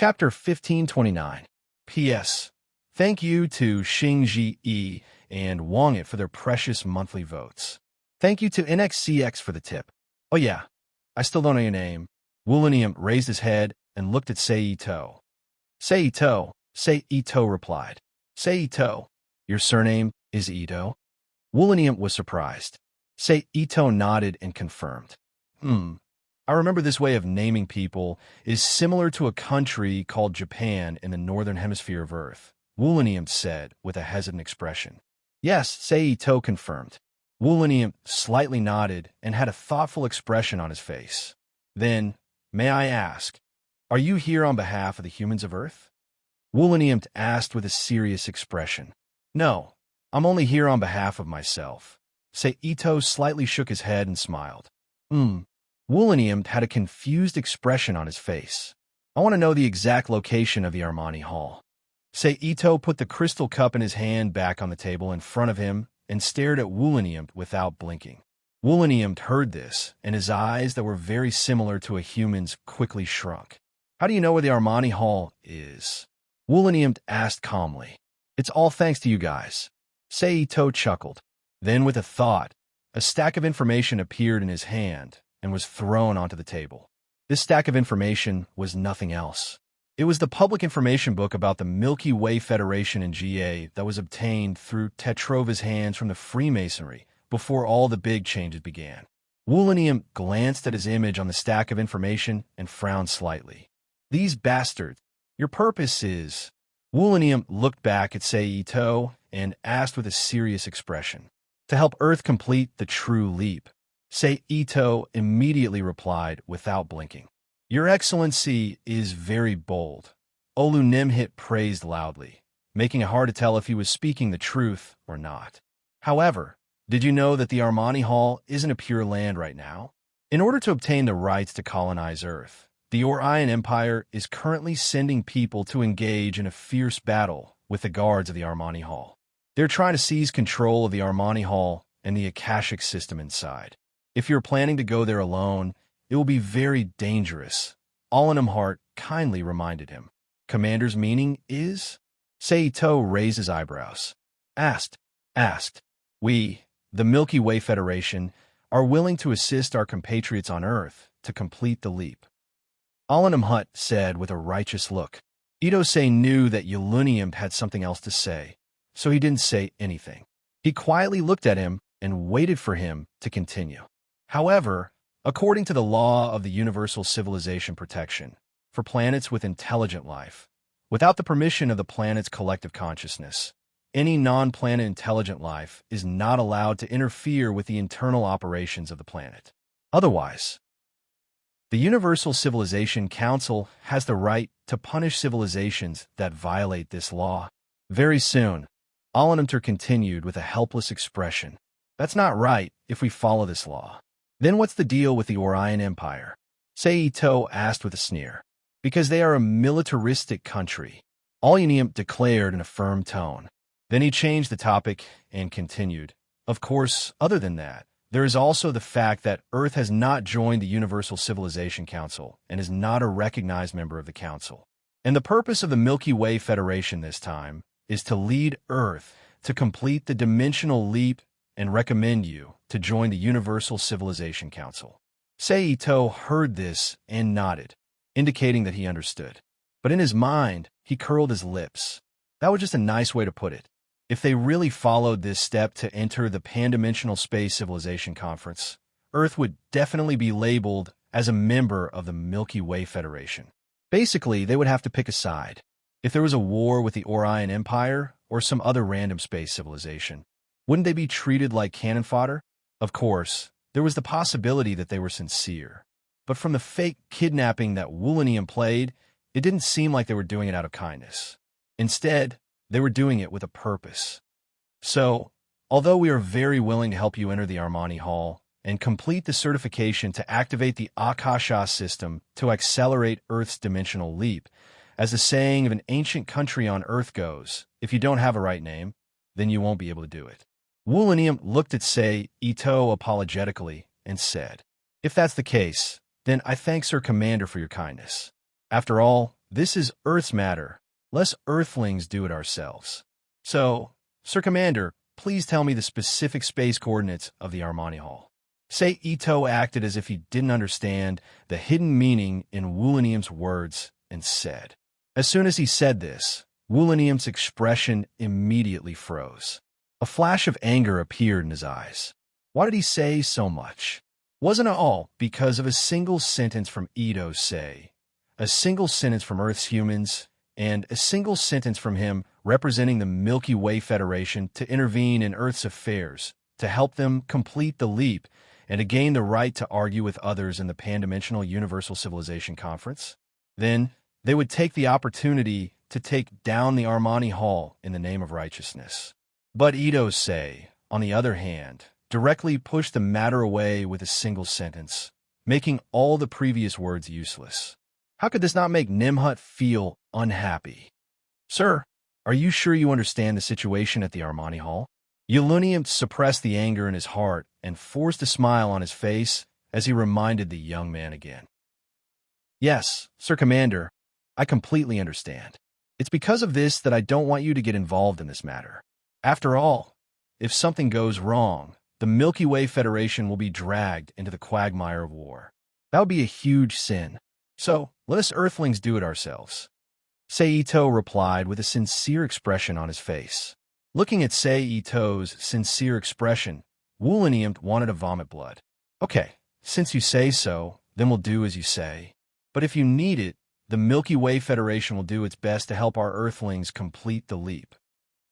Chapter 1529. P.S. Thank you to Xingji E and Wang It for their precious monthly votes. Thank you to NXCX for the tip. Oh yeah, I still don't know your name. Wulanium raised his head and looked at Seito. Seito replied. Seito, your surname is Ito? Wulanium was surprised. Seito nodded and confirmed. I remember this way of naming people is similar to a country called Japan in the northern hemisphere of Earth, Wulanium said with a hesitant expression. Yes, Seito confirmed. Wulanium slightly nodded and had a thoughtful expression on his face. Then, may I ask, are you here on behalf of the humans of Earth? Wulanium asked with a serious expression. No, I'm only here on behalf of myself. Seito slightly shook his head and smiled. Wulanium had a confused expression on his face. I want to know the exact location of the Armani Hall. Seito put the crystal cup in his hand back on the table in front of him and stared at Wulanium without blinking. Wulanium heard this, and his eyes that were very similar to a human's quickly shrunk. How do you know where the Armani Hall is? Wulanium asked calmly. It's all thanks to you guys. Seito chuckled. Then with a thought, a stack of information appeared in his hand and was thrown onto the table. This stack of information was nothing else. It was the public information book about the Milky Way Federation in GA that was obtained through Tetrova's hands from the Freemasonry before all the big changes began. Wulanium glanced at his image on the stack of information and frowned slightly. These bastards, your purpose is... Wulanium looked back at Seito and asked with a serious expression. To help Earth complete the true leap. Seito immediately replied without blinking. Your Excellency is very bold. Olunimhit praised loudly, making it hard to tell if he was speaking the truth or not. However, did you know that the Armani Hall isn't a pure land right now? In order to obtain the rights to colonize Earth, the Orion Empire is currently sending people to engage in a fierce battle with the guards of the Armani Hall. They're trying to seize control of the Armani Hall and the Akashic system inside. If you're planning to go there alone, it will be very dangerous. Allenham kindly reminded him. Commander's meaning is? Seito raised his eyebrows. Asked. We, the Milky Way Federation, are willing to assist our compatriots on Earth to complete the leap. Allenham said with a righteous look. Itose knew that Ulunium had something else to say, so he didn't say anything. He quietly looked at him and waited for him to continue. However, according to the law of the Universal Civilization Protection, for planets with intelligent life, without the permission of the planet's collective consciousness, any non-planet intelligent life is not allowed to interfere with the internal operations of the planet. Otherwise, the Universal Civilization Council has the right to punish civilizations that violate this law. Very soon, Allenham continued with a helpless expression. That's not right if we follow this law. Then what's the deal with the Orion Empire? Seito asked with a sneer. Because they are a militaristic country, Alunium declared in a firm tone. Then he changed the topic and continued. Of course, other than that, there is also the fact that Earth has not joined the Universal Civilization Council and is not a recognized member of the Council. And the purpose of the Milky Way Federation this time is to lead Earth to complete the dimensional leap and recommend you to join the Universal Civilization Council. Seito heard this and nodded, indicating that he understood. But in his mind, he curled his lips. That was just a nice way to put it. If they really followed this step to enter the Pan-Dimensional Space Civilization Conference, Earth would definitely be labeled as a member of the Milky Way Federation. Basically, they would have to pick a side. If there was a war with the Orion Empire or some other random space civilization, wouldn't they be treated like cannon fodder? Of course, there was the possibility that they were sincere. But from the fake kidnapping that Wulanium played, it didn't seem like they were doing it out of kindness. Instead, they were doing it with a purpose. So, although we are very willing to help you enter the Armani Hall and complete the certification to activate the Akasha system to accelerate Earth's dimensional leap, as the saying of an ancient country on Earth goes, if you don't have a right name, then you won't be able to do it. Wulanium looked at Seito apologetically and said, If that's the case, then I thank Sir Commander for your kindness. After all, This is Earth's matter. Less Earthlings do it ourselves. So, Sir Commander, please tell me the specific space coordinates of the Armani Hall. Say Ito acted as if he didn't understand the hidden meaning in Woolanium's words and said. As soon as he said this, Woolanium's expression immediately froze. A flash of anger appeared in his eyes. Why did he say so much? Wasn't it all because of a single sentence from Ito's say, a single sentence from Earth's humans, and a single sentence from him representing the Milky Way Federation to intervene in Earth's affairs, to help them complete the leap, and to gain the right to argue with others in the Pan-Dimensional Universal Civilization Conference? Then they would take the opportunity to take down the Armani Hall in the name of righteousness. But Ito's say, on the other hand, directly pushed the matter away with a single sentence, making all the previous words useless. How could this not make Nimhut feel unhappy? Sir, are you sure you understand the situation at the Armani Hall? Woolanium suppressed the anger in his heart and forced a smile on his face as he reminded the young man again. Yes, Sir Commander, I completely understand. It's because of this that I don't want you to get involved in this matter. After all, if something goes wrong, the Milky Way Federation will be dragged into the quagmire of war. That would be a huge sin. So, let us Earthlings do it ourselves. Seito replied with a sincere expression on his face. Looking at Seito's sincere expression, Woolanium wanted to vomit blood. Okay, since you say so, then we'll do as you say. But if you need it, the Milky Way Federation will do its best to help our Earthlings complete the leap.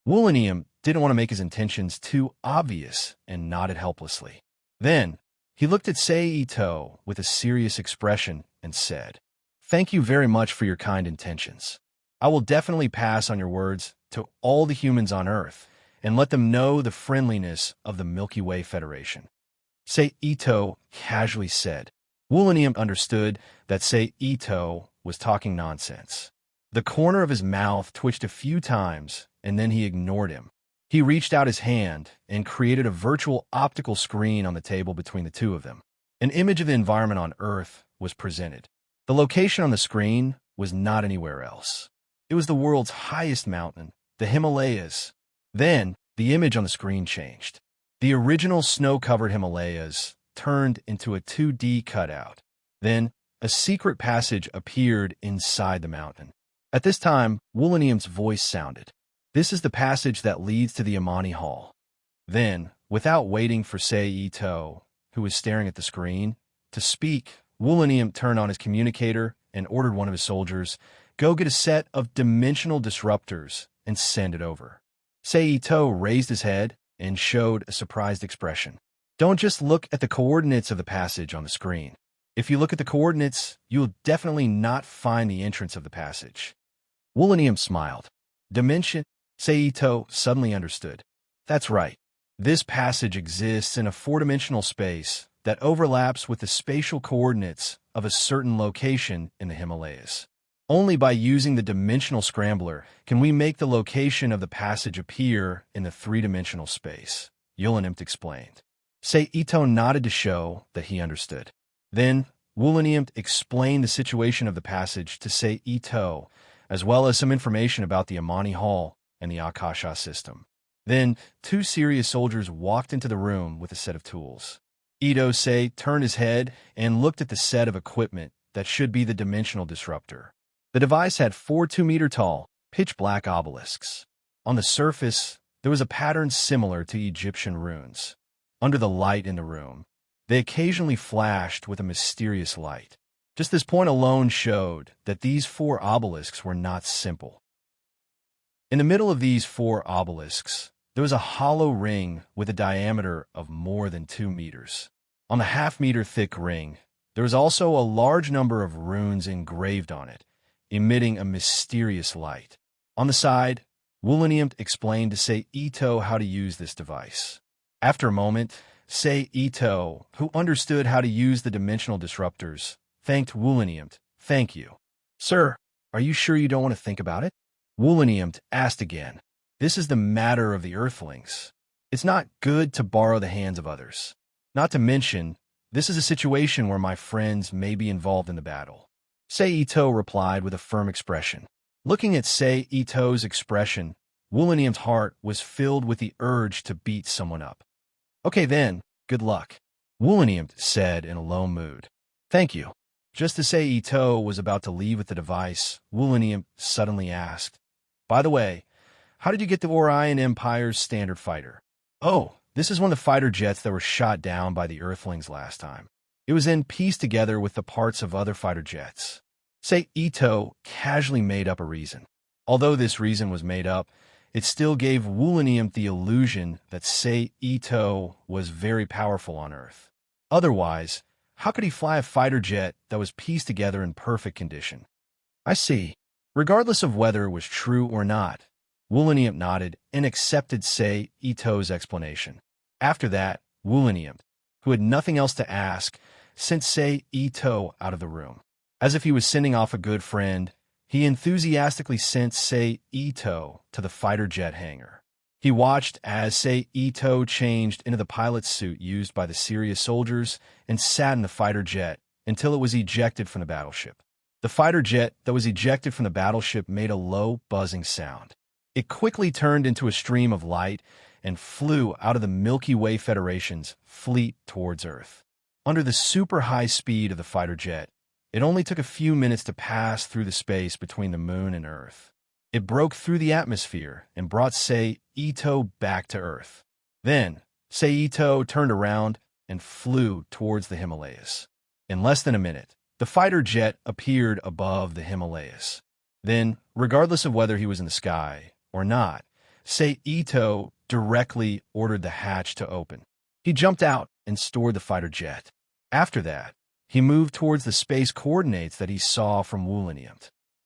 Woolanium didn't want to make his intentions too obvious and nodded helplessly. Then, he looked at Seito with a serious expression and said, "Thank you very much for your kind intentions. I will definitely pass on your words to all the humans on Earth and let them know the friendliness of the Milky Way Federation." Seito casually said. Woolanium understood that Seito was talking nonsense. The corner of his mouth twitched a few times, and then he ignored him. He reached out his hand and created a virtual optical screen on the table between the two of them. An image of the environment on Earth was presented. The location on the screen was not anywhere else. It was the world's highest mountain, the Himalayas. Then, the image on the screen changed. The original snow-covered Himalayas turned into a 2D cutout. Then, a secret passage appeared inside the mountain. At this time, Woolanium's voice sounded. "This is the passage that leads to the Armani Hall." Then, without waiting for Seito, who was staring at the screen, to speak, Woolanium turned on his communicator and ordered one of his soldiers, "Go get a set of dimensional disruptors and send it over." Seito raised his head and showed a surprised expression. "Don't just look at the coordinates of the passage on the screen. If you look at the coordinates, you will definitely not find the entrance of the passage." Woolanium smiled. "Dimension?" Seito suddenly understood. "That's right. This passage exists in a four-dimensional space that overlaps with the spatial coordinates of a certain location in the Himalayas. Only by using the dimensional scrambler can we make the location of the passage appear in the three-dimensional space," Woolanium explained. Seito nodded to show that he understood. Then, Woolanium explained the situation of the passage to Seito, as well as some information about the Armani Hall and the Akasha system. Then, two serious soldiers walked into the room with a set of tools. Ito-sei turned his head and looked at the set of equipment that should be the dimensional disruptor. The device had 4 2-meter-tall, pitch-black obelisks. On the surface, there was a pattern similar to Egyptian runes. Under the light in the room, they occasionally flashed with a mysterious light. Just this point alone showed that these 4 obelisks were not simple. In the middle of these 4 obelisks, there was a hollow ring with a diameter of more than 2 meters. On the half-meter-thick ring, there was also a large number of runes engraved on it, emitting a mysterious light. On the side, Woolanium explained to Seito how to use this device. After a moment, Seito, who understood how to use the dimensional disruptors, thanked Woolanium. "Thank you." "Sir, are you sure you don't want to think about it?" Woolanium asked again. "This is the matter of the Earthlings. It's not good to borrow the hands of others. Not to mention, this is a situation where my friends may be involved in the battle. Ito replied with a firm expression. Looking at Ito's expression, Woolanium's heart was filled with the urge to beat someone up. Okay then, good luck, Woolanium said in a low mood. Thank you. Just as Ito was about to leave with the device, Woolanium suddenly asked, By the way, how did you get the Orion Empire's standard fighter? Oh, this is one of the fighter jets that were shot down by the Earthlings last time. It was then pieced together with the parts of other fighter jets. Ito casually made up a reason. Although this reason was made up, it still gave Woolanium the illusion that Ito was very powerful on Earth. Otherwise, how could he fly a fighter jet that was pieced together in perfect condition? I see. Regardless of whether it was true or not, Woolanium nodded and accepted Ito's explanation. After that, Woolanium, who had nothing else to ask, sent Ito out of the room. As if he was sending off a good friend, he enthusiastically sent Ito to the fighter jet hangar. He watched as Ito changed into the pilot's suit used by the Sirius soldiers and sat in the fighter jet until it was ejected from the battleship. The fighter jet that was ejected from the battleship made a low, buzzing sound. It quickly turned into a stream of light and flew out of the Milky Way Federation's fleet towards Earth. Under the super high speed of the fighter jet, it only took a few minutes to pass through the space between the moon and Earth. It broke through the atmosphere and brought Ito back to Earth. Then, Ito turned around and flew towards the Himalayas. In less than a minute, the fighter jet appeared above the Himalayas. Then, regardless of whether he was in the sky or not, Ito directly ordered the hatch to open. He jumped out and stored the fighter jet. After that, he moved towards the space coordinates that he saw from Woolanium.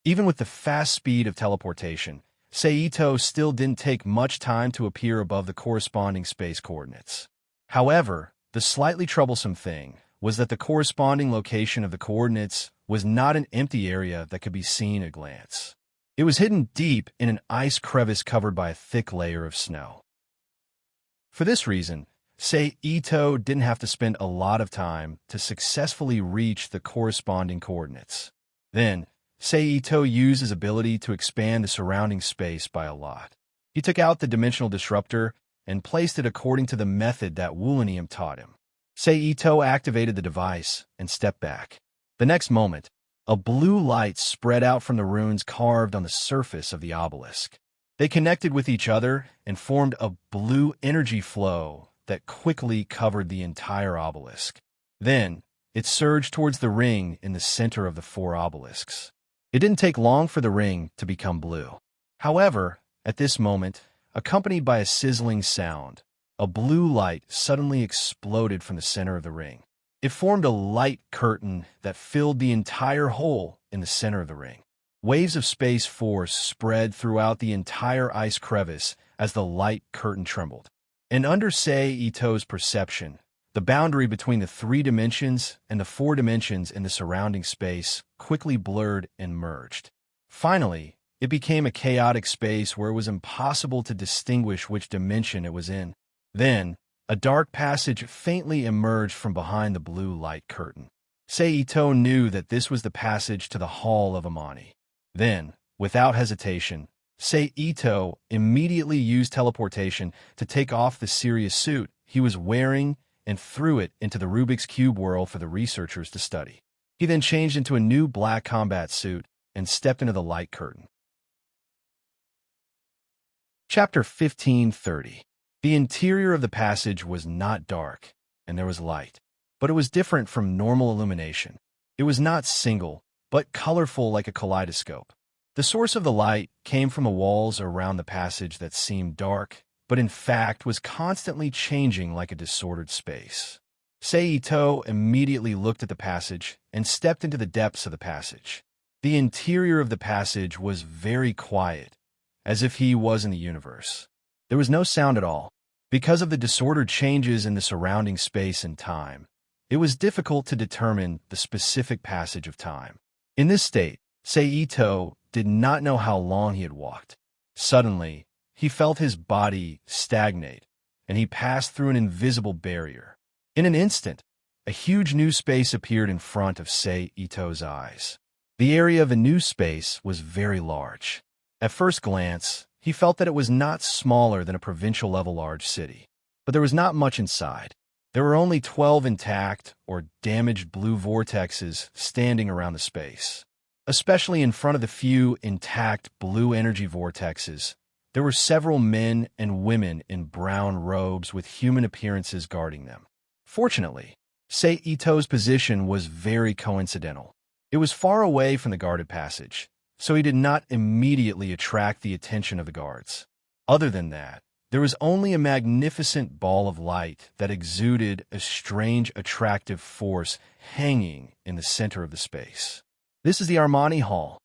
Even with the fast speed of teleportation, Ito still didn't take much time to appear above the corresponding space coordinates. However, the slightly troublesome thing was that the corresponding location of the coordinates was not an empty area that could be seen at a glance. It was hidden deep in an ice crevice covered by a thick layer of snow. For this reason, Ito didn't have to spend a lot of time to successfully reach the corresponding coordinates. Then, Ito used his ability to expand the surrounding space by a lot. He took out the dimensional disruptor and placed it according to the method that Woolanium taught him. Ito activated the device and stepped back. The next moment, a blue light spread out from the runes carved on the surface of the obelisk. They connected with each other and formed a blue energy flow that quickly covered the entire obelisk. Then, it surged towards the ring in the center of the 4 obelisks. It didn't take long for the ring to become blue. However, at this moment, accompanied by a sizzling sound, a blue light suddenly exploded from the center of the ring. It formed a light curtain that filled the entire hole in the center of the ring. Waves of space force spread throughout the entire ice crevice as the light curtain trembled. And under Ito's perception, the boundary between the 3 dimensions and the 4 dimensions in the surrounding space quickly blurred and merged. Finally, it became a chaotic space where it was impossible to distinguish which dimension it was in. Then, a dark passage faintly emerged from behind the blue light curtain. Ito knew that this was the passage to the Hall of Amani. Then, without hesitation, Ito immediately used teleportation to take off the Sirius suit he was wearing and threw it into the Rubik's Cube world for the researchers to study. He then changed into a new black combat suit and stepped into the light curtain. Chapter 1530. The interior of the passage was not dark, and there was light, but it was different from normal illumination. It was not single, but colorful like a kaleidoscope. The source of the light came from the walls around the passage that seemed dark, but in fact was constantly changing like a disordered space. Ito immediately looked at the passage and stepped into the depths of the passage. The interior of the passage was very quiet, as if he was in the universe. There was no sound at all. Because of the disordered changes in the surrounding space and time, it was difficult to determine the specific passage of time. In this state, Ito did not know how long he had walked. Suddenly, he felt his body stagnate, and he passed through an invisible barrier. In an instant, a huge new space appeared in front of Ito's eyes. The area of a new space was very large. At first glance, he felt that it was not smaller than a provincial-level large city. But there was not much inside. There were only 12 intact or damaged blue vortexes standing around the space. Especially in front of the few intact blue energy vortexes, there were several men and women in brown robes with human appearances guarding them. Fortunately, Ito's position was very coincidental. It was far away from the guarded passage, so he did not immediately attract the attention of the guards. Other than that, there was only a magnificent ball of light that exuded a strange attractive force hanging in the center of the space. This is the Armani Hall.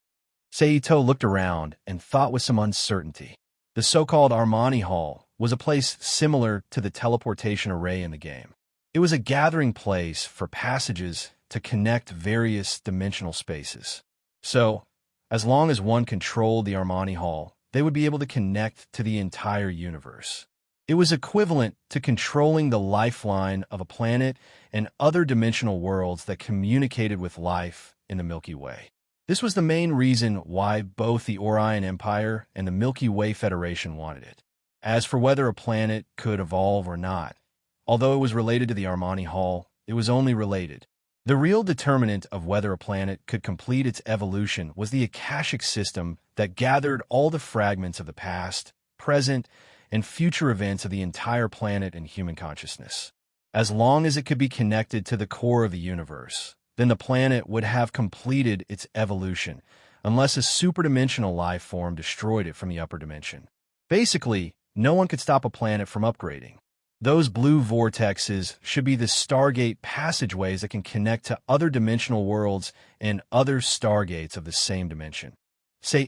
Ito looked around and thought with some uncertainty. The so-called Armani Hall was a place similar to the teleportation array in the game. It was a gathering place for passages to connect various dimensional spaces. So, as long as one controlled the Armani Hall, they would be able to connect to the entire universe. It was equivalent to controlling the lifeline of a planet and other dimensional worlds that communicated with life in the Milky Way. This was the main reason why both the Orion Empire and the Milky Way Federation wanted it. As for whether a planet could evolve or not, although it was related to the Armani Hall, it was only related. The real determinant of whether a planet could complete its evolution was the Akashic system that gathered all the fragments of the past, present, and future events of the entire planet and human consciousness. As long as it could be connected to the core of the universe, then the planet would have completed its evolution, unless a superdimensional life form destroyed it from the upper dimension. Basically, no one could stop a planet from upgrading. Those blue vortexes should be the Stargate passageways that can connect to other dimensional worlds and other Stargates of the same dimension.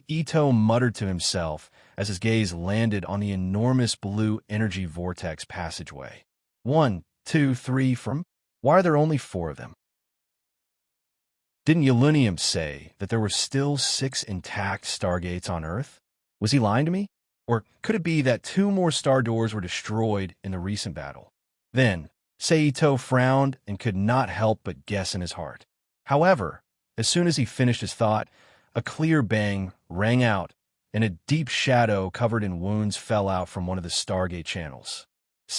Ito muttered to himself as his gaze landed on the enormous blue energy vortex passageway. 1, 2, 3 from? Why are there only 4 of them? Didn't Yulunium say that there were still 6 intact Stargates on Earth? Was he lying to me? Or could it be that 2 more star doors were destroyed in the recent battle? Then, Ito frowned and could not help but guess in his heart. However, as soon as he finished his thought, a clear bang rang out, and a deep shadow covered in wounds fell out from one of the Stargate channels.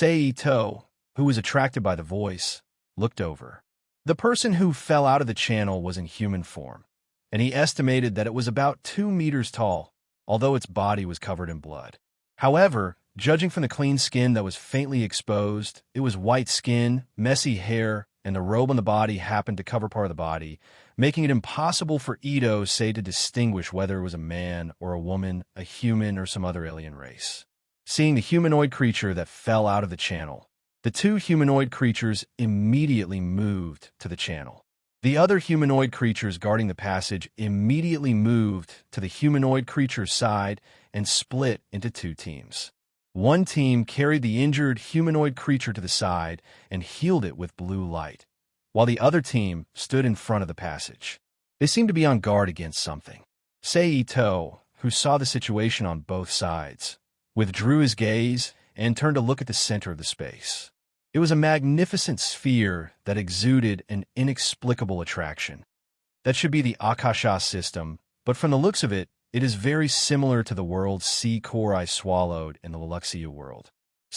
Ito, who was attracted by the voice, looked over. The person who fell out of the channel was in human form, and he estimated that it was about 2 meters tall, although its body was covered in blood. However, judging from the clean skin that was faintly exposed, it was white skin, messy hair, and the robe on the body happened to cover part of the body, making it impossible for Ito to distinguish whether it was a man or a woman, a human, or some other alien race. Seeing the humanoid creature that fell out of the channel, the 2 humanoid creatures immediately moved to the channel. The other humanoid creatures guarding the passage immediately moved to the humanoid creature's side and split into 2 teams. One team carried the injured humanoid creature to the side and healed it with blue light, while the other team stood in front of the passage. They seemed to be on guard against something. Ito, who saw the situation on both sides, withdrew his gaze and turned to look at the center of the space. It was a magnificent sphere that exuded an inexplicable attraction. That should be the Akasha system, but from the looks of it, it is very similar to the world's sea core I swallowed in the Luxia world.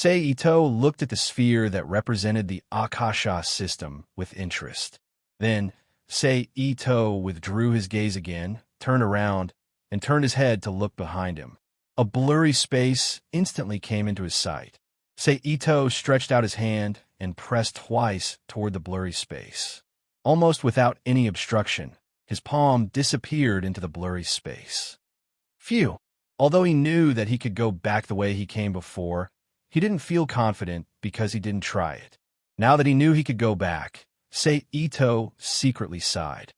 Ito looked at the sphere that represented the Akasha system with interest. Then, Ito withdrew his gaze again, turned around, and turned his head to look behind him. A blurry space instantly came into his sight. Ito stretched out his hand and pressed twice toward the blurry space. Almost without any obstruction, his palm disappeared into the blurry space. Phew! Although he knew that he could go back the way he came before, he didn't feel confident because he didn't try it. Now that he knew he could go back, Ito secretly sighed.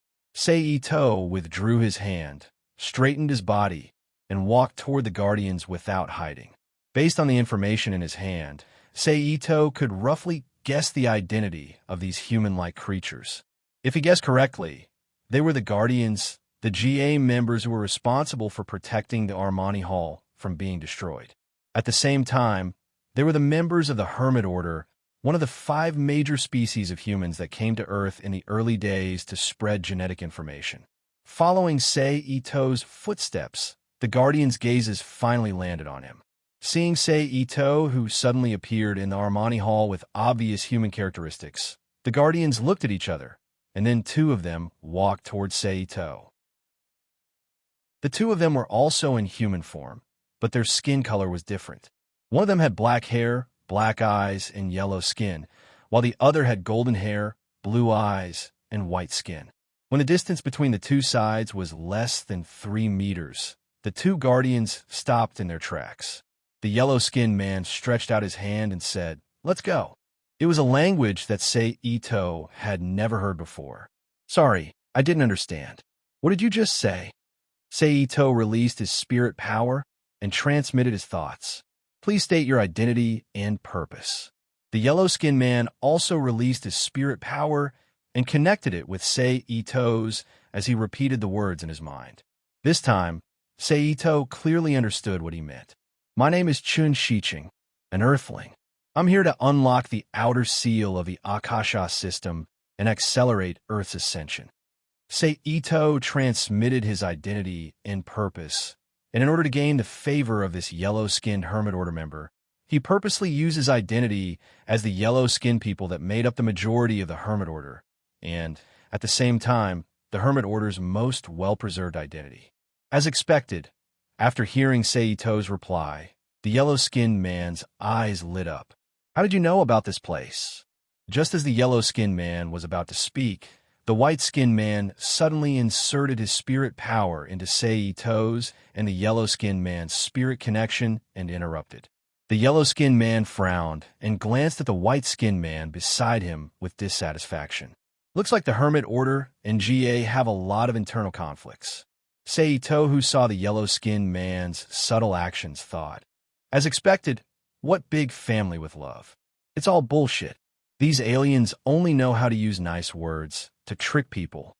Ito withdrew his hand, straightened his body, and walked toward the Guardians without hiding. Based on the information in his hand, Ito could roughly guess the identity of these human-like creatures. If he guessed correctly, they were the Guardians, the GA members who were responsible for protecting the Armani Hall from being destroyed. At the same time, they were the members of the Hermit Order, one of the 5 major species of humans that came to Earth in the early days to spread genetic information. Following Sei Ito's footsteps, the Guardian's gazes finally landed on him. Seeing Sei Ito, who suddenly appeared in the Armani Hall with obvious human characteristics, the Guardians looked at each other, and then two of them walked towards Sei Ito. The two of them were also in human form, but their skin color was different. One of them had black hair, black eyes, and yellow skin, while the other had golden hair, blue eyes, and white skin. When the distance between the two sides was less than 3 meters, the two Guardians stopped in their tracks. The yellow-skinned man stretched out his hand and said, "Let's go." It was a language that Sei Ito had never heard before. "Sorry, I didn't understand. What did you just say?" Sei Ito released his spirit power and transmitted his thoughts. "Please state your identity and purpose." The yellow-skinned man also released his spirit power and connected it with Sei Ito's as he repeated the words in his mind. This time, Sei Ito clearly understood what he meant. "My name is Chun Shiching, an Earthling. I'm here to unlock the outer seal of the Akasha system and accelerate Earth's ascension." Sei Ito transmitted his identity and purpose, and in order to gain the favor of this yellow-skinned Hermit Order member, he purposely used his identity as the yellow-skinned people that made up the majority of the Hermit Order, and, at the same time, the Hermit Order's most well-preserved identity. As expected, after hearing Sei Ito's reply, the yellow-skinned man's eyes lit up. "How did you know about this place?" Just as the yellow-skinned man was about to speak, the white-skinned man suddenly inserted his spirit power into Sei Ito's and the yellow-skinned man's spirit connection and interrupted. The yellow-skinned man frowned and glanced at the white-skinned man beside him with dissatisfaction. "Looks like the Hermit Order and GA have a lot of internal conflicts." Sei Ito, who saw the yellow-skinned man's subtle actions, thought. As expected, what big family with love. It's all bullshit. These aliens only know how to use nice words to trick people.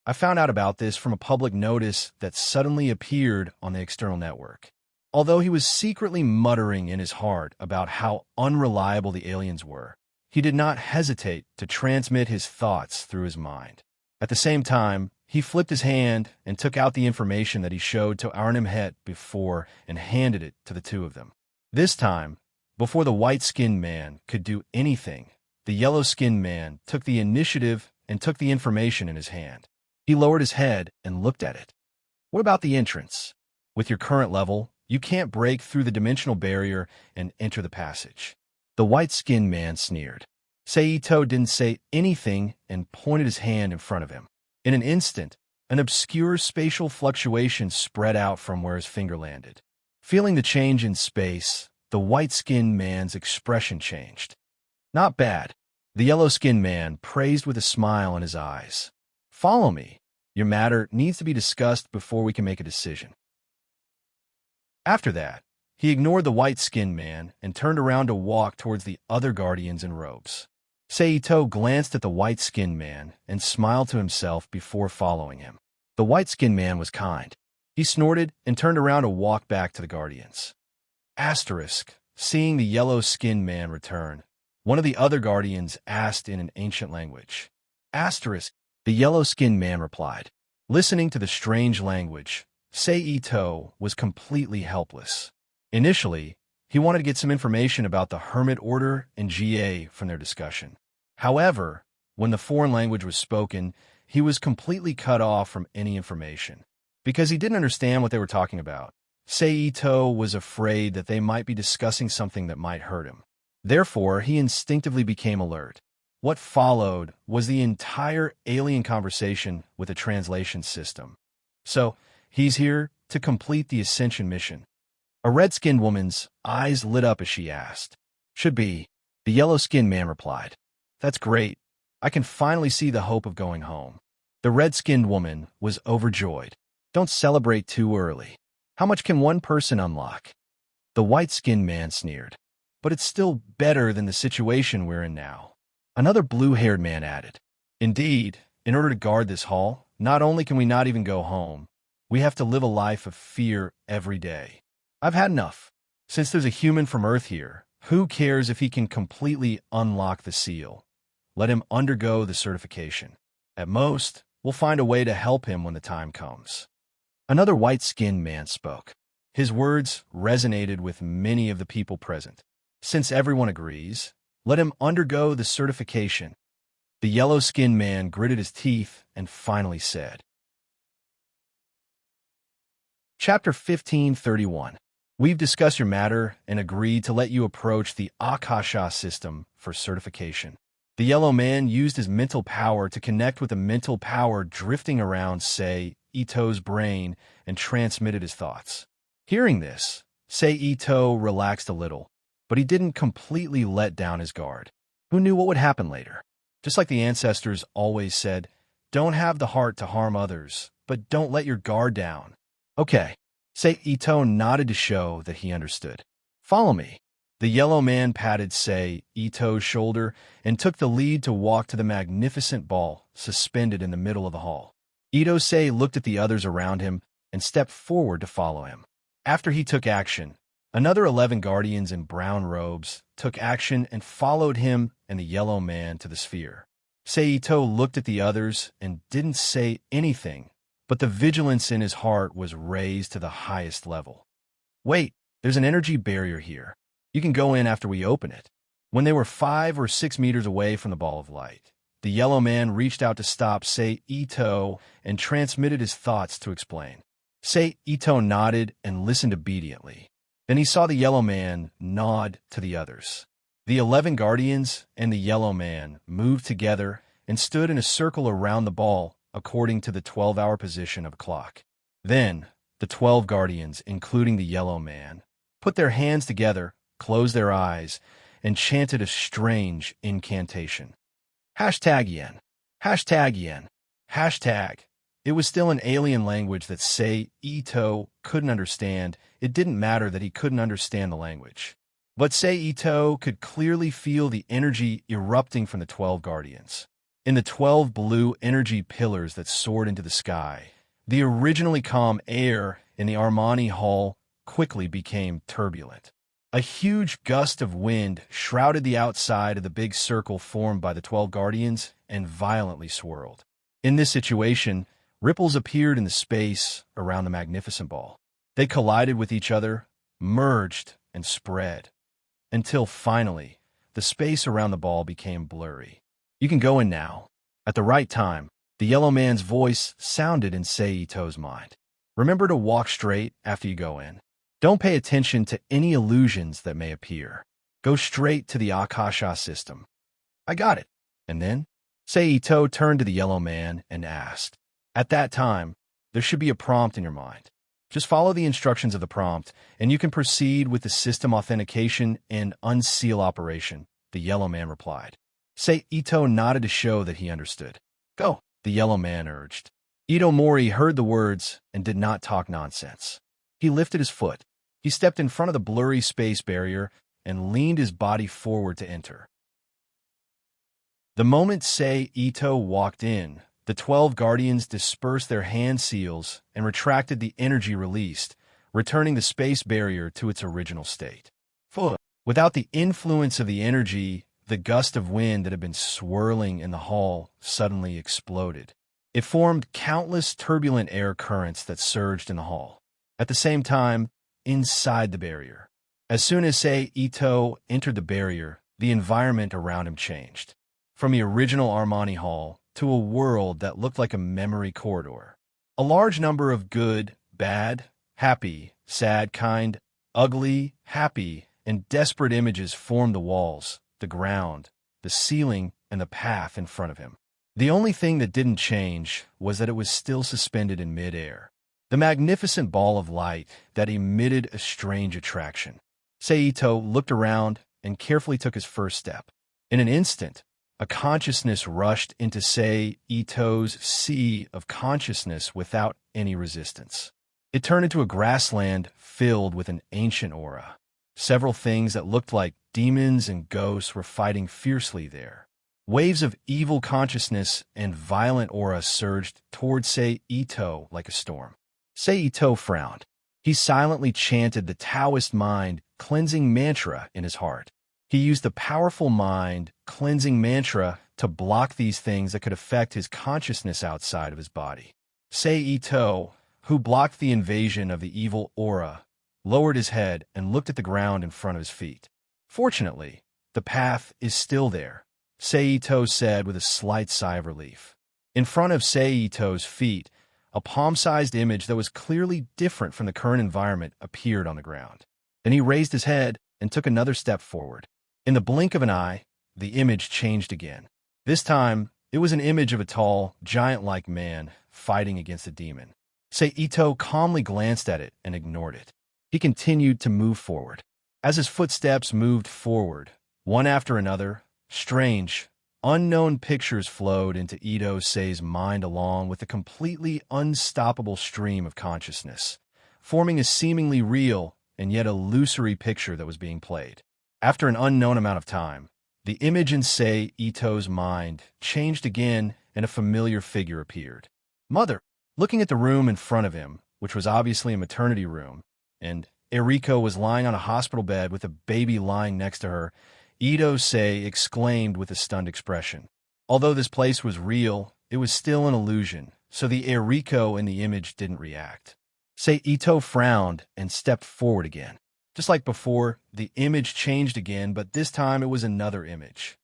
I found out about this from a public notice that suddenly appeared on the external network. Although he was secretly muttering in his heart about how unreliable the aliens were, he did not hesitate to transmit his thoughts through his mind. At the same time, he flipped his hand and took out the information that he showed to Arnim Het before and handed it to the two of them. This time, before the white-skinned man could do anything, the yellow-skinned man took the initiative and took the information in his hand. He lowered his head and looked at it. "What about the entrance? With your current level, you can't break through the dimensional barrier and enter the passage." The white-skinned man sneered. Sei Ito didn't say anything and pointed his hand in front of him. In an instant, an obscure spatial fluctuation spread out from where his finger landed. Feeling the change in space, the white-skinned man's expression changed. "Not bad," the yellow-skinned man praised with a smile in his eyes. "Follow me. Your matter needs to be discussed before we can make a decision." After that, he ignored the white-skinned man and turned around to walk towards the other guardians in robes. Sei Ito glanced at the white-skinned man and smiled to himself before following him. The white-skinned man was kind. He snorted and turned around to walk back to the guardians. Seeing the yellow-skinned man return, one of the other guardians asked in an ancient language. The yellow-skinned man replied. Listening to the strange language, Sei Ito was completely helpless. Initially, he wanted to get some information about the Hermit Order and GA from their discussion. However, when the foreign language was spoken, he was completely cut off from any information. Because he didn't understand what they were talking about, Sei Ito was afraid that they might be discussing something that might hurt him. Therefore, he instinctively became alert. What followed was the entire alien conversation with a translation system. "So, he's here to complete the Ascension mission." A red-skinned woman's eyes lit up as she asked. "Should be," the yellow-skinned man replied. "That's great. I can finally see the hope of going home." The red-skinned woman was overjoyed. "Don't celebrate too early. How much can one person unlock?" The white-skinned man sneered. "But it's still better than the situation we're in now." Another blue-haired man added. "Indeed, in order to guard this hall, not only can we not even go home, we have to live a life of fear every day. I've had enough. Since there's a human from Earth here, who cares if he can completely unlock the seal? Let him undergo the certification. At most, We'll find a way to help him when the time comes." Another white-skinned man spoke. His words resonated with many of the people present. "Since everyone agrees, let him undergo the certification." The yellow-skinned man gritted his teeth and finally said. Chapter 1531. We've discussed your matter and agreed to let you approach the Akasha system for certification. The yellow man used his mental power to connect with the mental power drifting around, Ito's brain and transmitted his thoughts. Hearing this, Ito relaxed a little, but he didn't completely let down his guard. Who knew what would happen later? Just like the ancestors always said, don't have the heart to harm others, but don't let your guard down. Okay, Ito nodded to show that he understood. Follow me. The yellow man patted Ito's shoulder and took the lead to walk to the magnificent ball suspended in the middle of the hall. Ito looked at the others around him and stepped forward to follow him. After he took action, another 11 guardians in brown robes took action and followed him and the yellow man to the sphere. Ito looked at the others and didn't say anything, but the vigilance in his heart was raised to the highest level. Wait, there's an energy barrier here. You can go in after we open it. When they were 5 or 6 meters away from the ball of light, the yellow man reached out to stop Ito and transmitted his thoughts to explain. Ito nodded and listened obediently. Then he saw the yellow man nod to the others. The 11 guardians and the yellow man moved together and stood in a circle around the ball according to the 12-hour position of a clock. Then, the 12 guardians, including the yellow man, put their hands together, closed their eyes, and chanted a strange incantation. #yen. #yen. Hashtag. It was still an alien language that Ito couldn't understand. It didn't matter that he couldn't understand the language. But Ito could clearly feel the energy erupting from the 12 guardians. In the 12 blue energy pillars that soared into the sky, the originally calm air in the Armani Hall quickly became turbulent. A huge gust of wind shrouded the outside of the big circle formed by the 12 guardians and violently swirled. In this situation, ripples appeared in the space around the magnificent ball. They collided with each other, merged, and spread, until finally, the space around the ball became blurry. You can go in now. At the right time, the yellow man's voice sounded in Ito's mind. Remember to walk straight after you go in. Don't pay attention to any illusions that may appear. Go straight to the Akasha system. I got it. And then, Ito turned to the yellow man and asked. At that time, there should be a prompt in your mind. Just follow the instructions of the prompt, and you can proceed with the system authentication and unseal operation, the yellow man replied. Ito nodded to show that he understood. Go, the yellow man urged. Ito Mori heard the words and did not talk nonsense. He lifted his foot. He stepped in front of the blurry space barrier and leaned his body forward to enter. The moment Ito walked in, the 12 guardians dispersed their hand seals and retracted the energy released, returning the space barrier to its original state. Without the influence of the energy, the gust of wind that had been swirling in the hall suddenly exploded. It formed countless turbulent air currents that surged in the hall. At the same time, inside the barrier. As soon as Ito entered the barrier, the environment around him changed. From the original Armani Hall to a world that looked like a memory corridor. A large number of good, bad, happy, sad, kind, ugly, happy, and desperate images formed the walls, the ground, the ceiling, and the path in front of him. The only thing that didn't change was that it was still suspended in midair. The magnificent ball of light that emitted a strange attraction. Ito looked around and carefully took his first step. In an instant, a consciousness rushed into Ito's sea of consciousness without any resistance. It turned into a grassland filled with an ancient aura. Several things that looked like demons and ghosts were fighting fiercely there. Waves of evil consciousness and violent aura surged towards Ito like a storm. Ito frowned. He silently chanted the Taoist mind cleansing mantra in his heart. He used the powerful mind cleansing mantra to block these things that could affect his consciousness outside of his body. Ito, who blocked the invasion of the evil aura, lowered his head and looked at the ground in front of his feet. Fortunately, the path is still there, Ito said with a slight sigh of relief. In front of Ito's feet, a palm-sized image that was clearly different from the current environment appeared on the ground. Then he raised his head and took another step forward. In the blink of an eye, the image changed again. This time, it was an image of a tall, giant-like man fighting against a demon. Ito calmly glanced at it and ignored it. He continued to move forward. As his footsteps moved forward, one after another, strange, unknown pictures flowed into Ito's mind along with a completely unstoppable stream of consciousness, forming a seemingly real and yet illusory picture that was being played. After an unknown amount of time, the image in Ito's mind changed again and a familiar figure appeared. Mother, looking at the room in front of him, which was obviously a maternity room, and Eriko was lying on a hospital bed with a baby lying next to her, Ito exclaimed with a stunned expression. Although this place was real, it was still an illusion, so the Eriko in the image didn't react. Ito frowned and stepped forward again. Just like before, the image changed again, but this time it was another image.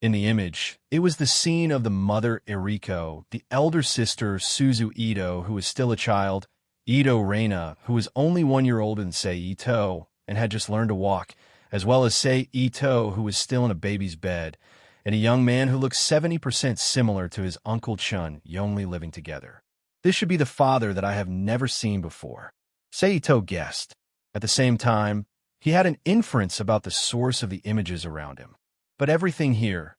In the image, it was the scene of the mother Eriko, the elder sister Suzu Ito, who was still a child, Ito Reina, who was only 1 year older than Ito and had just learned to walk, as well as Ito, who was still in a baby's bed, and a young man who looked 70% similar to his Uncle Chun, only living together. This should be the father that I have never seen before, Ito guessed. At the same time, he had an inference about the source of the images around him. But everything here,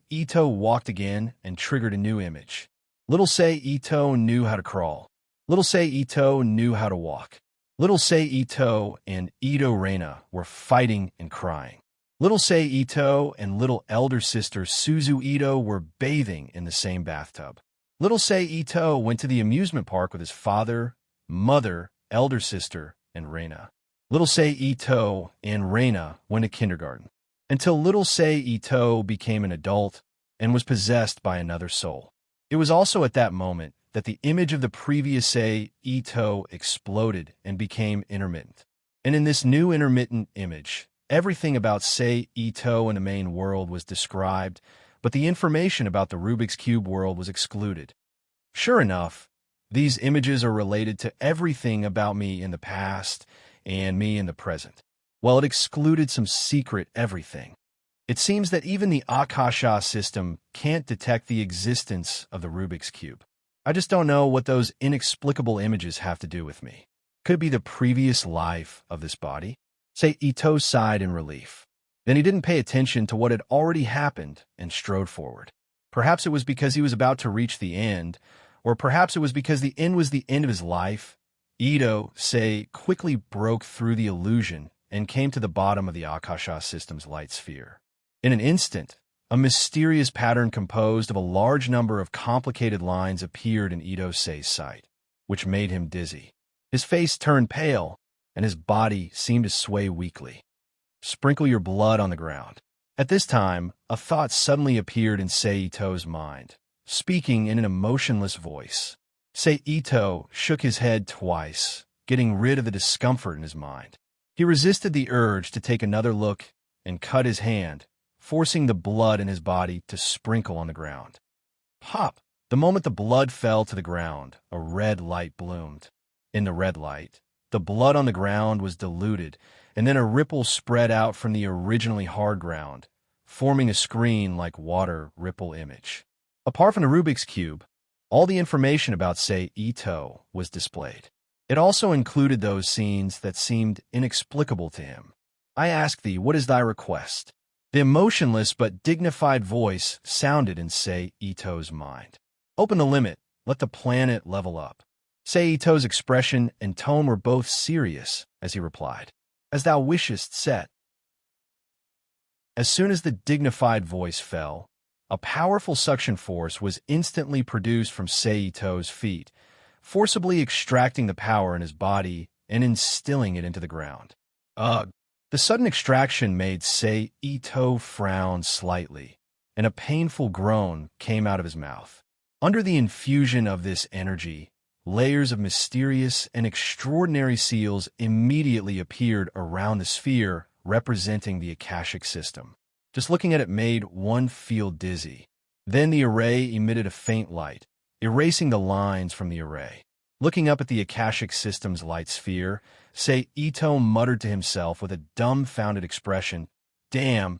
Ito walked again and triggered a new image. Little Ito knew how to crawl. Little Ito knew how to walk. Little Ito and Ito Reina were fighting and crying. Little Ito and little elder sister Suzu Ito were bathing in the same bathtub. Little Ito went to the amusement park with his father, mother, elder sister, and Reina. Little Ito and Reina went to kindergarten, until little Ito became an adult and was possessed by another soul. It was also at that moment that the image of the previous Ito exploded and became intermittent. And in this new intermittent image, everything about Ito and the main world was described, but the information about the Rubik's Cube world was excluded. Sure enough, these images are related to everything about me in the past and me in the present. Well, it excluded some secret everything. It seems that even the Akasha system can't detect the existence of the Rubik's Cube. I just don't know what those inexplicable images have to do with me. Could it be the previous life of this body? Ito sighed in relief. Then he didn't pay attention to what had already happened and strode forward. Perhaps it was because he was about to reach the end, or perhaps it was because the end was the end of his life. Ito, quickly broke through the illusion and came to the bottom of the Akasha system's light sphere. In an instant, a mysterious pattern composed of a large number of complicated lines appeared in Ito's sight, which made him dizzy. His face turned pale, and his body seemed to sway weakly. Sprinkle your blood on the ground. At this time, a thought suddenly appeared in Ito's mind, speaking in an emotionless voice. Ito shook his head twice, getting rid of the discomfort in his mind. He resisted the urge to take another look and cut his hand, forcing the blood in his body to sprinkle on the ground. Pop! The moment the blood fell to the ground, a red light bloomed. In the red light, the blood on the ground was diluted, and then a ripple spread out from the originally hard ground, forming a screen-like water ripple image. Apart from the Rubik's Cube, all the information about Ito was displayed. It also included those scenes that seemed inexplicable to him. I ask thee, what is thy request? The emotionless but dignified voice sounded in Ito's mind. Open the limit, let the planet level up. Ito's expression and tone were both serious as he replied, as thou wishest set. As soon as the dignified voice fell, a powerful suction force was instantly produced from Ito's feet, forcibly extracting the power in his body and instilling it into the ground. Ugh! The sudden extraction made Sei Ito frown slightly, and a painful groan came out of his mouth. Under the infusion of this energy, layers of mysterious and extraordinary seals immediately appeared around the sphere representing the Akashic system. Just looking at it made one feel dizzy. Then the array emitted a faint light, erasing the lines from the array. Looking up at the Akashic system's light sphere, Sei Ito muttered to himself with a dumbfounded expression, "Damn,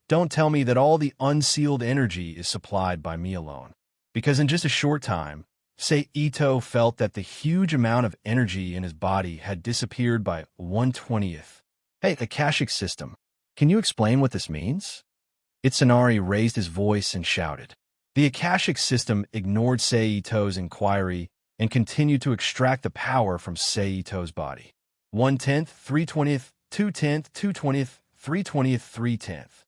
don't tell me that all the unsealed energy is supplied by me alone." Because in just a short time, Sei Ito felt that the huge amount of energy in his body had disappeared by 1/20th. "Hey, Akashic system, can you explain what this means?" Itsunari raised his voice and shouted. The Akashic system ignored Sei Ito's inquiry and continued to extract the power from Sei Ito's body. 1/10, 3/20th, 2/10, 2/20th, 3/20th, 3/10th.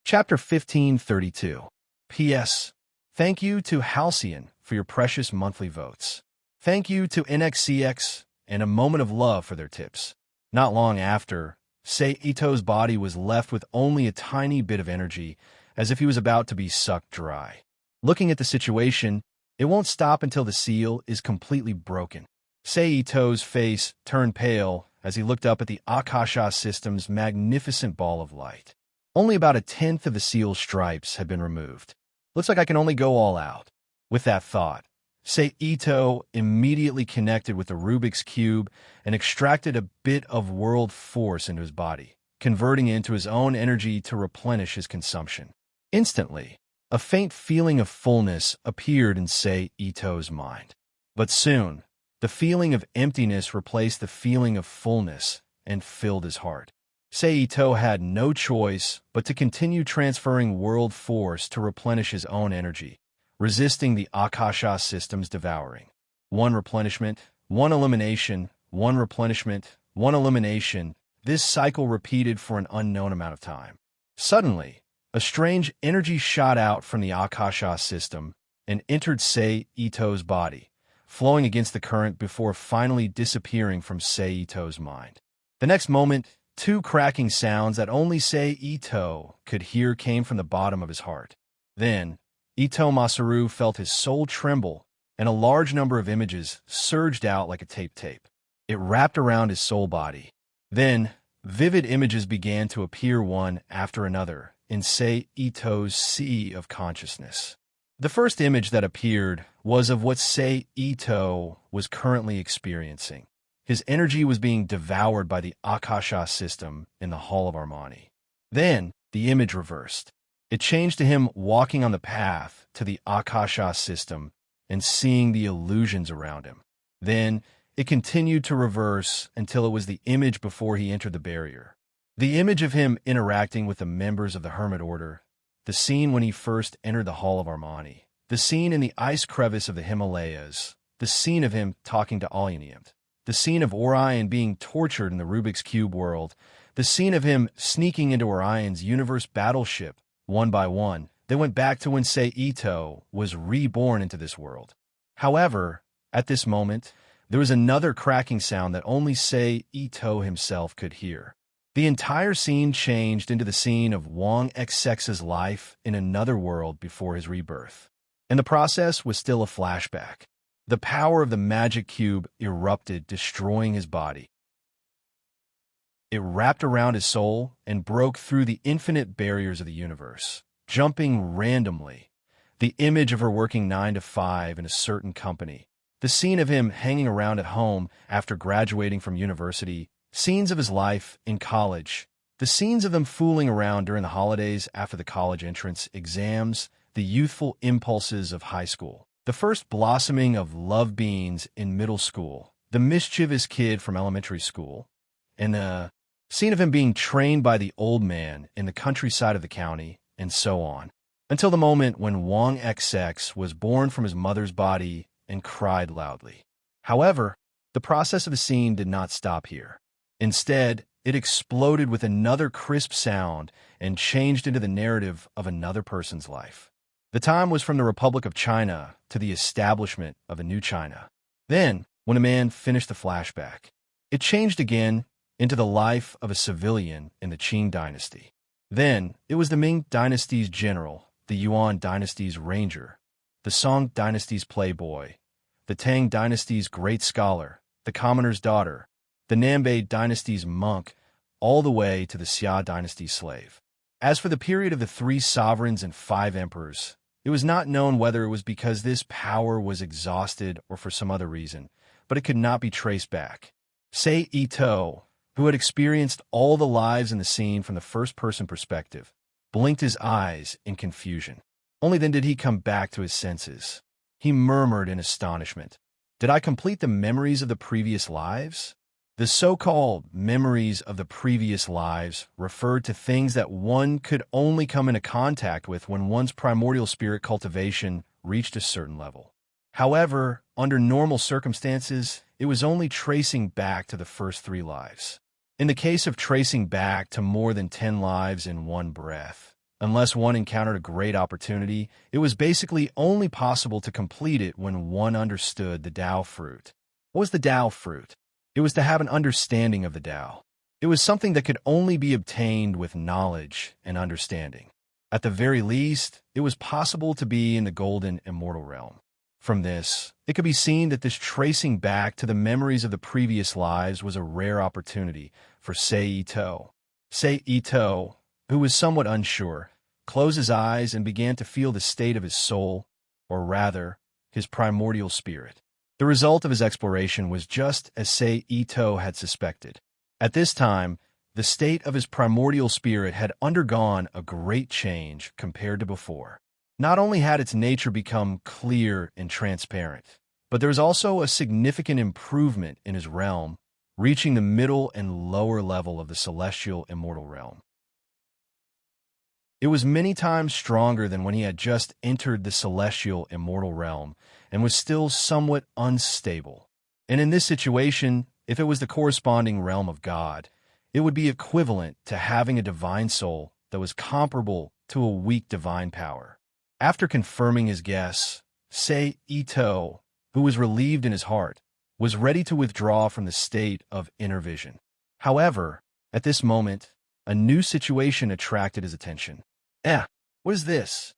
Chapter 1532. P.S. Thank you to Halcyon for your precious monthly votes. Thank you to NXCX and A Moment of Love for their tips. Not long after, Sei Ito's body was left with only a tiny bit of energy, as if he was about to be sucked dry. Looking at the situation, it won't stop until the seal is completely broken. Sei Ito's face turned pale as he looked up at the Akasha system's magnificent ball of light. Only about 1/10 of the seal's stripes had been removed. Looks like I can only go all out. With that thought, Sei Ito immediately connected with the Rubik's Cube and extracted a bit of world force into his body, converting it into his own energy to replenish his consumption. Instantly, a faint feeling of fullness appeared in Sei Ito's mind. But soon, the feeling of emptiness replaced the feeling of fullness and filled his heart. Sei Ito had no choice but to continue transferring world force to replenish his own energy, resisting the Akasha system's devouring. One replenishment, one elimination, one replenishment, one elimination. This cycle repeated for an unknown amount of time. Suddenly, a strange energy shot out from the Akasha system and entered Sei Ito's body, flowing against the current before finally disappearing from Sei Ito's mind. The next moment, two cracking sounds that only Sei Ito could hear came from the bottom of his heart. Then, Ito Masaru felt his soul tremble, and a large number of images surged out like a tape. It wrapped around his soul body. Then, vivid images began to appear one after another in Sei Ito's sea of consciousness. The first image that appeared was of what Sei Ito was currently experiencing. His energy was being devoured by the Akasha system in the Hall of Armani. Then, the image reversed. It changed to him walking on the path to the Akasha system and seeing the illusions around him. Then, it continued to reverse until it was the image before he entered the barrier. The image of him interacting with the members of the Hermit Order, the scene when he first entered the Hall of Armani, the scene in the ice crevice of the Himalayas, the scene of him talking to Audiobook, the scene of Orion being tortured in the Rubik's Cube world, the scene of him sneaking into Orion's universe battleship, one by one. They went back to when Sei Ito was reborn into this world. However, at this moment, there was another cracking sound that only Sei Ito himself could hear. The entire scene changed into the scene of Wong XX's life in another world before his rebirth. And the process was still a flashback. The power of the magic cube erupted, destroying his body. It wrapped around his soul and broke through the infinite barriers of the universe, jumping randomly. The image of her working 9 to 5 in a certain company, the scene of him hanging around at home after graduating from university, scenes of his life in college, the scenes of them fooling around during the holidays after the college entrance exams, the youthful impulses of high school, the first blossoming of love beans in middle school, the mischievous kid from elementary school, and the scene of him being trained by the old man in the countryside of the county, and so on, until the moment when Wong XX was born from his mother's body and cried loudly. However, the process of the scene did not stop here. Instead, it exploded with another crisp sound and changed into the narrative of another person's life. The time was from the Republic of China to the establishment of a new China. Then, when a man finished the flashback, It changed again into the life of a civilian in the Qing dynasty. Then, it was the Ming dynasty's general, the Yuan dynasty's ranger, the Song dynasty's playboy, the Tang dynasty's great scholar, the commoner's daughter, the Nanbei dynasty's monk, all the way to the Xia dynasty's slave. As for the period of the 3 sovereigns and 5 emperors, it was not known whether it was because this power was exhausted or for some other reason, but it could not be traced back. Sei Ito, who had experienced all the lives in the scene from the first-person perspective, blinked his eyes in confusion. Only then did he come back to his senses. He murmured in astonishment, "Did I complete the memories of the previous lives?" The so-called memories of the previous lives referred to things that one could only come into contact with when one's primordial spirit cultivation reached a certain level. However, under normal circumstances, it was only tracing back to the first 3 lives. In the case of tracing back to more than 10 lives in one breath, unless one encountered a great opportunity, it was basically only possible to complete it when one understood the Tao fruit. What was the Tao fruit? It was to have an understanding of the Tao. It was something that could only be obtained with knowledge and understanding. At the very least, it was possible to be in the golden immortal realm. From this, it could be seen that this tracing back to the memories of the previous lives was a rare opportunity for Sei Ito. Sei Ito, who was somewhat unsure, closed his eyes and began to feel the state of his soul, or rather, his primordial spirit. The result of his exploration was just as Sei Ito had suspected. At this time, the state of his primordial spirit had undergone a great change compared to before. Not only had its nature become clear and transparent, but there was also a significant improvement in his realm, reaching the middle and lower level of the celestial immortal realm. It was many times stronger than when he had just entered the celestial immortal realm and was still somewhat unstable. And in this situation, if it was the corresponding realm of God, it would be equivalent to having a divine soul that was comparable to a weak divine power. After confirming his guess, Sei Ito, who was relieved in his heart, was ready to withdraw from the state of inner vision. However, at this moment, a new situation attracted his attention. What is this?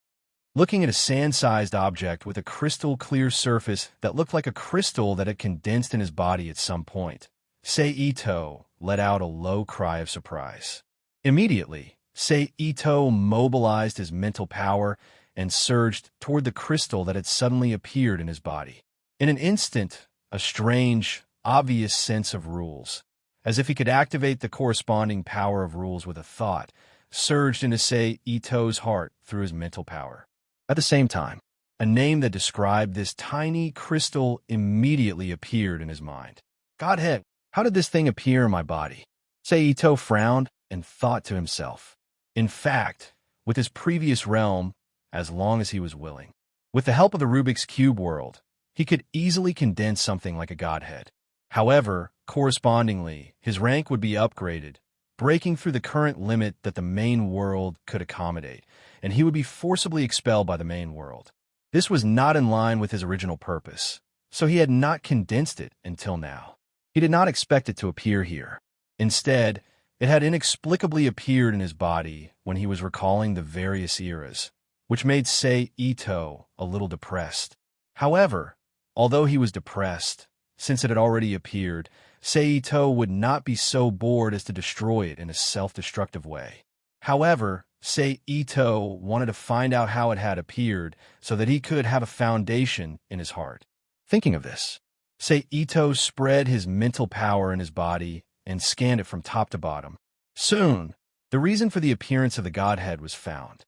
Looking at a sand-sized object with a crystal-clear surface that looked like a crystal that had condensed in his body at some point, Sei Ito let out a low cry of surprise. Immediately, Sei Ito mobilized his mental power and surged toward the crystal that had suddenly appeared in his body. In an instant, a strange, obvious sense of rules, as if he could activate the corresponding power of rules with a thought, surged into Sei Ito's heart through his mental power. At the same time, a name that described this tiny crystal immediately appeared in his mind. Godhead, how did this thing appear in my body? Sei Ito frowned and thought to himself. In fact, with his previous realm, as long as he was willing, with the help of the Rubik's Cube world, he could easily condense something like a godhead. However, correspondingly, his rank would be upgraded, breaking through the current limit that the main world could accommodate, and he would be forcibly expelled by the main world. This was not in line with his original purpose, so he had not condensed it until now. He did not expect it to appear here. Instead, it had inexplicably appeared in his body when he was recalling the various eras, which made Sei Ito a little depressed. However, although he was depressed, since it had already appeared, Sei Ito would not be so bored as to destroy it in a self-destructive way. However, Sei Ito wanted to find out how it had appeared so that he could have a foundation in his heart. Thinking of this, Sei Ito spread his mental power in his body and scanned it from top to bottom. Soon, the reason for the appearance of the Godhead was found.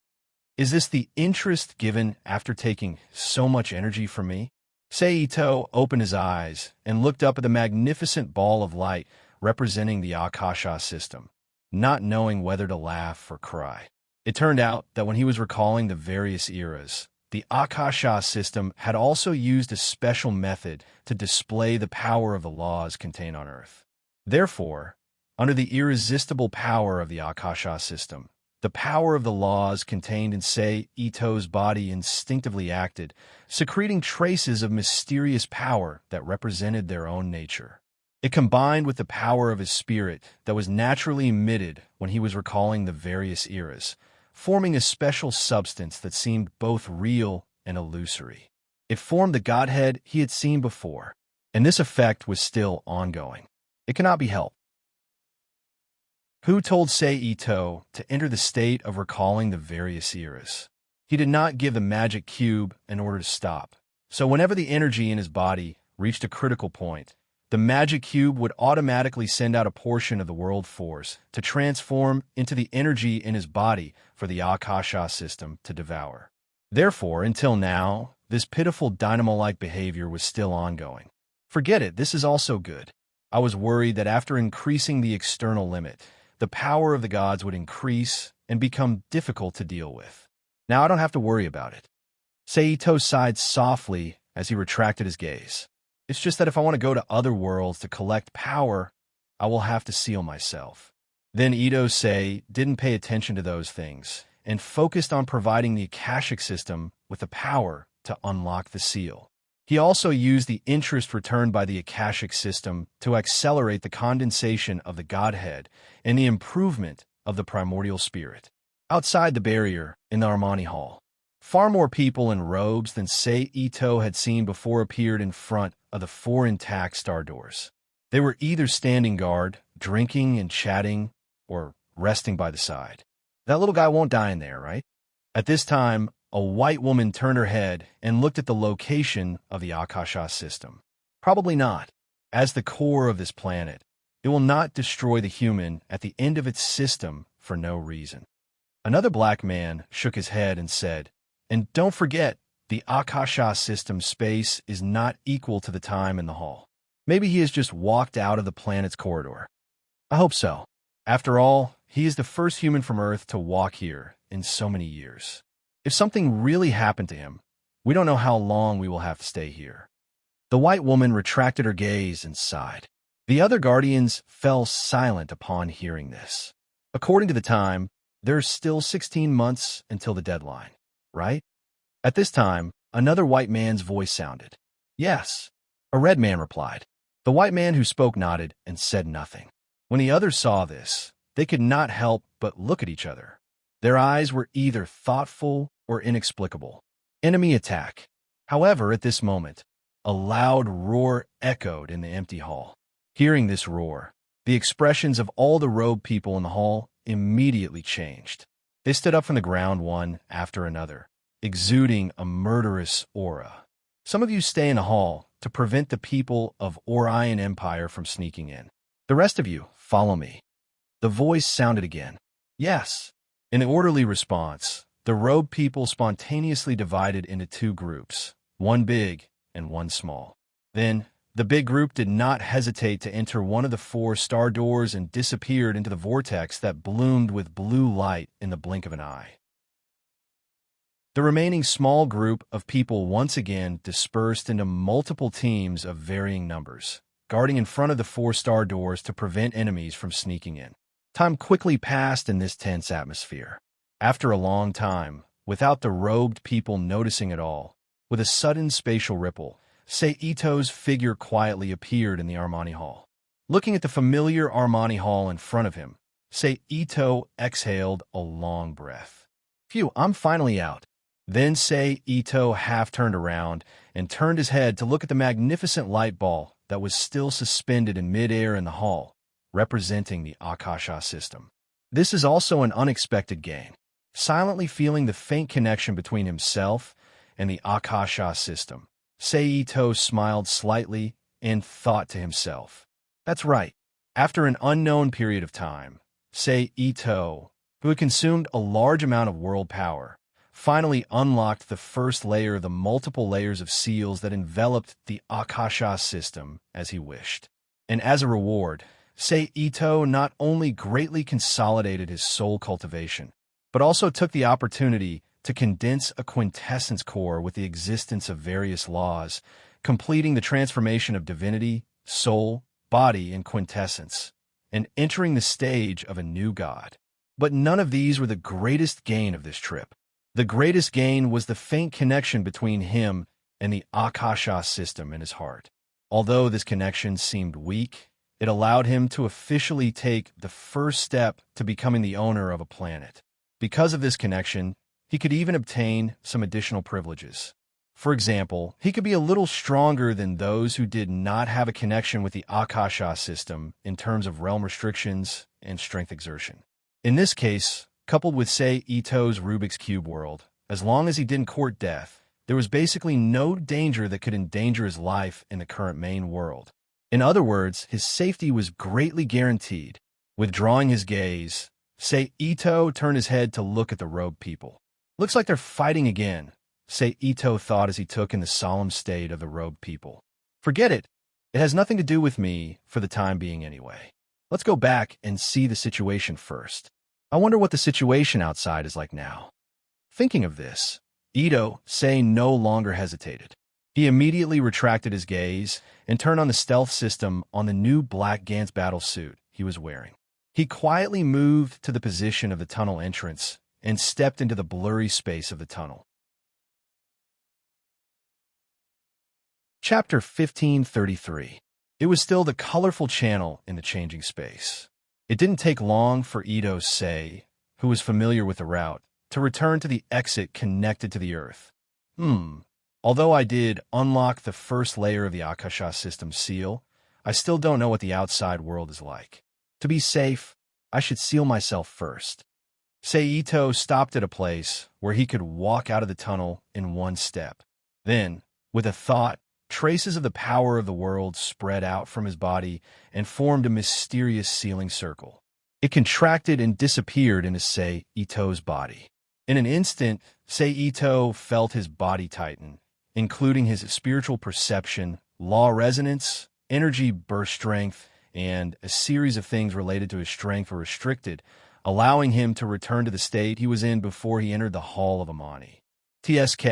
Is this the interest given after taking so much energy from me? Sei Ito opened his eyes and looked up at the magnificent ball of light representing the Akasha system, not knowing whether to laugh or cry. It turned out that when he was recalling the various eras, the Akasha system had also used a special method to display the power of the laws contained on Earth. Therefore, under the irresistible power of the Akasha system, the power of the laws contained in Sei Ito's body instinctively acted, secreting traces of mysterious power that represented their own nature. It combined with the power of his spirit that was naturally emitted when he was recalling the various eras, forming a special substance that seemed both real and illusory. It formed the godhead he had seen before, and this effect was still ongoing. It cannot be helped. Who told Seito to enter the state of recalling the various eras? He did not give the magic cube in order to stop. So whenever the energy in his body reached a critical point, the magic cube would automatically send out a portion of the world force to transform into the energy in his body for the Akasha system to devour. Therefore, until now, this pitiful dynamo-like behavior was still ongoing. Forget it, this is also good. I was worried that after increasing the external limit, the power of the gods would increase and become difficult to deal with. Now I don't have to worry about it. Seito sighed softly as he retracted his gaze. It's just that if I want to go to other worlds to collect power, I will have to seal myself. Then Ito-sei didn't pay attention to those things and focused on providing the Akashic system with the power to unlock the seal. He also used the interest returned by the Akashic system to accelerate the condensation of the Godhead and the improvement of the primordial spirit. Outside the barrier, in the Armani Hall, far more people in robes than Seito had seen before appeared in front of the 4 intact star doors. They were either standing guard, drinking and chatting, or resting by the side. That little guy won't die in there, right? At this time, a white woman turned her head and looked at the location of the Akasha system. Probably not. As the core of this planet, it will not destroy the human at the end of its system for no reason. Another black man shook his head and said, "And don't forget, the Akasha system space is not equal to the time in the hall. Maybe he has just walked out of the planet's corridor." I hope so. After all, he is the first human from Earth to walk here in so many years. If something really happened to him, we don't know how long we will have to stay here. The white woman retracted her gaze and sighed. The other guardians fell silent upon hearing this. According to the time, there's still 16 months until the deadline, right? At this time, another white man's voice sounded. Yes, a red man replied. The white man who spoke nodded and said nothing. When the others saw this, they could not help but look at each other. Their eyes were either thoughtful or inexplicable. Enemy attack. However, at this moment, a loud roar echoed in the empty hall. Hearing this roar, the expressions of all the robed people in the hall immediately changed. They stood up from the ground one after another, exuding a murderous aura. Some of you stay in the hall to prevent the people of Orion Empire from sneaking in. The rest of you, follow me. The voice sounded again. Yes. In the orderly response, the robed people spontaneously divided into 2 groups, one big and one small. Then, the big group did not hesitate to enter one of the 4 star doors and disappeared into the vortex that bloomed with blue light in the blink of an eye. The remaining small group of people once again dispersed into multiple teams of varying numbers, guarding in front of the 4 star doors to prevent enemies from sneaking in. Time quickly passed in this tense atmosphere. After a long time, without the robed people noticing at all, with a sudden spatial ripple, Seito's figure quietly appeared in the Armani Hall. Looking at the familiar Armani Hall in front of him, Seito exhaled a long breath. Phew, I'm finally out. Then Seito half turned around and turned his head to look at the magnificent light ball that was still suspended in midair in the hall, representing the Akasha system. This is also an unexpected gain. Silently feeling the faint connection between himself and the Akasha system, Seito smiled slightly and thought to himself, "That's right." After an unknown period of time, Seito, who had consumed a large amount of world power, finally unlocked the first layer of the multiple layers of seals that enveloped the Akasha system as he wished. And as a reward, Seito not only greatly consolidated his soul cultivation, but also took the opportunity to condense a quintessence core with the existence of various laws, completing the transformation of divinity, soul, body, and quintessence, and entering the stage of a new god. But none of these were the greatest gain of this trip. The greatest gain was the faint connection between him and the Akasha system in his heart. Although this connection seemed weak, It allowed him to officially take the first step to becoming the owner of a planet. Because of this connection, he could even obtain some additional privileges. For example, he could be a little stronger than those who did not have a connection with the Akasha system in terms of realm restrictions and strength exertion. In this case, coupled with, say, Ito's Rubik's Cube world, as long as he didn't court death, there was basically no danger that could endanger his life in the current main world. In other words, his safety was greatly guaranteed. Withdrawing his gaze, say Ito turned his head to look at the robed people. Looks like they're fighting again, say Ito thought as he took in the solemn state of the robed people. Forget it. It has nothing to do with me, for the time being anyway. Let's go back and see the situation first. I wonder what the situation outside is like now. Thinking of this, Ito, say, no longer hesitated. He immediately retracted his gaze and turned on the stealth system on the new black Gantz battle suit he was wearing. He quietly moved to the position of the tunnel entrance and stepped into the blurry space of the tunnel. Chapter 1533. It was still the colorful channel in the changing space. It didn't take long for Ito, say, who was familiar with the route, to return to the exit connected to the Earth. Although I did unlock the first layer of the Akasha system seal, I still don't know what the outside world is like. To be safe, I should seal myself first. Say Ito stopped at a place where he could walk out of the tunnel in one step. Then, with a thought, traces of the power of the world spread out from his body and formed a mysterious sealing circle. It contracted and disappeared into, say, Ito's body. In an instant, say Ito felt his body tighten, including his spiritual perception, law resonance, energy burst strength, and a series of things related to his strength were restricted, allowing him to return to the state he was in before he entered the Hall of Amani. TSK,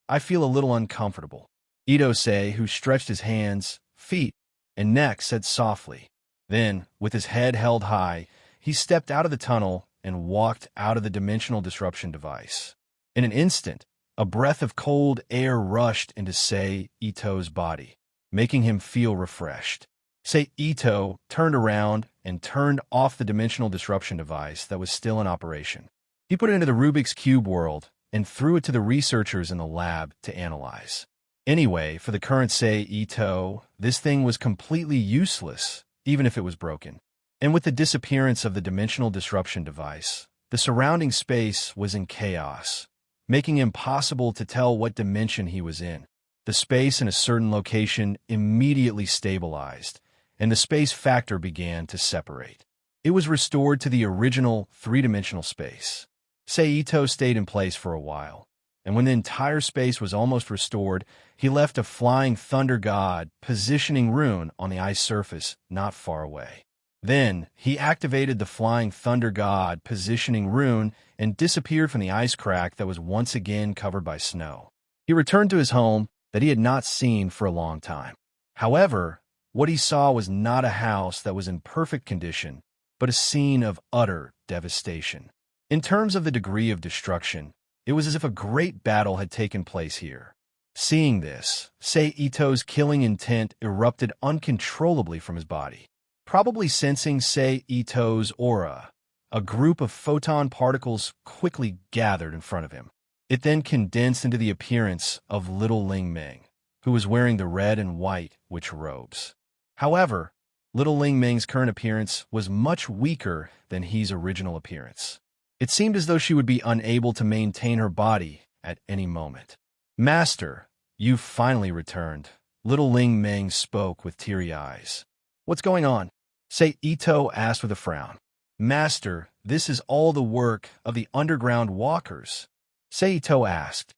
I feel a little uncomfortable. Ito, say, who stretched his hands, feet, and neck, said softly. Then, with his head held high, he stepped out of the tunnel and walked out of the dimensional disruption device. In an instant, a breath of cold air rushed into, say, Ito's body, making him feel refreshed. Say Ito turned around and turned off the dimensional disruption device that was still in operation. He put it into the Rubik's Cube world and threw it to the researchers in the lab to analyze. Anyway, for the current, say, Ito, this thing was completely useless, even if it was broken. And with the disappearance of the dimensional disruption device, the surrounding space was in chaos, making it impossible to tell what dimension he was in. The space in a certain location immediately stabilized, and the space factor began to separate. It was restored to the original three-dimensional space. Say Ito stayed in place for a while, and when the entire space was almost restored, he left a flying thunder god positioning rune on the ice surface not far away. Then, he activated the flying thunder god positioning rune and disappeared from the ice crack that was once again covered by snow. He returned to his home that he had not seen for a long time. However, what he saw was not a house that was in perfect condition, but a scene of utter devastation. In terms of the degree of destruction, it was as if a great battle had taken place here. Seeing this, say Ito's killing intent erupted uncontrollably from his body. Probably sensing, say, Ito's aura, a group of photon particles quickly gathered in front of him. It then condensed into the appearance of little Ling Ming, who was wearing the red and white witch robes. However, little Ling Ming's current appearance was much weaker than He's original appearance. It seemed as though she would be unable to maintain her body at any moment. Master, you've finally returned. Little Ling Ming spoke with teary eyes. What's going on? Say Ito asked with a frown. Master, this is all the work of the underground walkers. Say Ito asked.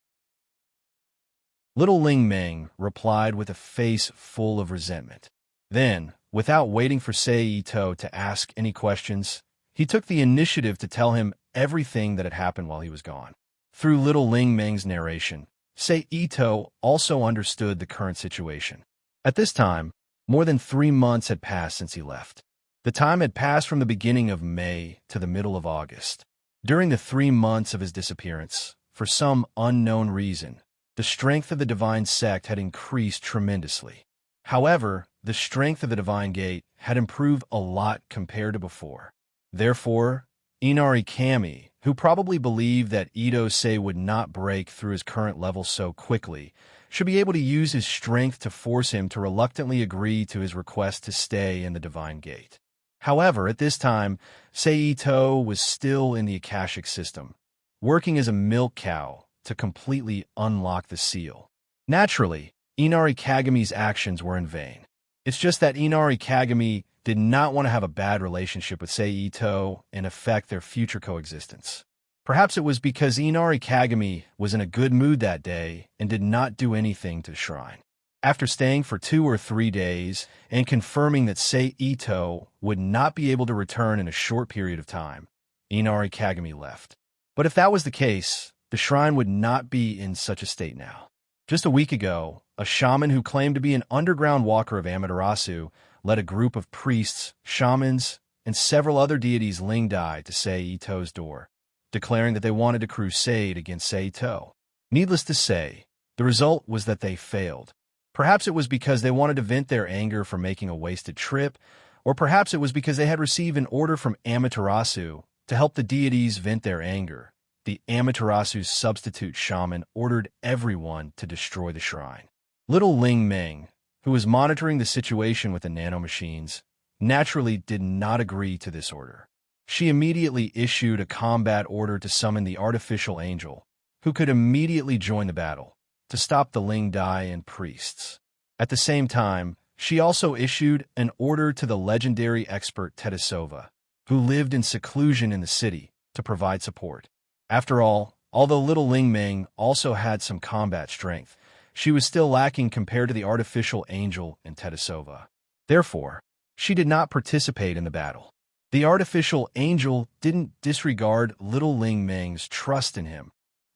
Little Ling Ming replied with a face full of resentment. Then, without waiting for Sei Ito to ask any questions, he took the initiative to tell him everything that had happened while he was gone. Through Little Ling Ming's narration, Sei Ito also understood the current situation. At this time, more than 3 months had passed since he left. The time had passed from the beginning of May to the middle of August. During the 3 months of his disappearance, for some unknown reason, the strength of the divine sect had increased tremendously. However, the strength of the divine gate had improved a lot compared to before. Therefore, Inari Kami, who probably believed that Ito-sei would not break through his current level so quickly, should be able to use his strength to force him to reluctantly agree to his request to stay in the divine gate. However, at this time, Seito was still in the Akashic system, working as a milk cow to completely unlock the seal. Naturally, Inari Kagami's actions were in vain. It's just that Inari Kagami did not want to have a bad relationship with Seito and affect their future coexistence. Perhaps it was because Inari Kagami was in a good mood that day and did not do anything to the shrine. After staying for 2 or 3 days and confirming that Seito would not be able to return in a short period of time, Inari Kagami left. But if that was the case, the shrine would not be in such a state now. Just a week ago, a shaman who claimed to be an underground walker of Amaterasu led a group of priests, shamans, and several other deities Lingdai to Seito's door, declaring that they wanted to crusade against Seito. Needless to say, the result was that they failed. Perhaps it was because they wanted to vent their anger for making a wasted trip, or perhaps it was because they had received an order from Amaterasu to help the deities vent their anger. The Amaterasu's substitute shaman ordered everyone to destroy the shrine. Little Ling Ming, who was monitoring the situation with the nanomachines, naturally did not agree to this order. She immediately issued a combat order to summon the artificial angel, who could immediately join the battle, to stop the Ling Dai and priests. At the same time, she also issued an order to the legendary expert Tedesova, who lived in seclusion in the city, to provide support. After all, although little Ling Ming also had some combat strength, she was still lacking compared to the artificial angel and Tedesova. Therefore, she did not participate in the battle. The artificial angel didn't disregard little Ling Ming's trust in him,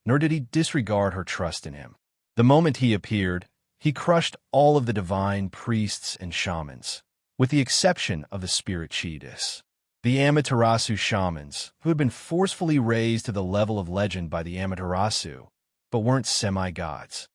nor did he disregard her trust in him. The moment he appeared, he crushed all of the divine priests and shamans, with the exception of the spirit chiefess. The Amaterasu shamans, who had been forcefully raised to the level of legend by the Amaterasu, but weren't semi-gods.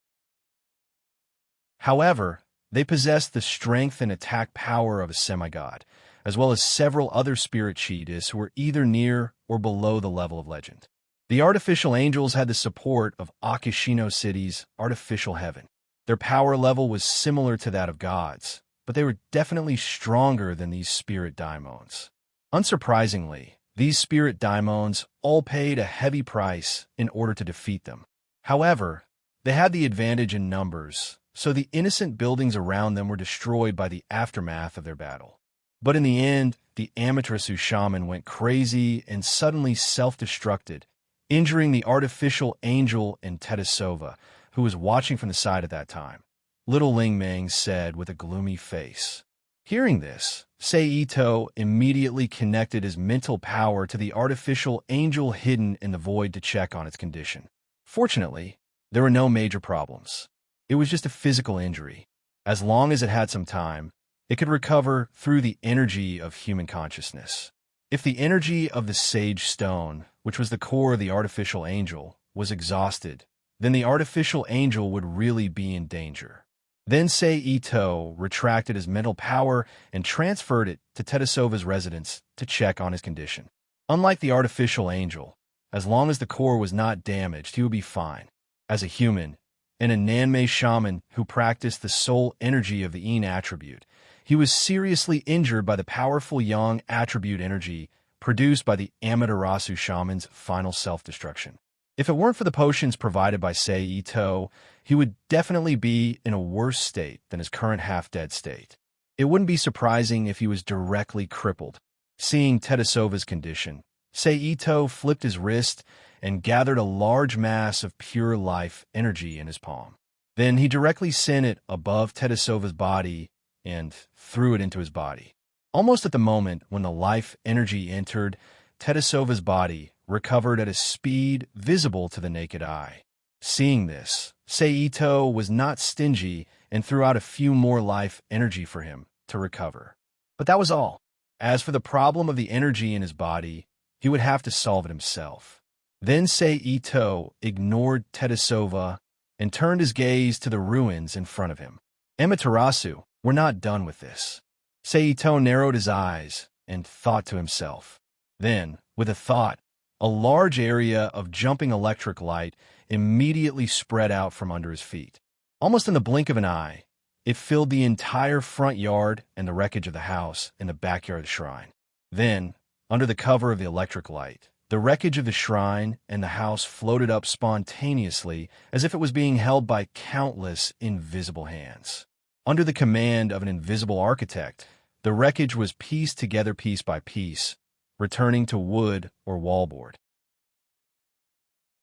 However, they possessed the strength and attack power of a semi-god, as well as several other spirit chiefs who were either near or below the level of legend. The artificial angels had the support of Akishino City's artificial heaven. Their power level was similar to that of gods, but they were definitely stronger than these spirit daimons. Unsurprisingly, these spirit daimons all paid a heavy price in order to defeat them. However, they had the advantage in numbers, so the innocent buildings around them were destroyed by the aftermath of their battle. But in the end, the Amaterasu shaman went crazy and suddenly self-destructed, injuring the artificial angel and Tedesova, who was watching from the side at that time. Little Ling Ming said with a gloomy face. Hearing this, Seito immediately connected his mental power to the artificial angel hidden in the void to check on its condition. Fortunately, there were no major problems. It was just a physical injury. As long as it had some time, it could recover through the energy of human consciousness. If the energy of the sage stone, which was the core of the artificial angel, was exhausted, then the artificial angel would really be in danger. Then Seito retracted his mental power and transferred it to Tedesova's residence to check on his condition. Unlike the artificial angel, as long as the core was not damaged, he would be fine. As a human, and a Nanmei shaman who practiced the soul energy of the Yin attribute, he was seriously injured by the powerful Yang attribute energy produced by the Amaterasu shaman's final self-destruction. If it weren't for the potions provided by Seito, he would definitely be in a worse state than his current half-dead state. It wouldn't be surprising if he was directly crippled. Seeing Tedesova's condition, Seito flipped his wrist and gathered a large mass of pure life energy in his palm. Then he directly sent it above Tedesova's body and threw it into his body. Almost at the moment when the life energy entered, Tedesova's body recovered at a speed visible to the naked eye. Seeing this, Seito was not stingy and threw out a few more life energy for him to recover. But that was all. As for the problem of the energy in his body, he would have to solve it himself. Then Seito ignored Tedesova and turned his gaze to the ruins in front of him. Amaterasu, we're not done with this. Seito narrowed his eyes and thought to himself. Then, with a thought, a large area of jumping electric light immediately spread out from under his feet. Almost in the blink of an eye, it filled the entire front yard and the wreckage of the house in the backyard of the shrine. Then, under the cover of the electric light, the wreckage of the shrine and the house floated up spontaneously as if it was being held by countless invisible hands. Under the command of an invisible architect, the wreckage was pieced together piece by piece, returning to wood or wallboard.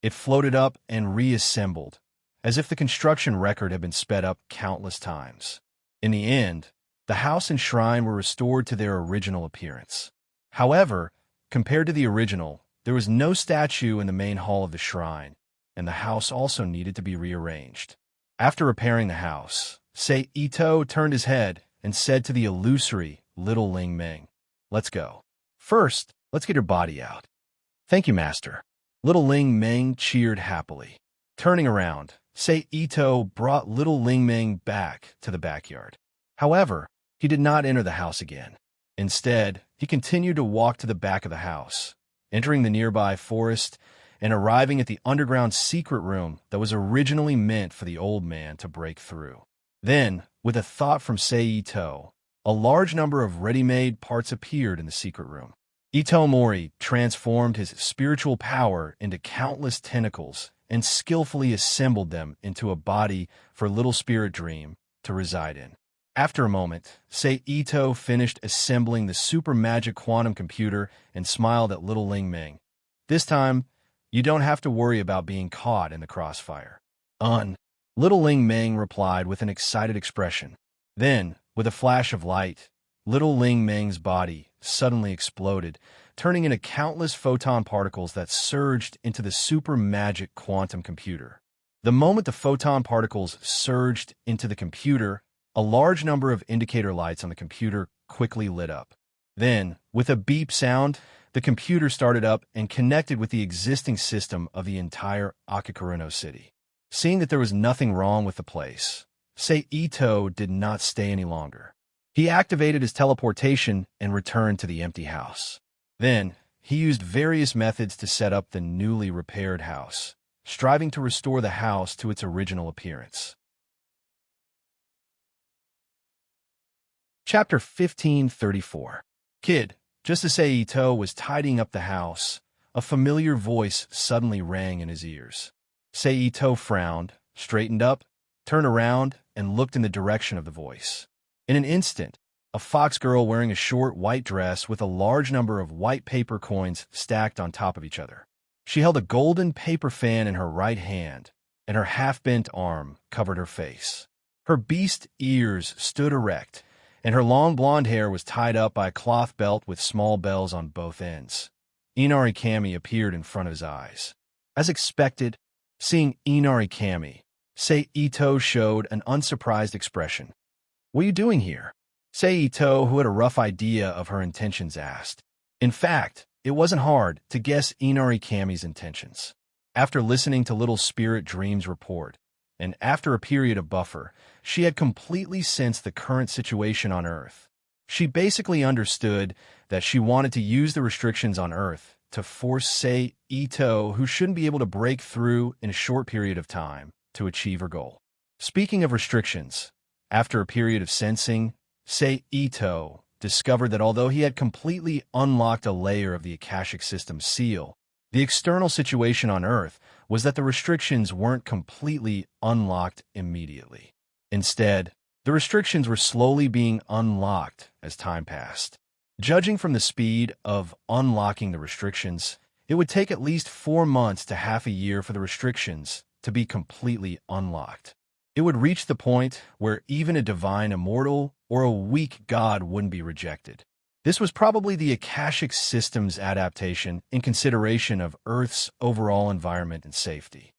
It floated up and reassembled, as if the construction record had been sped up countless times. In the end, the house and shrine were restored to their original appearance. However, compared to the original, there was no statue in the main hall of the shrine, and the house also needed to be rearranged. After repairing the house, Seito turned his head and said to the illusory little Ling Ming, "Let's go. First, let's get your body out." "Thank you, master." Little Ling Ming cheered happily. Turning around, Seito brought little Ling Ming back to the backyard. However, he did not enter the house again. Instead, he continued to walk to the back of the house, entering the nearby forest and arriving at the underground secret room that was originally meant for the old man to break through. Then, with a thought from Seito, a large number of ready-made parts appeared in the secret room. Itomori transformed his spiritual power into countless tentacles and skillfully assembled them into a body for Little Spirit Dream to reside in. After a moment, Seito finished assembling the super magic quantum computer and smiled at little Ling Ming. "This time, you don't have to worry about being caught in the crossfire." Little Ling Ming replied with an excited expression. Then, with a flash of light, little Ling Ming's body suddenly exploded, turning into countless photon particles that surged into the super magic quantum computer. The moment the photon particles surged into the computer, a large number of indicator lights on the computer quickly lit up. Then, with a beep sound, the computer started up and connected with the existing system of the entire Akakuruno city. Seeing that there was nothing wrong with the place, Seito did not stay any longer. He activated his teleportation and returned to the empty house. Then, he used various methods to set up the newly repaired house, striving to restore the house to its original appearance. Chapter 1534. Kid, just as Seito was tidying up the house, a familiar voice suddenly rang in his ears. Seito frowned, straightened up, turned around, and looked in the direction of the voice. In an instant, a fox girl wearing a short white dress with a large number of white paper coins stacked on top of each other. She held a golden paper fan in her right hand, and her half-bent arm covered her face. Her beast ears stood erect, and her long blonde hair was tied up by a cloth belt with small bells on both ends. Inari Kami appeared in front of his eyes. As expected, seeing Inari Kami, Seito showed an unsurprised expression. "What are you doing here?" Seito, who had a rough idea of her intentions, asked. In fact, it wasn't hard to guess Inari Kami's intentions. After listening to Little Spirit Dream's report, and after a period of buffer, she had completely sensed the current situation on Earth. She basically understood that she wanted to use the restrictions on Earth to force Seito, who shouldn't be able to break through in a short period of time, to achieve her goal. Speaking of restrictions, after a period of sensing, Seito discovered that although he had completely unlocked a layer of the Akashic System seal, the external situation on Earth was that the restrictions weren't completely unlocked immediately. Instead, the restrictions were slowly being unlocked as time passed. Judging from the speed of unlocking the restrictions, it would take at least 4 months to half a year for the restrictions to be completely unlocked. It would reach the point where even a divine immortal or a weak god wouldn't be rejected. This was probably the Akashic System's adaptation in consideration of Earth's overall environment and safety.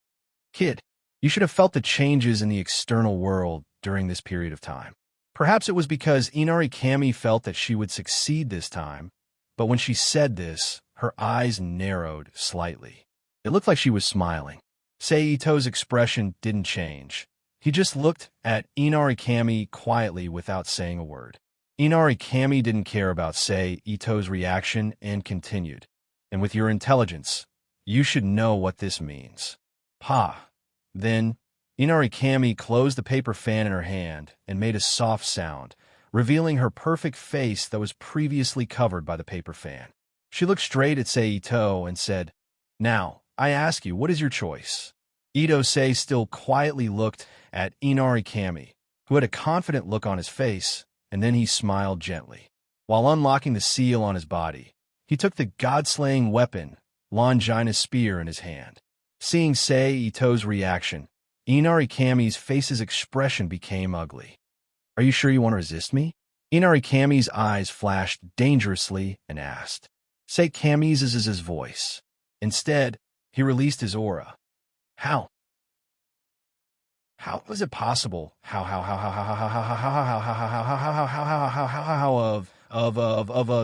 Kid, you should have felt the changes in the external world during this period of time. Perhaps it was because Inari Kami felt that she would succeed this time, but when she said this, her eyes narrowed slightly. It looked like she was smiling. Seito's expression didn't change. He just looked at Inari Kami quietly without saying a word. Inari Kami didn't care about Sei Ito's reaction and continued. And with your intelligence, you should know what this means. Pa. Then, Inari Kami closed the paper fan in her hand and made a soft sound, revealing her perfect face that was previously covered by the paper fan. She looked straight at Sei Ito and said, "Now, I ask you, what is your choice?" Ito Sei still quietly looked at Inari Kami, who had a confident look on his face, and then he smiled gently. While unlocking the seal on his body, he took the god-slaying weapon, Longina's spear, in his hand. Seeing Sei Ito's reaction, Inari Kami's face's expression became ugly. "Are you sure you want to resist me?" Inari Kami's eyes flashed dangerously and asked. Sei Kami's voice. Instead, he released his aura. How? How was it possible? How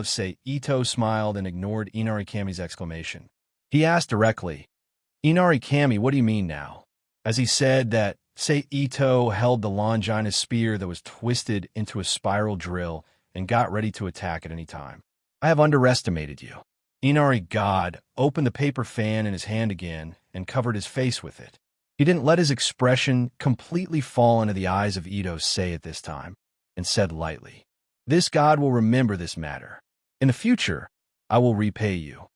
Sei Ito smiled and ignored Inari Kami's exclamation. He asked directly, "Inari Kami, what do you mean now?" As he said that, Sei Ito held the Longina's spear that was twisted into a spiral drill and got ready to attack at any time. "I have underestimated you." Inari God opened the paper fan in his hand again and covered his face with it. He didn't let his expression completely fall into the eyes of Ito Sei at this time, and said lightly, "This god will remember this matter. In the future, I will repay you."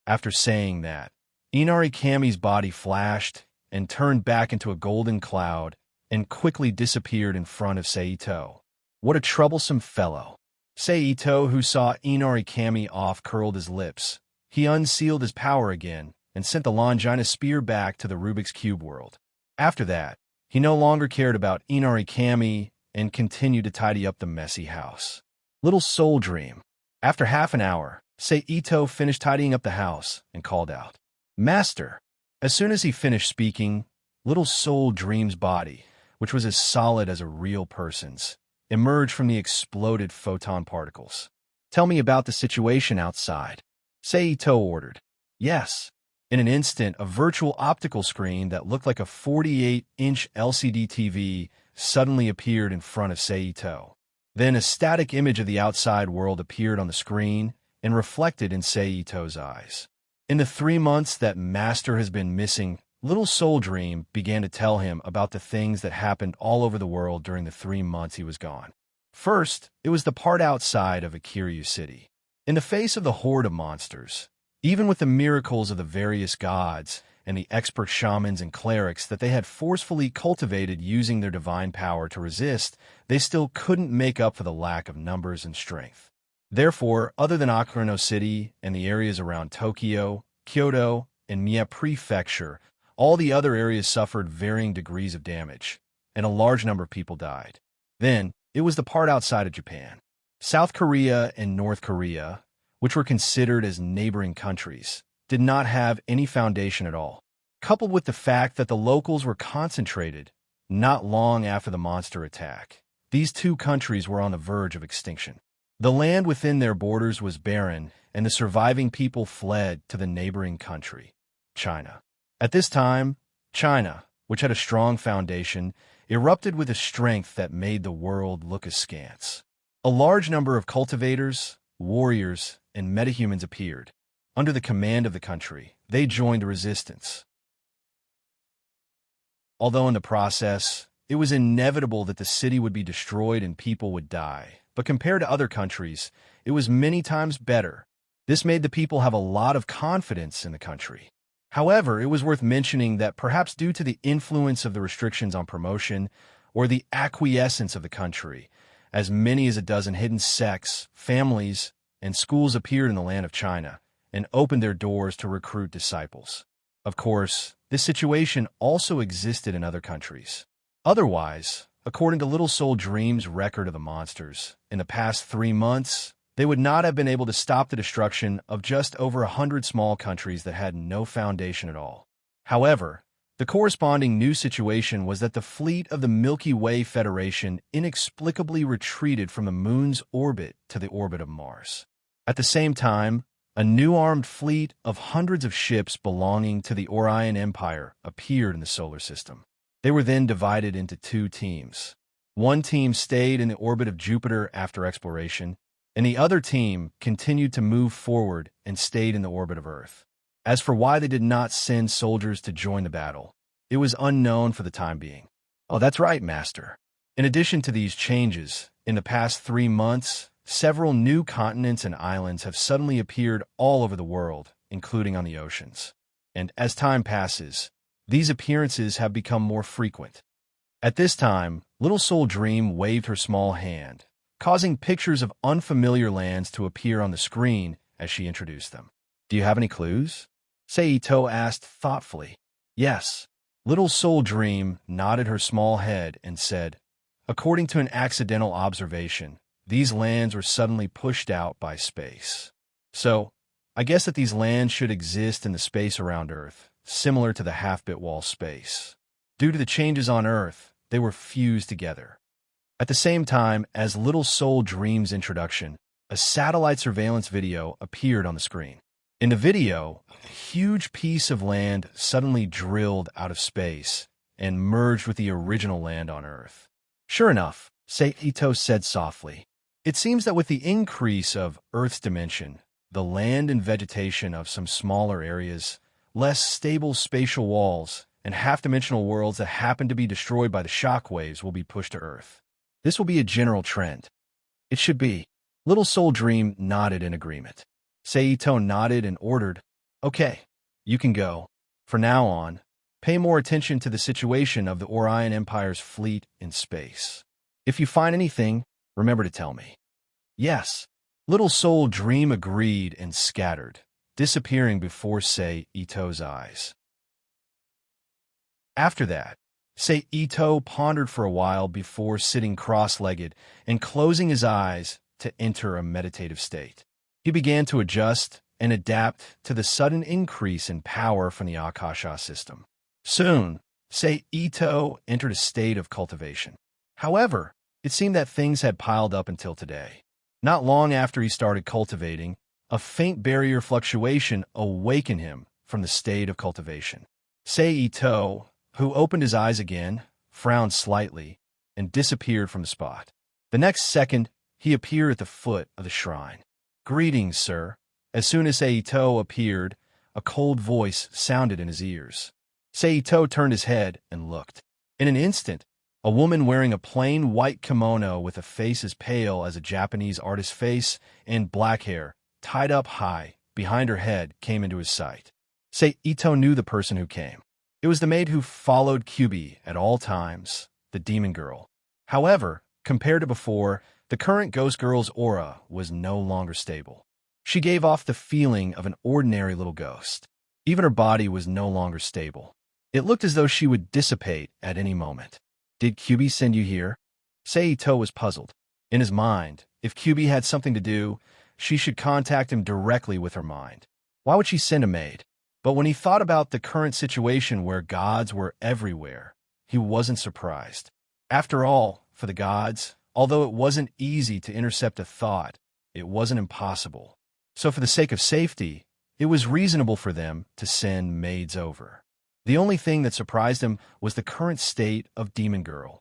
After saying that, Inari Kami's body flashed and turned back into a golden cloud and quickly disappeared in front of Sei Ito. What a troublesome fellow. Sei Ito, who saw Inari Kami off, curled his lips. He unsealed his power again and sent the Longina spear back to the Rubik's Cube world. After that, he no longer cared about Inari Kami and continued to tidy up the messy house. Little Soul Dream. After half an hour, Sei Ito finished tidying up the house and called out, "Master." As soon as he finished speaking, Little Soul Dream's body, which was as solid as a real person's, emerged from the exploded photon particles. "Tell me about the situation outside," Sei Ito ordered. "Yes." In an instant, a virtual optical screen that looked like a 48-inch LCD TV suddenly appeared in front of Sei Ito. Then a static image of the outside world appeared on the screen and reflected in Sei Ito's eyes. In the 3 months that Master has been missing, Little Soul Dream began to tell him about the things that happened all over the world during the 3 months he was gone. First, it was the part outside of Akiryu City. In the face of the horde of monsters, even with the miracles of the various gods and the expert shamans and clerics that they had forcefully cultivated using their divine power to resist, they still couldn't make up for the lack of numbers and strength. Therefore, other than Akirino City and the areas around Tokyo, Kyoto, and Mie Prefecture, all the other areas suffered varying degrees of damage, and a large number of people died. Then, it was the part outside of Japan. South Korea and North Korea, which were considered as neighboring countries, did not have any foundation at all. Coupled with the fact that the locals were concentrated not long after the monster attack, these two countries were on the verge of extinction. The land within their borders was barren, and the surviving people fled to the neighboring country, China. At this time, China, which had a strong foundation, erupted with a strength that made the world look askance. A large number of cultivators, warriors, and metahumans appeared. Under the command of the country, they joined the resistance. Although in the process, it was inevitable that the city would be destroyed and people would die, but compared to other countries, it was many times better. This made the people have a lot of confidence in the country. However, it was worth mentioning that perhaps due to the influence of the restrictions on promotion or the acquiescence of the country, as many as a dozen hidden sects, families, and schools appeared in the land of China and opened their doors to recruit disciples. Of course, this situation also existed in other countries. Otherwise, according to Little Soul Dream's record of the monsters, in the past 3 months, they would not have been able to stop the destruction of just over 100 small countries that had no foundation at all. However, the corresponding new situation was that the fleet of the Milky Way Federation inexplicably retreated from the Moon's orbit to the orbit of Mars. At the same time, a new armed fleet of hundreds of ships belonging to the Orion Empire appeared in the solar system. They were then divided into two teams. One team stayed in the orbit of Jupiter after exploration, and the other team continued to move forward and stayed in the orbit of Earth. As for why they did not send soldiers to join the battle, it was unknown for the time being. Oh, that's right, Master. In addition to these changes, in the past 3 months, several new continents and islands have suddenly appeared all over the world, including on the oceans. And as time passes, these appearances have become more frequent. At this time, Little Soul Dream waved her small hand, causing pictures of unfamiliar lands to appear on the screen as she introduced them. Do you have any clues? Seito asked thoughtfully. Yes. Little Soul Dream nodded her small head and said, according to an accidental observation, these lands were suddenly pushed out by space. So, I guess that these lands should exist in the space around Earth, similar to the half-bit wall space. Due to the changes on Earth, they were fused together. At the same time as Little Soul Dream's introduction, a satellite surveillance video appeared on the screen. In the video, a huge piece of land suddenly drilled out of space and merged with the original land on Earth. Sure enough, Seito said softly, it seems that with the increase of Earth's dimension, the land and vegetation of some smaller areas, less stable spatial walls, and half-dimensional worlds that happen to be destroyed by the shock waves will be pushed to Earth. This will be a general trend. It should be. Little Soul Dream nodded in agreement. Seito nodded and ordered, okay, you can go. From now on, pay more attention to the situation of the Orion Empire's fleet in space. If you find anything, remember to tell me. Yes. Little Soul Dream agreed and scattered, disappearing before Seito's eyes. After that, Seito pondered for a while before sitting cross-legged and closing his eyes to enter a meditative state. He began to adjust and adapt to the sudden increase in power from the Akasha system. Soon, Seito entered a state of cultivation. However, it seemed that things had piled up until today. Not long after he started cultivating, a faint barrier fluctuation awakened him from the state of cultivation. Seito, who opened his eyes again, frowned slightly, and disappeared from the spot. The next second, he appeared at the foot of the shrine. Greetings, sir. As soon as Seito appeared, a cold voice sounded in his ears. Seito turned his head and looked. In an instant, a woman wearing a plain white kimono with a face as pale as a Japanese artist's face and black hair, tied up high, behind her head, came into his sight. Seito knew the person who came. It was the maid who followed Kyubi at all times, the demon girl. However, compared to before, the current ghost girl's aura was no longer stable. She gave off the feeling of an ordinary little ghost. Even her body was no longer stable. It looked as though she would dissipate at any moment. Did Kyubi send you here? Seito was puzzled. In his mind, if Kyubi had something to do, she should contact him directly with her mind. Why would she send a maid? But when he thought about the current situation where gods were everywhere, he wasn't surprised. After all, for the gods, although it wasn't easy to intercept a thought, it wasn't impossible. So for the sake of safety, it was reasonable for them to send maids over. The only thing that surprised him was the current state of Demon Girl.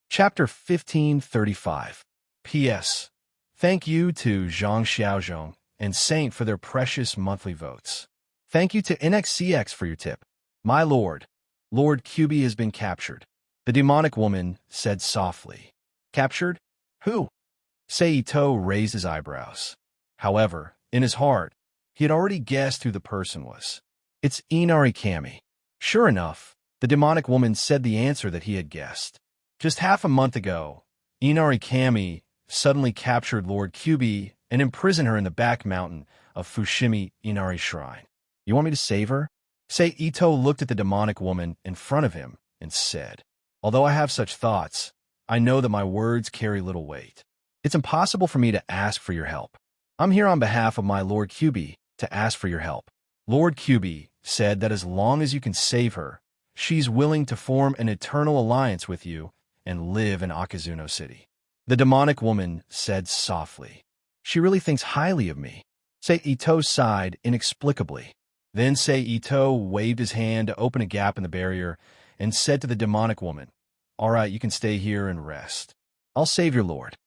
Chapter 1535. P.S. Thank you to Zhang Xiaozhong and Saint for their precious monthly votes. Thank you to NXCX for your tip. My lord, Lord Kyubi has been captured. The demonic woman said softly. Captured? Who? Seito raised his eyebrows. However, in his heart, he had already guessed who the person was. It's Inari Kami. Sure enough, the demonic woman said the answer that he had guessed. Just half a month ago, Inari Kami suddenly captured Lord Kyubi and imprisoned her in the back mountain of Fushimi Inari Shrine. You want me to save her? Seito looked at the demonic woman in front of him and said, although I have such thoughts, I know that my words carry little weight. It's impossible for me to ask for your help. I'm here on behalf of my Lord Kyubi to ask for your help. Lord Kyubi said that as long as you can save her, she's willing to form an eternal alliance with you and live in Akazuno City. The demonic woman said softly, she really thinks highly of me. Seito sighed inexplicably. Then Sei Ito waved his hand to open a gap in the barrier and said to the demonic woman, "All right, you can stay here and rest. I'll save your lord."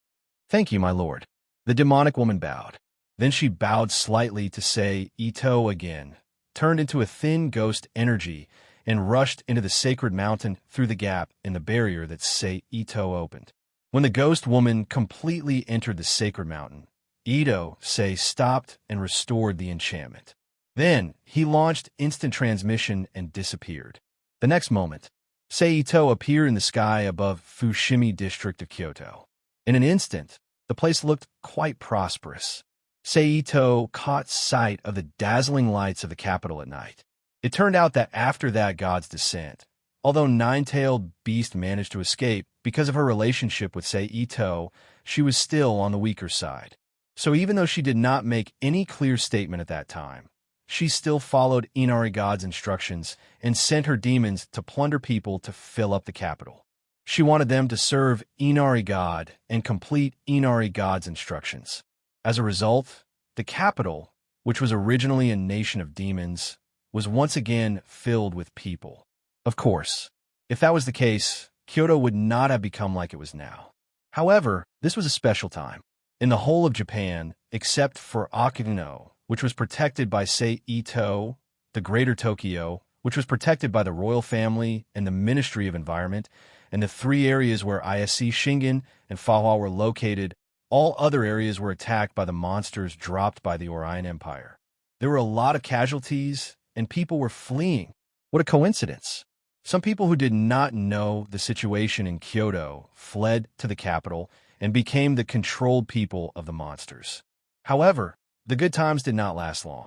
"Thank you, my lord." The demonic woman bowed. Then she bowed slightly to Sei Ito again, turned into a thin ghost energy, and rushed into the sacred mountain through the gap in the barrier that Sei Ito opened. When the ghost woman completely entered the sacred mountain, Sei stopped and restored the enchantment. Then he launched instant transmission and disappeared. The next moment, Sei Ito appeared in the sky above Fushimi district of Kyoto. In an instant, the place looked quite prosperous. Sei Ito caught sight of the dazzling lights of the capital at night. It turned out that after that god's descent, although Nine-Tailed Beast managed to escape because of her relationship with Sei Ito, she was still on the weaker side. So even though she did not make any clear statement at that time, she still followed Inari God's instructions and sent her demons to plunder people to fill up the capital. She wanted them to serve Inari God and complete Inari God's instructions. As a result, the capital, which was originally a nation of demons, was once again filled with people. Of course, if that was the case, Kyoto would not have become like it was now. However, this was a special time. In the whole of Japan, except for Akino, which was protected by Sei Ito, the Greater Tokyo, which was protected by the royal family and the Ministry of Environment, and the three areas where ISC Shingen and Fawa were located, all other areas were attacked by the monsters dropped by the Orion Empire. There were a lot of casualties, and people were fleeing. What a coincidence. Some people who did not know the situation in Kyoto fled to the capital and became the controlled people of the monsters. However, the good times did not last long.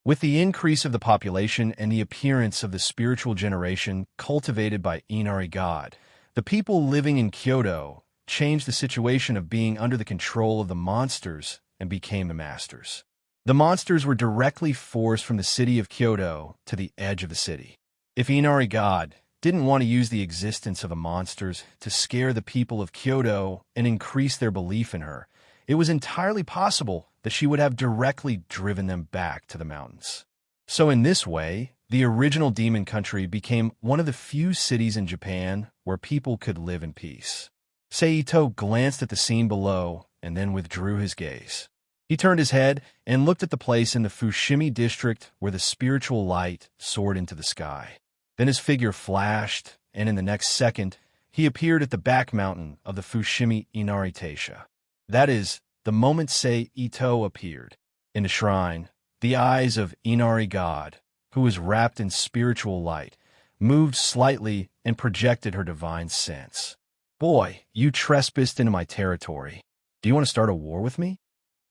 With the increase of the population and the appearance of the spiritual generation cultivated by Inari God, the people living in Kyoto changed the situation of being under the control of the monsters and became the masters. The monsters were directly forced from the city of Kyoto to the edge of the city. If Inari God didn't want to use the existence of the monsters to scare the people of Kyoto and increase their belief in her, it was entirely possible that she would have directly driven them back to the mountains. So in this way, the original demon country became one of the few cities in Japan where people could live in peace. Sei Ito glanced at the scene below and then withdrew his gaze. He turned his head and looked at the place in the Fushimi district where the spiritual light soared into the sky. Then his figure flashed, and in the next second, he appeared at the back mountain of the Fushimi Inari Taisha. That is, the moment Sei Ito appeared. In the shrine, the eyes of Inari God, who was wrapped in spiritual light, moved slightly and projected her divine sense. "Boy, you trespassed into my territory. Do you want to start a war with me?"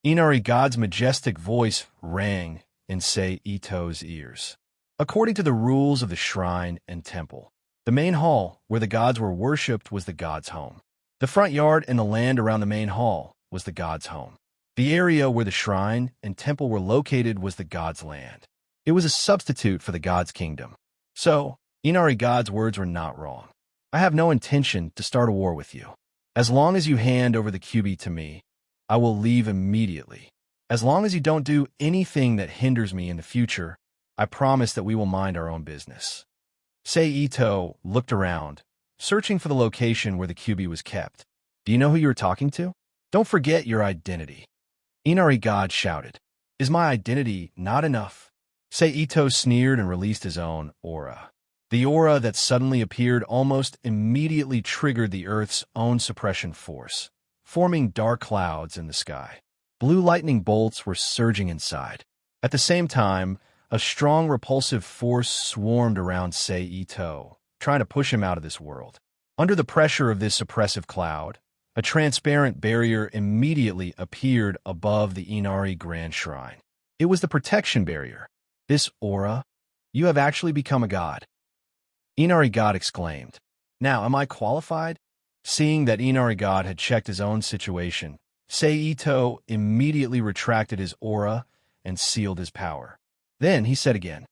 Inari God's majestic voice rang in Sei Ito's ears. According to the rules of the shrine and temple, the main hall where the gods were worshipped was the god's home. The front yard and the land around the main hall was the god's home. The area where the shrine and temple were located was the god's land. It was a substitute for the god's kingdom. So, Inari God's words were not wrong. "I have no intention to start a war with you. As long as you hand over the Kyubi to me, I will leave immediately. As long as you don't do anything that hinders me in the future, I promise that we will mind our own business." Sei Ito looked around, searching for the location where the Kyubi was kept. "Do you know who you are talking to? Don't forget your identity." Inari God shouted. "Is my identity not enough?" Sei Ito sneered and released his own aura. The aura that suddenly appeared almost immediately triggered the Earth's own suppression force, forming dark clouds in the sky. Blue lightning bolts were surging inside. At the same time, a strong repulsive force swarmed around Sei Ito, trying to push him out of this world. Under the pressure of this oppressive cloud, a transparent barrier immediately appeared above the Inari Grand Shrine. It was the protection barrier. "This aura, you have actually become a god," Inari God exclaimed. "Now, am I qualified?" Seeing that Inari God had checked his own situation, Sei Ito immediately retracted his aura and sealed his power. Then he said again.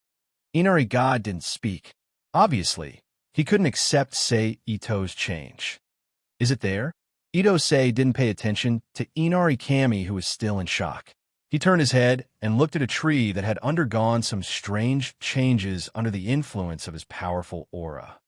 Inari God didn't speak. Obviously, he couldn't accept Sei Ito's change. "Is it there?" Ito Sei didn't pay attention to Inari Kami, who was still in shock. He turned his head and looked at a tree that had undergone some strange changes under the influence of his powerful aura.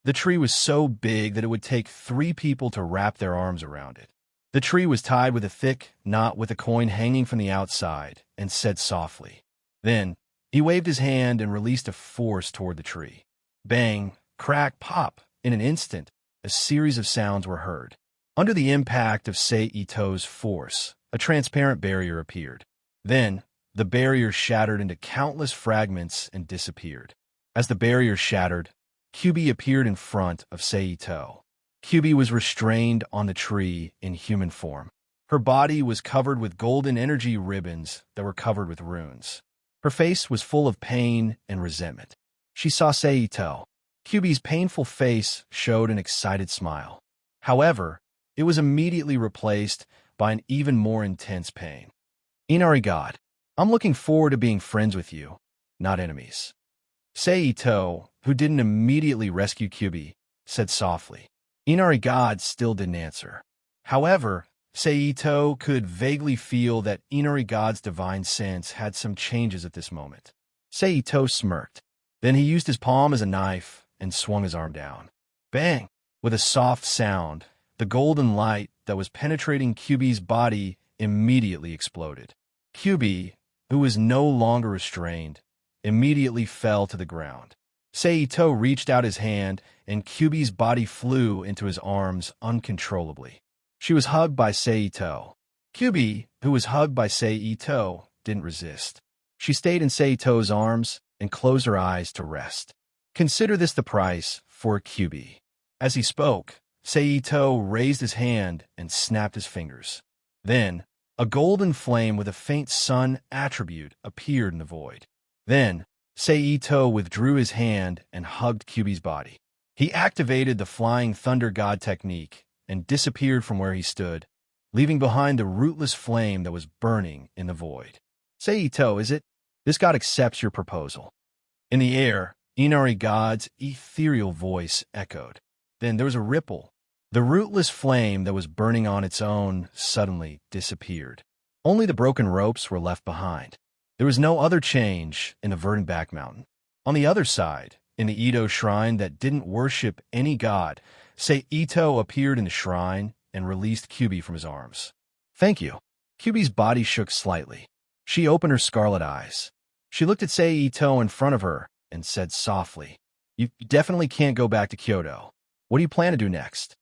The tree was so big that it would take 3 people to wrap their arms around it. The tree was tied with a thick knot with a coin hanging from the outside and said softly. Then, he waved his hand and released a force toward the tree. Bang, crack, pop. In an instant, a series of sounds were heard. Under the impact of Seito's force, a transparent barrier appeared. Then, the barrier shattered into countless fragments and disappeared. As the barrier shattered, Kyubi appeared in front of Seito. Kyubi was restrained on the tree in human form. Her body was covered with golden energy ribbons that were covered with runes. Her face was full of pain and resentment. She saw Seito. Kyubi's painful face showed an excited smile. However, it was immediately replaced by an even more intense pain. Inari God, I'm looking forward to being friends with you, not enemies. Seito, who didn't immediately rescue Kyubi, said softly. Inari God still didn't answer. However, Seito could vaguely feel that Inari God's divine sense had some changes at this moment. Seito smirked. Then he used his palm as a knife and swung his arm down. Bang! With a soft sound, the golden light that was penetrating Kyubi's body immediately exploded. Kyubi, who was no longer restrained, immediately fell to the ground. Seito reached out his hand, and Kyubi's body flew into his arms uncontrollably. She was hugged by Seito. Kyubi, who was hugged by Seito, didn't resist. She stayed in Seito's arms and closed her eyes to rest. Consider this the price for Kyubi. As he spoke, Seito raised his hand and snapped his fingers. Then, a golden flame with a faint sun attribute appeared in the void. Then, Seito withdrew his hand and hugged Kyubi's body. He activated the Flying Thunder God technique and disappeared from where he stood, leaving behind the rootless flame that was burning in the void. Seito, is it? This god accepts your proposal. In the air, Inari God's ethereal voice echoed. Then there was a ripple. The rootless flame that was burning on its own suddenly disappeared. Only the broken ropes were left behind. There was no other change in the verdant back mountain. On the other side, in the Ito shrine that didn't worship any god, Seito appeared in the shrine and released Kyubi from his arms. Thank you. Kyubi's body shook slightly. She opened her scarlet eyes. She looked at Seito in front of her and said softly, You definitely can't go back to Kyoto. What do you plan to do next?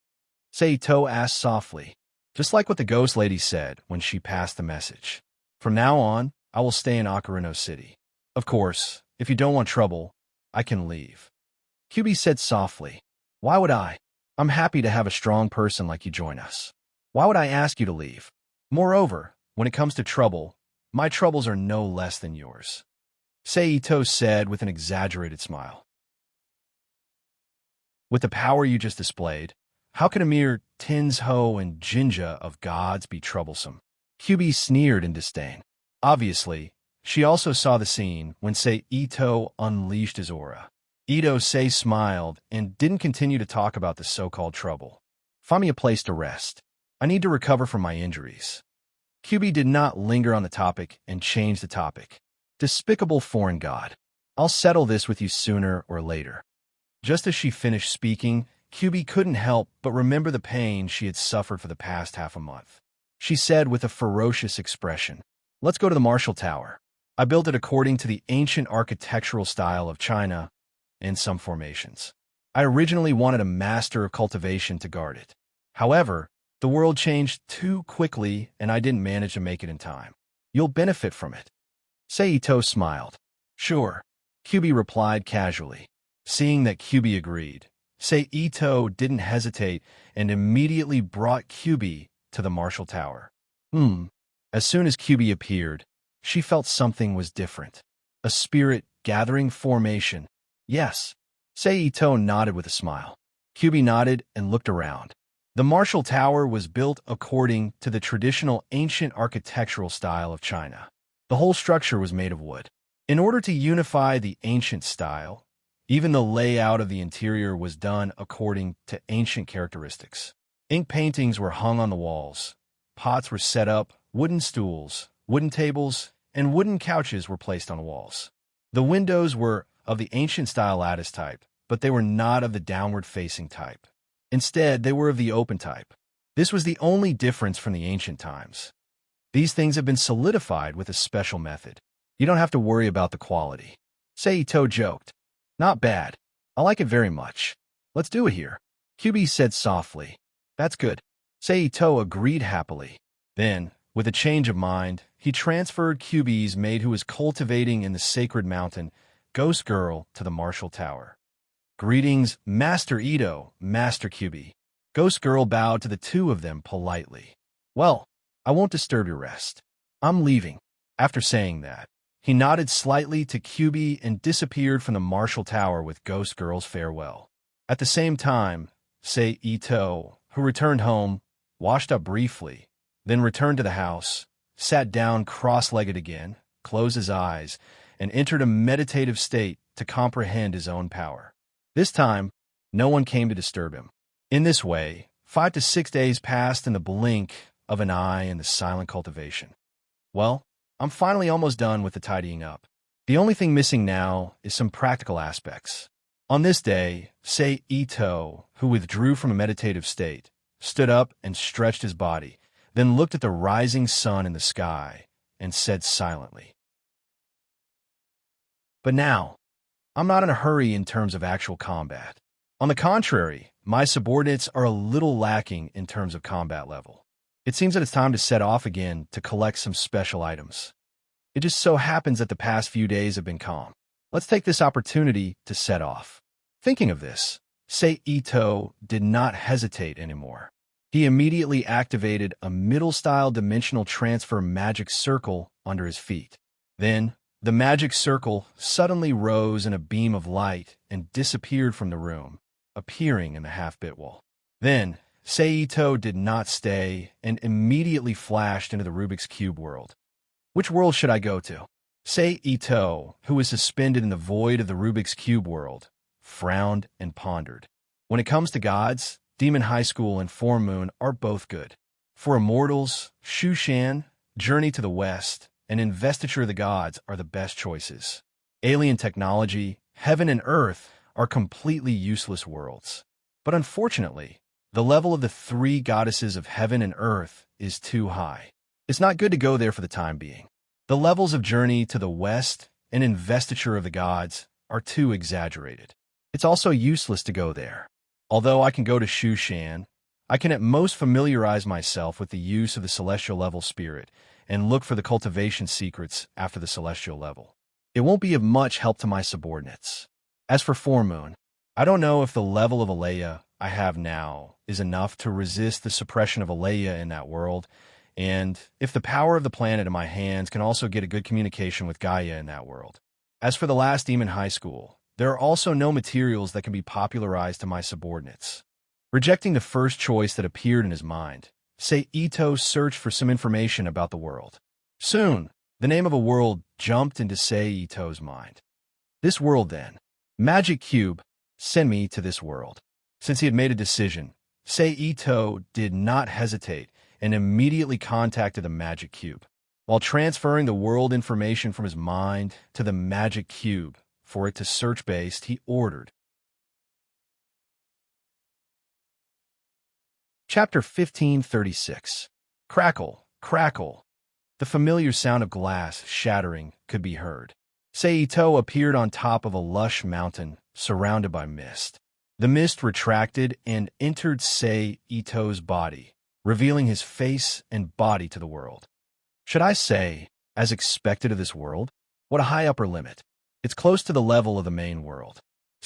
Seito asked softly, just like what the ghost lady said when she passed the message. From now on, I will stay in Ocarina City. Of course, if you don't want trouble, I can leave. Kyubi said softly, Why would I? I'm happy to have a strong person like you join us. Why would I ask you to leave? Moreover, when it comes to trouble, my troubles are no less than yours. Seito said with an exaggerated smile. With the power you just displayed, how can a mere Tinsho and Jinja of gods be troublesome? Kyubi sneered in disdain. Obviously, she also saw the scene when Seito unleashed his aura. Ito-sei smiled and didn't continue to talk about the so-called trouble. Find me a place to rest. I need to recover from my injuries. Kyubi did not linger on the topic and changed the topic. Despicable foreign god. I'll settle this with you sooner or later. Just as she finished speaking, Kyubi couldn't help but remember the pain she had suffered for the past half a month. She said with a ferocious expression, Let's go to the Marshall Tower. I built it according to the ancient architectural style of China in some formations. I originally wanted a master of cultivation to guard it. However, the world changed too quickly and I didn't manage to make it in time. You'll benefit from it. Seito smiled. Sure, Kyubi replied casually. Seeing that Kyubi agreed, Seito didn't hesitate and immediately brought Kyubi to the Marshall Tower. As soon as Kyubi appeared, she felt something was different. A spirit-gathering formation. Yes. Seito nodded with a smile. Kyubi nodded and looked around. The Marshall Tower was built according to the traditional ancient architectural style of China. The whole structure was made of wood. In order to unify the ancient style, even the layout of the interior was done according to ancient characteristics. Ink paintings were hung on the walls. Pots were set up wooden stools, wooden tables, and wooden couches were placed on walls. The windows were of the ancient-style lattice type, but they were not of the downward-facing type. Instead, they were of the open type. This was the only difference from the ancient times. These things have been solidified with a special method. You don't have to worry about the quality. Seito joked. Not bad. I like it very much. Let's do it here. QB said softly. That's good. Seito agreed happily. Then, with a change of mind, he transferred QB's maid who was cultivating in the sacred mountain, Ghost Girl, to the martial tower. Greetings, Master Ito, Master QB. Ghost Girl bowed to the two of them politely. Well, I won't disturb your rest. I'm leaving. After saying that, he nodded slightly to QB and disappeared from the martial tower with Ghost Girl's farewell. At the same time, Ito, who returned home, washed up briefly, then returned to the house, sat down cross-legged again, closed his eyes, and entered a meditative state to comprehend his own power. This time, no one came to disturb him. In this way, 5 to 6 days passed in the blink of an eye in the silent cultivation. Well, I'm finally almost done with the tidying up. The only thing missing now is some practical aspects. On this day, Ito, who withdrew from a meditative state, stood up and stretched his body, then looked at the rising sun in the sky and said silently, "But now, I'm not in a hurry in terms of actual combat. On the contrary, my subordinates are a little lacking in terms of combat level. It seems that it's time to set off again to collect some special items. It just so happens that the past few days have been calm. Let's take this opportunity to set off." Thinking of this, Ito did not hesitate anymore. He immediately activated a middle-style dimensional transfer magic circle under his feet. Then, the magic circle suddenly rose in a beam of light and disappeared from the room, appearing in the half-bit wall. Then, Ito did not stay and immediately flashed into the Rubik's Cube world. Which world should I go to? Ito, who was suspended in the void of the Rubik's Cube world, frowned and pondered. When it comes to gods, Demon High School and Full Moon are both good. For immortals, Shushan, Journey to the West, and Investiture of the Gods are the best choices. Alien technology, Heaven and Earth are completely useless worlds. But unfortunately, the level of the three goddesses of Heaven and Earth is too high. It's not good to go there for the time being. The levels of Journey to the West and Investiture of the Gods are too exaggerated. It's also useless to go there. Although I can go to Shushan, I can at most familiarize myself with the use of the celestial level spirit and look for the cultivation secrets after the celestial level. It won't be of much help to my subordinates. As for Full Moon, I don't know if the level of Alea I have now is enough to resist the suppression of Alea in that world, and if the power of the planet in my hands can also get a good communication with Gaia in that world. As for the last Demon High School, there are also no materials that can be popularized to my subordinates. Rejecting the first choice that appeared in his mind, Ito searched for some information about the world. Soon, the name of a world jumped into Ito's mind. This world then, Magic Cube, send me to this world. Since he had made a decision, Ito did not hesitate and immediately contacted the Magic Cube. While transferring the world information from his mind to the Magic Cube for it to search based, he ordered. Chapter 1536. Crackle, crackle. The familiar sound of glass shattering could be heard. Ito appeared on top of a lush mountain surrounded by mist. The mist retracted and entered Ito's body, revealing his face and body to the world. Should I say, as expected of this world? What a high upper limit. It's close to the level of the main world.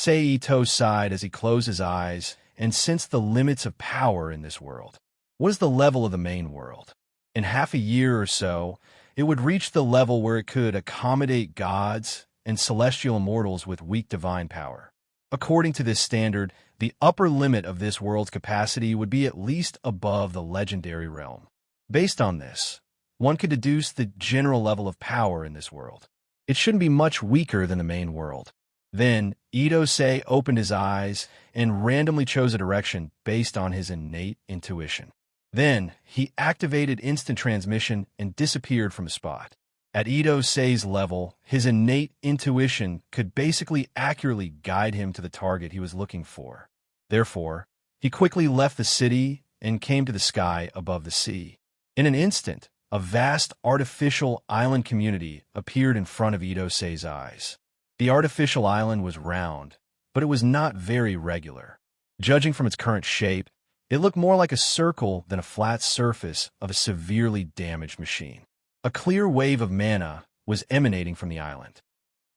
Ito sighed as he closed his eyes and sensed the limits of power in this world. What is the level of the main world? In half a year or so, it would reach the level where it could accommodate gods and celestial immortals with weak divine power. According to this standard, the upper limit of this world's capacity would be at least above the legendary realm. Based on this, one could deduce the general level of power in this world. It shouldn't be much weaker than the main world. Then, Ito-sei opened his eyes and randomly chose a direction based on his innate intuition. Then, he activated instant transmission and disappeared from the spot. At Ito-sei's level, his innate intuition could basically accurately guide him to the target he was looking for. Therefore, he quickly left the city and came to the sky above the sea. In an instant, a vast artificial island community appeared in front of Ito-sei's eyes. The artificial island was round, but it was not very regular. Judging from its current shape, it looked more like a circle than a flat surface of a severely damaged machine. A clear wave of mana was emanating from the island.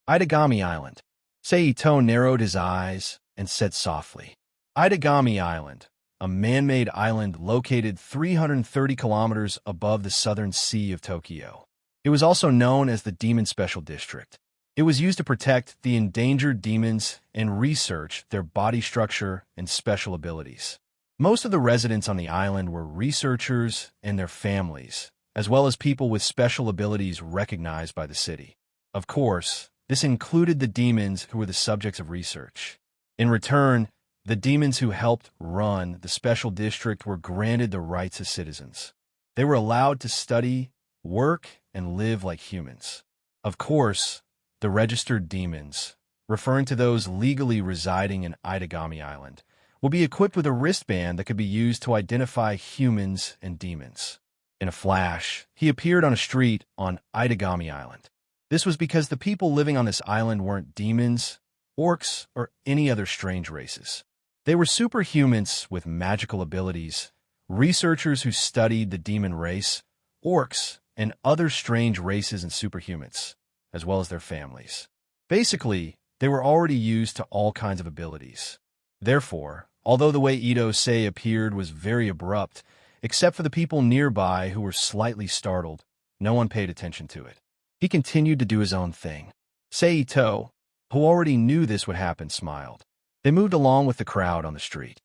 Itagami Island. Seito narrowed his eyes and said softly, Itagami Island, a man-made island located 330 kilometers above the southern sea of Tokyo. It was also known as the Demon Special District. It was used to protect the endangered demons and research their body structure and special abilities. Most of the residents on the island were researchers and their families, as well as people with special abilities recognized by the city. Of course, this included the demons who were the subjects of research. In return, the demons who helped run the special district were granted the rights of citizens. They were allowed to study, work, and live like humans. Of course, the registered demons, referring to those legally residing in Itagami Island, will be equipped with a wristband that could be used to identify humans and demons. In a flash, he appeared on a street on Itagami Island. This was because the people living on this island weren't demons, orcs, or any other strange races. They were superhumans with magical abilities, researchers who studied the demon race, orcs, and other strange races and superhumans, as well as their families. Basically, they were already used to all kinds of abilities. Therefore, although the way Ito-sei appeared was very abrupt, except for the people nearby who were slightly startled, no one paid attention to it. He continued to do his own thing. Seito, who already knew this would happen, smiled. They moved along with the crowd on the street.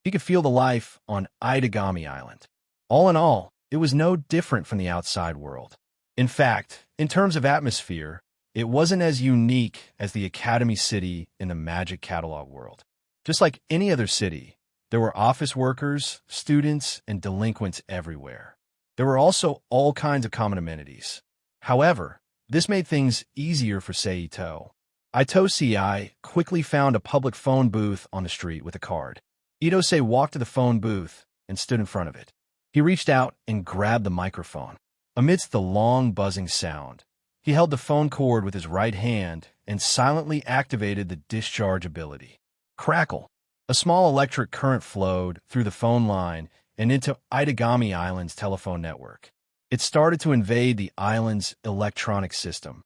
He could feel the life on Itagami Island. All in all, it was no different from the outside world. In fact, in terms of atmosphere, it wasn't as unique as the Academy City in the Magic Catalog world. Just like any other city, there were office workers, students, and delinquents everywhere. There were also all kinds of common amenities. However, this made things easier for Seito. Ito-sei quickly found a public phone booth on the street with a card. Ito-sei walked to the phone booth and stood in front of it. He reached out and grabbed the microphone. Amidst the long buzzing sound, he held the phone cord with his right hand and silently activated the discharge ability. Crackle! A small electric current flowed through the phone line and into Itagami Island's telephone network. It started to invade the island's electronic system.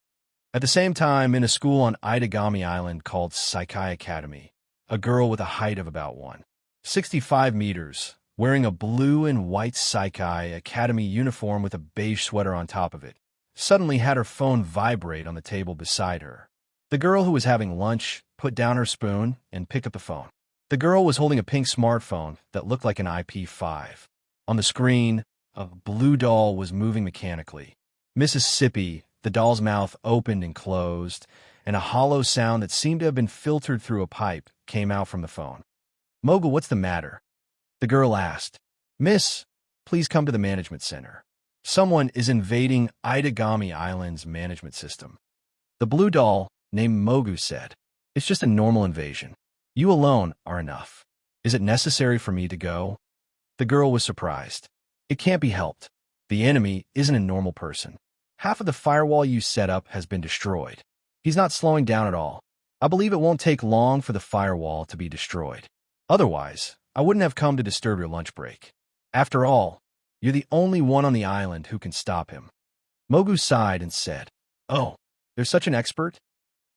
At the same time, in a school on Itagami Island called Saikai Academy, a girl with a height of about 165 meters, wearing a blue and white Saikai Academy uniform with a beige sweater on top of it, suddenly had her phone vibrate on the table beside her. The girl who was having lunch put down her spoon and picked up the phone. The girl was holding a pink smartphone that looked like an IP5. On the screen, a blue doll was moving mechanically. Mississippi, the doll's mouth opened and closed, and a hollow sound that seemed to have been filtered through a pipe came out from the phone. Mogul, what's the matter? The girl asked. Miss, please come to the management center. Someone is invading Itagami Island's management system. The blue doll, named Mogu, said, It's just a normal invasion. You alone are enough. Is it necessary for me to go? The girl was surprised. It can't be helped. The enemy isn't a normal person. Half of the firewall you set up has been destroyed. He's not slowing down at all. I believe it won't take long for the firewall to be destroyed. Otherwise, I wouldn't have come to disturb your lunch break. After all, you're the only one on the island who can stop him. Mogu sighed and said, Oh, there's such an expert?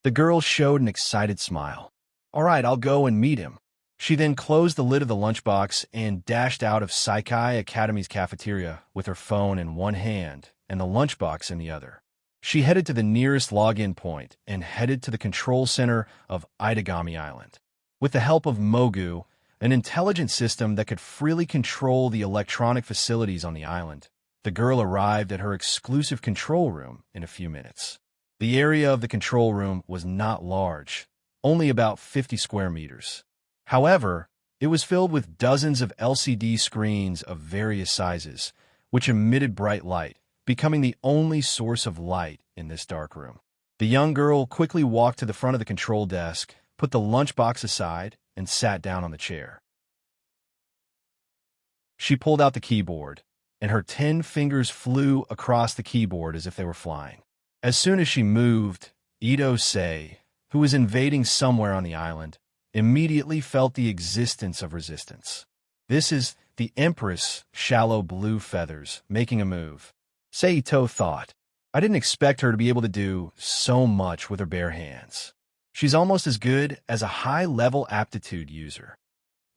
The girl showed an excited smile. All right, I'll go and meet him. She then closed the lid of the lunchbox and dashed out of Saikai Academy's cafeteria with her phone in one hand and the lunchbox in the other. She headed to the nearest login point and headed to the control center of Itagami Island. With the help of Mogu, an intelligent system that could freely control the electronic facilities on the island, the girl arrived at her exclusive control room in a few minutes. The area of the control room was not large, only about 50 square meters. However, It was filled with dozens of LCD screens of various sizes, which emitted bright light, becoming the only source of light in this dark room. The young girl quickly walked to the front of the control desk, put the lunchbox aside, and sat down on the chair. She pulled out the keyboard, and her 10 fingers flew across the keyboard as if they were flying. As soon as she moved, Ito Sei, who was invading somewhere on the island, immediately felt the existence of resistance. This is the Empress, shallow blue feathers, making a move. Seito thought. I didn't expect her to be able to do so much with her bare hands. She's almost as good as a high-level aptitude user.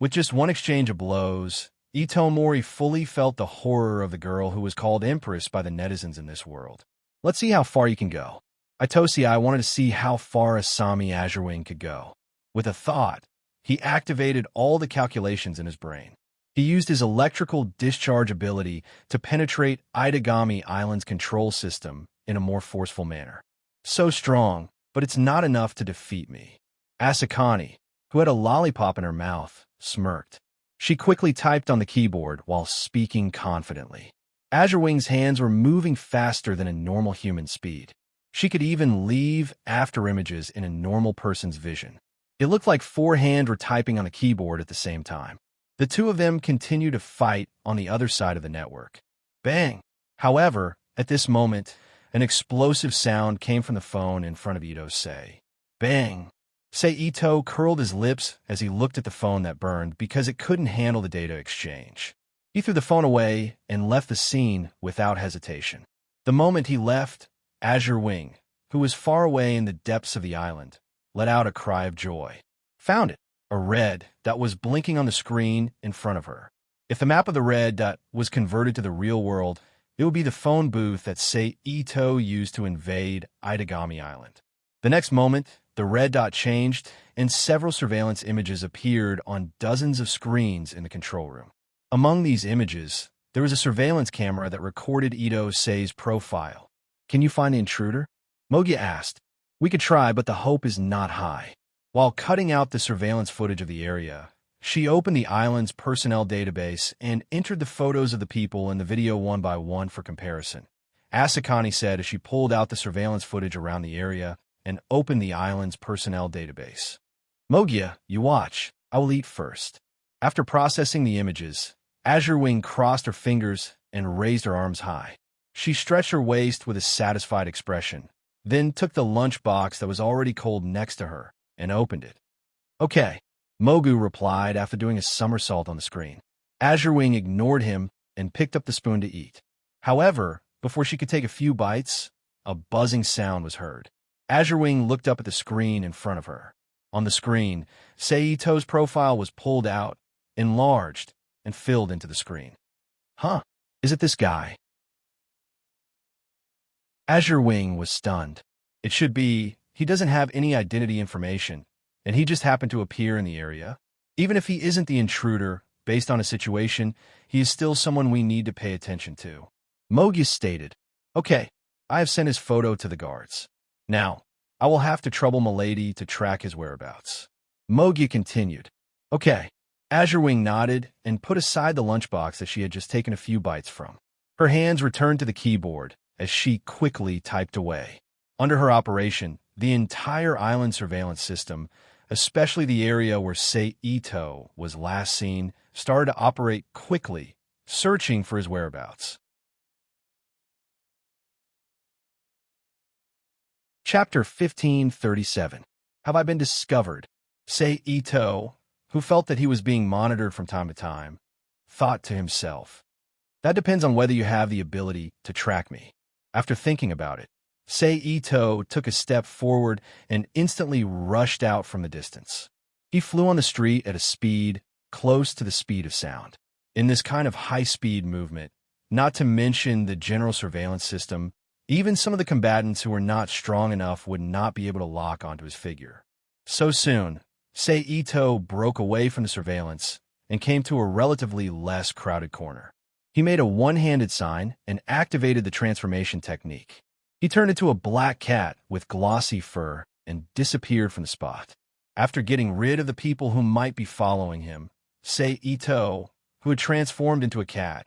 With just one exchange of blows, Ito Mori fully felt the horror of the girl who was called Empress by the netizens in this world. Let's see how far you can go. I wanted to see how far Asami Azurewing could go. With a thought, he activated all the calculations in his brain. He used his electrical discharge ability to penetrate Itagami Island's control system in a more forceful manner. So strong, but it's not enough to defeat me. Asakani, who had a lollipop in her mouth, smirked. She quickly typed on the keyboard while speaking confidently. Azurewing's hands were moving faster than a normal human speed. She could even leave after images in a normal person's vision. It looked like 4 hands were typing on the keyboard at the same time. The two of them continued to fight on the other side of the network. Bang! However, at this moment, an explosive sound came from the phone in front of Ito Sei. Bang! Ito curled his lips as he looked at the phone that burned because it couldn't handle the data exchange. He threw the phone away and left the scene without hesitation. The moment he left, Azurewing, who was far away in the depths of the island, let out a cry of joy. Found it! A red dot was blinking on the screen in front of her. If the map of the red dot was converted to the real world, it would be the phone booth that Ito used to invade Itagami Island. The next moment, the red dot changed, and several surveillance images appeared on dozens of screens in the control room. Among these images, there was a surveillance camera that recorded Ito Sei's profile. Can you find the intruder? Mogia asked. We could try, but the hope is not high. While cutting out the surveillance footage of the area, she opened the island's personnel database and entered the photos of the people in the video one by one for comparison. Asakani said as she pulled out the surveillance footage around the area and opened the island's personnel database. Mogia, you watch. I will eat first. After processing the images, Azurewing crossed her fingers and raised her arms high. She stretched her waist with a satisfied expression, then took the lunchbox that was already cold next to her and opened it. Okay, Mogu replied after doing a somersault on the screen. Azurewing ignored him and picked up the spoon to eat. However, before she could take a few bites, a buzzing sound was heard. Azurewing looked up at the screen in front of her. On the screen, Seito's profile was pulled out, enlarged, and filled into the screen. Huh, is it this guy? Azurewing was stunned. It should be, he doesn't have any identity information, and he just happened to appear in the area. Even if he isn't the intruder, based on a situation, he is still someone we need to pay attention to. Mogia stated, Okay, I have sent his photo to the guards. Now, I will have to trouble Milady to track his whereabouts. Mogia continued, Okay. Azurewing nodded and put aside the lunchbox that she had just taken a few bites from. Her hands returned to the keyboard as she quickly typed away. Under her operation, the entire island surveillance system, especially the area where Ito was last seen, started to operate quickly, searching for his whereabouts. Chapter 1537. Have I been discovered? Ito, who felt that he was being monitored from time to time, thought to himself, That depends on whether you have the ability to track me. After thinking about it, Ito took a step forward and instantly rushed out from the distance. He flew on the street at a speed close to the speed of sound. In this kind of high-speed movement, not to mention the general surveillance system, even some of the combatants who were not strong enough would not be able to lock onto his figure. So soon, Ito broke away from the surveillance and came to a relatively less crowded corner. He made a one-handed sign and activated the transformation technique. He turned into a black cat with glossy fur and disappeared from the spot. After getting rid of the people who might be following him, Sei Ito, who had transformed into a cat,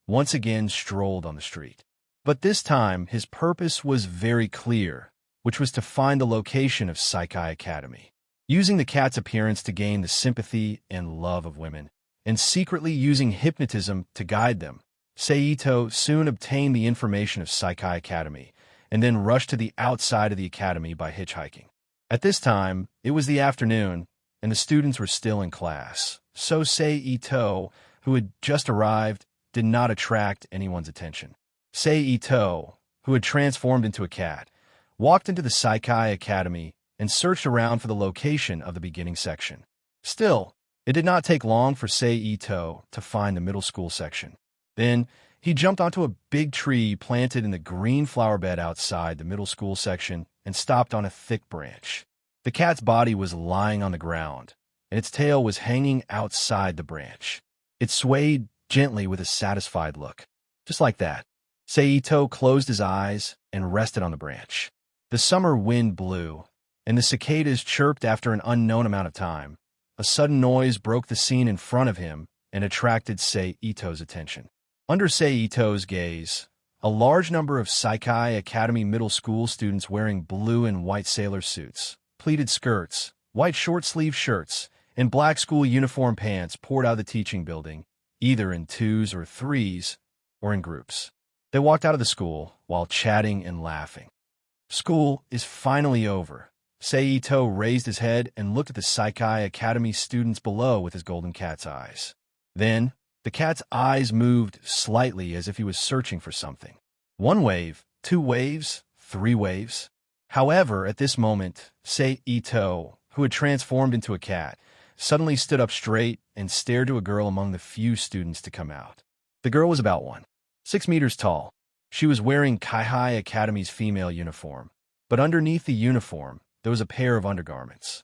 once again strolled on the street. But this time, his purpose was very clear, which was to find the location of Saikai Academy. Using the cat's appearance to gain the sympathy and love of women, and secretly using hypnotism to guide them, Seito soon obtained the information of Saikai Academy, and then rushed to the outside of the academy by hitchhiking. At this time, it was the afternoon, and the students were still in class, so Seito, who had just arrived, did not attract anyone's attention. Seito, who had transformed into a cat, walked into the Saikai Academy and searched around for the location of the beginning section. Still, it did not take long for Seito to find the middle school section. Then, he jumped onto a big tree planted in the green flower bed outside the middle school section and stopped on a thick branch. The cat's body was lying on the ground, and its tail was hanging outside the branch. It swayed gently with a satisfied look. Just like that, Seito closed his eyes and rested on the branch. The summer wind blew, and the cicadas chirped after an unknown amount of time. A sudden noise broke the scene in front of him and attracted Seito's attention. Under Seito's gaze, a large number of Saikai Academy middle school students wearing blue and white sailor suits, pleated skirts, white short-sleeve shirts, and black school uniform pants poured out of the teaching building, either in twos or threes, or in groups. They walked out of the school while chatting and laughing. School is finally over. Seito raised his head and looked at the Saikai Academy students below with his golden cat's eyes. Then, the cat's eyes moved slightly as if he was searching for something. 1 wave, 2 waves, 3 waves. However, at this moment, Seito, who had transformed into a cat, suddenly stood up straight and stared to a girl among the few students to come out. The girl was about 6 meters tall. She was wearing Kaihai Academy's female uniform, but underneath the uniform, there was a pair of undergarments.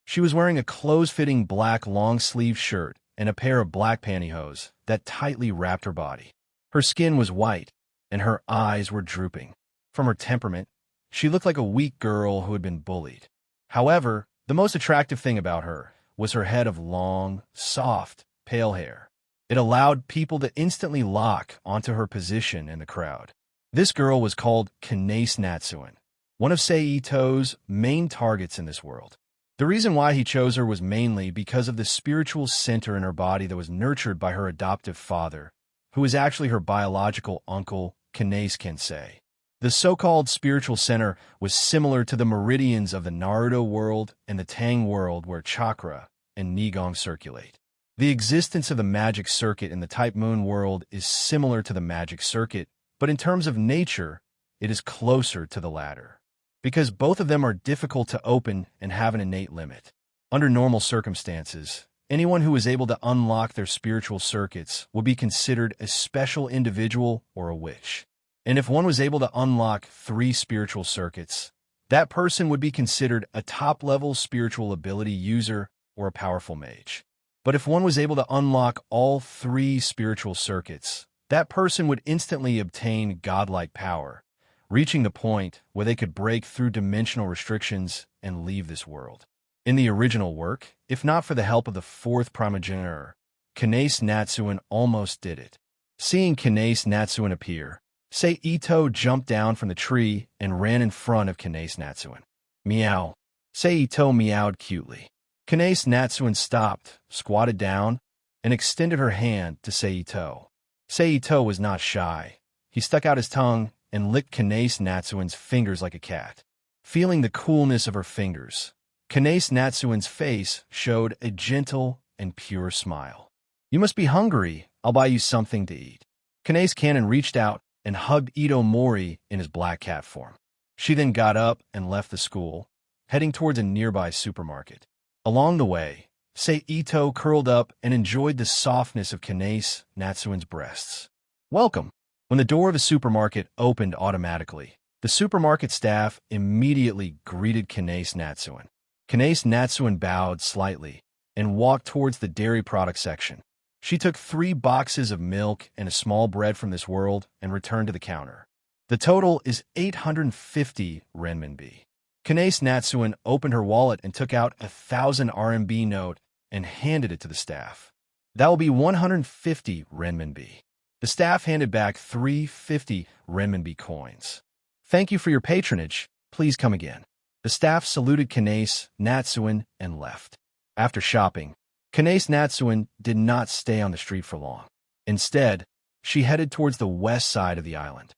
She was wearing a close-fitting black long-sleeve shirt and a pair of black pantyhose that tightly wrapped her body. Her skin was white, and her eyes were drooping. From her temperament, she looked like a weak girl who had been bullied. However, the most attractive thing about her was her head of long, soft, pale hair. It allowed people to instantly lock onto her position in the crowd. This girl was called Kanase Natsuen, one of Seito's main targets in this world. The reason why he chose her was mainly because of the spiritual center in her body that was nurtured by her adoptive father, who was actually her biological uncle, Kanase Kensei. The so-called spiritual center was similar to the meridians of the Naruto world and the Tang world where chakra and Nigong circulate. The existence of the magic circuit in the Type Moon world is similar to the magic circuit, but in terms of nature, it is closer to the latter, because both of them are difficult to open and have an innate limit. Under normal circumstances, anyone who is able to unlock their spiritual circuits would be considered a special individual or a witch. And if one was able to unlock 3 spiritual circuits, that person would be considered a top-level spiritual ability user or a powerful mage. But if one was able to unlock all 3 spiritual circuits, that person would instantly obtain godlike power, reaching the point where they could break through dimensional restrictions and leave this world. In the original work, if not for the help of the 4th primogenitor, Kanase Natsuen almost did it. Seeing Kanase Natsuen appear, Seito jumped down from the tree and ran in front of Kanase Natsuen. Meow. Seito meowed cutely. Kanase Natsuen stopped, squatted down, and extended her hand to Seito. Seito was not shy. He stuck out his tongue and licked Kanase Natsuen's fingers like a cat. Feeling the coolness of her fingers, Kanase Natsuen's face showed a gentle and pure smile. "You must be hungry. I'll buy you something to eat." Kanase Cannon reached out and hugged Ito Mori in his black cat form. She then got up and left the school, heading towards a nearby supermarket. Along the way, Seito curled up and enjoyed the softness of Kanase Natsuen's breasts. "Welcome." When the door of a supermarket opened automatically, the supermarket staff immediately greeted Kanase Natsuen. Kanase Natsuen bowed slightly and walked towards the dairy product section. She took 3 boxes of milk and a small bread from this world and returned to the counter. The total is 850 renminbi. Kanase Natsuen opened her wallet and took out a 1,000 RMB note and handed it to the staff. That will be 150 renminbi. The staff handed back 350 renminbi coins. Thank you for your patronage. Please come again. The staff saluted Kanace Natsuan and left. After shopping, Kanace Natsuan did not stay on the street for long. Instead, she headed towards the west side of the island.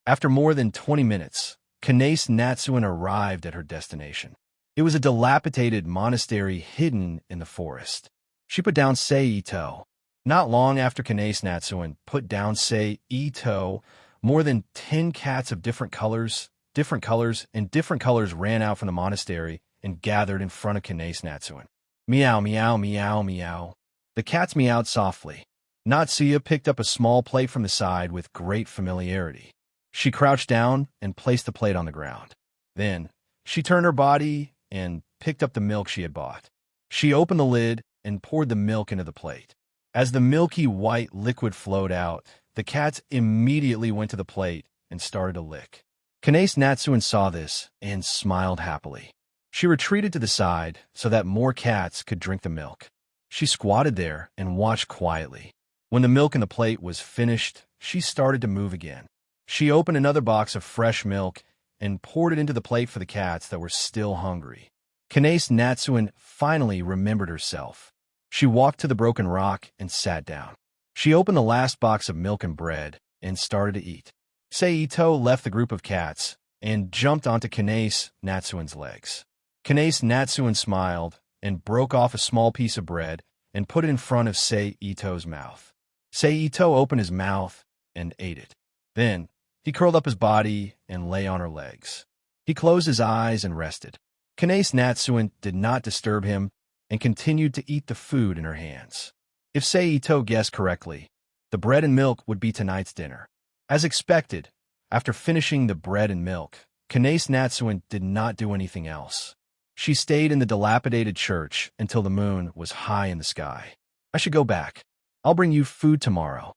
After more than 20 minutes, Kanace Natsuan arrived at her destination. It was a dilapidated monastery hidden in the forest. She put down Sei-Ito. Not long after Kanace Natsuan put down Sei-Ito, more than 10 cats of different colors ran out from the monastery and gathered in front of Kanace Natsuan. Meow, meow, meow, meow. The cats meowed softly. Natsuya picked up a small plate from the side with great familiarity. She crouched down and placed the plate on the ground. Then, she turned her body and picked up the milk she had bought. She opened the lid and poured the milk into the plate. As the milky white liquid flowed out, the cats immediately went to the plate and started to lick. Kanace Natsuan saw this and smiled happily. She retreated to the side so that more cats could drink the milk. She squatted there and watched quietly. When the milk in the plate was finished, she started to move again. She opened another box of fresh milk and poured it into the plate for the cats that were still hungry. Kanace Natsuan finally remembered herself. She walked to the broken rock and sat down. She opened the last box of milk and bread and started to eat. Sei-Ito left the group of cats and jumped onto Kanace Natsuan's legs. Kanace Natsuan smiled and broke off a small piece of bread and put it in front of Sei-Ito's mouth. Sei-Ito opened his mouth and ate it. Then, he curled up his body and lay on her legs. He closed his eyes and rested. Kanace Natsuan did not disturb him and continued to eat the food in her hands. If Sei-Ito guessed correctly, the bread and milk would be tonight's dinner. As expected, after finishing the bread and milk, Kanace Natsuan did not do anything else. She stayed in the dilapidated church until the moon was high in the sky. I should go back. I'll bring you food tomorrow.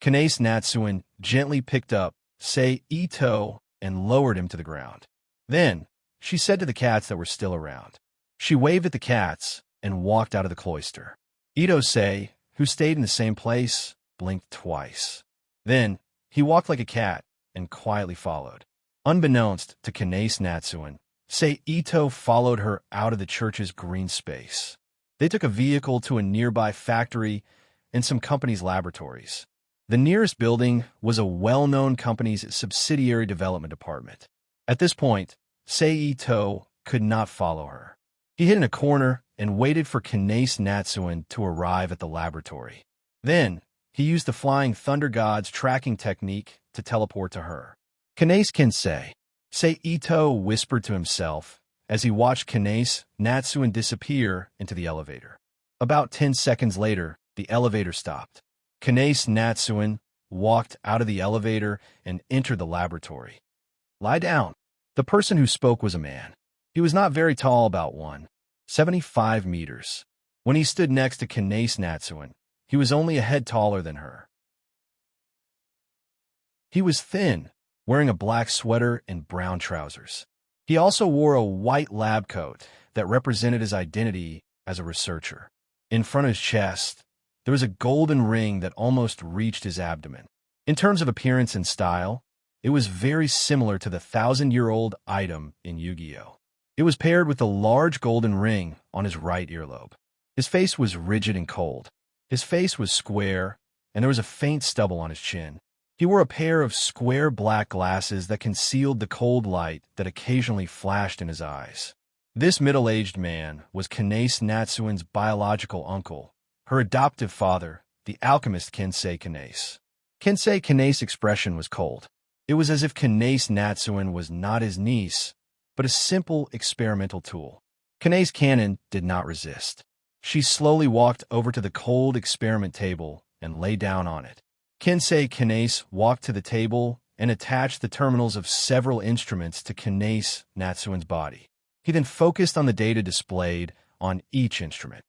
Kanace Natsuan gently picked up Sei-Ito and lowered him to the ground. Then, she said to the cats that were still around. She waved at the cats and walked out of the cloister. Ito-sei, who stayed in the same place, blinked twice. Then, he walked like a cat and quietly followed. Unbeknownst to Kanace Natsuan, Sei-Ito followed her out of the church's green space. They took a vehicle to a nearby factory and some company's laboratories. The nearest building was a well-known company's subsidiary development department. At this point, Sei-Ito could not follow her. He hid in a corner and waited for Kanace Natsuan to arrive at the laboratory. Then, he used the Flying Thunder God's tracking technique to teleport to her. Kanace Kensei, Sei-Ito whispered to himself as he watched Kanace Natsuan disappear into the elevator. About 10 seconds later, the elevator stopped. Kanace Natsuan walked out of the elevator and entered the laboratory. Lie down. The person who spoke was a man. He was not very tall, about 1.75 meters. When he stood next to Kanace Natsuan, he was only a head taller than her. He was thin, wearing a black sweater and brown trousers. He also wore a white lab coat that represented his identity as a researcher. In front of his chest, there was a golden ring that almost reached his abdomen. In terms of appearance and style, it was very similar to the 1,000-year-old item in Yu-Gi-Oh! It was paired with a large golden ring on his right earlobe. His face was rigid and cold. His face was square, and there was a faint stubble on his chin. He wore a pair of square black glasses that concealed the cold light that occasionally flashed in his eyes. This middle-aged man was Kanace Natsuan's biological uncle, her adoptive father, the alchemist Kensei Kanace. Kensei Kanace's expression was cold. It was as if Kanace Natsuan was not his niece, but a simple experimental tool. Kanace Cannon did not resist. She slowly walked over to the cold experiment table and lay down on it. Kensei Kanace walked to the table and attached the terminals of several instruments to Kanace Natsuan's body. He then focused on the data displayed on each instrument.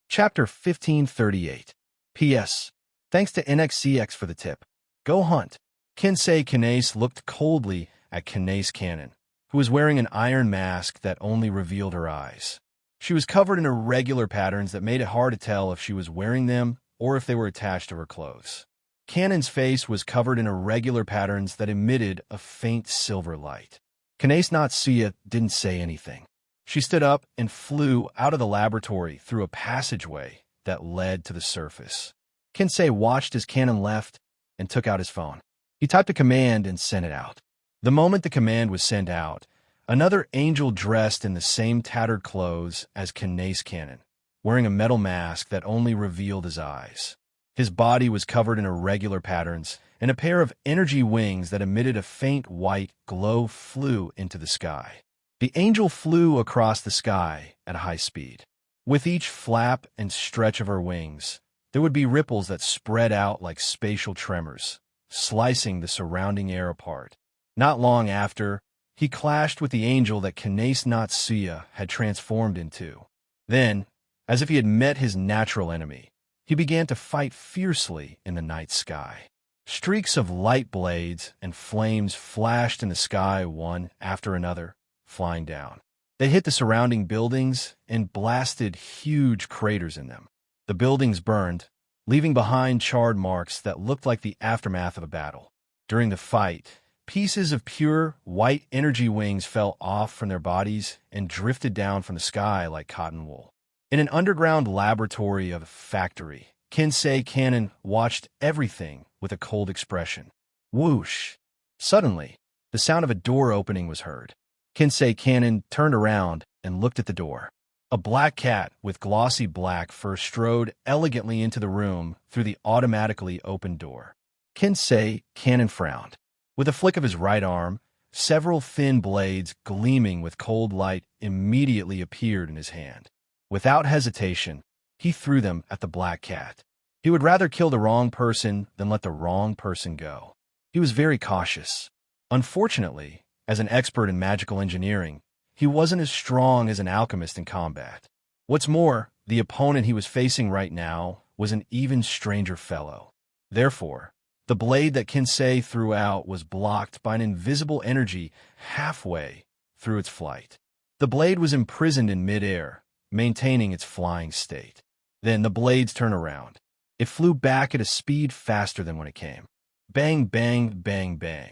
Chapter 1538. P.S. Thanks to NXCX for the tip. Go hunt. Kensei Kanace looked coldly at Kanae's Cannon, who was wearing an iron mask that only revealed her eyes. She was covered in irregular patterns that made it hard to tell if she was wearing them or if they were attached to her clothes. Cannon's face was covered in irregular patterns that emitted a faint silver light. Kanae's Natsuya didn't say anything. She stood up and flew out of the laboratory through a passageway that led to the surface. Kinsei watched as Cannon left and took out his phone. He typed a command and sent it out. The moment the command was sent out, another angel dressed in the same tattered clothes as Kanae's Cannon, wearing a metal mask that only revealed his eyes. His body was covered in irregular patterns, and a pair of energy wings that emitted a faint white glow flew into the sky. The angel flew across the sky at a high speed. With each flap and stretch of her wings, there would be ripples that spread out like spatial tremors, slicing the surrounding air apart. Not long after, he clashed with the angel that Kanae's Natsuya had transformed into. Then, as if he had met his natural enemy, he began to fight fiercely in the night sky. Streaks of light blades and flames flashed in the sky one after another, flying down. They hit the surrounding buildings and blasted huge craters in them. The buildings burned, leaving behind charred marks that looked like the aftermath of a battle. During the fight, pieces of pure, white energy wings fell off from their bodies and drifted down from the sky like cotton wool. In an underground laboratory of a factory, Kinsei Cannon watched everything with a cold expression. Whoosh! Suddenly, the sound of a door opening was heard. Kinsei Cannon turned around and looked at the door. A black cat with glossy black fur strode elegantly into the room through the automatically opened door. Kinsei Cannon frowned. With a flick of his right arm, several thin blades gleaming with cold light immediately appeared in his hand. Without hesitation, he threw them at the black cat. He would rather kill the wrong person than let the wrong person go. He was very cautious. Unfortunately, as an expert in magical engineering, he wasn't as strong as an alchemist in combat. What's more, the opponent he was facing right now was an even stranger fellow. Therefore, the blade that Kinsei threw out was blocked by an invisible energy halfway through its flight. The blade was imprisoned in midair, maintaining its flying state. Then the blades turned around. It flew back at a speed faster than when it came. Bang, bang, bang, bang.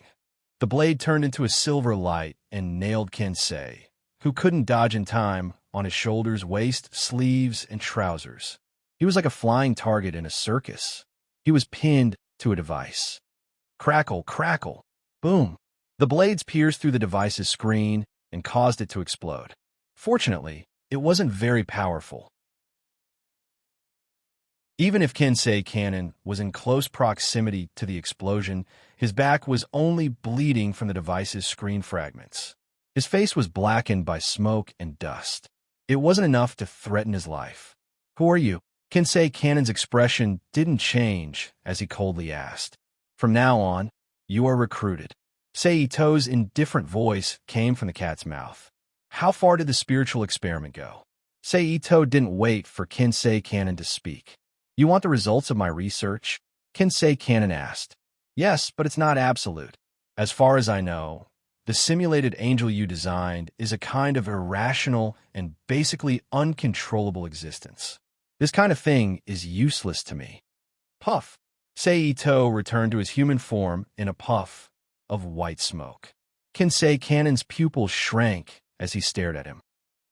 The blade turned into a silver light and nailed Kinsei, who couldn't dodge in time, on his shoulders, waist, sleeves, and trousers. He was like a flying target in a circus. He was pinned to a device. Crackle, crackle, boom. The blades pierced through the device's screen and caused it to explode. Fortunately, it wasn't very powerful. Even if Kinsei Cannon was in close proximity to the explosion, his back was only bleeding from the device's screen fragments. His face was blackened by smoke and dust. It wasn't enough to threaten his life. "Who are you?" Kinsei Cannon's expression didn't change as he coldly asked. "From now on, you are recruited." Seito's indifferent voice came from the cat's mouth. "How far did the spiritual experiment go?" Seito didn't wait for Kinsei Cannon to speak. "You want the results of my research?" Kinsei Cannon asked. "Yes, but it's not absolute. As far as I know, the simulated angel you designed is a kind of irrational and basically uncontrollable existence. This kind of thing is useless to me." Puff. Seito returned to his human form in a puff of white smoke. Kinsei Cannon's pupils shrank as he stared at him.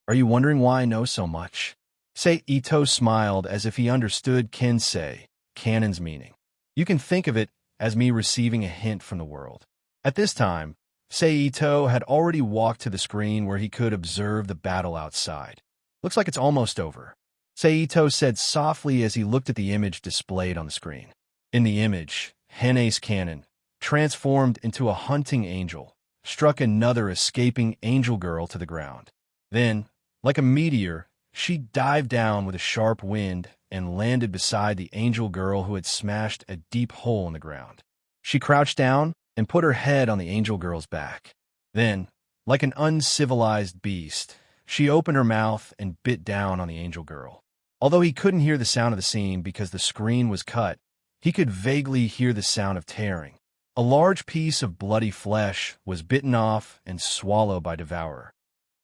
"Are you wondering why I know so much?" Seito smiled as if he understood Kinsei Cannon's meaning. "You can think of it as me receiving a hint from the world." At this time, Seito had already walked to the screen where he could observe the battle outside. "Looks like it's almost over," Seito said softly as he looked at the image displayed on the screen. In the image, Kanae's Cannon, transformed into a hunting angel, struck another escaping angel girl to the ground. Then, like a meteor, she dived down with a sharp wind and landed beside the angel girl who had smashed a deep hole in the ground. She crouched down and put her head on the angel girl's back. Then, like an uncivilized beast, she opened her mouth and bit down on the angel girl. Although he couldn't hear the sound of the scene because the screen was cut, he could vaguely hear the sound of tearing. A large piece of bloody flesh was bitten off and swallowed by Devourer.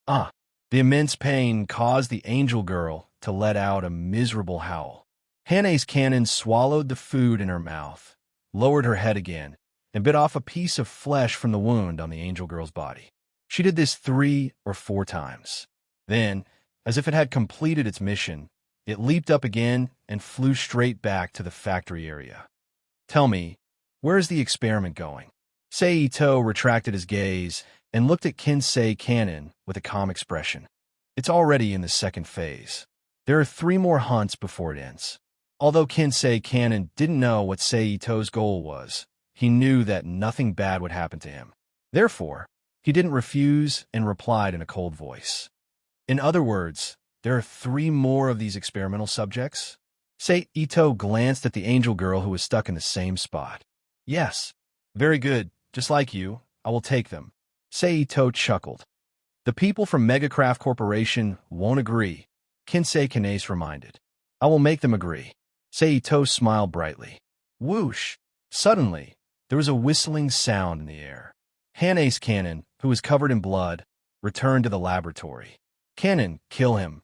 Ah! The immense pain caused the angel girl to let out a miserable howl. Hannah's cannon swallowed the food in her mouth, lowered her head again, and bit off a piece of flesh from the wound on the angel girl's body. She did this 3 or 4 times. Then, as if it had completed its mission, it leaped up again and flew straight back to the factory area. Tell me, where is the experiment going? Seito retracted his gaze and looked at Kinsei Cannon with a calm expression. It's already in the second phase. There are 3 more hunts before it ends. Although Kinsei Cannon didn't know what Seito's goal was, he knew that nothing bad would happen to him. Therefore, he didn't refuse and replied in a cold voice. In other words, there are 3 more of these experimental subjects? Seito glanced at the angel girl who was stuck in the same spot. Yes. Very good. Just like you, I will take them. Seito chuckled. The people from Megacraft Corporation won't agree, Kinsei Kanase reminded. I will make them agree. Seito smiled brightly. Whoosh! Suddenly, there was a whistling sound in the air. Hannah's cannon, who was covered in blood, returned to the laboratory. Cannon, kill him.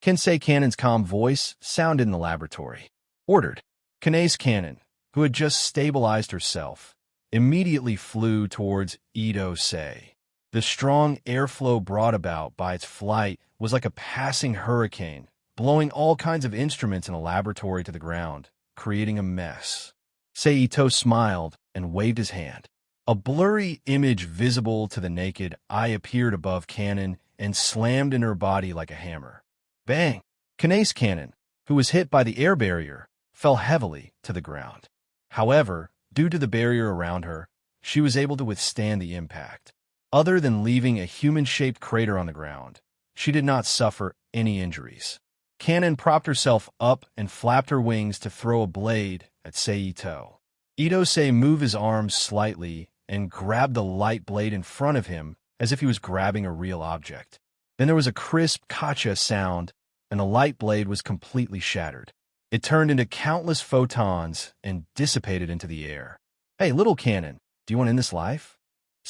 Kinsei Cannon's calm voice sounded in the laboratory. Ordered. Kanase Cannon, who had just stabilized herself, immediately flew towards Ito Sei. The strong airflow brought about by its flight was like a passing hurricane, blowing all kinds of instruments in a laboratory to the ground, creating a mess. Seito smiled and waved his hand. A blurry image visible to the naked eye appeared above Cannon and slammed in her body like a hammer. Bang! Kanase Cannon, who was hit by the air barrier, fell heavily to the ground. However, due to the barrier around her, she was able to withstand the impact. Other than leaving a human-shaped crater on the ground, she did not suffer any injuries. Cannon propped herself up and flapped her wings to throw a blade at Seito. Ito-sei moved his arms slightly and grabbed the light blade in front of him as if he was grabbing a real object. Then there was a crisp kacha sound, and the light blade was completely shattered. It turned into countless photons and dissipated into the air. Hey, little Cannon, do you want to end this life?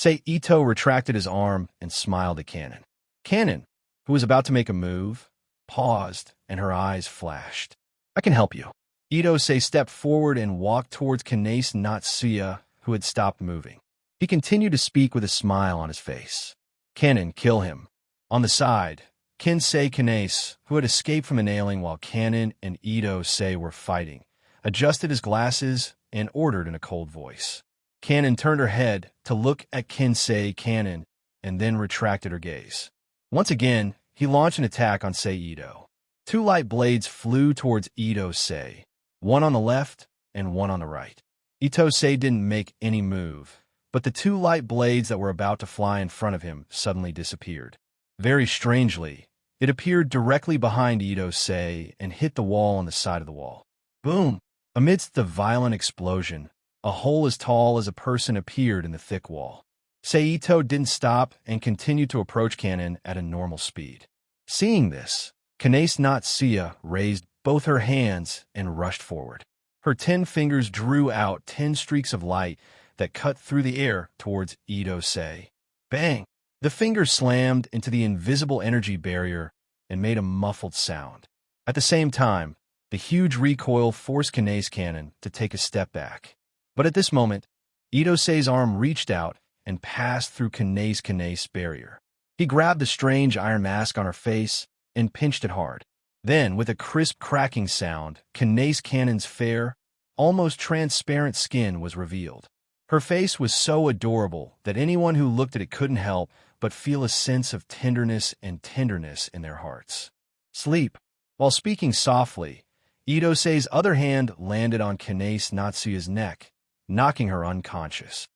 Ito retracted his arm and smiled at Cannon. Cannon, who was about to make a move, paused, and her eyes flashed. I can help you. Ito-sei stepped forward and walked towards Kanase Natsuya, who had stopped moving. He continued to speak with a smile on his face. Cannon, kill him. On the side, Kinsei Kanase, who had escaped from the nailing while Cannon and Ito-sei were fighting, adjusted his glasses and ordered in a cold voice. Cannon turned her head to look at Kinsei Cannon and then retracted her gaze. Once again, he launched an attack on Seito. 2 light blades flew towards Ito-sei, one on the left and one on the right. Ito-sei didn't make any move, but the 2 light blades that were about to fly in front of him suddenly disappeared. Very strangely, it appeared directly behind Ito-sei and hit the wall on the side of the wall. Boom! Amidst the violent explosion, a hole as tall as a person appeared in the thick wall. Seito didn't stop and continued to approach Cannon at a normal speed. Seeing this, Kanase Natsuya raised both her hands and rushed forward. Her 10 fingers drew out 10 streaks of light that cut through the air towards Ito-sei. Bang! The fingers slammed into the invisible energy barrier and made a muffled sound. At the same time, the huge recoil forced Kanase Cannon to take a step back. But at this moment, Ito-sei's arm reached out and passed through Kanase barrier. He grabbed the strange iron mask on her face and pinched it hard. Then, with a crisp cracking sound, Kanase Cannon's fair, almost transparent skin was revealed. Her face was so adorable that anyone who looked at it couldn't help but feel a sense of tenderness and tenderness in their hearts. Sleep. While speaking softly, Ito-sei's other hand landed on Kanase Natsuya's neck, knocking her unconscious.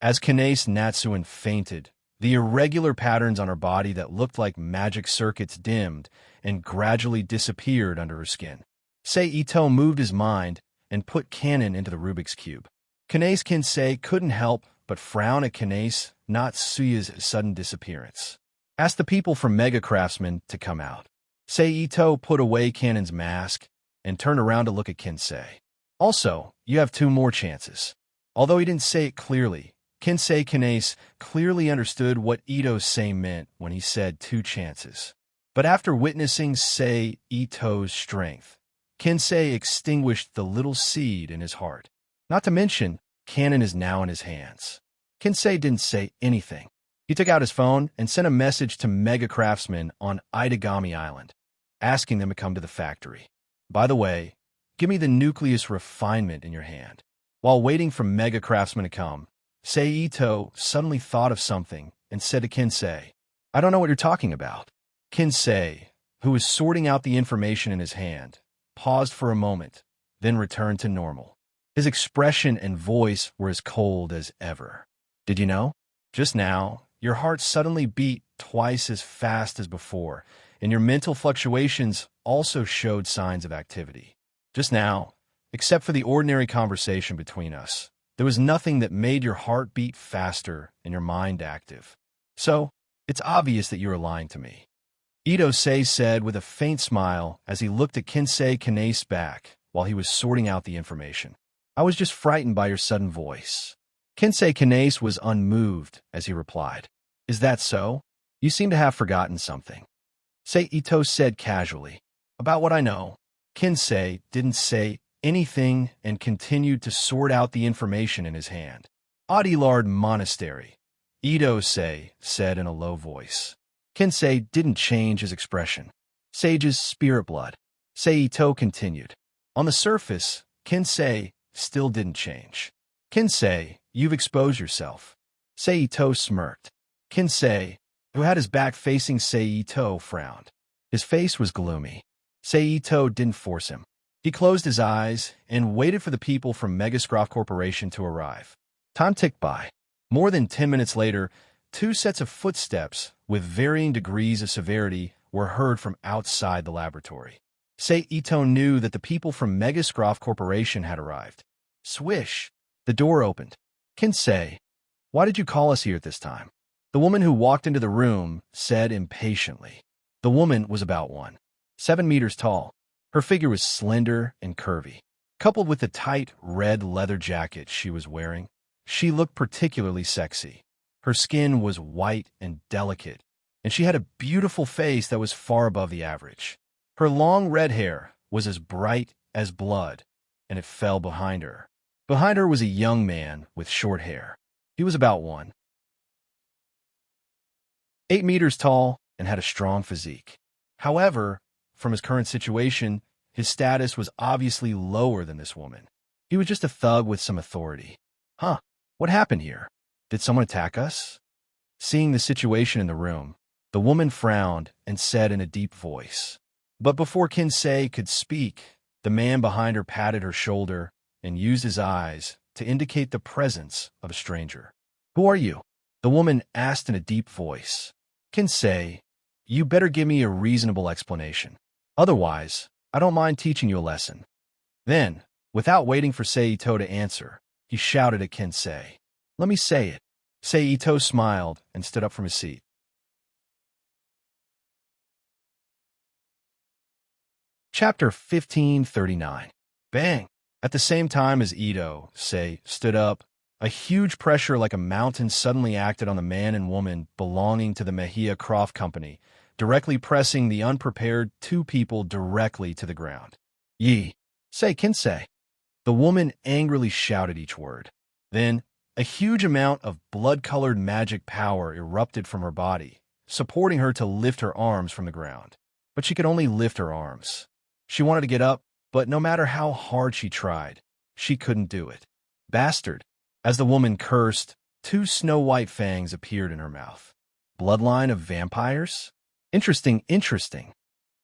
As Kanase Natsuya fainted, the irregular patterns on her body that looked like magic circuits dimmed and gradually disappeared under her skin. Seito moved his mind and put Cannon into the Rubik's Cube. Kanase Kinsei couldn't help but frown at Kanase Natsuya's sudden disappearance. Ask the people from Mega Craftsman to come out. Seito put away Cannon's mask and turned around to look at Kinsei. Also, you have 2 more chances. Although he didn't say it clearly, Kinsei Kanase clearly understood what Ito's say meant when he said 2 chances. But after witnessing Sei Ito's strength, Kinsei extinguished the little seed in his heart. Not to mention, Cannon is now in his hands. Kinsei didn't say anything. He took out his phone and sent a message to Mega Craftsmen on Itagami Island, asking them to come to the factory. By the way, give me the nucleus refinement in your hand. While waiting for Mega Craftsmen to come, Sei Ito suddenly thought of something and said to Kinsei, "I don't know what you're talking about." Kinsei, who was sorting out the information in his hand, paused for a moment, then returned to normal. His expression and voice were as cold as ever. "Did you know? Just now, your heart suddenly beat twice as fast as before, and your mental fluctuations also showed signs of activity. Just now, except for the ordinary conversation between us, there was nothing that made your heart beat faster and your mind active. So, it's obvious that you are lying to me." Ito Sei said with a faint smile as he looked at Kinsei Kanase's back while he was sorting out the information. "I was just frightened by your sudden voice." Kinsei Kanase was unmoved as he replied, "Is that so? You seem to have forgotten something." Sei Ito said casually, "About what I know." Kinsei didn't say anything and continued to sort out the information in his hand. "Audilard Monastery," Ito Sei said in a low voice. Kinsei didn't change his expression. "Sage's spirit blood." Sei Ito continued. On the surface, Kinsei still didn't change. "Kinsei, you've exposed yourself." Sei Ito smirked. Kinsei, who had his back facing Sei Ito, frowned. His face was gloomy. Sei Ito didn't force him. He closed his eyes and waited for the people from Megascroft Corporation to arrive. Time ticked by. More than 10 minutes later, 2 sets of footsteps with varying degrees of severity were heard from outside the laboratory. Sei Ito knew that the people from Megascroft Corporation had arrived. Swish! The door opened. "Kinsei, why did you call us here at this time?" The woman who walked into the room said impatiently. The woman was about 1.7 meters tall. Her figure was slender and curvy. Coupled with the tight red leather jacket she was wearing, she looked particularly sexy. Her skin was white and delicate, and she had a beautiful face that was far above the average. Her long red hair was as bright as blood, and it fell behind her. Behind her was a young man with short hair. He was about 1.8 meters tall and had a strong physique. However, from his current situation, his status was obviously lower than this woman. He was just a thug with some authority. "Huh, what happened here? Did someone attack us?" Seeing the situation in the room, the woman frowned and said in a deep voice. But before Kinsei could speak, the man behind her patted her shoulder and used his eyes to indicate the presence of a stranger. "Who are you?" the woman asked in a deep voice. "Kinsei, you better give me a reasonable explanation. Otherwise, I don't mind teaching you a lesson." Then, without waiting for Sei Ito to answer, he shouted at Kinsei, "Let me say it." Sei Ito smiled and stood up from his seat. Chapter 1539. Bang! At the same time as Ito Sei stood up, a huge pressure like a mountain suddenly acted on the man and woman belonging to the Mejia Croft Company, directly pressing the unprepared 2 people directly to the ground. "Yi! Say, Kinsei!" The woman angrily shouted each word. Then, a huge amount of blood-colored magic power erupted from her body, supporting her to lift her arms from the ground. But she could only lift her arms. She wanted to get up, but no matter how hard she tried, she couldn't do it. "Bastard!" As the woman cursed, 2 snow-white fangs appeared in her mouth. "Bloodline of vampires? Interesting, interesting."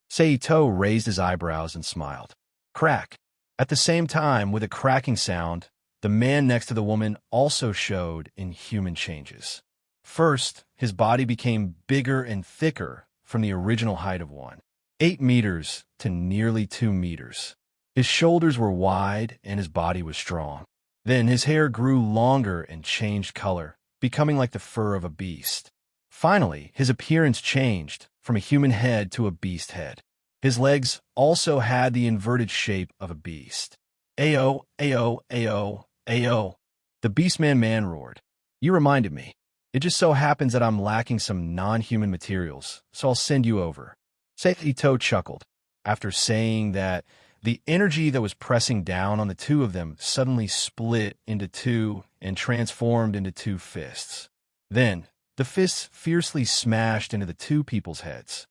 Seito raised his eyebrows and smiled. Crack. At the same time, with a cracking sound, the man next to the woman also showed inhuman changes. First, his body became bigger and thicker from the original height of 1.8 meters to nearly 2 meters. His shoulders were wide and his body was strong. Then his hair grew longer and changed color, becoming like the fur of a beast. Finally, his appearance changed from a human head to a beast head. His legs also had the inverted shape of a beast. Ayo, ayo, ayo, ayo. The Beastman man roared. You reminded me. It just so happens that I'm lacking some non-human materials, so I'll send you over. Ito chuckled. After saying that, the energy that was pressing down on the two of them suddenly split into two and transformed into two fists. Then, the fists fiercely smashed into the two people's heads.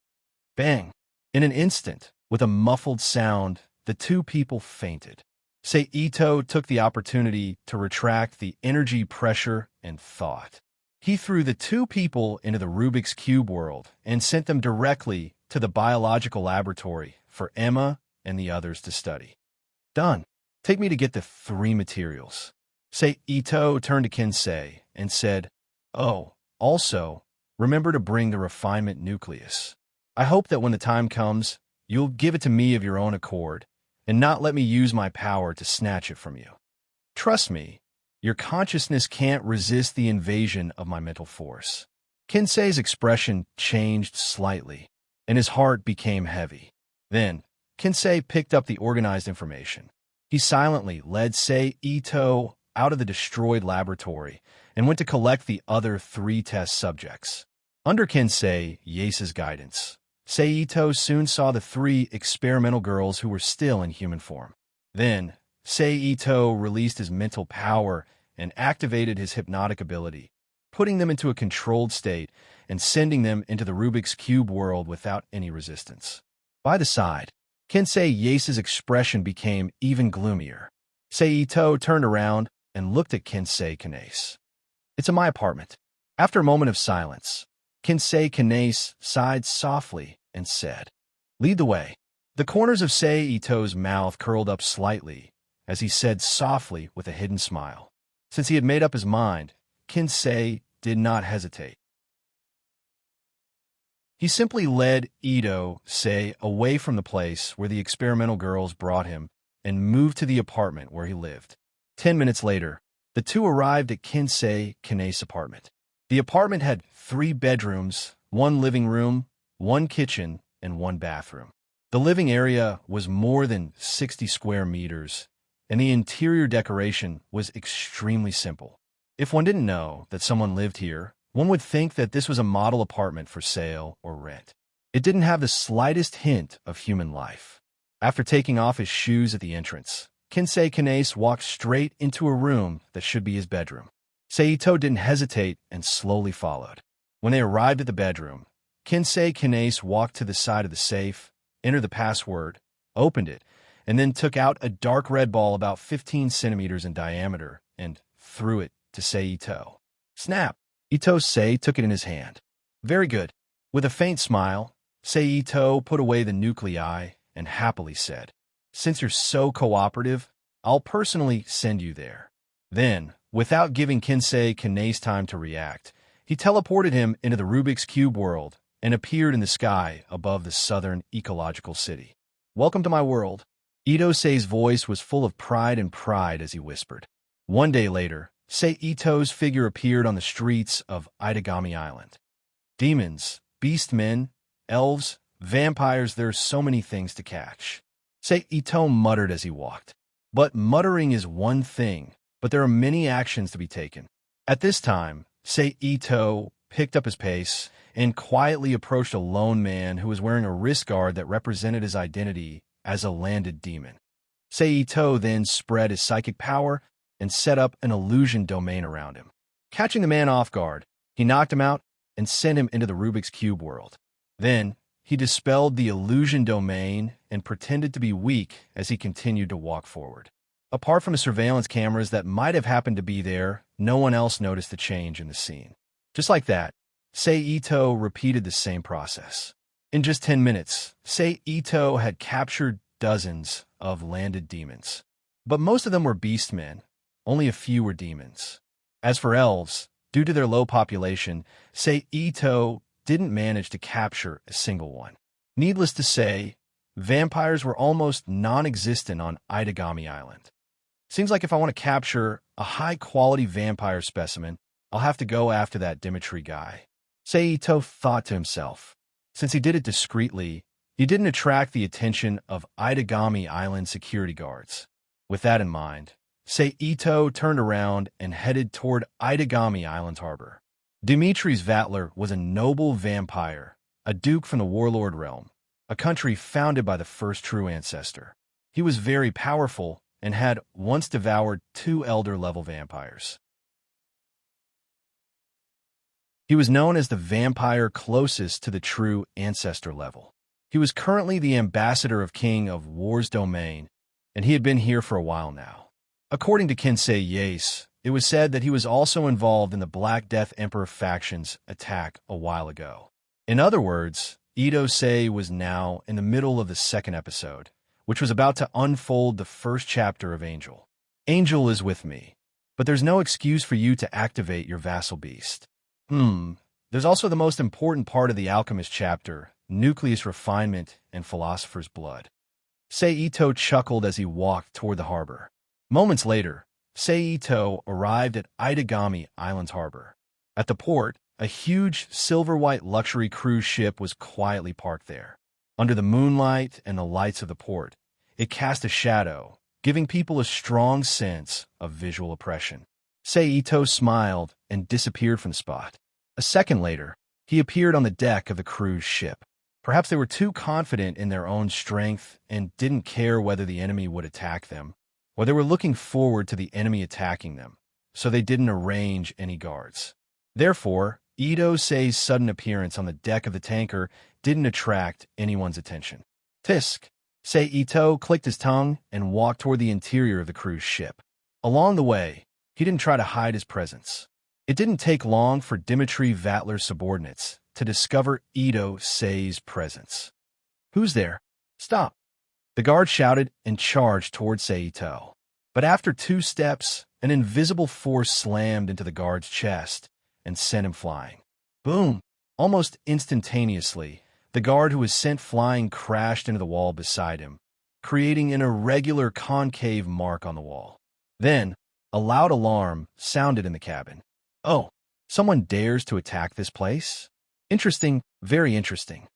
Bang! In an instant, with a muffled sound, the two people fainted. Ito took the opportunity to retract the energy, pressure, and thought. He threw the two people into the Rubik's Cube world and sent them directly to the biological laboratory for Emma and the others to study. Done. Take me to get the three materials. Ito turned to Kensei and said, Oh, also, remember to bring the refinement nucleus. I hope that when the time comes, you'll give it to me of your own accord and not let me use my power to snatch it from you. Trust me, your consciousness can't resist the invasion of my mental force. Kensei's expression changed slightly, and his heart became heavy. Then, Kensei picked up the organized information. He silently led Ito out of the destroyed laboratory and went to collect the other three test subjects. Under Kensei Yace's guidance, Ito soon saw the three experimental girls who were still in human form. Then, Ito released his mental power and activated his hypnotic ability, putting them into a controlled state and sending them into the Rubik's Cube world without any resistance. By the side, Kensei Yace's expression became even gloomier. Ito turned around and looked at Kensei Kanase. It's in my apartment. After a moment of silence, Kensei Kanase sighed softly and said, Lead the way. The corners of Ito's mouth curled up slightly as he said softly with a hidden smile. Since he had made up his mind, Kensei did not hesitate. He simply led Ito away from the place where the experimental girls brought him and moved to the apartment where he lived. 10 minutes later, the two arrived at Kensei Kanase's apartment. The apartment had 3 bedrooms, 1 living room, 1 kitchen, and 1 bathroom. The living area was more than 60 square meters, and the interior decoration was extremely simple. If one didn't know that someone lived here, one would think that this was a model apartment for sale or rent. It didn't have the slightest hint of human life. After taking off his shoes at the entrance, Kensei Kanase walked straight into a room that should be his bedroom. Ito didn't hesitate and slowly followed. When they arrived at the bedroom, Kensei Kanase walked to the side of the safe, entered the password, opened it, and then took out a dark red ball about 15 centimeters in diameter and threw it to Ito. Snap! Ito took it in his hand. Very good. With a faint smile, Ito put away the nuclei and happily said, Since you're so cooperative, I'll personally send you there. Then, without giving Kensei Kanase time to react, he teleported him into the Rubik's Cube world and appeared in the sky above the southern ecological city. Welcome to my world. Ito's voice was full of pride as he whispered. One day later, Ito's figure appeared on the streets of Itagami Island. Demons, beastmen, elves, vampires, there's so many things to catch. Ito muttered as he walked. But muttering is one thing, but there are many actions to be taken. At this time, Ito picked up his pace and quietly approached a lone man who was wearing a wrist guard that represented his identity as a landed demon. Ito then spread his psychic power and set up an illusion domain around him. Catching the man off guard, he knocked him out and sent him into the Rubik's Cube world. Then, he dispelled the illusion domain and pretended to be weak as he continued to walk forward. Apart from the surveillance cameras that might have happened to be there, no one else noticed the change in the scene. Just like that, Ito repeated the same process. In just 10 minutes, Ito had captured dozens of landed demons. But most of them were beastmen. Only a few were demons. As for elves, due to their low population, Ito didn't manage to capture a single one. Needless to say, vampires were almost non-existent on Itagami Island. Seems like if I want to capture a high-quality vampire specimen, I'll have to go after that Dimitri guy. Ito thought to himself. Since he did it discreetly, He didn't attract the attention of Itagami Island security guards. With that in mind, Ito turned around and headed toward Itagami Island's harbor. Dimitri's Vatler was a noble vampire, a duke from the warlord realm, a country founded by the first true ancestor. He was very powerful and had once devoured 2 elder-level vampires. He was known as the vampire closest to the true ancestor level. He was currently the ambassador of King of War's domain, and he had been here for a while now. According to Kinsei Yase, it was said that he was also involved in the Black Death Emperor faction's attack a while ago. In other words, Ito Sei was now in the middle of the second episode, which was about to unfold the first chapter of Angel. Angel is with me, but there's no excuse for you to activate your vassal beast. There's also the most important part of the Alchemist chapter, Nucleus Refinement and Philosopher's Blood. Ito chuckled as he walked toward the harbor. Moments later, Ito arrived at Itagami Island's harbor. At the port, a huge silver-white luxury cruise ship was quietly parked there. Under the moonlight and the lights of the port, it cast a shadow, giving people a strong sense of visual oppression. Ito smiled and disappeared from the spot. A second later, he appeared on the deck of the cruise ship. Perhaps they were too confident in their own strength and didn't care whether the enemy would attack them, or they were looking forward to the enemy attacking them, so they didn't arrange any guards. Therefore, Ito Sei's sudden appearance on the deck of the tanker didn't attract anyone's attention. Tisk! Ito clicked his tongue and walked toward the interior of the cruise ship. Along the way, he didn't try to hide his presence. It didn't take long for Dimitri Vatler's subordinates to discover Ito Sei's presence. "Who's there? Stop!" The guard shouted and charged toward Ito. But after 2 steps, an invisible force slammed into the guard's chest and sent him flying. Boom! Almost instantaneously, the guard who was sent flying crashed into the wall beside him, creating an irregular concave mark on the wall. Then, a loud alarm sounded in the cabin. "Oh, someone dares to attack this place? Interesting, very interesting."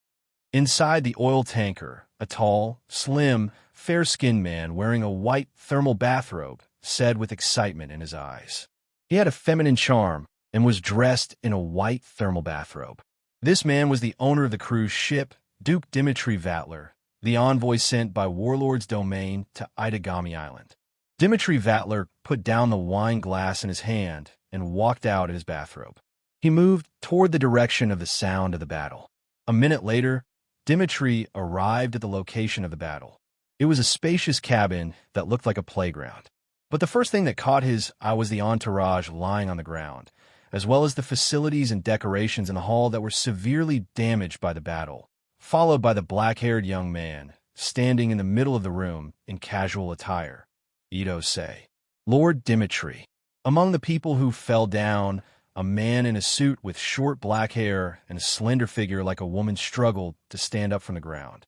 Inside the oil tanker, a tall, slim, fair-skinned man wearing a white thermal bathrobe said with excitement in his eyes. He had a feminine charm and was dressed in a white thermal bathrobe. This man was the owner of the cruise ship, Duke Dimitri Vatler, the envoy sent by Warlord's domain to Itagami Island. Dimitri Vatler put down the wine glass in his hand and walked out in his bathrobe. He moved toward the direction of the sound of the battle. A minute later, Dimitri arrived at the location of the battle. It was a spacious cabin that looked like a playground. But the first thing that caught his eye was the entourage lying on the ground, as well as the facilities and decorations in the hall that were severely damaged by the battle, followed by the black-haired young man standing in the middle of the room in casual attire. Ito Sei. Lord Dimitri. Among the people who fell down, a man in a suit with short black hair and a slender figure like a woman struggled to stand up from the ground.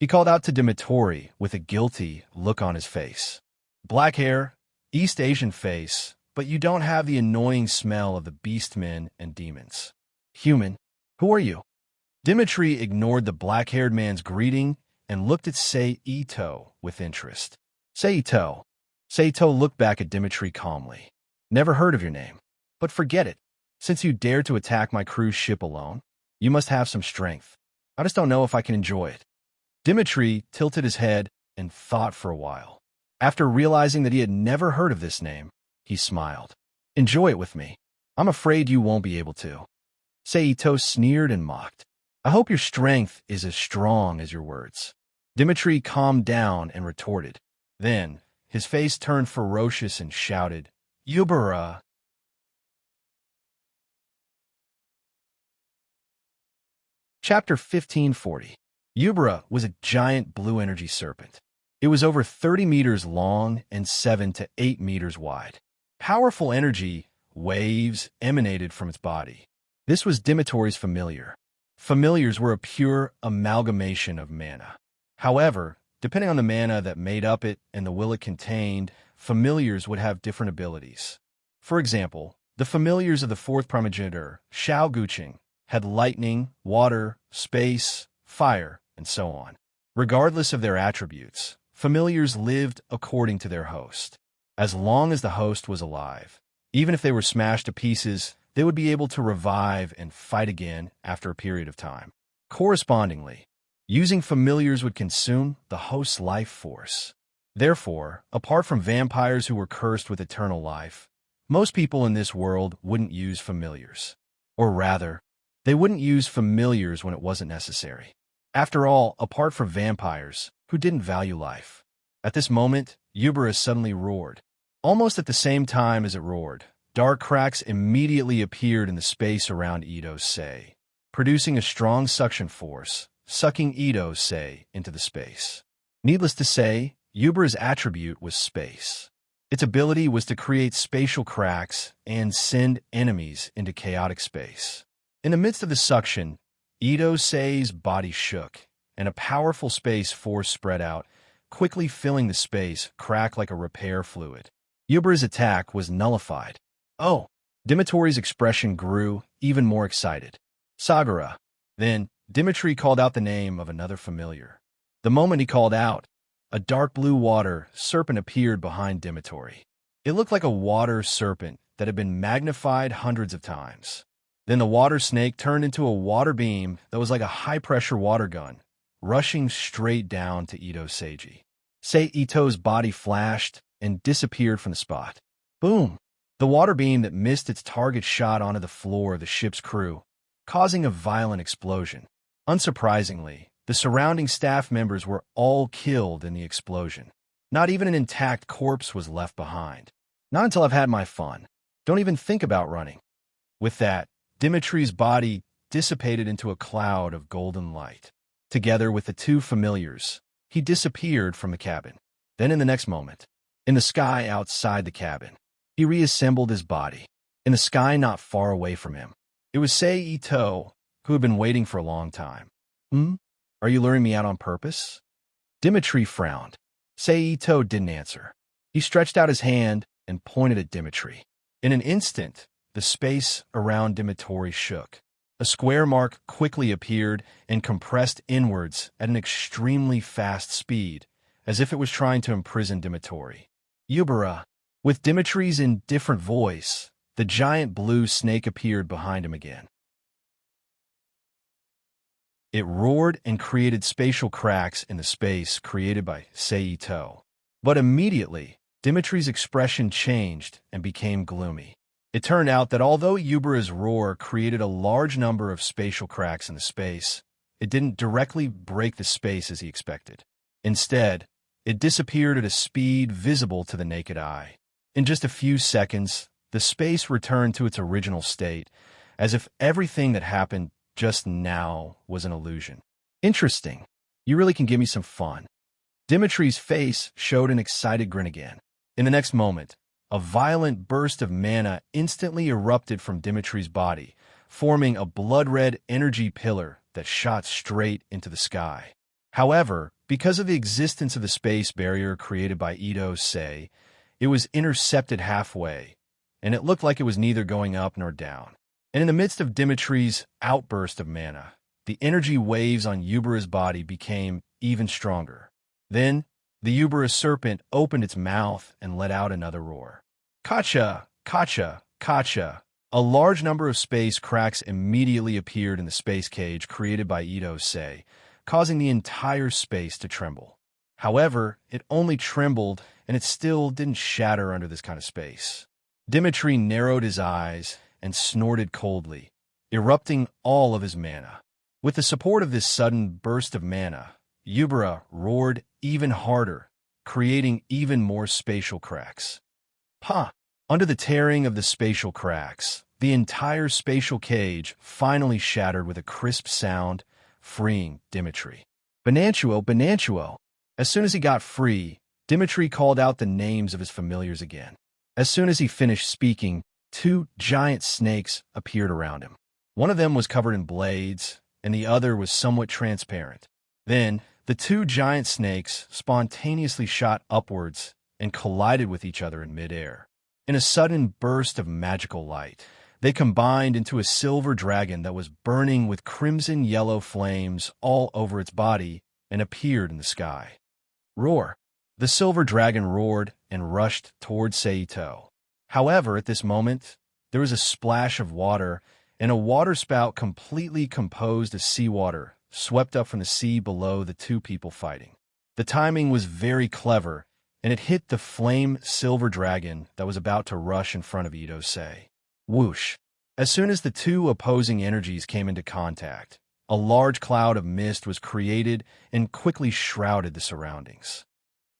He called out to Dimitri with a guilty look on his face. "Black hair, East Asian face, but you don't have the annoying smell of the beastmen and demons. Human, who are you?" Dimitri ignored the black-haired man's greeting and looked at Ito with interest. Ito. Ito looked back at Dimitri calmly. "Never heard of your name. But forget it. Since you dared to attack my cruise ship alone, you must have some strength. I just don't know if I can enjoy it." Dimitri tilted his head and thought for a while. After realizing that he had never heard of this name, he smiled. "Enjoy it with me. I'm afraid you won't be able to." Ito sneered and mocked. "I hope your strength is as strong as your words." Dimitri calmed down and retorted. Then, his face turned ferocious and shouted, "Yubara!" Chapter 1540. Yubara was a giant blue energy serpent. It was over 30 meters long and 7 to 8 meters wide. Powerful energy, waves, emanated from its body. This was Dimitri's familiar. Familiars were a pure amalgamation of mana. However, depending on the mana that made up it and the will it contained, familiars would have different abilities. For example, the familiars of the fourth primogeniture, Shao Guqing, had lightning, water, space, fire, and so on. Regardless of their attributes, familiars lived according to their host. As long as the host was alive, even if they were smashed to pieces, they would be able to revive and fight again after a period of time. Correspondingly, using familiars would consume the host's life force. Therefore, apart from vampires who were cursed with eternal life, most people in this world wouldn't use familiars. Or rather, they wouldn't use familiars when it wasn't necessary. After all, apart from vampires, who didn't value life. At this moment, Uberus suddenly roared. Almost at the same time as it roared, dark cracks immediately appeared in the space around Ito's sei, producing a strong suction force, sucking Ito's sei into the space. Needless to say, Uber's attribute was space. Its ability was to create spatial cracks and send enemies into chaotic space. In the midst of the suction, Ito's sei's body shook, and a powerful space force spread out, quickly filling the space crack like a repair fluid. Uber's attack was nullified. Oh! Dimitri's expression grew even more excited. Sagara. Then, Dimitri called out the name of another familiar. The moment he called out, a dark blue water serpent appeared behind Dimitri. It looked like a water serpent that had been magnified hundreds of times. Then the water snake turned into a water beam that was like a high-pressure water gun, rushing straight down to Ito's Seiji. Ito's body flashed and disappeared from the spot. Boom! The water beam that missed its target shot onto the floor of the ship's crew, causing a violent explosion. Unsurprisingly, the surrounding staff members were all killed in the explosion. Not even an intact corpse was left behind. Not until I've had my fun. Don't even think about running. With that, Dimitri's body dissipated into a cloud of golden light. Together with the two familiars, he disappeared from the cabin. Then in the next moment, in the sky outside the cabin, he reassembled his body. In the sky not far away from him, it was Ito, who had been waiting for a long time. Are you luring me out on purpose? Dimitri frowned. Ito didn't answer. He stretched out his hand and pointed at Dimitri. In an instant, the space around Dimitri shook. A square mark quickly appeared and compressed inwards at an extremely fast speed, as if it was trying to imprison Dimitri. Ubera. With Dimitri's indifferent voice, the giant blue snake appeared behind him again. It roared and created spatial cracks in the space created by Ito. But immediately, Dimitri's expression changed and became gloomy. It turned out that although Ubera's roar created a large number of spatial cracks in the space, it didn't directly break the space as he expected. Instead, it disappeared at a speed visible to the naked eye. In just a few seconds, the space returned to its original state, as if everything that happened just now was an illusion. Interesting. You really can give me some fun. Dimitri's face showed an excited grin again. In the next moment, a violent burst of mana instantly erupted from Dimitri's body, forming a blood-red energy pillar that shot straight into the sky. However, because of the existence of the space barrier created by Ito's sei, it was intercepted halfway, and it looked like it was neither going up nor down. And in the midst of Dimitri's outburst of mana, the energy waves on Ubera's body became even stronger. Then, the Ubera serpent opened its mouth and let out another roar. Kacha! Kacha! Kacha! A large number of space cracks immediately appeared in the space cage created by Ito's sei, causing the entire space to tremble. However, it only trembled, and it still didn't shatter under this kind of space. Dimitri narrowed his eyes and snorted coldly, erupting all of his mana. With the support of this sudden burst of mana, Ubera roared even harder, creating even more spatial cracks. Under the tearing of the spatial cracks, the entire spatial cage finally shattered with a crisp sound, freeing Dimitri. Bonantuo, Bonantuo! As soon as he got free, Dimitri called out the names of his familiars again. As soon as he finished speaking, two giant snakes appeared around him. One of them was covered in blades, and the other was somewhat transparent. Then, the two giant snakes spontaneously shot upwards and collided with each other in midair. In a sudden burst of magical light, They combined into a silver dragon that was burning with crimson-yellow flames all over its body and appeared in the sky. Roar! The silver dragon roared and rushed toward Saito. However, at this moment, there was a splash of water, and a waterspout completely composed of seawater swept up from the sea below the two people fighting. The timing was very clever, and it hit the flame silver dragon that was about to rush in front of Ito-sei. Whoosh! As soon as the two opposing energies came into contact, a large cloud of mist was created and quickly shrouded the surroundings.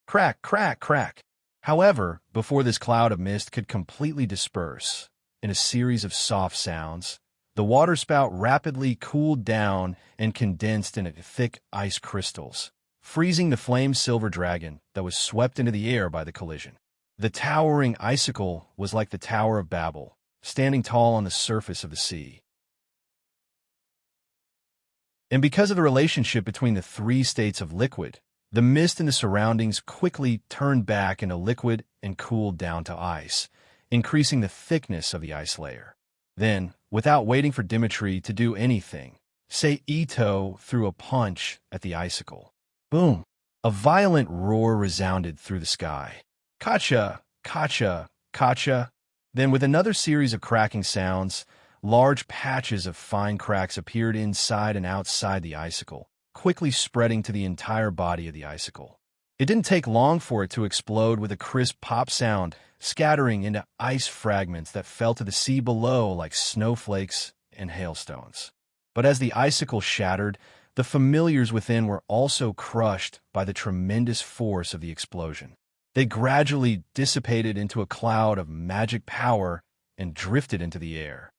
Crack, crack, crack! However, before this cloud of mist could completely disperse, in a series of soft sounds, the waterspout rapidly cooled down and condensed into thick ice crystals, freezing the flame silver dragon that was swept into the air by the collision. The towering icicle was like the Tower of Babel, standing tall on the surface of the sea. And because of the relationship between the three states of liquid, the mist in the surroundings quickly turned back into liquid and cooled down to ice, increasing the thickness of the ice layer. Then, without waiting for Dimitri to do anything, Ito threw a punch at the icicle. Boom! A violent roar resounded through the sky. Kacha! Kacha! Kacha! Then, with another series of cracking sounds, large patches of fine cracks appeared inside and outside the icicle, quickly spreading to the entire body of the icicle. It didn't take long for it to explode with a crisp pop sound, scattering into ice fragments that fell to the sea below like snowflakes and hailstones. But as the icicle shattered, the familiars within were also crushed by the tremendous force of the explosion. They gradually dissipated into a cloud of magic power and drifted into the air.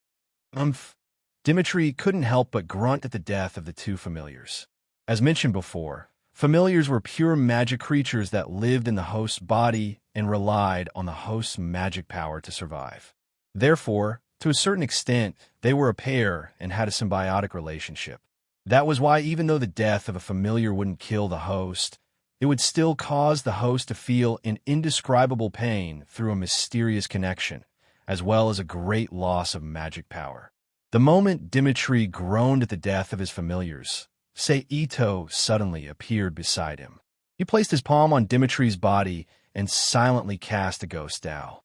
Dimitri couldn't help but grunt at the death of the two familiars. As mentioned before, familiars were pure magic creatures that lived in the host's body and relied on the host's magic power to survive. Therefore, to a certain extent, they were a pair and had a symbiotic relationship. That was why even though the death of a familiar wouldn't kill the host, it would still cause the host to feel an indescribable pain through a mysterious connection, as well as a great loss of magic power. The moment Dimitri groaned at the death of his familiars, Ito suddenly appeared beside him. He placed his palm on Dimitri's body and silently cast a ghost Dao.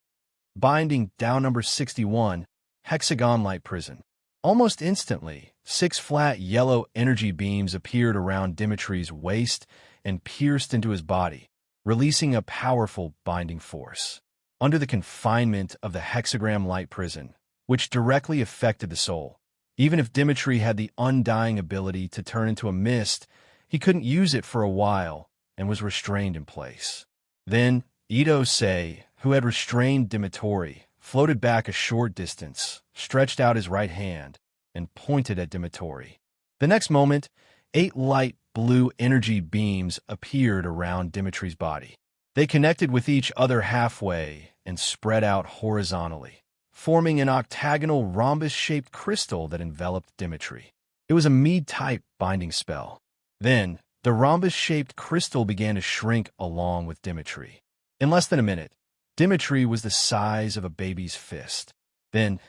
Binding Dao number 61, Hexagon Light Prison. Almost instantly, 6 flat yellow energy beams appeared around Dimitri's waist and pierced into his body, releasing a powerful binding force. Under the confinement of the hexagram light prison, which directly affected the soul, even if Dimitri had the undying ability to turn into a mist, he couldn't use it for a while and was restrained in place. Then, Ito-sei, who had restrained Dimitri, floated back a short distance, stretched out his right hand, and pointed at Dimitri. The next moment, 8 light blue energy beams appeared around Dimitri's body. They connected with each other halfway and spread out horizontally, forming an octagonal rhombus-shaped crystal that enveloped Dimitri. It was a Mead-type binding spell. Then, the rhombus-shaped crystal began to shrink along with Dimitri. In less than a minute, Dimitri was the size of a baby's fist. Then,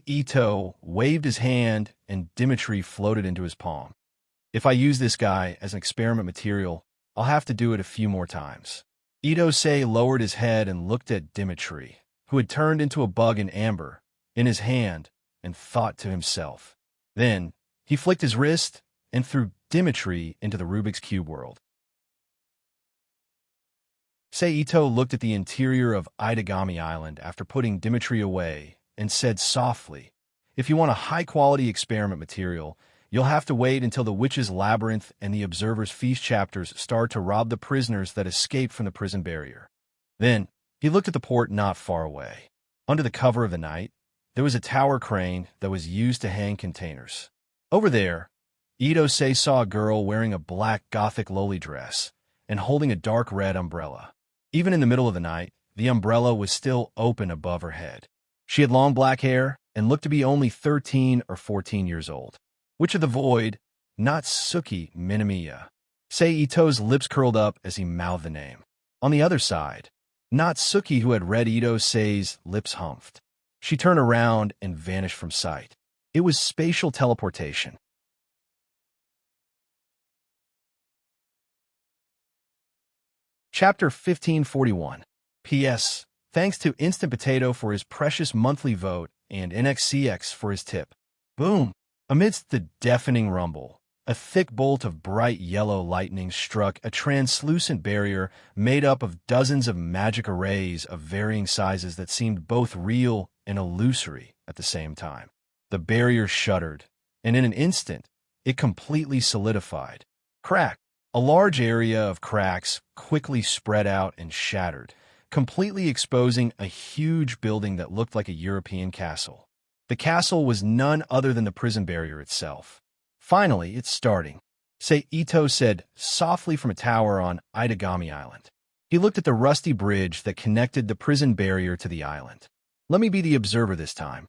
Ito waved his hand and Dimitri floated into his palm. If I use this guy as an experiment material, I'll have to do it a few more times. Ito-sei lowered his head and looked at Dimitri, who had turned into a bug in amber, in his hand, and thought to himself. Then, he flicked his wrist and threw Dimitri into the Rubik's Cube world. Ito looked at the interior of Itagami Island after putting Dimitri away and said softly, "If you want a high-quality experiment material, you'll have to wait until the Witch's Labyrinth and the Observer's Feast chapters start to rob the prisoners that escaped from the prison barrier." Then, he looked at the port not far away. Under the cover of the night, there was a tower crane that was used to hang containers. Over there, Ito-sei saw a girl wearing a black Gothic lowly dress and holding a dark red umbrella. Even in the middle of the night, the umbrella was still open above her head. She had long black hair and looked to be only 13 or 14 years old. Witch of the Void, Natsuki Minamiya. Ito's lips curled up as he mouthed the name. On the other side, Natsuki, who had read Ito-sei's lips humphed. She turned around and vanished from sight. It was spatial teleportation. Chapter 1541. P.S. Thanks to Instant Potato for his precious monthly vote and NXCX for his tip. Boom! Amidst the deafening rumble, a thick bolt of bright yellow lightning struck a translucent barrier made up of dozens of magic arrays of varying sizes that seemed both real and illusory at the same time. The barrier shuddered, and in an instant, it completely solidified. Crack! A large area of cracks quickly spread out and shattered, completely exposing a huge building that looked like a European castle. The castle was none other than the prison barrier itself. Finally, it's starting, Ito said softly from a tower on Itagami Island. He looked at the rusty bridge that connected the prison barrier to the island. Let me be the observer this time.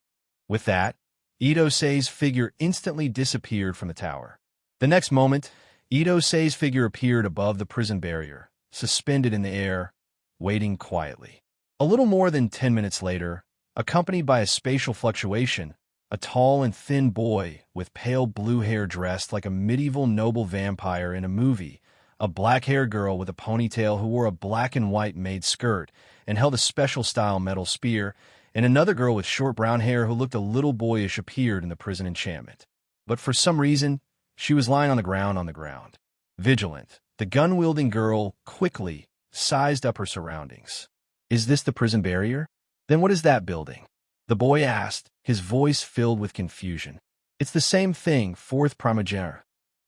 With that, Ito-sei's figure instantly disappeared from the tower. The next moment, Ito-sei's figure appeared above the prison barrier, suspended in the air, waiting quietly. A little more than 10 minutes later, accompanied by a spatial fluctuation, a tall and thin boy with pale blue hair dressed like a medieval noble vampire in a movie, a black-haired girl with a ponytail who wore a black and white maid skirt and held a special-style metal spear, and another girl with short brown hair who looked a little boyish appeared in the prison enchantment. But for some reason, she was lying on the ground. Vigilant, the gun-wielding girl quickly sized up her surroundings. Is this the prison barrier? Then what is that building? The boy asked, his voice filled with confusion. It's the same thing, fourth primogeniture.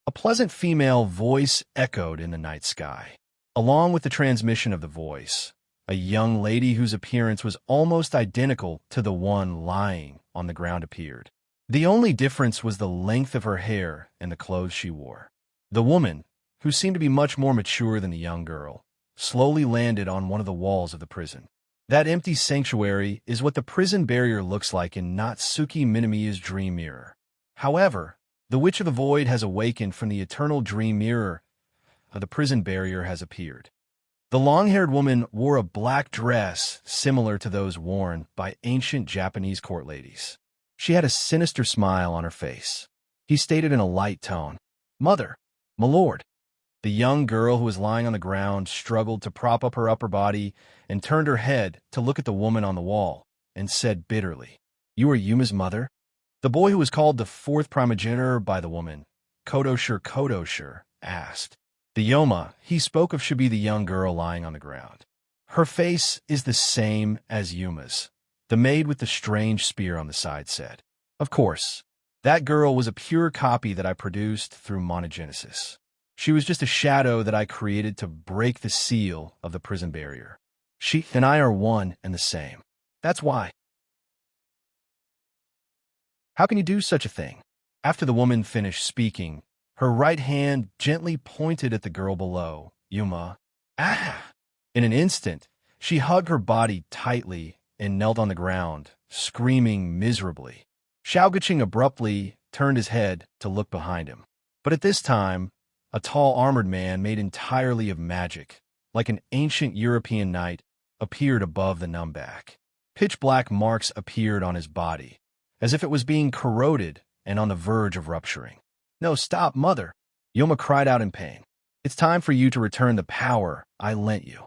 A pleasant female voice echoed in the night sky. Along with the transmission of the voice, a young lady whose appearance was almost identical to the one lying on the ground appeared. The only difference was the length of her hair and the clothes she wore. The woman, who seemed to be much more mature than the young girl, slowly landed on one of the walls of the prison. That empty sanctuary is what the prison barrier looks like in Natsuki Minamiya's dream mirror. However, the Witch of the Void has awakened from the eternal dream mirror. The prison barrier has appeared. The long-haired woman wore a black dress similar to those worn by ancient Japanese court ladies. She had a sinister smile on her face. He stated in a light tone, "Mother, my lord." The young girl who was lying on the ground struggled to prop up her upper body and turned her head to look at the woman on the wall and said bitterly, "You are Yuma's mother?" The boy who was called the fourth primogeniture by the woman, Kodoshir, asked. The Yoma he spoke of should be the young girl lying on the ground. Her face is the same as Yuma's, the maid with the strange spear on the side said. Of course, that girl was a pure copy that I produced through monogenesis. She was just a shadow that I created to break the seal of the prison barrier. She and I are one and the same. That's why. How can you do such a thing? After the woman finished speaking, her right hand gently pointed at the girl below, Yuma. Ah! In an instant, she hugged her body tightly and knelt on the ground, screaming miserably. Xiaoguqing abruptly turned his head to look behind him. But at this time, a tall armored man made entirely of magic, like an ancient European knight, appeared above the numbback. Pitch-black marks appeared on his body, as if it was being corroded and on the verge of rupturing. "No, stop, mother!" Yoma cried out in pain. "It's time for you to return the power I lent you."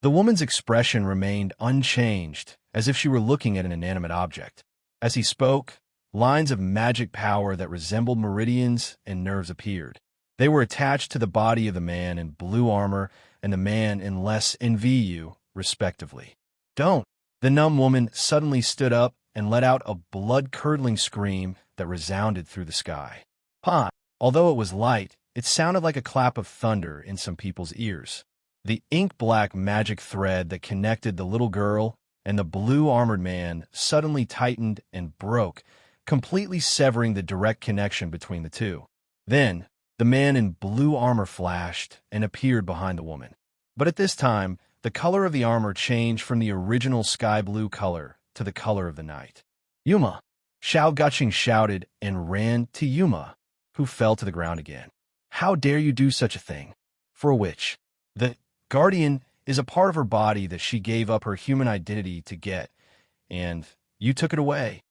The woman's expression remained unchanged, as if she were looking at an inanimate object. As he spoke, lines of magic power that resembled meridians and nerves appeared. They were attached to the body of the man in blue armor and the man in less NVU, respectively. "Don't!" The numb woman suddenly stood up and let out a blood-curdling scream that resounded through the sky. Pah! Although it was light, it sounded like a clap of thunder in some people's ears. The ink-black magic thread that connected the little girl and the blue-armored man suddenly tightened and broke, completely severing the direct connection between the two. Then, the man in blue armor flashed and appeared behind the woman. But at this time, the color of the armor changed from the original sky-blue color to the color of the night. "Yuma!" Xiaoguqing shouted and ran to Yuma, who fell to the ground again. "How dare you do such a thing? For a witch. The guardian is a part of her body that she gave up her human identity to get, and You took it away.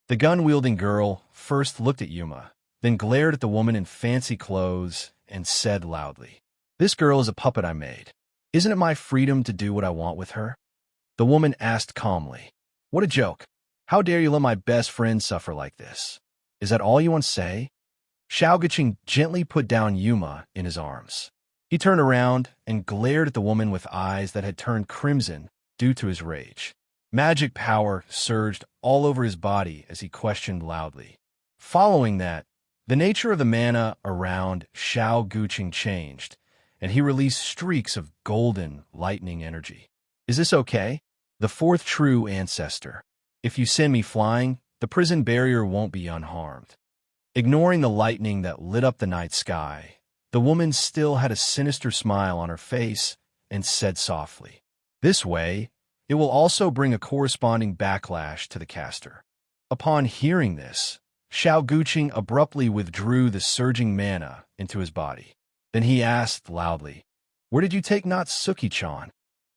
The gun-wielding girl first looked at Yuma, then glared at the woman in fancy clothes and said loudly, "This girl is a puppet I made. Isn't it my freedom to do what I want with her?" The woman asked calmly, "What a joke. How dare you let my best friend suffer like this? Is that all you want to say?" Xiaoguqing gently put down Yuma in his arms. He turned around and glared at the woman with eyes that had turned crimson due to his rage. Magic power surged all over his body as he questioned loudly. Following that, the nature of the mana around Xiaoguqing changed, and he released streaks of golden, lightning energy. "Is this okay? The fourth true ancestor. If you send me flying, the prison barrier won't be unharmed." Ignoring the lightning that lit up the night sky, the woman still had a sinister smile on her face and said softly, "This way, it will also bring a corresponding backlash to the caster." Upon hearing this, Xiaoguqing abruptly withdrew the surging mana into his body. Then he asked loudly, "Where did you take Natsuki-chan?"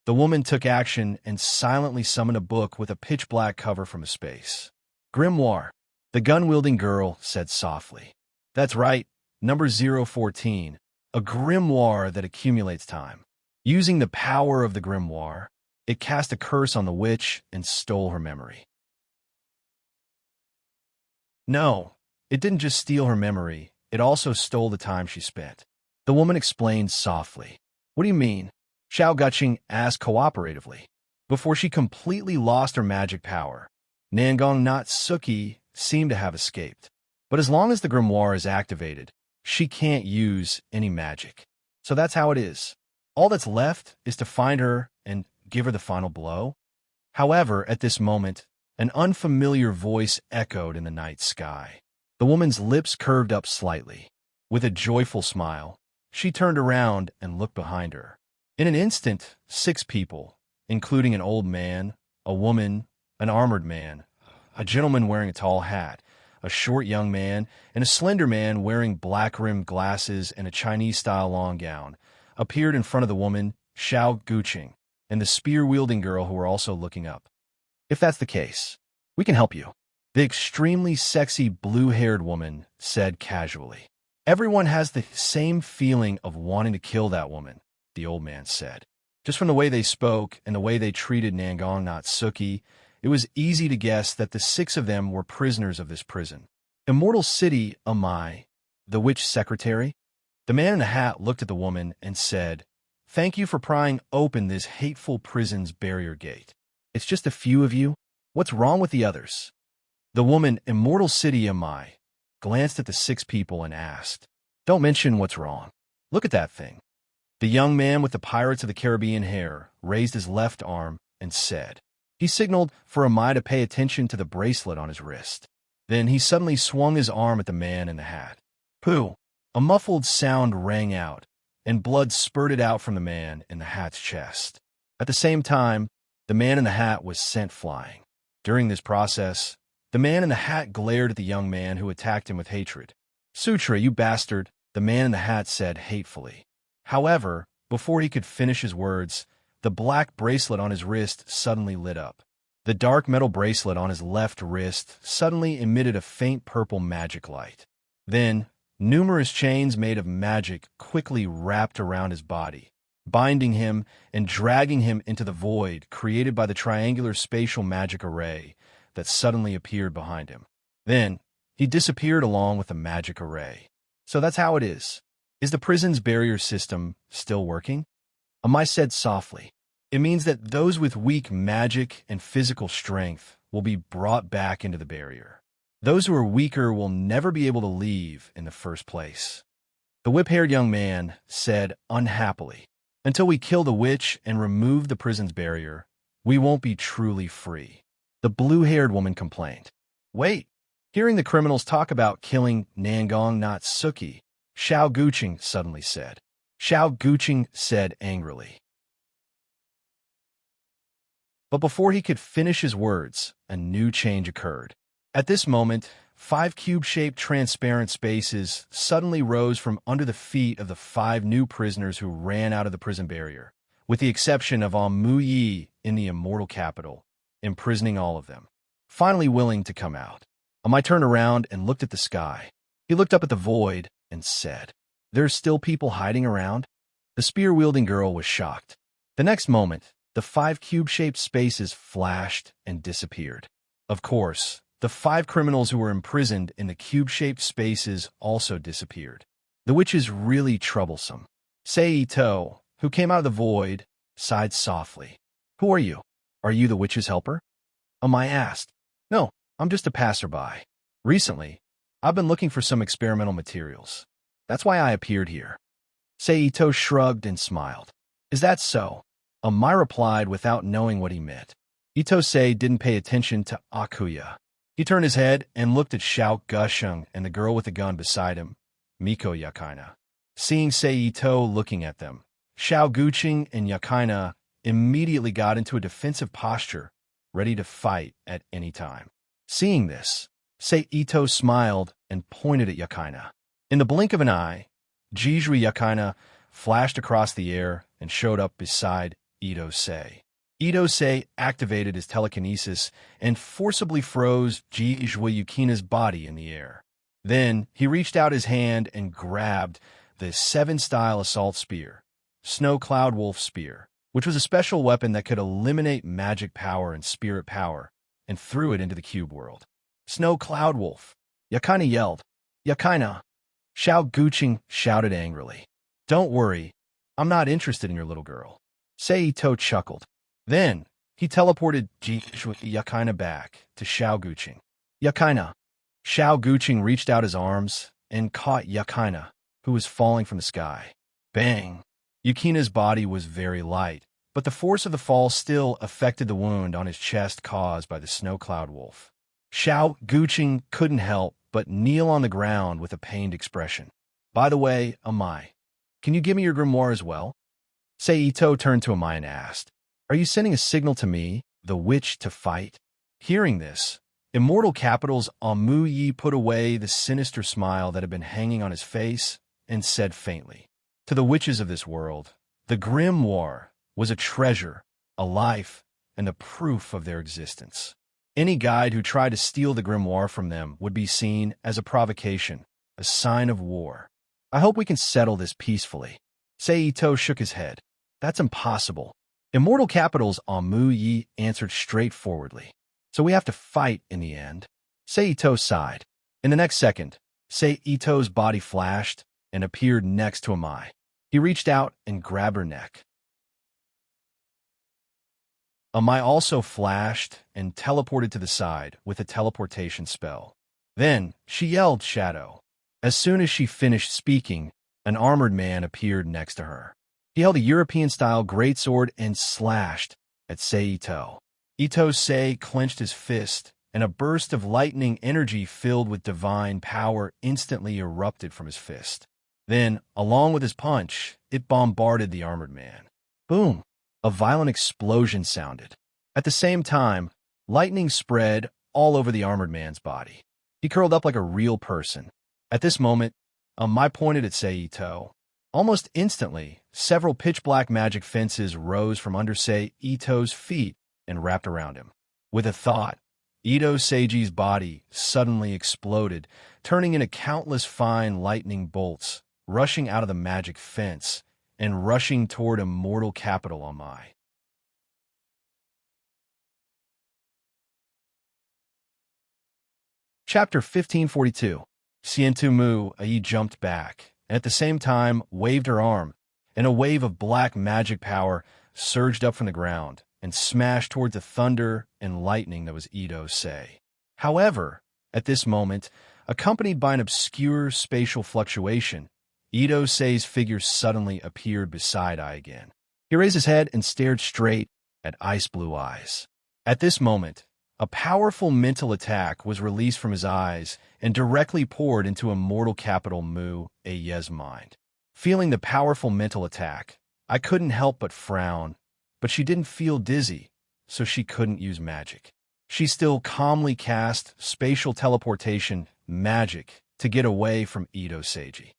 The woman took action and silently summoned a book with a pitch-black cover from a space. "Grimoire," the gun-wielding girl said softly. "That's right, number 014, a grimoire that accumulates time. Using the power of the grimoire, it cast a curse on the witch and stole her memory." No, it didn't just steal her memory, it also stole the time she spent. The woman explained softly. "What do you mean?" Xiaoguqing asked cooperatively. Before she completely lost her magic power, Nangong Natsuki seemed to have escaped. But as long as the grimoire is activated, she can't use any magic. So that's how it is. All that's left is to find her and give her the final blow. However, at this moment, an unfamiliar voice echoed in the night sky. The woman's lips curved up slightly. With a joyful smile, she turned around and looked behind her. In an instant, 6 people, including an old man, a woman, an armored man, a gentleman wearing a tall hat, a short young man, and a slender man wearing black-rimmed glasses and a Chinese-style long gown, appeared in front of the woman, Xiaoguqing, and the spear-wielding girl who were also looking up. "If that's the case, we can help you," the extremely sexy blue-haired woman said casually. "Everyone has the same feeling of wanting to kill that woman," the old man said. Just from the way they spoke and the way they treated Nangong Natsuki, it was easy to guess that the 6 of them were prisoners of this prison. "Immortal City, Amai, the witch secretary?" The man in the hat looked at the woman and said, "Thank you for prying open this hateful prison's barrier gate. It's just a few of you. What's wrong with the others?" The woman, "Immortal City, Amai," glanced at the 6 people and asked, "Don't mention what's wrong. Look at that thing." The young man with the Pirates of the Caribbean hair raised his left arm and said. He signaled for Amai to pay attention to the bracelet on his wrist. Then he suddenly swung his arm at the man in the hat. Pooh! A muffled sound rang out, and blood spurted out from the man in the hat's chest. At the same time, the man in the hat was sent flying. During this process, the man in the hat glared at the young man who attacked him with hatred. "Sutra, you bastard," the man in the hat said hatefully. However, before he could finish his words, the black bracelet on his wrist suddenly lit up. The dark metal bracelet on his left wrist suddenly emitted a faint purple magic light. Then, numerous chains made of magic quickly wrapped around his body, binding him and dragging him into the void created by the triangular spatial magic array that suddenly appeared behind him. Then, he disappeared along with the magic array. So that's how it is. Is the prison's barrier system still working? Amai said softly. It means that those with weak magic and physical strength will be brought back into the barrier. Those who are weaker will never be able to leave in the first place. The whip-haired young man said unhappily, "Until we kill the witch and remove the prison's barrier, we won't be truly free." The blue-haired woman complained. "Wait!" Hearing the criminals talk about killing Nangong Natsuki, Xiaoguqing suddenly said. Xiaoguqing said angrily. But before he could finish his words, a new change occurred. At this moment, 5 cube-shaped transparent spaces suddenly rose from under the feet of the 5 new prisoners who ran out of the prison barrier, with the exception of Mu Yi in the immortal capital, imprisoning all of them. finally willing to come out. I turned around and looked at the sky. He looked up at the void and said, "There's still people hiding around?" The spear-wielding girl was shocked. The next moment, the 5 cube-shaped spaces flashed and disappeared. Of course, the 5 criminals who were imprisoned in the cube-shaped spaces also disappeared. The witch is really troublesome. Seito, who came out of the void, sighed softly. "Who are you? Are you the witch's helper?" I asked. "No, I'm just a passerby. Recently, I've been looking for some experimental materials. That's why I appeared here." Seito shrugged and smiled. "Is that so?" Mai replied without knowing what he meant. Itosei didn't pay attention to Akuya. He turned his head and looked at Xiao Gusheng and the girl with the gun beside him, Miko Yakaina. Seeing Seito looking at them, Xiao Guqing and Yakaina immediately got into a defensive posture, ready to fight at any time. Seeing this, Seito smiled and pointed at Yakaina. In the blink of an eye, Jizri Yakaina flashed across the air and showed up beside Itosei. Itosei activated his telekinesis and forcibly froze Jizri Yukina's body in the air. Then he reached out his hand and grabbed the 7-style assault spear, Snow Cloud Wolf Spear, which was a special weapon that could eliminate magic power and spirit power, and threw it into the cube world. "Snow Cloud Wolf!" Yakaina yelled. "Yakaina!" Xiao Guqing shouted angrily. "Don't worry, I'm not interested in your little girl." Seito chuckled. Then he teleported Yakaina back to Xiao Guqing. "Yakaina!" Xiao Guqing reached out his arms and caught Yakaina, who was falling from the sky. Bang! Yukina's body was very light, but the force of the fall still affected the wound on his chest caused by the Snow Cloud Wolf. Xiao Guqing couldn't help but kneel on the ground with a pained expression. "By the way, Amai, can you give me your grimoire as well?" Seito turned to Amai and asked, "Are you sending a signal to me, the witch, to fight?" Hearing this, Immortal Capital's Amu Yi put away the sinister smile that had been hanging on his face and said faintly, "To the witches of this world, the grimoire was a treasure, a life, and the proof of their existence. Any guide who tried to steal the grimoire from them would be seen as a provocation, a sign of war. I hope we can settle this peacefully." Seito shook his head. "That's impossible." Immortal Capital's Amu Yi answered straightforwardly. "So we have to fight in the end." Seito sighed. In the next second, Seito's body flashed and appeared next to Amai. He reached out and grabbed her neck. Amai also flashed and teleported to the side with a teleportation spell. Then she yelled Shadow. As soon as she finished speaking, an armored man appeared next to her. He held a European-style greatsword and slashed at Seito. Itosei clenched his fist, and a burst of lightning energy filled with divine power instantly erupted from his fist. Then, along with his punch, it bombarded the armored man. Boom! A violent explosion sounded. At the same time, lightning spread all over the armored man's body. He curled up like a real person. At this moment, Amai pointed at Seito. Almost instantly, several pitch-black magic fences rose from under Seito's feet and wrapped around him. With a thought, Ito Seiji's body suddenly exploded, turning into countless fine lightning bolts, rushing out of the magic fence and rushing toward Immortal Capital Amai. Chapter 1542. Xiantumu Ai jumped back, and at the same time waved her arm, and a wave of black magic power surged up from the ground and smashed towards the thunder and lightning that was Ito Sei. However, at this moment, accompanied by an obscure spatial fluctuation, Ito Sei's figure suddenly appeared beside Ai again. He raised his head and stared straight at ice-blue eyes. At this moment, a powerful mental attack was released from his eyes and directly poured into Immortal Capital Mu Ai's mind. Feeling the powerful mental attack, I couldn't help but frown, but she didn't feel dizzy, so she couldn't use magic. She still calmly cast spatial teleportation magic to get away from Ito Seiji.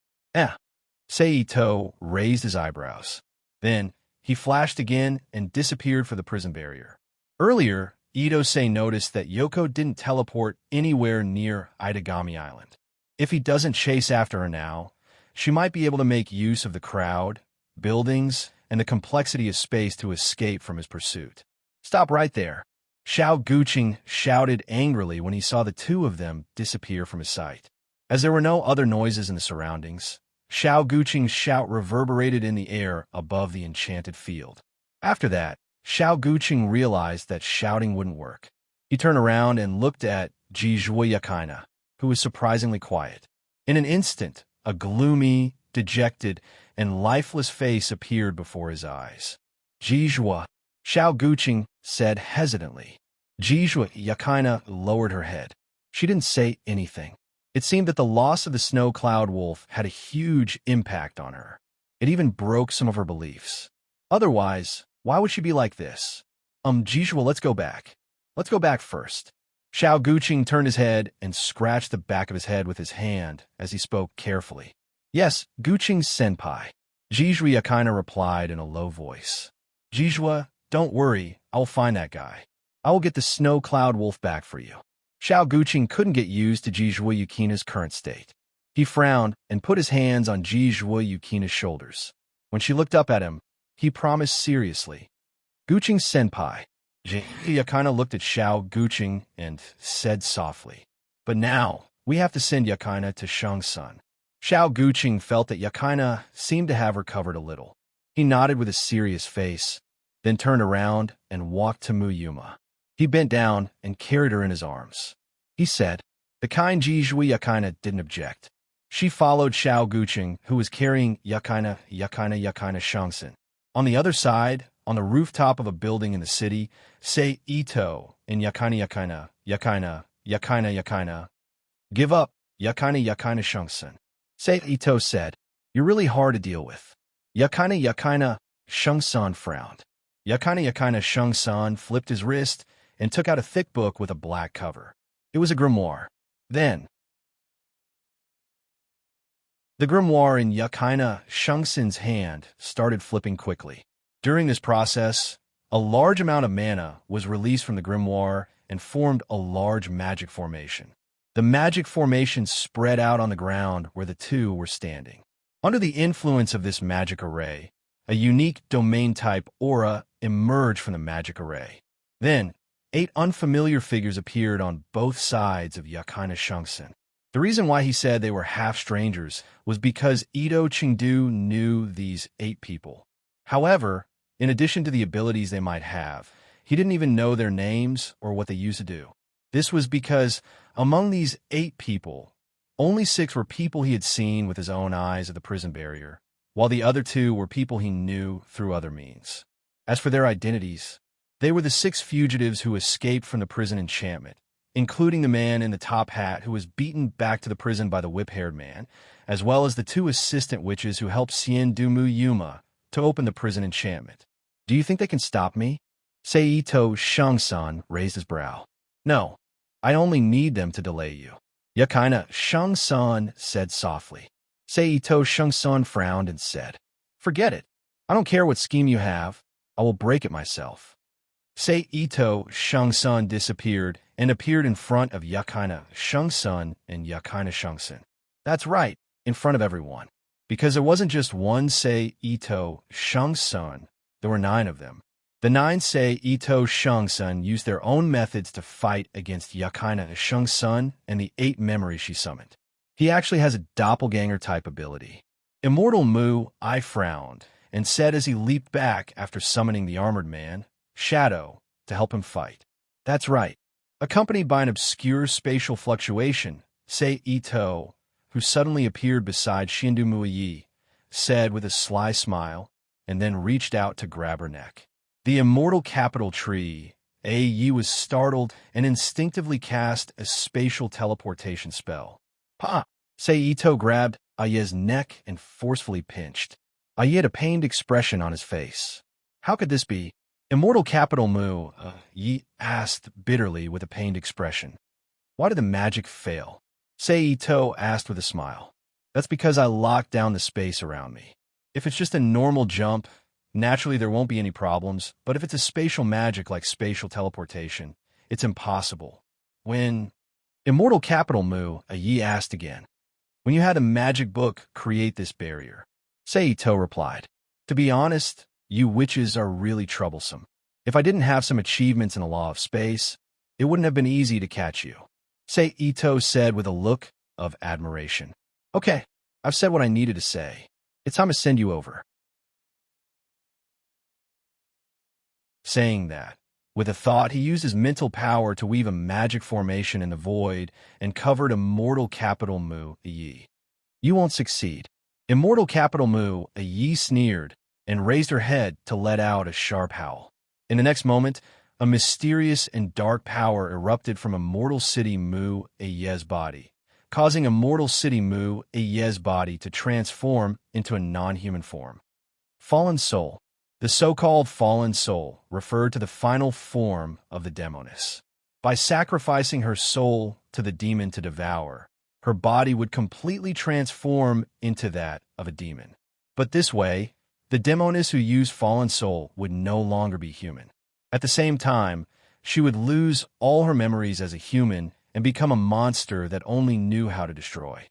Seito raised his eyebrows. Then he flashed again and disappeared for the prison barrier. Earlier, Ito-sei noticed that Yoko didn't teleport anywhere near Itagami Island. If he doesn't chase after her now, she might be able to make use of the crowd, buildings, and the complexity of space to escape from his pursuit. Stop right there. Xiao Guqing shouted angrily when he saw the two of them disappear from his sight. As there were no other noises in the surroundings, Xiao Guqing's shout reverberated in the air above the enchanted field. After that, Xiao Guqing realized that shouting wouldn't work. He turned around and looked at Jizhui Yakaina, who was surprisingly quiet. In an instant, a gloomy, dejected, and lifeless face appeared before his eyes. Jizhui, Xiao Guqing said hesitantly. Jizhui Yakaina lowered her head. She didn't say anything. It seemed that the loss of the snow cloud wolf had a huge impact on her. It even broke some of her beliefs. Otherwise, why would she be like this? Jizhui, let's go back. Let's go back first. Xiao Guqing turned his head and scratched the back of his head with his hand as he spoke carefully. Yes, Guqing-senpai. Jizhui Yakaina replied in a low voice. Jizhui, don't worry, I will find that guy. I will get the snow cloud wolf back for you. Xiao Guqing couldn't get used to Jizhui Yukina's current state. He frowned and put his hands on Jizhui Yukina's shoulders. When she looked up at him, he promised seriously. Guqing-senpai. Jizhui Yakaina looked at Xiao Guqing and said softly, but now, we have to send Yakaina to Shang-san. Xiao Guqing felt that Yakaina seemed to have recovered a little. He nodded with a serious face, then turned around and walked to Muyuma. He bent down and carried her in his arms. He said, the kind Jizhui Yakaina didn't object. She followed Xiao Guqing, who was carrying Yakaina Shang-san. On the other side, on the rooftop of a building in the city, say Ito and Yakaina. Give up, Yakaina Shang-san. Say Ito said, you're really hard to deal with. Yakaina Shang-san frowned. Yakaina Shang-san flipped his wrist and took out a thick book with a black cover. It was a grimoire. Then, the grimoire in Yakaina Shang-san's hand started flipping quickly. During this process, a large amount of mana was released from the grimoire and formed a large magic formation. The magic formation spread out on the ground where the two were standing. Under the influence of this magic array, a unique domain-type aura emerged from the magic array. Then, 8 unfamiliar figures appeared on both sides of Yakaina Shang-san. The reason why he said they were half-strangers was because Ito Chengdu knew these 8 people. However, in addition to the abilities they might have, he didn't even know their names or what they used to do. This was because, among these 8 people, only 6 were people he had seen with his own eyes at the prison barrier, while the other 2 were people he knew through other means. As for their identities, they were the 6 fugitives who escaped from the prison enchantment, including the man in the top hat who was beaten back to the prison by the whip-haired man, as well as the 2 assistant witches who helped Sien Dumu Yuma to open the prison enchantment. Do you think they can stop me? Seito Shang-san raised his brow. No, I only need them to delay you. Yakaina Shang-san said softly. Seito Shang-san frowned and said, forget it. I don't care what scheme you have. I will break it myself. Seito Shang-san disappeared and appeared in front of Yakaina Shang-san and Yakaina Shang-san. That's right, in front of everyone. Because there wasn't just one Seito Shang-san, there were 9 of them. The 9 Seito Shang-san used their own methods to fight against Yakaina Shang-san and the 8 memories she summoned. He actually has a doppelganger-type ability. Immortal Mu, I frowned, and said as he leaped back after summoning the armored man, Shadow, to help him fight. That's right. Accompanied by an obscure spatial fluctuation, Seito, who suddenly appeared beside Shindu Muyi, said with a sly smile, and then reached out to grab her neck. The immortal capital tree, Yi was startled and instinctively cast a spatial teleportation spell. Pa! Seito grabbed Aye's neck and forcefully pinched. Aye had a pained expression on his face. How could this be? Immortal capital Mu, Yi asked bitterly with a pained expression. Why did the magic fail? Seito asked with a smile. That's because I locked down the space around me. If it's just a normal jump, naturally there won't be any problems, but if it's a spatial magic like spatial teleportation, it's impossible. When Immortal Capital Mu, a Yi asked again, when you had a magic book create this barrier? Saito replied, to be honest, you witches are really troublesome. If I didn't have some achievements in the law of space, it wouldn't have been easy to catch you. Saito said with a look of admiration. Okay, I've said what I needed to say. It's time to send you over. Saying that, with a thought, he used his mental power to weave a magic formation in the void and covered Immortal Capital Mu, a Yi. You won't succeed. Immortal Capital Mu, a Yi sneered and raised her head to let out a sharp howl. In the next moment, a mysterious and dark power erupted from Immortal City Mu, a Ye's body, causing Immortal City Mu, a Ye's body to transform into a non-human form. Fallen Soul. The so-called fallen soul referred to the final form of the demoness. By sacrificing her soul to the demon to devour, her body would completely transform into that of a demon. But this way, the demoness who used fallen soul would no longer be human. At the same time, she would lose all her memories as a human and become a monster that only knew how to destroy.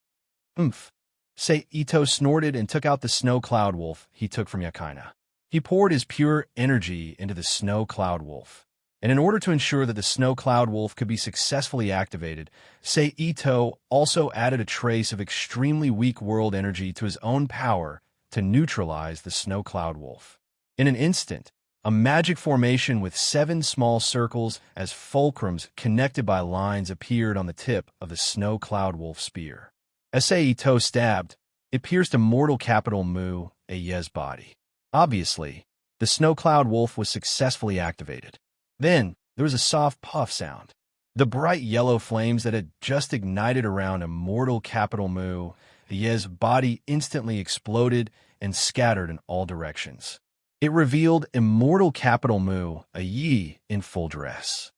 Oomph. Saito snorted and took out the snow cloud wolf he took from Yakaina. He poured his pure energy into the snow cloud wolf, and in order to ensure that the snow cloud wolf could be successfully activated, Saito also added a trace of extremely weak world energy to his own power to neutralize the snow cloud wolf. In an instant, a magic formation with 7 small circles as fulcrums connected by lines appeared on the tip of the snow cloud wolf spear. As Saito stabbed, it pierced Immortal Capital Mu, a Ye's body. Obviously, the snow cloud wolf was successfully activated. Then, there was a soft puff sound. The bright yellow flames that had just ignited around Immortal Capital Mu, a Ye's body instantly exploded and scattered in all directions. It revealed Immortal Capital Mu, a Yi in full dress.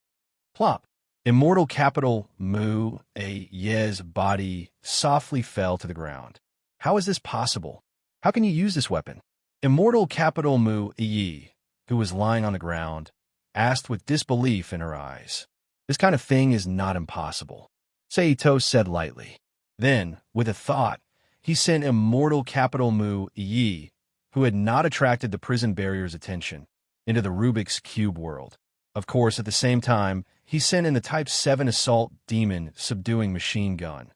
Plop! Immortal Capital Mu, a Ye's body softly fell to the ground. How is this possible? How can you use this weapon? Immortal Capital Mu, a Yi, who was lying on the ground, asked with disbelief in her eyes. This kind of thing is not impossible, Saito said lightly. Then, with a thought, he sent Immortal Capital Mu, a Yi, who had not attracted the prison barrier's attention, into the Rubik's Cube world. Of course, at the same time, he sent in the Type 7 Assault Demon Subduing Machine Gun,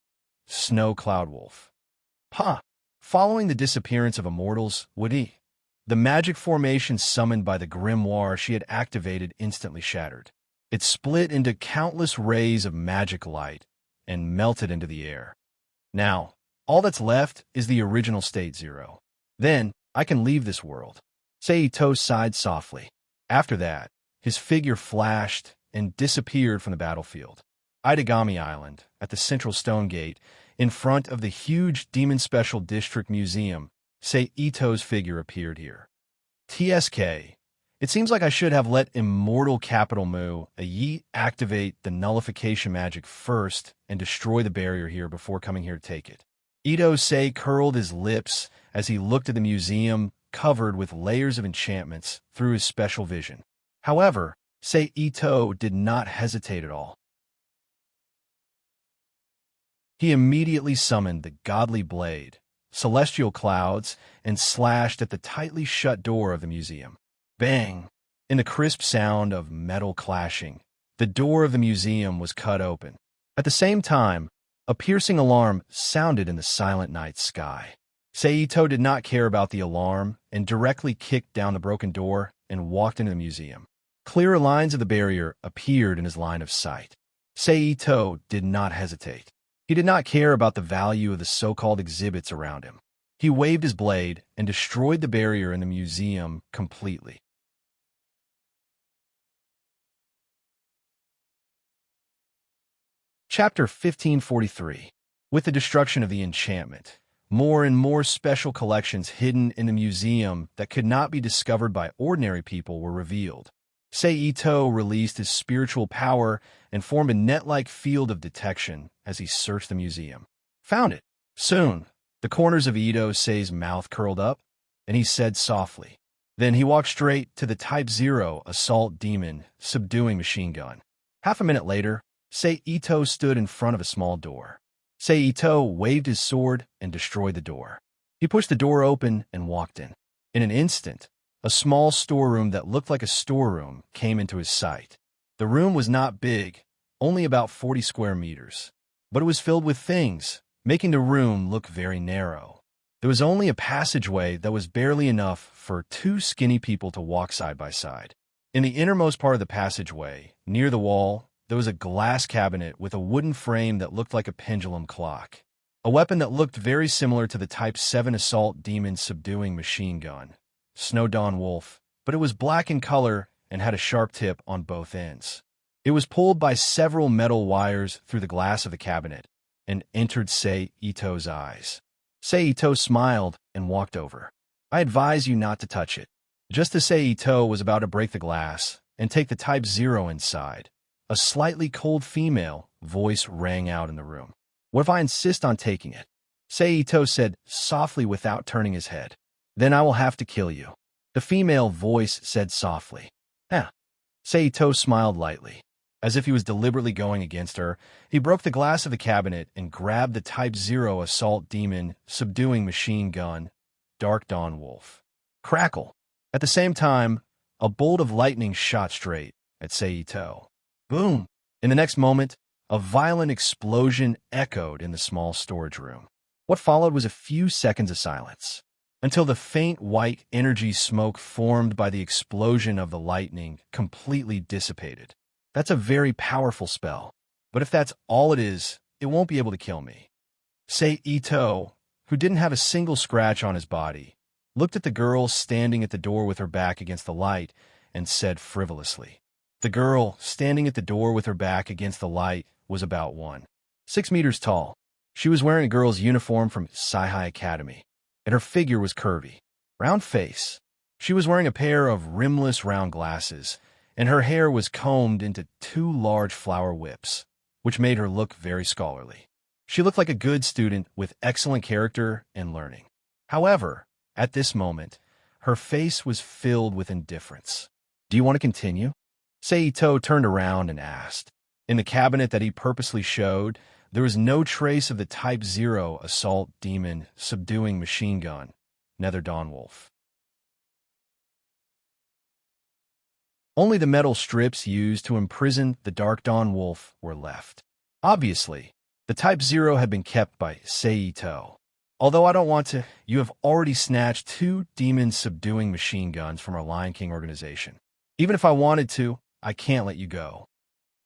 Snow Cloud Wolf. Following the disappearance of Immortals, the magic formation summoned by the grimoire she had activated instantly shattered. It split into countless rays of magic light and melted into the air. Now, all that's left is the original State Zero. Then, I can leave this world. Saito sighed softly. After that, his figure flashed and disappeared from the battlefield. Itagami Island, at the Central Stone Gate, in front of the huge Demon Special District Museum, Saito's figure appeared here. TSK. It seems like I should have let Immortal Capital Mu, a Yi, activate the nullification magic first and destroy the barrier here before coming here to take it. Ito-sei curled his lips as he looked at the museum covered with layers of enchantments through his special vision. However, Saito did not hesitate at all. He immediately summoned the godly blade, celestial clouds, and slashed at the tightly shut door of the museum. Bang! In the crisp sound of metal clashing, the door of the museum was cut open. At the same time, a piercing alarm sounded in the silent night sky. Saito did not care about the alarm and directly kicked down the broken door and walked into the museum. Clearer lines of the barrier appeared in his line of sight. Saito did not hesitate. He did not care about the value of the so-called exhibits around him. He waved his blade and destroyed the barrier in the museum completely. Chapter 1543. With the destruction of the enchantment, more and more special collections hidden in the museum that could not be discovered by ordinary people were revealed. Saito released his spiritual power and formed a net-like field of detection as he searched the museum. Found it. Soon, the corners of Ito-sei's mouth curled up, and he said softly. Then he walked straight to the Type 0 Assault Demon Subduing Machine Gun. Half a minute later, Ito stood in front of a small door. Ito waved his sword and destroyed the door. He pushed the door open and walked in. In an instant, a small storeroom that looked like a storeroom came into his sight. The room was not big, only about 40 square meters, but it was filled with things, making the room look very narrow. There was only a passageway that was barely enough for two skinny people to walk side by side. In the innermost part of the passageway, near the wall, there was a glass cabinet with a wooden frame that looked like a pendulum clock. A weapon that looked very similar to the Type 7 assault demon subduing machine gun, Snow Dawn Wolf, but it was black in color and had a sharp tip on both ends. It was pulled by several metal wires through the glass of the cabinet and entered Ito's eyes. Ito smiled and walked over. I advise you not to touch it. Just as Ito was about to break the glass and take the Type 0 inside, a slightly cold female voice rang out in the room. What if I insist on taking it? Ito said softly without turning his head. Then I will have to kill you. The female voice said softly. Ito smiled lightly. As if he was deliberately going against her, he broke the glass of the cabinet and grabbed the Type 0 assault demon subduing machine gun, Dark Dawn Wolf. Crackle! At the same time, a bolt of lightning shot straight at Ito. Boom! In the next moment, a violent explosion echoed in the small storage room. What followed was a few seconds of silence, until the faint white energy smoke formed by the explosion of the lightning completely dissipated. That's a very powerful spell, but if that's all it is, it won't be able to kill me. Ito, who didn't have a single scratch on his body, looked at the girl standing at the door with her back against the light and said frivolously. The girl, standing at the door with her back against the light, was about 6 meters tall. She was wearing a girl's uniform from Sci-Hi Academy, and her figure was curvy. Round face. She was wearing a pair of rimless round glasses, and her hair was combed into 2 large flower whips, which made her look very scholarly. She looked like a good student with excellent character and learning. However, at this moment, her face was filled with indifference. Do you want to continue? Ito turned around and asked. In the cabinet that he purposely showed, there was no trace of the Type 0 assault demon subduing machine gun, Nether Dawn Wolf. Only the metal strips used to imprison the Dark Dawn Wolf were left. Obviously, the Type 0 had been kept by Ito. Although I don't want to, you have already snatched 2 demon-subduing machine guns from our Lion King organization. Even if I wanted to, I can't let you go.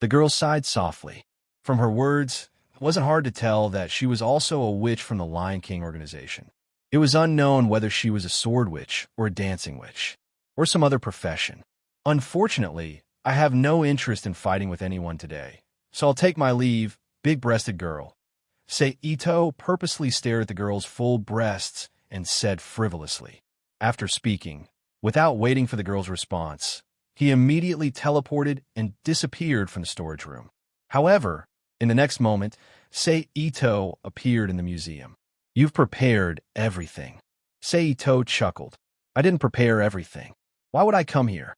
The girl sighed softly. From her words, it wasn't hard to tell that she was also a witch from the Lion King organization. It was unknown whether she was a sword witch or a dancing witch, or some other profession. Unfortunately, I have no interest in fighting with anyone today, so I'll take my leave, big-breasted girl. Ito purposely stared at the girl's full breasts and said frivolously. After speaking, without waiting for the girl's response, he immediately teleported and disappeared from the storage room. However, in the next moment, Ito appeared in the museum. You've prepared everything. Ito chuckled. I didn't prepare everything. Why would I come here?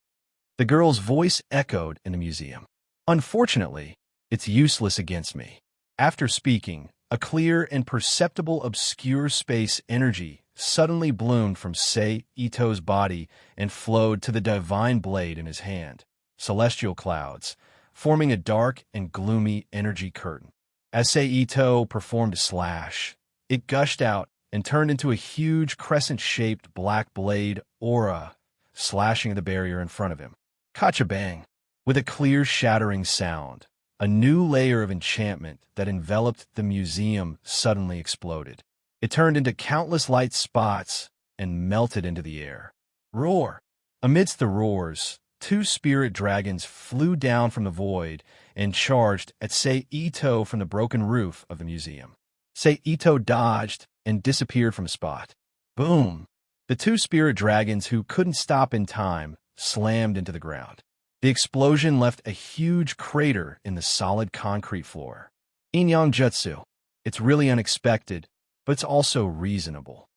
The girl's voice echoed in the museum. Unfortunately, it's useless against me. After speaking, a clear and perceptible obscure space energy suddenly bloomed from Ito's body and flowed to the divine blade in his hand, celestial clouds, forming a dark and gloomy energy curtain. As Ito performed a slash, it gushed out and turned into a huge crescent-shaped black blade aura, slashing the barrier in front of him. Ka-cha-bang! With a clear shattering sound, a new layer of enchantment that enveloped the museum suddenly exploded. It turned into countless light spots and melted into the air. Roar! Amidst the roars, 2 spirit dragons flew down from the void and charged at Ito from the broken roof of the museum. Ito dodged and disappeared from a spot. Boom! The 2 spirit dragons, who couldn't stop in time, slammed into the ground. The explosion left a huge crater in the solid concrete floor. Inyang Jutsu. It's really unexpected, but it's also reasonable.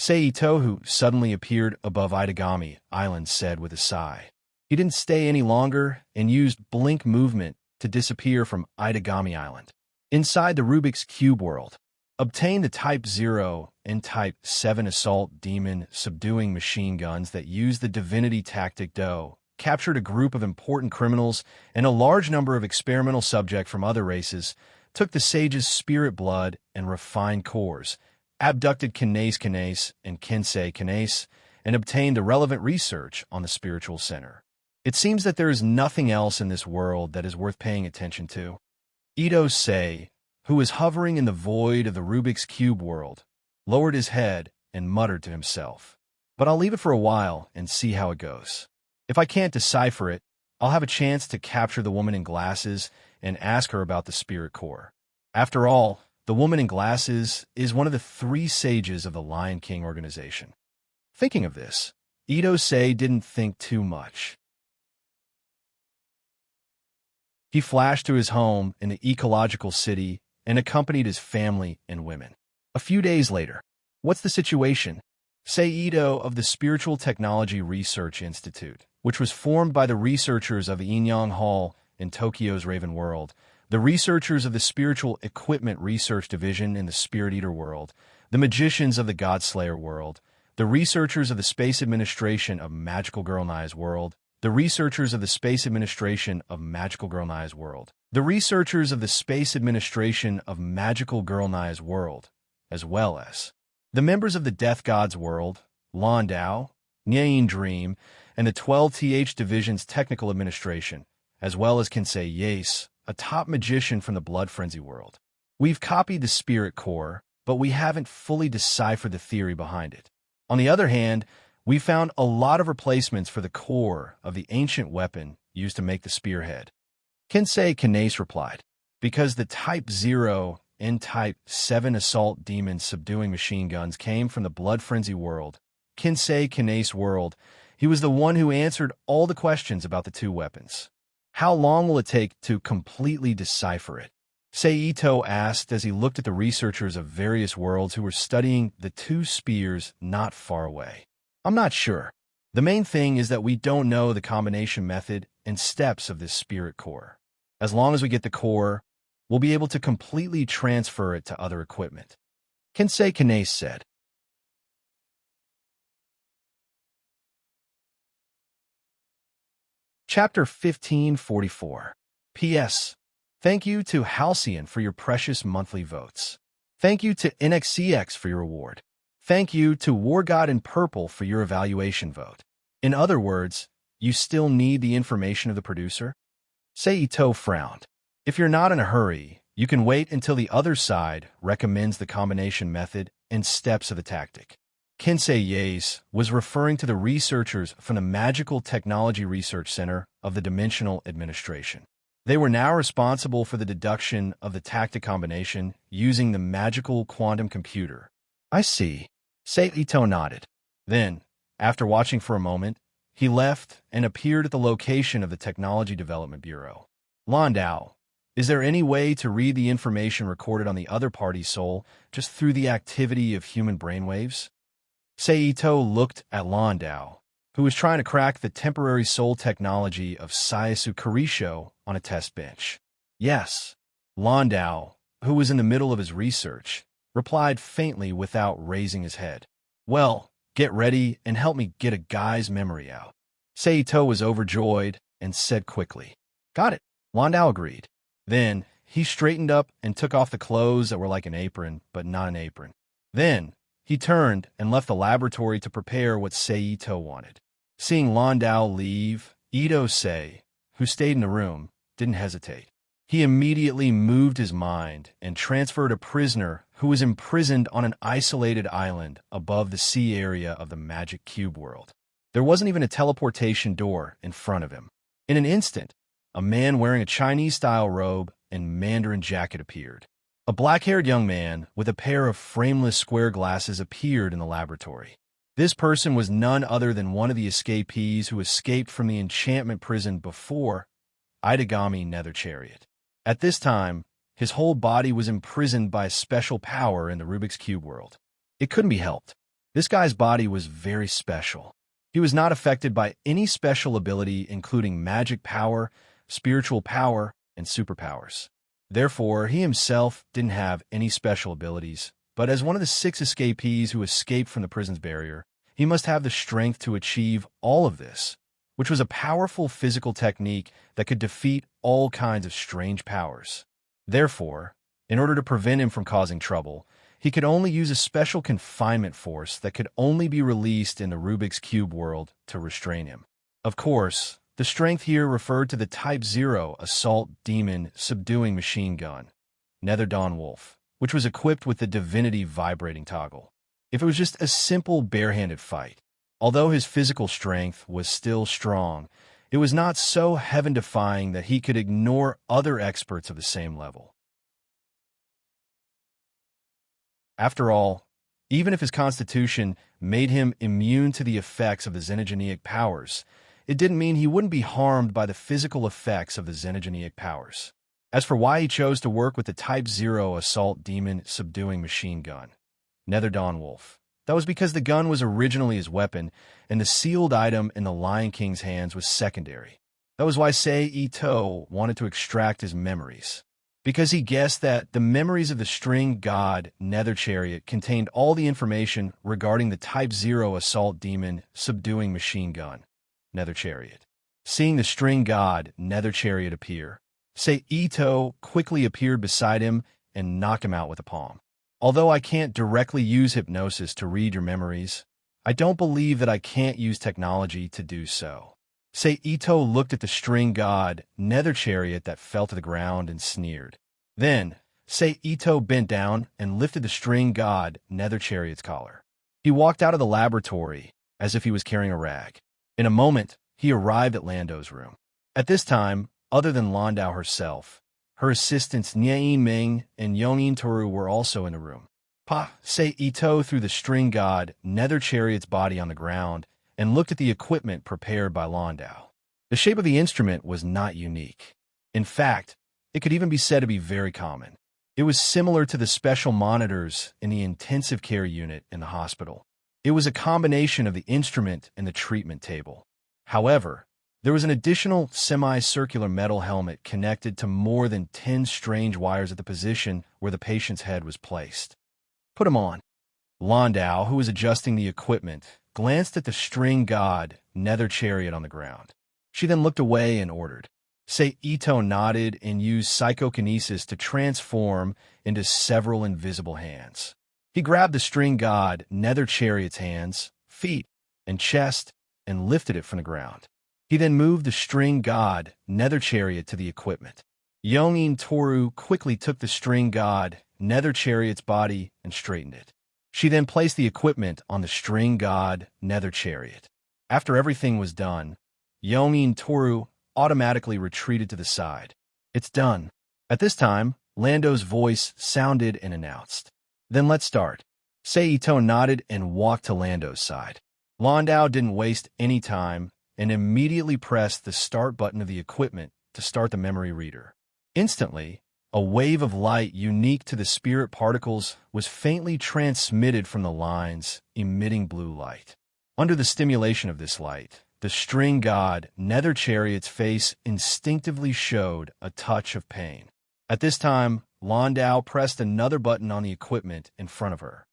Ito, who suddenly appeared above Itagami Island, said with a sigh. He didn't stay any longer and used blink movement to to disappear from Itagami Island. Inside the Rubik's Cube world, obtain the Type 0 and Type 7 assault demon subduing machine guns that use the divinity tactic Do, captured a group of important criminals and a large number of experimental subjects from other races, took the sage's spirit blood and refined cores, abducted Kinase and Kensei Kinase, and obtained the relevant research on the spiritual center. It seems that there is nothing else in this world that is worth paying attention to. Ito Sei, who was hovering in the void of the Rubik's Cube world, lowered his head and muttered to himself, "But I'll leave it for a while and see how it goes. If I can't decipher it, I'll have a chance to capture the woman in glasses and ask her about the spirit core. After all, the woman in glasses is one of the 3 sages of the Lion King organization." Thinking of this, Ito Sei didn't think too much. He flashed to his home in the ecological city and accompanied his family and women. A few days later, "What's the situation?" Sei Ito of the Spiritual Technology Research Institute, which was formed by the researchers of Inyang Hall in Tokyo's Raven World, the researchers of the Spiritual Equipment Research Division in the Spirit Eater World, the magicians of the Godslayer World, the researchers of the Space Administration of Magical Girl Nai's World, the researchers of the Space Administration of Magical Girl Nai's World, the researchers of the Space Administration of Magical Girl Nai's World, as well as the members of the Death God's World, Landau, Nyein Dream, and the 12th Division's Technical Administration, as well as Kensei Yase, a top magician from the Blood Frenzy World. We've copied the Spirit Core, but we haven't fully deciphered the theory behind it. On the other hand, we found a lot of replacements for the core of the ancient weapon used to make the spearhead. Kensei Kinase replied, "Because the Type 0 and Type 7 assault demon subduing machine guns came from the Blood Frenzy world, Kensei Kinase world, he was the one who answered all the questions about the 2 weapons. How long will it take to completely decipher it?" Sei Ito asked as he looked at the researchers of various worlds who were studying the 2 spears not far away. "I'm not sure. The main thing is that we don't know the combination method and steps of this spirit core. As long as we get the core, we'll be able to completely transfer it to other equipment," Kensei Kinase said. Chapter 1544. P.S. Thank you to Halcyon for your precious monthly votes. Thank you to NXCX for your award. Thank you to War God in Purple for your evaluation vote. In other words, you still need the information of the producer? Sei Ito frowned. If you're not in a hurry, you can wait until the other side recommends the combination method and steps of the tactic. Kensei Yase was referring to the researchers from the Magical Technology Research Center of the Dimensional Administration. They were now responsible for the deduction of the tactic combination using the magical quantum computer. "I see." Sei Ito nodded. Then, after watching for a moment, he left and appeared at the location of the Technology Development Bureau. "Landau, is there any way to read the information recorded on the other party's soul just through the activity of human brainwaves?" Sei Ito looked at Landau, who was trying to crack the temporary soul technology of Sayasu Karisho on a test bench. "Yes." Landau, who was in the middle of his research, replied faintly without raising his head. "Well, get ready and help me get a guy's memory out." Sei Ito was overjoyed and said quickly, "Got it." Landau agreed. Then he straightened up and took off the clothes that were like an apron, but not an apron. Then he turned and left the laboratory to prepare what Sei Ito wanted. Seeing Landau leave, Ito Sei, who stayed in the room, didn't hesitate. He immediately moved his mind and transferred a prisoner who was imprisoned on an isolated island above the sea area of the Magic Cube world. There wasn't even a teleportation door in front of him. In an instant, a man wearing a Chinese-style robe and Mandarin jacket appeared. A black-haired young man with a pair of frameless square glasses appeared in the laboratory. This person was none other than one of the escapees who escaped from the enchantment prison before Itagami Nether Chariot. At this time, his whole body was imprisoned by a special power in the Rubik's Cube world. It couldn't be helped. This guy's body was very special. He was not affected by any special ability including magic power, spiritual power, and superpowers. Therefore, he himself didn't have any special abilities, but as one of the 6 escapees who escaped from the prison's barrier, he must have the strength to achieve all of this, which was a powerful physical technique that could defeat all kinds of strange powers. Therefore, in order to prevent him from causing trouble, he could only use a special confinement force that could only be released in the Rubik's Cube world to restrain him. Of course, the strength here referred to the Type 0 assault demon subduing machine gun, Nether Dawn Wolf, which was equipped with the divinity vibrating toggle. If it was just a simple barehanded fight, although his physical strength was still strong, it was not so heaven-defying that he could ignore other experts of the same level. After all, even if his constitution made him immune to the effects of the xenogeneic powers, it didn't mean he wouldn't be harmed by the physical effects of the xenogeneic powers. As for why he chose to work with the Type 0 assault demon subduing machine gun, Nether Dawn Wolf, that was because the gun was originally his weapon, and the sealed item in the Lion King's hands was secondary. That was why Sei Ito wanted to extract his memories, because he guessed that the memories of the string god Nether Chariot contained all the information regarding the Type 0 assault demon subduing machine gun, Nether Chariot. Seeing the string god Nether Chariot appear, Sei Ito quickly appeared beside him and knocked him out with a palm. Although I can't directly use hypnosis to read your memories, I don't believe that I can't use technology to do so. Sei Ito looked at the string god Nether Chariot that fell to the ground and sneered. Then, Sei Ito bent down and lifted the string god Nether Chariot's collar. He walked out of the laboratory as if he was carrying a rag. In a moment, he arrived at Lando's room. At this time, other than Landau herself, her assistants Nye Ming and Yongin Toru were also in the room. Sei Ito threw the string god Nether Chariot's body on the ground and looked at the equipment prepared by Landau. The shape of the instrument was not unique. In fact, it could even be said to be very common. It was similar to the special monitors in the intensive care unit in the hospital. It was a combination of the instrument and the treatment table. However, there was an additional semicircular metal helmet connected to more than 10 strange wires at the position where the patient's head was placed. Put him on. Landau, who was adjusting the equipment, glanced at the string god Nether Chariot on the ground. She then looked away and ordered. Sei Ito nodded and used psychokinesis to transform into several invisible hands. He grabbed the string god Nether Chariot's hands, feet, and chest and lifted it from the ground. He then moved the string god Nether Chariot to the equipment. Yongin Toru quickly took the string god Nether Chariot's body and straightened it. She then placed the equipment on the string god Nether Chariot. After everything was done, Yongin Toru automatically retreated to the side. It's done. At this time, Lando's voice sounded and announced. Then let's start. Sei Ito nodded and walked to Lando's side. Landau didn't waste any time and immediately pressed the start button of the equipment to start the memory reader. Instantly, a wave of light unique to the spirit particles was faintly transmitted from the lines, emitting blue light. Under the stimulation of this light, the string god Nether Chariot's face instinctively showed a touch of pain. At this time, Landau pressed another button on the equipment in front of her.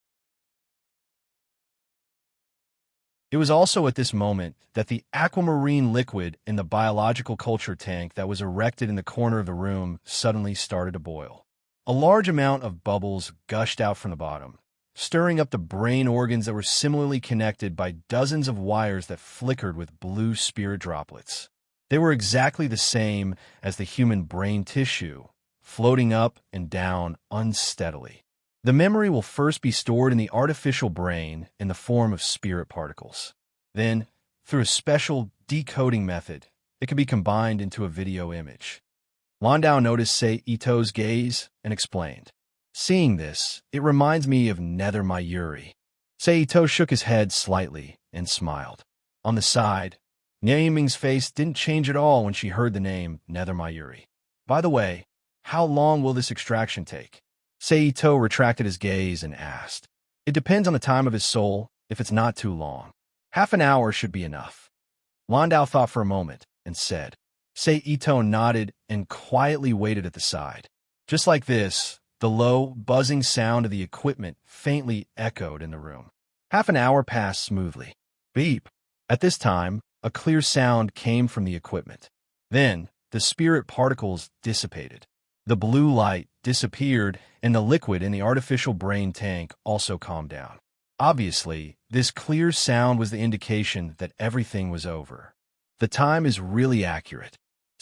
It was also at this moment that the aquamarine liquid in the biological culture tank that was erected in the corner of the room suddenly started to boil. A large amount of bubbles gushed out from the bottom, stirring up the brain organs that were similarly connected by dozens of wires that flickered with blue spirit droplets. They were exactly the same as the human brain tissue, floating up and down unsteadily. The memory will first be stored in the artificial brain in the form of spirit particles. Then, through a special decoding method, it can be combined into a video image. Landau noticed Sei Ito's gaze and explained. Seeing this, it reminds me of Nether Mayuri. Sei Ito shook his head slightly and smiled. On the side, Nye Ming's face didn't change at all when she heard the name Nether Mayuri. By the way, how long will this extraction take? Sei Ito retracted his gaze and asked. It depends on the time of his soul, if it's not too long. Half an hour should be enough. Landau thought for a moment and said, Ito nodded and quietly waited at the side. Just like this, the low, buzzing sound of the equipment faintly echoed in the room. Half an hour passed smoothly. Beep. At this time, a clear sound came from the equipment. Then, the spirit particles dissipated. The blue light disappeared, and the liquid in the artificial brain tank also calmed down. Obviously, this clear sound was the indication that everything was over. The time is really accurate,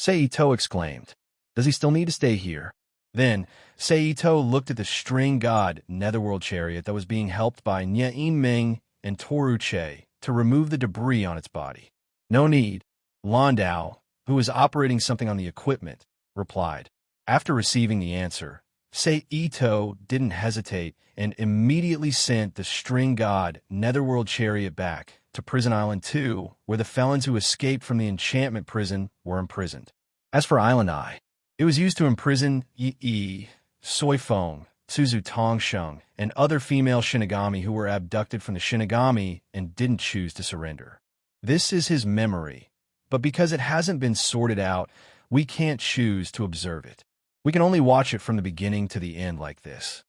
Ito exclaimed. Does he still need to stay here? Then, Ito looked at the string god netherworld chariot that was being helped by Nya Ming and Toru Che to remove the debris on its body. No need, Landau, who was operating something on the equipment, replied. After receiving the answer, Ito didn't hesitate and immediately sent the string god netherworld chariot back to Prison Island 2, where the felons who escaped from the enchantment prison were imprisoned. As for Island I, it was used to imprison Yi, Soifeng, Suzu Tongsheng, and other female Shinigami who were abducted from the Shinigami and didn't choose to surrender. This is his memory, but because it hasn't been sorted out, we can't choose to observe it. We can only watch it from the beginning to the end like this.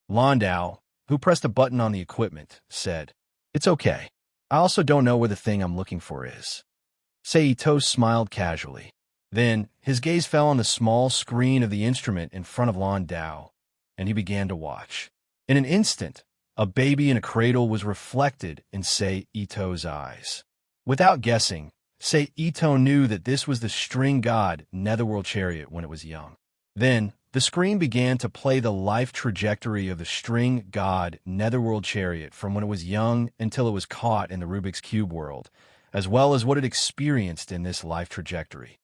Landau, who pressed a button on the equipment, said, "It's okay. I also don't know where the thing I'm looking for is." Ito smiled casually. Then, his gaze fell on the small screen of the instrument in front of Landau, and he began to watch. In an instant, a baby in a cradle was reflected in Ito's eyes. Without guessing, Ito knew that this was the string god netherworld chariot when it was young. Then, the screen began to play the life trajectory of the string god netherworld chariot from when it was young until it was caught in the Rubik's Cube world, as well as what it experienced in this life trajectory,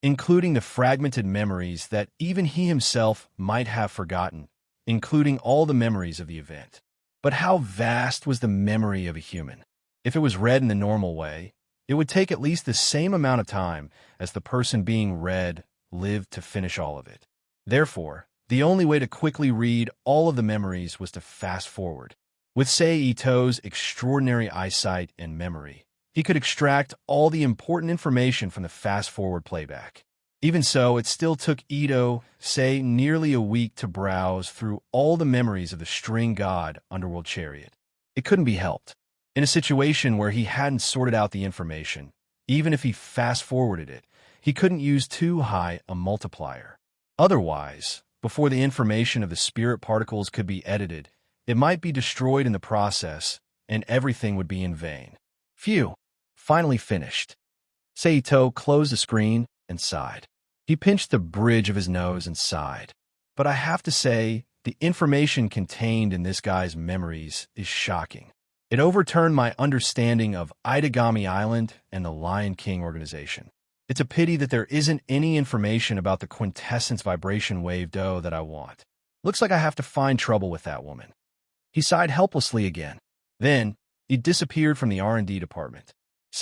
including the fragmented memories that even he himself might have forgotten, including all the memories of the event. But how vast was the memory of a human? If it was read in the normal way, it would take at least the same amount of time as the person being read lived to finish all of it. Therefore, the only way to quickly read all of the memories was to fast forward. With Ito's extraordinary eyesight and memory, he could extract all the important information from the fast-forward playback. Even so, it still took Ito, nearly a week to browse through all the memories of the string god underworld chariot. It couldn't be helped. In a situation where he hadn't sorted out the information, even if he fast-forwarded it, he couldn't use too high a multiplier. Otherwise, before the information of the spirit particles could be edited, it might be destroyed in the process, and everything would be in vain. Phew. Finally finished. Ito closed the screen and sighed. He pinched the bridge of his nose and sighed. But I have to say, the information contained in this guy's memories is shocking. It overturned my understanding of Itagami Island and the Lion King organization. It's a pity that there isn't any information about the quintessence vibration wave dough that I want. Looks like I have to find trouble with that woman. He sighed helplessly again. Then, he disappeared from the R&D department.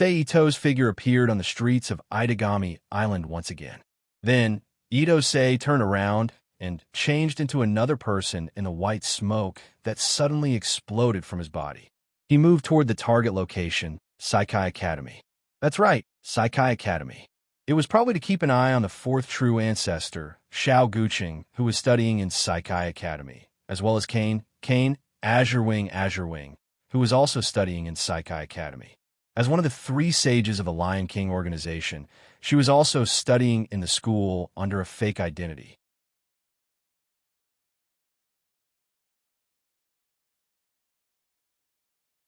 Ito's figure appeared on the streets of Itagami Island once again. Then, Ito turned around and changed into another person in the white smoke that suddenly exploded from his body. He moved toward the target location, Saikai Academy. That's right, Saikai Academy. It was probably to keep an eye on the fourth true ancestor, Xiao Guqing, who was studying in Saikai Academy, as well as Kane, Azure Wing, who was also studying in Saikai Academy. As one of the 3 sages of the Lion King organization, she was also studying in the school under a fake identity.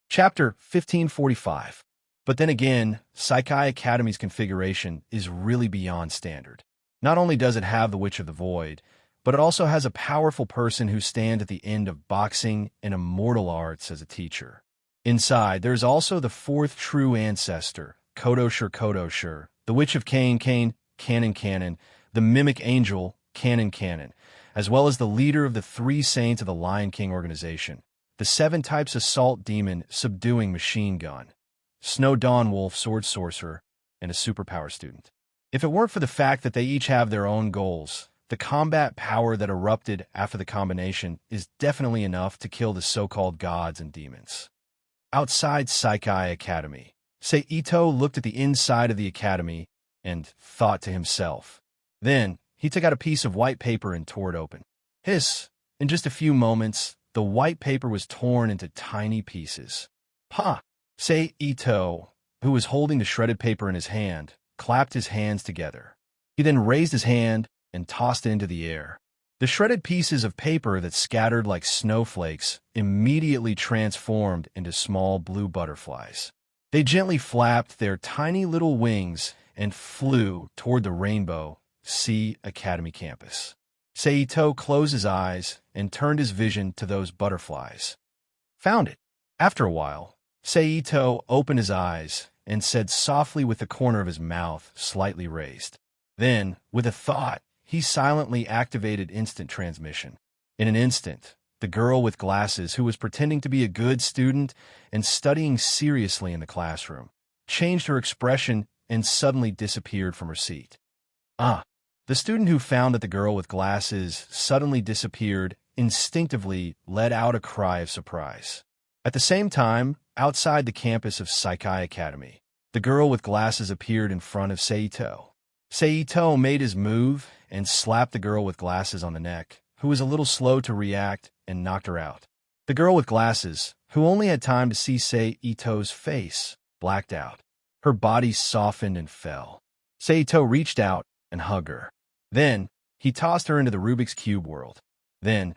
Chapter 1545. But then again, Saikai Academy's configuration is really beyond standard. Not only does it have the Witch of the Void, but it also has a powerful person who stands at the end of boxing and immortal arts as a teacher. Inside, there is also the 4th true ancestor, Kodoshur, the Witch of Canon, the Mimic Angel, Canon, as well as the leader of the 3 saints of the Lion King organization, the 7 types assault demon subduing machine gun, Snow Dawn Wolf sword sorcerer, and a superpower student. If it weren't for the fact that they each have their own goals, the combat power that erupted after the combination is definitely enough to kill the so-called gods and demons. Outside Saikai Academy, Ito looked at the inside of the academy and thought to himself. Then, he took out a piece of white paper and tore it open. Hiss! In just a few moments, the white paper was torn into tiny pieces. Ha! Ito, who was holding the shredded paper in his hand, clapped his hands together. He then raised his hand and tossed it into the air. The shredded pieces of paper that scattered like snowflakes immediately transformed into small blue butterflies. They gently flapped their tiny little wings and flew toward the Rainbow Sea Academy campus. Ito closed his eyes and turned his vision to those butterflies. Found it. After a while, Ito opened his eyes and said softly with the corner of his mouth slightly raised. Then, with a thought, he silently activated instant transmission. In an instant, the girl with glasses who was pretending to be a good student and studying seriously in the classroom changed her expression and suddenly disappeared from her seat. The student who found that the girl with glasses suddenly disappeared instinctively let out a cry of surprise. At the same time, outside the campus of Saikai Academy, the girl with glasses appeared in front of Ito. Ito made his move and slapped the girl with glasses on the neck, who was a little slow to react, and knocked her out. The girl with glasses, who only had time to see Ito's face, blacked out. Her body softened and fell. Ito reached out and hugged her. Then, he tossed her into the Rubik's Cube world. Then,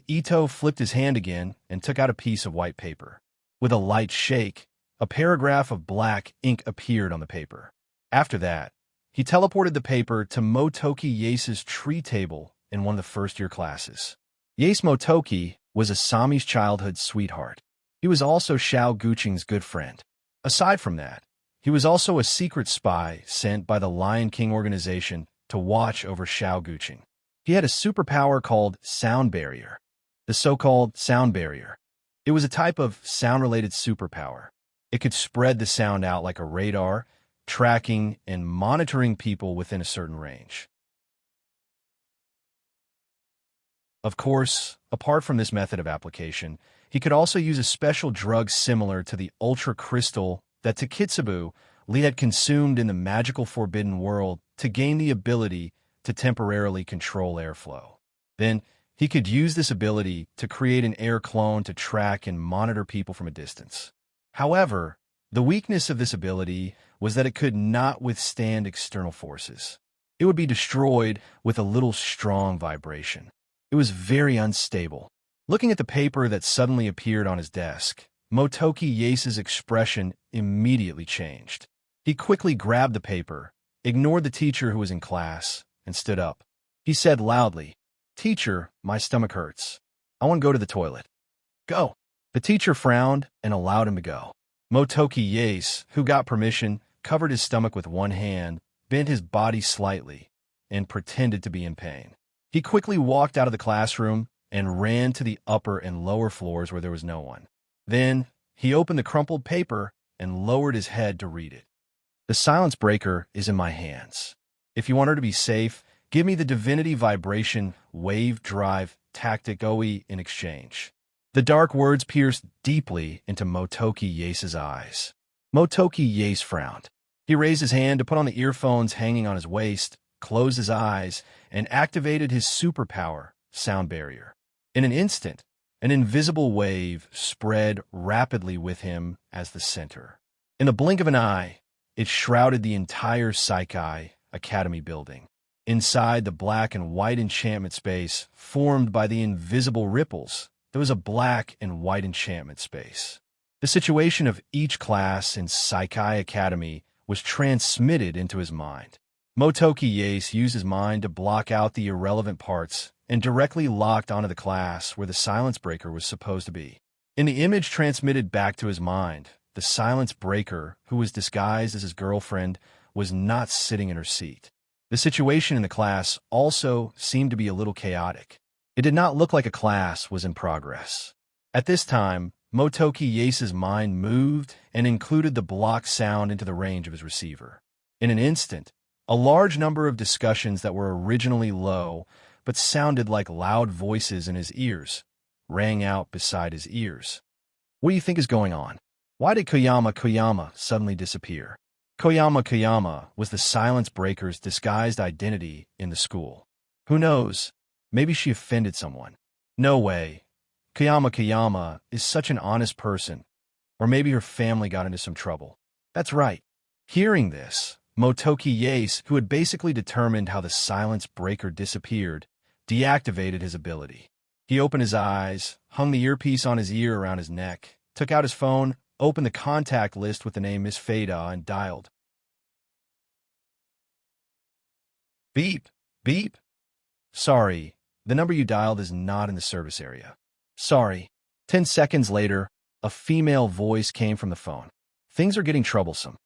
Ito flipped his hand again and took out a piece of white paper. With a light shake, a paragraph of black ink appeared on the paper. After that, he teleported the paper to Motoki Yase's tree table in one of the first-year classes. Yase Motoki was Asami's childhood sweetheart. He was also Xiao Guqing's good friend. Aside from that, he was also a secret spy sent by the Lion King organization to watch over Xiao Guqing. He had a superpower called Sound Barrier, the so-called Sound Barrier. It was a type of sound-related superpower. It could spread the sound out like a radar, tracking and monitoring people within a certain range. Of course, apart from this method of application, he could also use a special drug similar to the Ultra Crystal that Takitsubu Lee had consumed in the magical Forbidden World to gain the ability to temporarily control airflow. Then, he could use this ability to create an air clone to track and monitor people from a distance. However, the weakness of this ability was that it could not withstand external forces. It would be destroyed with a little strong vibration. It was very unstable. Looking at the paper that suddenly appeared on his desk, Motoki Yase's expression immediately changed. He quickly grabbed the paper, ignored the teacher who was in class, and stood up. He said loudly, "Teacher, my stomach hurts. I want to go to the toilet." "Go." The teacher frowned and allowed him to go. Motoki Yase, who got permission, covered his stomach with one hand, bent his body slightly, and pretended to be in pain. He quickly walked out of the classroom and ran to the upper and lower floors where there was no one. Then, he opened the crumpled paper and lowered his head to read it. "The silence breaker is in my hands. If you want her to be safe, give me the divinity vibration wave drive tactic OE in exchange." The dark words pierced deeply into Motoki Yase's eyes. Motoki Yase frowned. He raised his hand to put on the earphones hanging on his waist, closed his eyes, and activated his superpower, Sound Barrier. In an instant, an invisible wave spread rapidly with him as the center. In the blink of an eye, it shrouded the entire Saikai Academy building. Inside the black and white enchantment space formed by the invisible ripples, there was a black and white enchantment space. The situation of each class in Saikai Academy was transmitted into his mind. Motoki Yase used his mind to block out the irrelevant parts and directly locked onto the class where the silence breaker was supposed to be. In the image transmitted back to his mind, the silence breaker, who was disguised as his girlfriend, was not sitting in her seat. The situation in the class also seemed to be a little chaotic. It did not look like a class was in progress. At this time, Motoki Yase's mind moved and included the blocked sound into the range of his receiver. In an instant, a large number of discussions that were originally low but sounded like loud voices in his ears rang out beside his ears. "What do you think is going on?" Why did Koyama suddenly disappear? Koyama was the silence breaker's disguised identity in the school. Who knows? Maybe she offended someone. No way. Koyama is such an honest person. Or maybe her family got into some trouble. That's right. Hearing this, Motoki Yase, who had basically determined how the silence breaker disappeared, deactivated his ability. He opened his eyes, hung the earpiece on his ear around his neck, took out his phone, opened the contact list with the name Miss Fada, and dialed. Beep, beep. Sorry, the number you dialed is not in the service area. Sorry. 10 seconds later, a female voice came from the phone. Things are getting troublesome.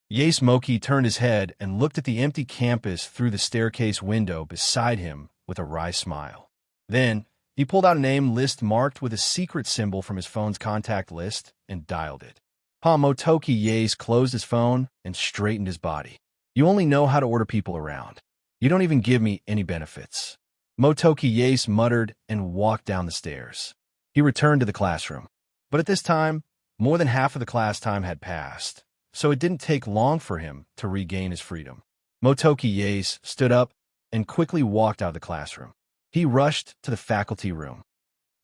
Yase Moki turned his head and looked at the empty campus through the staircase window beside him with a wry smile. Then, he pulled out a name list marked with a secret symbol from his phone's contact list and dialed it. Motoki Yase closed his phone and straightened his body. You only know how to order people around. You don't even give me any benefits. Motoki Yase muttered and walked down the stairs. He returned to the classroom. But at this time, more than half of the class time had passed, so it didn't take long for him to regain his freedom. Motoki Yase stood up and quickly walked out of the classroom. He rushed to the faculty room.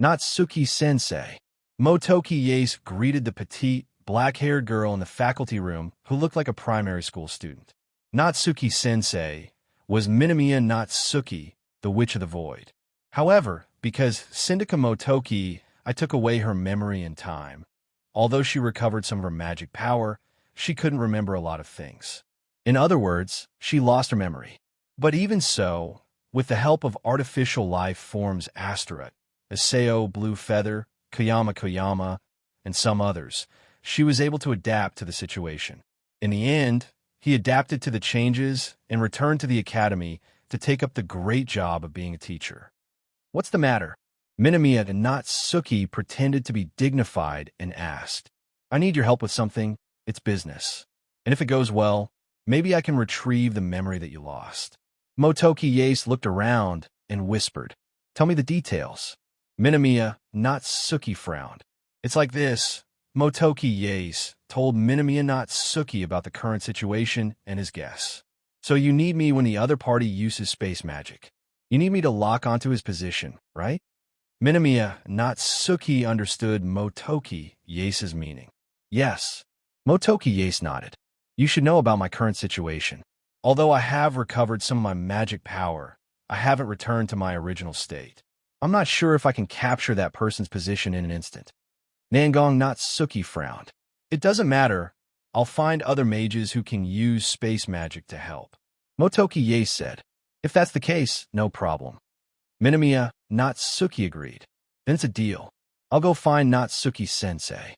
Natsuki-sensei. Motoki Yase greeted the petite, black-haired girl in the faculty room who looked like a primary school student. Natsuki-sensei was Minamiya Natsuki, the Witch of the Void. However, because Syndika Motoki, I took away her memory and time. Although she recovered some of her magic power, she couldn't remember a lot of things. In other words, she lost her memory. But even so, with the help of artificial life forms Asteroid, Aseo Blue Feather, Koyama, and some others, she was able to adapt to the situation. In the end, he adapted to the changes and returned to the academy to take up the great job of being a teacher. What's the matter? Minamiya Natsuki pretended to be dignified and asked, I need your help with something. It's business. And if it goes well, maybe I can retrieve the memory that you lost. Motoki Yase looked around and whispered, Tell me the details. Minamiya Natsuki frowned. It's like this. Motoki Yase told Minamiya Natsuki about the current situation and his guess. So you need me when the other party uses space magic. You need me to lock onto his position, right? Minamiya Natsuki understood Motoki Yase's meaning. Yes. Motoki Yase nodded. You should know about my current situation. Although I have recovered some of my magic power, I haven't returned to my original state. I'm not sure if I can capture that person's position in an instant. Nangong Natsuki frowned. It doesn't matter. I'll find other mages who can use space magic to help. Motoki Yase said. If that's the case, no problem. Minamiya Natsuki agreed. Then it's a deal. I'll go find Natsuki-sensei.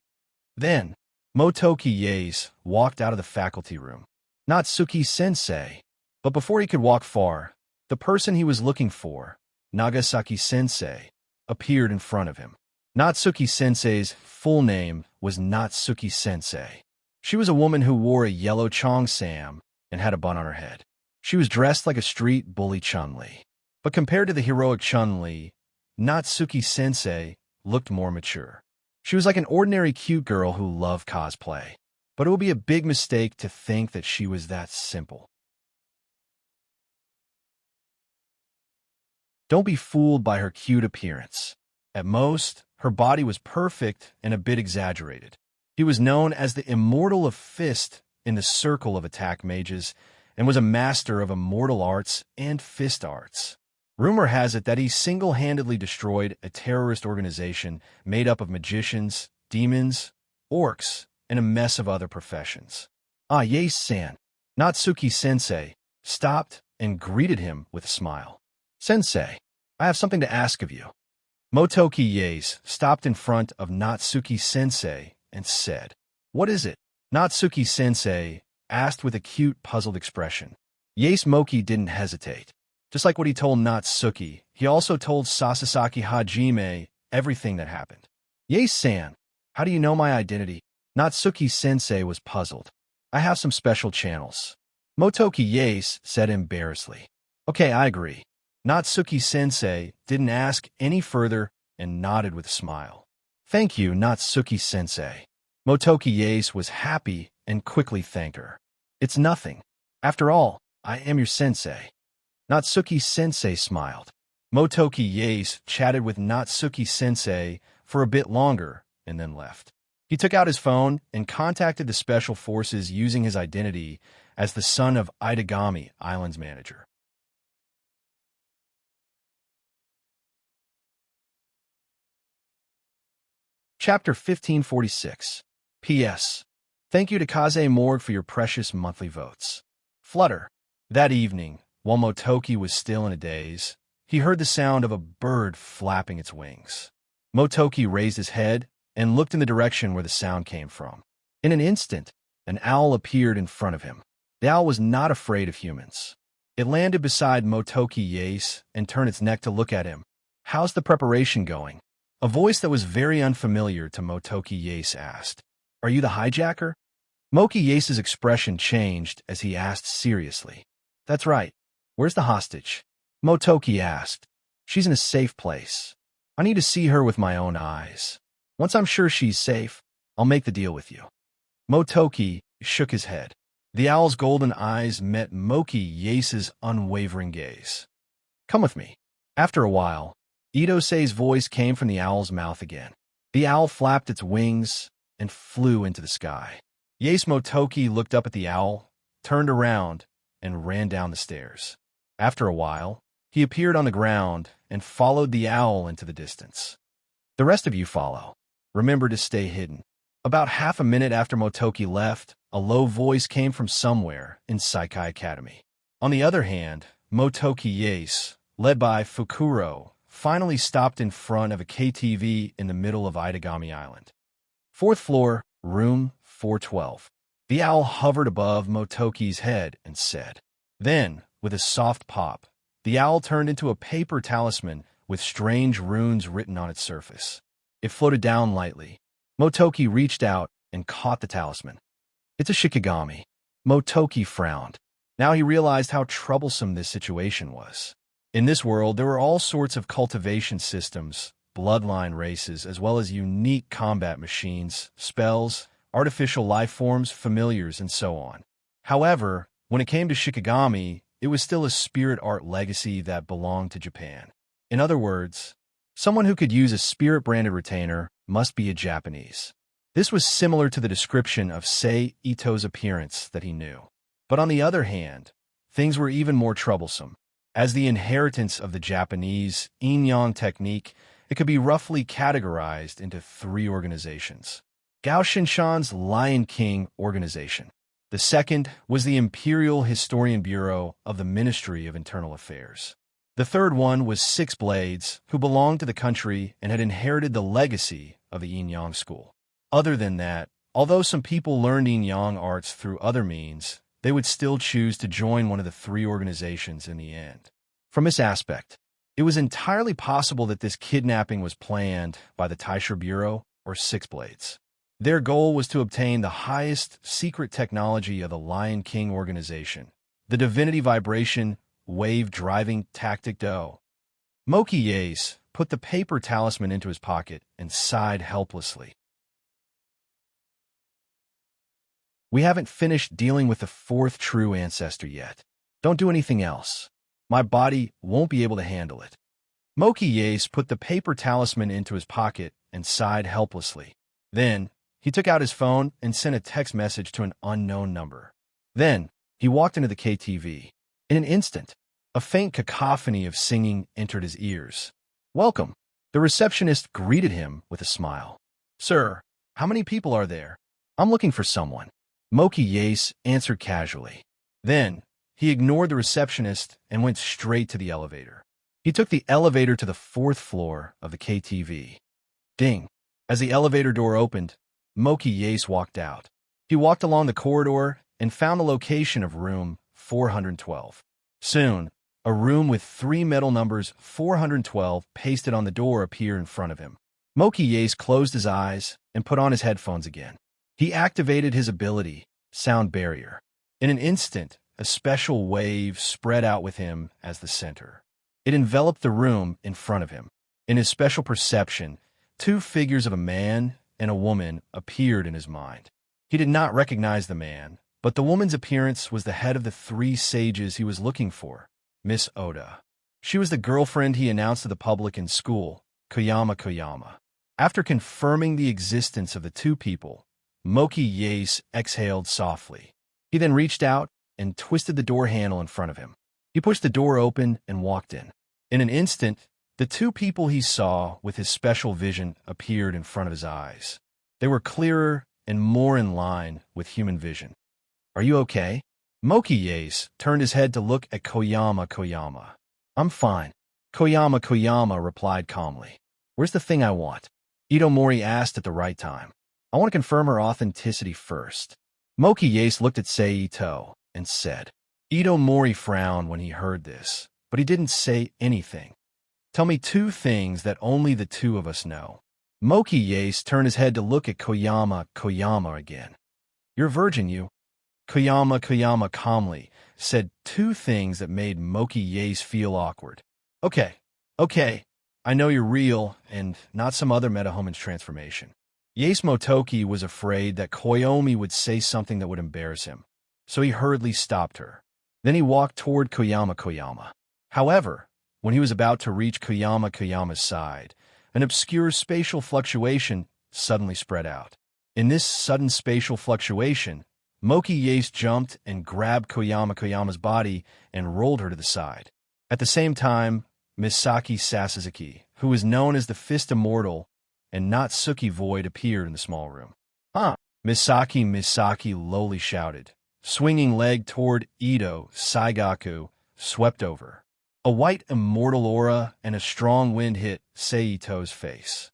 Then, Motoki Yase walked out of the faculty room. Natsuki-sensei. But before he could walk far, the person he was looking for, Nagasaki-sensei, appeared in front of him. Natsuki-sensei's full name was Natsuki-sensei. She was a woman who wore a yellow cheongsam and had a bun on her head. She was dressed like a street bully Chun-Li. But compared to the heroic Chun-Li, Natsuki-sensei looked more mature. She was like an ordinary cute girl who loved cosplay. But it would be a big mistake to think that she was that simple. Don't be fooled by her cute appearance. At most, her body was perfect and a bit exaggerated. He was known as the Immortal of Fist in the circle of attack mages and was a master of immortal arts and fist arts. Rumor has it that he single-handedly destroyed a terrorist organization made up of magicians, demons, orcs, and a mess of other professions. Ah, Yase-san. Natsuki-sensei stopped and greeted him with a smile. Sensei, I have something to ask of you. Motoki Yase stopped in front of Natsuki-sensei and said, What is it? Natsuki-sensei asked with a cute, puzzled expression. Yase Moki didn't hesitate. Just like what he told Natsuki, he also told Sasasaki Hajime everything that happened. Yase-san, how do you know my identity? Natsuki-sensei was puzzled. I have some special channels. Motoki Yase said embarrassedly. Okay, I agree. Natsuki-sensei didn't ask any further and nodded with a smile. Thank you, Natsuki-sensei. Motoki Yase was happy and quickly thanked her. It's nothing. After all, I am your sensei. Natsuki-sensei smiled. Motoki Yase chatted with Natsuki-sensei for a bit longer and then left. He took out his phone and contacted the Special Forces using his identity as the son of Itagami Island's manager. Chapter 1546. P.S. Thank you to Kaze Morg for your precious monthly votes. Flutter. That evening, while Motoki was still in a daze, he heard the sound of a bird flapping its wings. Motoki raised his head and looked in the direction where the sound came from. In an instant, an owl appeared in front of him. The owl was not afraid of humans. It landed beside Motoki Yase and turned its neck to look at him. How's the preparation going? A voice that was very unfamiliar to Motoki Yase asked. Are you the hijacker? Moki Yase's expression changed as he asked seriously. That's right. Where's the hostage? Motoki asked. She's in a safe place. I need to see her with my own eyes. Once I'm sure she's safe, I'll make the deal with you. Motoki shook his head. The owl's golden eyes met Moki Yase's unwavering gaze. Come with me. After a while, Idosei's voice came from the owl's mouth again. The owl flapped its wings and flew into the sky. Yase Motoki looked up at the owl, turned around, and ran down the stairs. After a while, he appeared on the ground and followed the owl into the distance. The rest of you follow. Remember to stay hidden. About half a minute after Motoki left, a low voice came from somewhere in Saikai Academy. On the other hand, Motoki Yase, led by Fukuro, finally stopped in front of a KTV in the middle of Itagami Island. Fourth floor, room 412. The owl hovered above Motoki's head and said. Then, with a soft pop, the owl turned into a paper talisman with strange runes written on its surface. It floated down lightly. Motoki reached out and caught the talisman. It's a shikigami. Motoki frowned. Now he realized how troublesome this situation was. In this world, there were all sorts of cultivation systems, bloodline races, as well as unique combat machines, spells, artificial life forms, familiars, and so on. However, when it came to shikigami, it was still a spirit art legacy that belonged to Japan. In other words, someone who could use a spirit-branded retainer must be a Japanese. This was similar to the description of Sei Ito's appearance that he knew. But on the other hand, things were even more troublesome. As the inheritance of the Japanese yin-yang technique, it could be roughly categorized into three organizations. Gao Shinshan's Lion King organization. The second was the Imperial Historian Bureau of the Ministry of Internal Affairs. The third one was Six Blades, who belonged to the country and had inherited the legacy of the yin-yang school. Other than that, although some people learned yin-yang arts through other means, they would still choose to join one of the three organizations in the end. From this aspect, it was entirely possible that this kidnapping was planned by the Taisha Bureau or Six Blades. Their goal was to obtain the highest secret technology of the Lion King organization, the Divinity Vibration Wave-Driving Tactic Do. Moki Yase put the paper talisman into his pocket and sighed helplessly. We haven't finished dealing with the fourth true ancestor yet. Don't do anything else. My body won't be able to handle it. Moki Yase put the paper talisman into his pocket and sighed helplessly. Then, he took out his phone and sent a text message to an unknown number. Then, he walked into the KTV. In an instant, a faint cacophony of singing entered his ears. Welcome. The receptionist greeted him with a smile. Sir, how many people are there? I'm looking for someone. Moki Yase answered casually. Then, he ignored the receptionist and went straight to the elevator. He took the elevator to the fourth floor of the KTV. Ding. As the elevator door opened, Moki Yase walked out. He walked along the corridor and found the location of room 412. Soon, a room with three metal numbers 412 pasted on the door appeared in front of him. Moki Yase closed his eyes and put on his headphones again. He activated his ability, Sound Barrier. In an instant, a special wave spread out with him as the center. It enveloped the room in front of him. In his special perception, two figures of a man and a woman appeared in his mind. He did not recognize the man, but the woman's appearance was the head of the three sages he was looking for, Miss Oda. She was the girlfriend he announced to the public in school, Koyama Koyama. After confirming the existence of the two people, Moki Yase exhaled softly. He then reached out and twisted the door handle in front of him. He pushed the door open and walked in. In an instant, the two people he saw with his special vision appeared in front of his eyes. They were clearer and more in line with human vision. "Are you okay?" Moki Yase turned his head to look at Koyama Koyama. "I'm fine," Koyama Koyama replied calmly. "Where's the thing I want?" Ito Mori asked at the right time. "I want to confirm her authenticity first." Moki Yase looked at Seito and said. Ito Mori frowned when he heard this, but he didn't say anything. "Tell me two things that only the two of us know." Moki Yase turned his head to look at Koyama Koyama again. "You're a virgin, you." Koyama Koyama calmly said two things that made Moki Yase feel awkward. Okay, I know you're real and not some other metahuman's transformation." Yase Motoki was afraid that Koyomi would say something that would embarrass him, so he hurriedly stopped her. Then he walked toward Koyama Koyama. However, when he was about to reach Koyama Koyama's side, an obscure spatial fluctuation suddenly spread out. In this sudden spatial fluctuation, Moki Yase jumped and grabbed Koyama Koyama's body and rolled her to the side. At the same time, Misaki Sasazaki, who was known as the Fist Immortal and Natsuki Void, appeared in the small room. "Huh?" Misaki lowly shouted. Swinging leg toward Ito, Saigaku swept over. A white immortal aura and a strong wind hit Seito's face.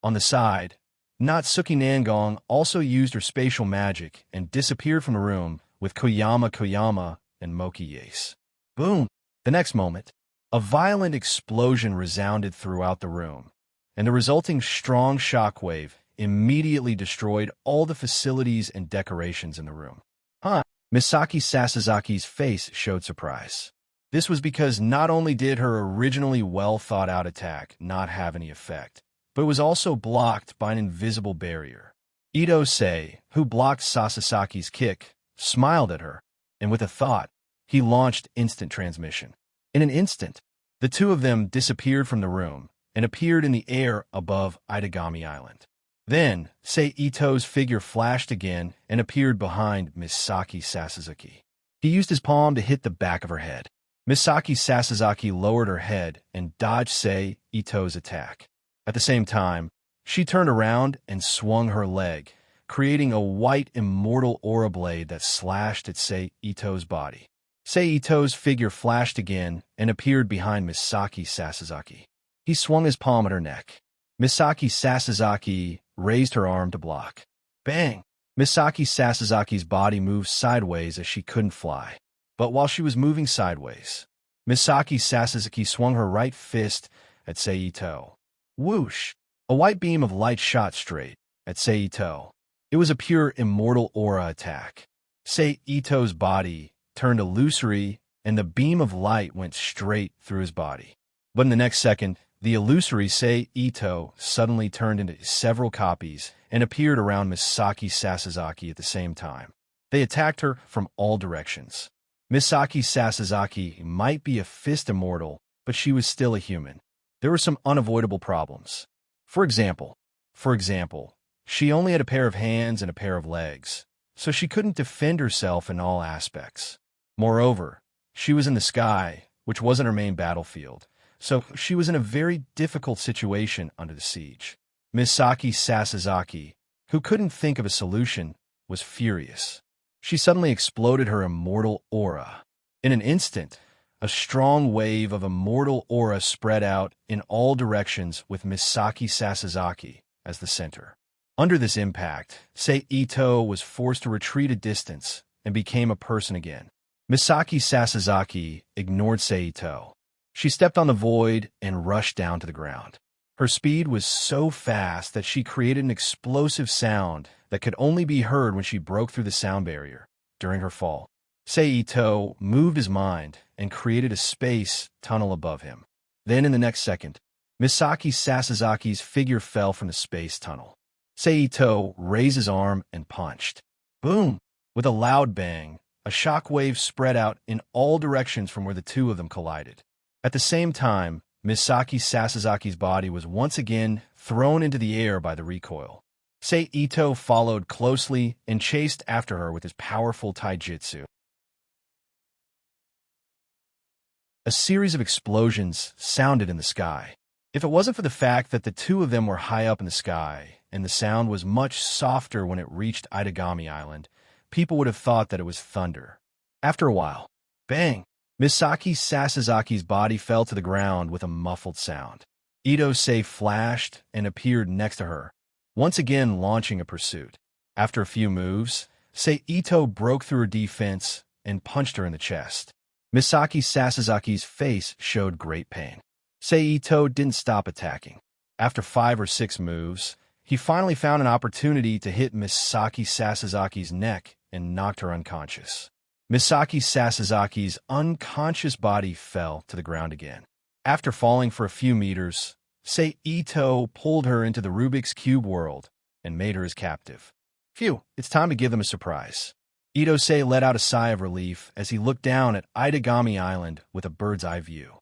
On the side, Natsuki Nangong also used her spatial magic and disappeared from the room with Koyama Koyama and Moki Yase. Boom! The next moment, a violent explosion resounded throughout the room, and the resulting strong shockwave immediately destroyed all the facilities and decorations in the room. "Huh?" Misaki Sasazaki's face showed surprise. This was because not only did her originally well-thought-out attack not have any effect, but it was also blocked by an invisible barrier. Ito Sei, who blocked Sasazaki's kick, smiled at her, and with a thought, he launched instant transmission. In an instant, the two of them disappeared from the room and appeared in the air above Itagami Island. Then, Ito's figure flashed again and appeared behind Misaki Sasazaki. He used his palm to hit the back of her head. Misaki Sasazaki lowered her head and dodged Ito's attack. At the same time, she turned around and swung her leg, creating a white immortal aura blade that slashed at Ito's body. Ito's figure flashed again and appeared behind Misaki Sasazaki. He swung his palm at her neck. Misaki Sasazaki raised her arm to block. Bang! Misaki Sasazaki's body moved sideways as she couldn't fly. But while she was moving sideways, Misaki Sasazaki swung her right fist at Seito. Whoosh! A white beam of light shot straight at Seito. It was a pure immortal aura attack. Seito's body turned illusory, and the beam of light went straight through his body. But in the next second, the illusory Seito suddenly turned into several copies and appeared around Misaki Sasazaki at the same time. They attacked her from all directions. Misaki Sasazaki might be a fist immortal, but she was still a human. There were some unavoidable problems. For example, she only had a pair of hands and a pair of legs, so she couldn't defend herself in all aspects. Moreover, she was in the sky, which wasn't her main battlefield, so she was in a very difficult situation under the siege. Misaki Sasazaki, who couldn't think of a solution, was furious. She suddenly exploded her immortal aura. In an instant, a strong wave of immortal aura spread out in all directions with Misaki Sasazaki as the center. Under this impact, Seito was forced to retreat a distance and became a person again. Misaki Sasazaki ignored Seito. She stepped on the void and rushed down to the ground. Her speed was so fast that she created an explosive sound that could only be heard when she broke through the sound barrier during her fall. Seito moved his mind and created a space tunnel above him. Then in the next second, Misaki Sasazaki's figure fell from the space tunnel. Seito raised his arm and punched. Boom! With a loud bang, a shockwave spread out in all directions from where the two of them collided. At the same time, Misaki Sasazaki's body was once again thrown into the air by the recoil. Seito followed closely and chased after her with his powerful taijutsu. A series of explosions sounded in the sky. If it wasn't for the fact that the two of them were high up in the sky, and the sound was much softer when it reached Itagami Island, people would have thought that it was thunder. After a while, bang! Misaki Sasazaki's body fell to the ground with a muffled sound. Ito-sei flashed and appeared next to her, once again launching a pursuit. After a few moves, Seito broke through her defense and punched her in the chest. Misaki Sasazaki's face showed great pain. Seito didn't stop attacking. After 5 or 6 moves, he finally found an opportunity to hit Misaki Sasazaki's neck and knocked her unconscious. Misaki Sasazaki's unconscious body fell to the ground again. After falling for a few meters, Seito pulled her into the Rubik's Cube world and made her his captive. Phew, it's time to give them a surprise. Ito-sei let out a sigh of relief as he looked down at Itagami Island with a bird's-eye view.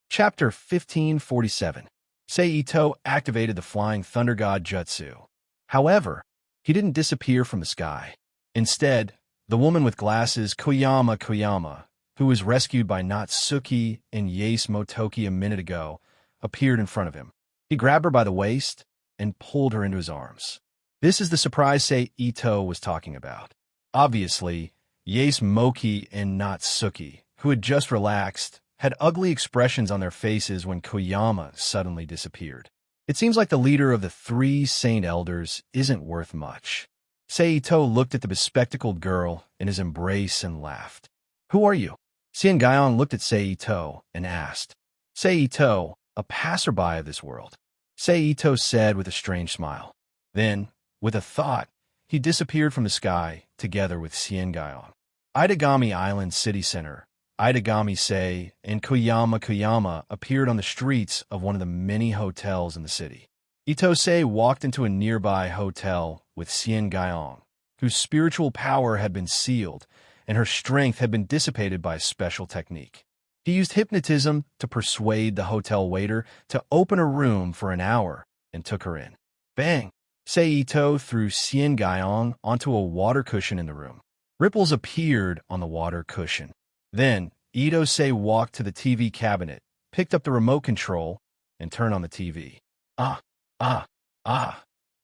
Chapter 1547. Seito activated the Flying Thunder God Jutsu. However, he didn't disappear from the sky. Instead, the woman with glasses Koyama, who was rescued by Natsuki and Yase Motoki a minute ago, appeared in front of him. He grabbed her by the waist and pulled her into his arms. This is the surprise Seito was talking about. Obviously, Yase Moki and Natsuki, who had just relaxed, had ugly expressions on their faces when Koyama suddenly disappeared. It seems like the leader of the 3 Saint Elders isn't worth much. Seito looked at the bespectacled girl in his embrace and laughed. Who are you? Xian Gaiyong looked at Seito and asked. Seito, a passerby of this world. Seito said with a strange smile. Then, with a thought, he disappeared from the sky together with Xian Gaiyong. Itagami Island city center, Itagami-sei and Koyama appeared on the streets of one of the many hotels in the city. Ito-sei walked into a nearby hotel with Xian Gaiyong, whose spiritual power had been sealed and her strength had been dissipated by a special technique. He used hypnotism to persuade the hotel waiter to open a room for an hour and took her in. Bang! Seito threw Xian Gaiyong onto a water cushion in the room. Ripples appeared on the water cushion. Then, Ito-sei walked to the TV cabinet, picked up the remote control, and turned on the TV. Ah!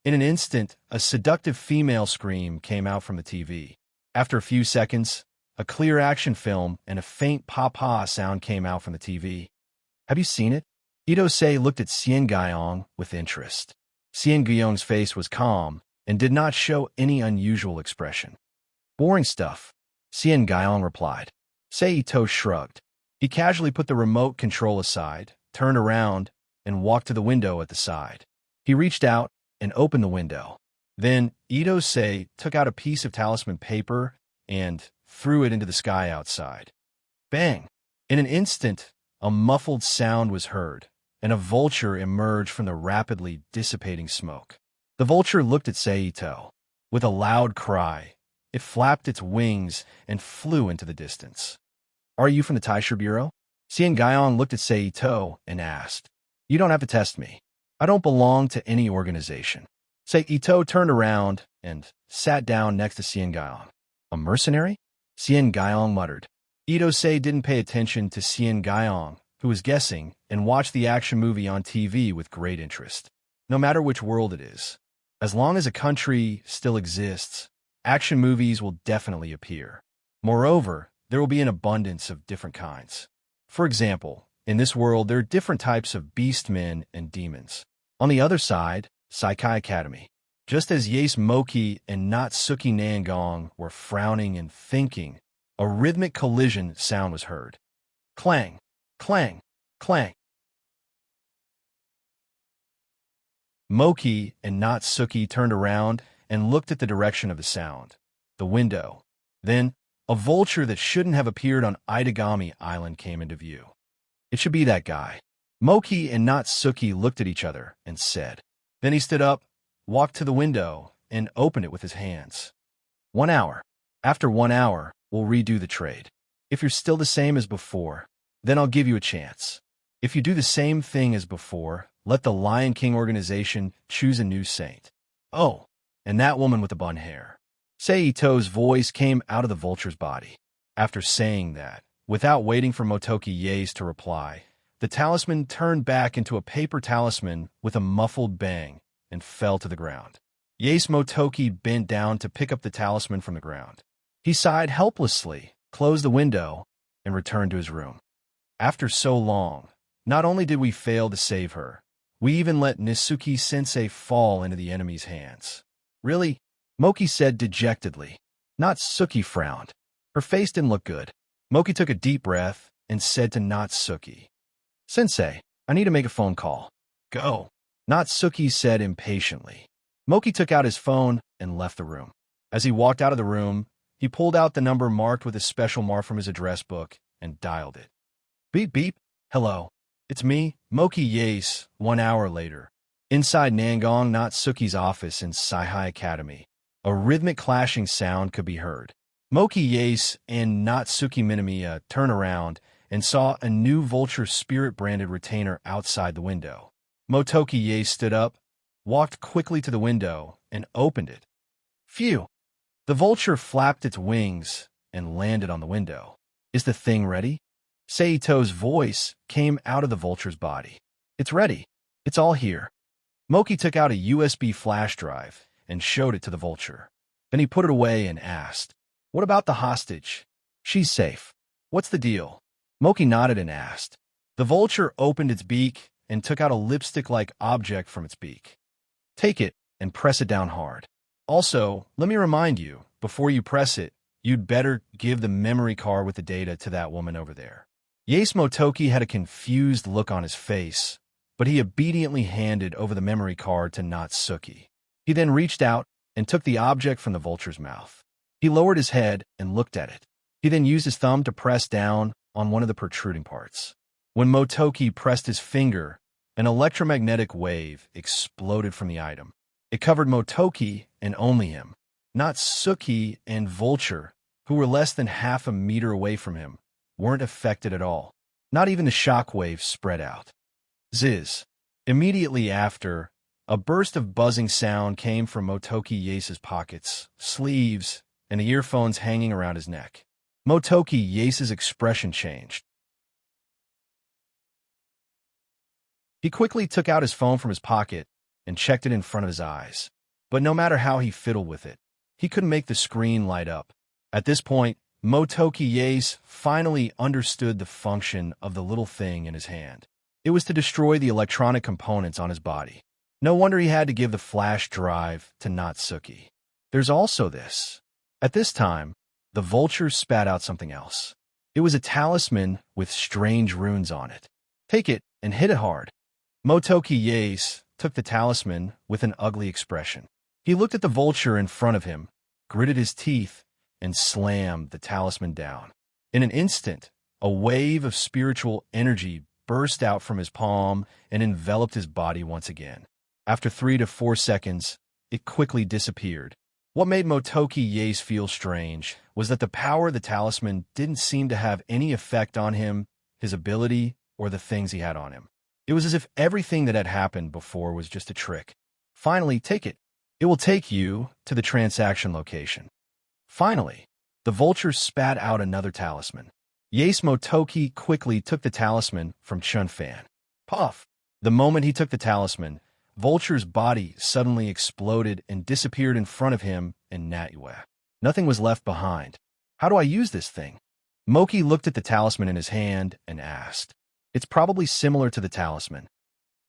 In an instant, a seductive female scream came out from the TV. After a few seconds, a clear action film and a faint pa-pa sound came out from the TV. Have you seen it? Ito-sei looked at Xian Gaiyong with interest. Xian Gaiyong's face was calm and did not show any unusual expression. Boring stuff, Xian Gaiyong replied. Seito shrugged. He casually put the remote control aside, turned around, and walked to the window at the side. He reached out and opened the window. Then Ito-sei took out a piece of talisman paper and threw it into the sky outside. Bang! In an instant, a muffled sound was heard, and a vulture emerged from the rapidly dissipating smoke. The vulture looked at Seito. With a loud cry, it flapped its wings and flew into the distance. Are you from the Taisha Bureau? Xian Gaiyong looked at Seito and asked. You don't have to test me. I don't belong to any organization. Seito turned around and sat down next to Xian Gaiyong. A mercenary? Xian Gaiyong muttered. Ito-sei didn't pay attention to Xian Gaiyong, who was guessing, and watched the action movie on TV with great interest. No matter which world it is, as long as a country still exists, action movies will definitely appear. Moreover, there will be an abundance of different kinds. For example, in this world there are different types of beastmen and demons. On the other side, Saikai Academy. Just as Yase Moki and Natsuki Naingong were frowning and thinking, a rhythmic collision sound was heard. Clang, clang, clang. Moki and Natsuki turned around and looked at the direction of the sound, the window. Then, A vulture that shouldn't have appeared on Itagami Island came into view. It should be that guy. Moki and Natsuki looked at each other and said. Then he stood up, walked to the window, and opened it with his hands. 1 hour. After 1 hour, we'll redo the trade. If you're still the same as before, then I'll give you a chance. If you do the same thing as before, let the Lion King organization choose a new saint. Oh, and that woman with the bun hair. Seito's voice came out of the vulture's body. After saying that, without waiting for Motoki Yae's to reply, the talisman turned back into a paper talisman with a muffled bang and fell to the ground. Yae's Motoki bent down to pick up the talisman from the ground. He sighed helplessly, closed the window, and returned to his room. After so long, not only did we fail to save her, we even let Nisuki-sensei fall into the enemy's hands. Really? Moki said dejectedly. Natsuki frowned. Her face didn't look good. Moki took a deep breath and said to Natsuki, Sensei, I need to make a phone call. Go. Natsuki said impatiently. Moki took out his phone and left the room. As he walked out of the room, he pulled out the number marked with a special mark from his address book and dialed it. Beep beep. Hello. It's me, Moki Yaes, 1 hour later. Inside Nangong Natsuki's office in Saihai Academy, a rhythmic clashing sound could be heard. Moki Yaes and Natsuki Minamiya turned around and saw a new vulture spirit-branded retainer outside the window. Motoki Yaes stood up, walked quickly to the window, and opened it. Phew! The vulture flapped its wings and landed on the window. Is the thing ready? Seito's voice came out of the vulture's body. It's ready. It's all here. Moki took out a USB flash drive and showed it to the vulture. Then he put it away and asked, What about the hostage? She's safe. What's the deal? Moki nodded and asked. The vulture opened its beak and took out a lipstick-like object from its beak. Take it and press it down hard. Also, let me remind you, before you press it, you'd better give the memory card with the data to that woman over there. Yaes Motoki had a confused look on his face, but he obediently handed over the memory card to Natsuki. He then reached out and took the object from the vulture's mouth. He lowered his head and looked at it. He then used his thumb to press down on one of the protruding parts. When Motoki pressed his finger, an electromagnetic wave exploded from the item. It covered Motoki and only him. Natsuki and Vulture, who were less than half a meter away from him, weren't affected at all. Not even the shock wave spread out. Ziz. Immediately after, a burst of buzzing sound came from Motoki Yaes's pockets, sleeves, and the earphones hanging around his neck. Motoki Yaes's expression changed. He quickly took out his phone from his pocket and checked it in front of his eyes. But no matter how he fiddled with it, he couldn't make the screen light up. At this point, Motoki Yaes finally understood the function of the little thing in his hand. It was to destroy the electronic components on his body. No wonder he had to give the flash drive to Natsuki. There's also this. At this time, the vulture spat out something else. It was a talisman with strange runes on it. Take it and hit it hard. Motoki Yaes took the talisman with an ugly expression. He looked at the vulture in front of him, gritted his teeth, and slammed the talisman down. In an instant, a wave of spiritual energy burst out from his palm and enveloped his body once again. After 3 to 4 seconds, it quickly disappeared. What made Motoki Yaes feel strange was that the power of the talisman didn't seem to have any effect on him, his ability, or the things he had on him. It was as if everything that had happened before was just a trick. Finally, take it. It will take you to the transaction location. Finally, the vulture spat out another talisman. Yaes Motoki quickly took the talisman from Chunfan. Puff! The moment he took the talisman, Vulture's body suddenly exploded and disappeared in front of him and Natue. Nothing was left behind. How do I use this thing? Moki looked at the talisman in his hand and asked. It's probably similar to the talisman.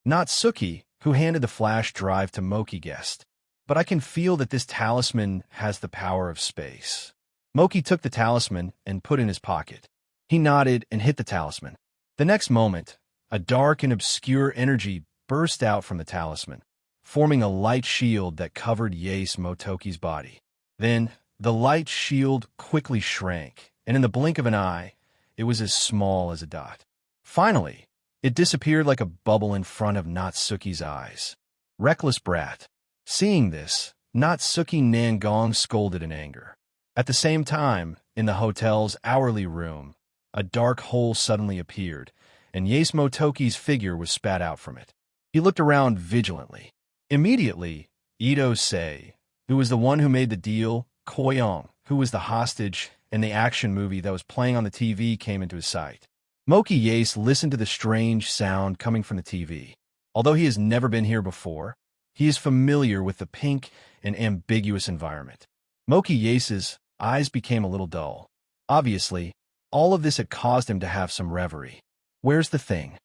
Natsuki, who handed the flash drive to Moki, guessed. But I can feel that this talisman has the power of space. Moki took the talisman and put it in his pocket. He nodded and hit the talisman. The next moment, a dark and obscure energy burst out from the talisman, forming a light shield that covered Yaes Motoki's body. Then, The light shield quickly shrank, and in the blink of an eye, it was as small as a dot. Finally, it disappeared like a bubble in front of Natsuki's eyes. Reckless brat. Seeing this, Natsuki Nangong scolded in anger. At the same time, in the hotel's hourly room, a dark hole suddenly appeared, and Yace Motoki's figure was spat out from it. He looked around vigilantly. Immediately, Ito Sei, who was the one who made the deal, Koyong, who was the hostage, and the action movie that was playing on the TV came into his sight. Moki Yace listened to the strange sound coming from the TV. Although he has never been here before, he is familiar with the pink and ambiguous environment. Moki Yace's eyes became a little dull. Obviously, all of this had caused him to have some reverie. "Where's the thing?"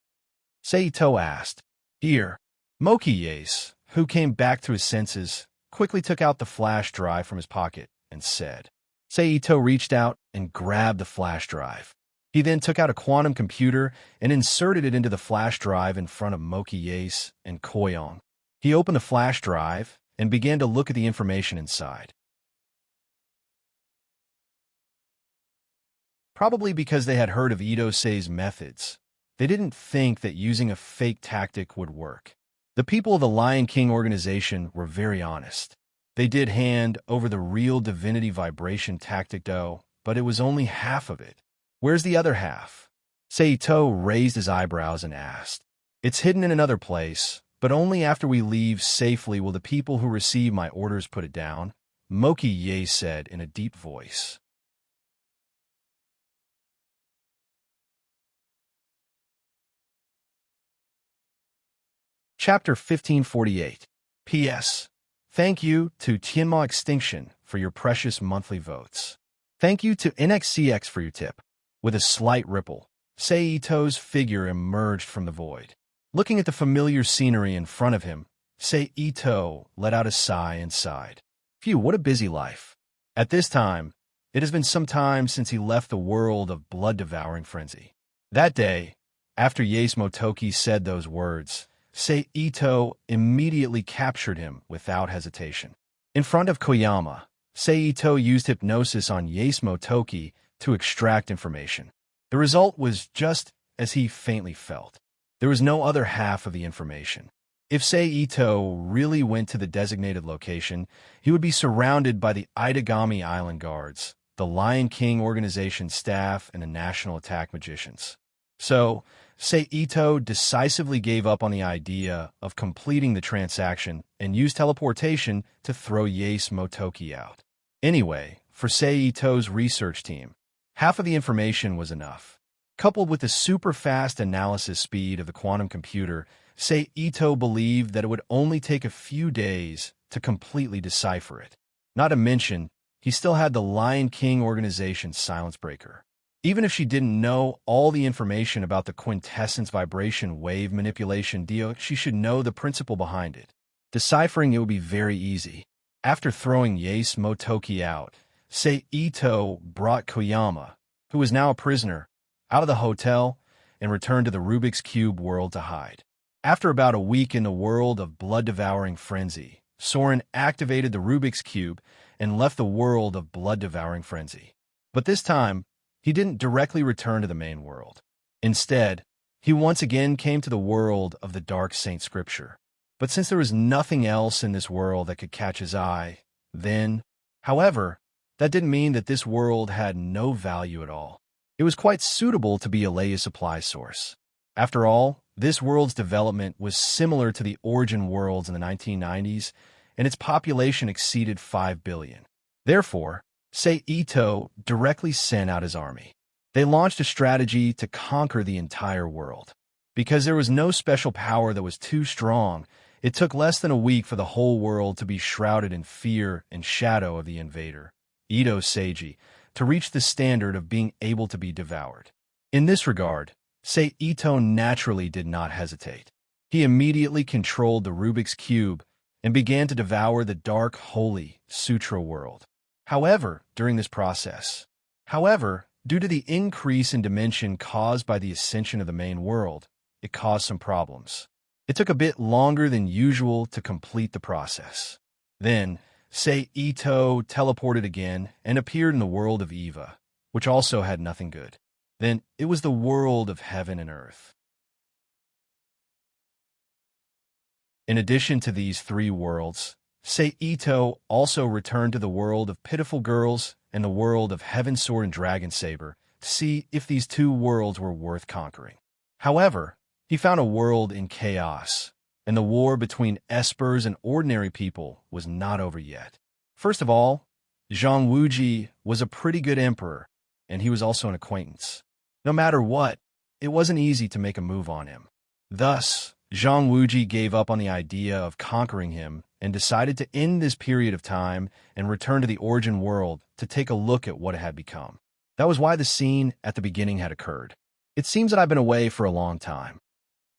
Seito asked. "Here." Moki Yace, who came back to his senses, quickly took out the flash drive from his pocket and said. Seito reached out and grabbed the flash drive. He then took out a quantum computer and inserted it into the flash drive in front of Moki Yace and Koyong. He opened the flash drive and began to look at the information inside. Probably because they had heard of Ito Sei's methods, they didn't think that using a fake tactic would work. The people of the Lion King organization were very honest. They did hand over the real divinity vibration tactic though, but it was only half of it. "Where's the other half?" Seito raised his eyebrows and asked. "It's hidden in another place, but only after we leave safely will the people who receive my orders put it down," Moki Ye said in a deep voice. Chapter 1548. P.S. Thank you to Tianma Extinction for your precious monthly votes. Thank you to NXCX for your tip. With a slight ripple, Seito's figure emerged from the void. Looking at the familiar scenery in front of him, Seito let out a sigh and sighed. Phew, what a busy life. At this time, it has been some time since he left the world of blood-devouring frenzy. That day, after Yace Motoki said those words, Seito immediately captured him without hesitation. In front of Koyama, Seito used hypnosis on Yace Motoki to extract information. The result was just as he faintly felt. There was no other half of the information. If Seito really went to the designated location, he would be surrounded by the Itagami Island Guards, the Lion King organization staff, and the National Attack Magicians. So, Seito decisively gave up on the idea of completing the transaction and used teleportation to throw Yace Motoki out. Anyway, for Seito's research team, half of the information was enough. Coupled with the super-fast analysis speed of the quantum computer, Seito believed that it would only take a few days to completely decipher it. Not to mention, he still had the Lion King organization's silence breaker. Even if she didn't know all the information about the quintessence vibration wave manipulation deal, she should know the principle behind it. Deciphering it would be very easy. After throwing Yace Motoki out, Seito brought Koyama, who was now a prisoner, out of the hotel and returned to the Rubik's Cube world to hide. After about a week in the world of blood-devouring frenzy, Soren activated the Rubik's Cube and left the world of blood-devouring frenzy. But this time, he didn't directly return to the main world. Instead, he once again came to the world of the Dark Saint Scripture. But since there was nothing else in this world that could catch his eye, then, however, that didn't mean that this world had no value at all. It was quite suitable to be Alea's supply source. After all, this world's development was similar to the origin worlds in the 1990s, and its population exceeded 5 billion. Therefore, Seito directly sent out his army. They launched a strategy to conquer the entire world. Because there was no special power that was too strong, it took less than a week for the whole world to be shrouded in fear and shadow of the invader, Ito Seiji, to reach the standard of being able to be devoured. In this regard, Seito naturally did not hesitate. He immediately controlled the Rubik's Cube and began to devour the dark, holy Sutra world. However, during this process, due to the increase in dimension caused by the ascension of the main world, it caused some problems. It took a bit longer than usual to complete the process. Then, Say Ito teleported again and appeared in the world of Eva, which also had nothing good. Then it was the world of heaven and earth. In addition to these three worlds, Say Ito also returned to the world of pitiful girls and the world of Heaven Sword and Dragon Saber to see if these two worlds were worth conquering. However, he found a world in chaos, and the war between espers and ordinary people was not over yet. First of all, Zhang Wuji was a pretty good emperor, and he was also an acquaintance. No matter what, it wasn't easy to make a move on him. Thus, Zhang Wuji gave up on the idea of conquering him and decided to end this period of time and return to the origin world to take a look at what it had become. That was why the scene at the beginning had occurred. It seems that I've been away for a long time.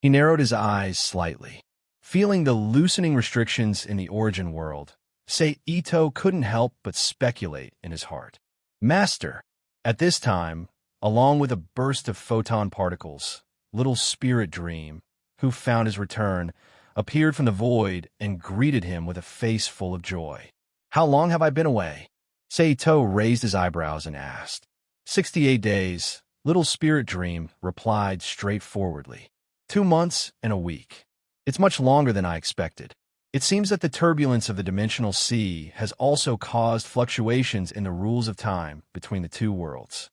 He narrowed his eyes slightly. Feeling the loosening restrictions in the origin world, Say Ito couldn't help but speculate in his heart. Master! At this time, along with a burst of photon particles, little spirit dream, who found his return, appeared from the void and greeted him with a face full of joy. How long have I been away? Seito raised his eyebrows and asked. 68 days, little spirit dream replied straightforwardly. 2 months and a week. It's much longer than I expected. It seems that the turbulence of the dimensional sea has also caused fluctuations in the rules of time between the two worlds.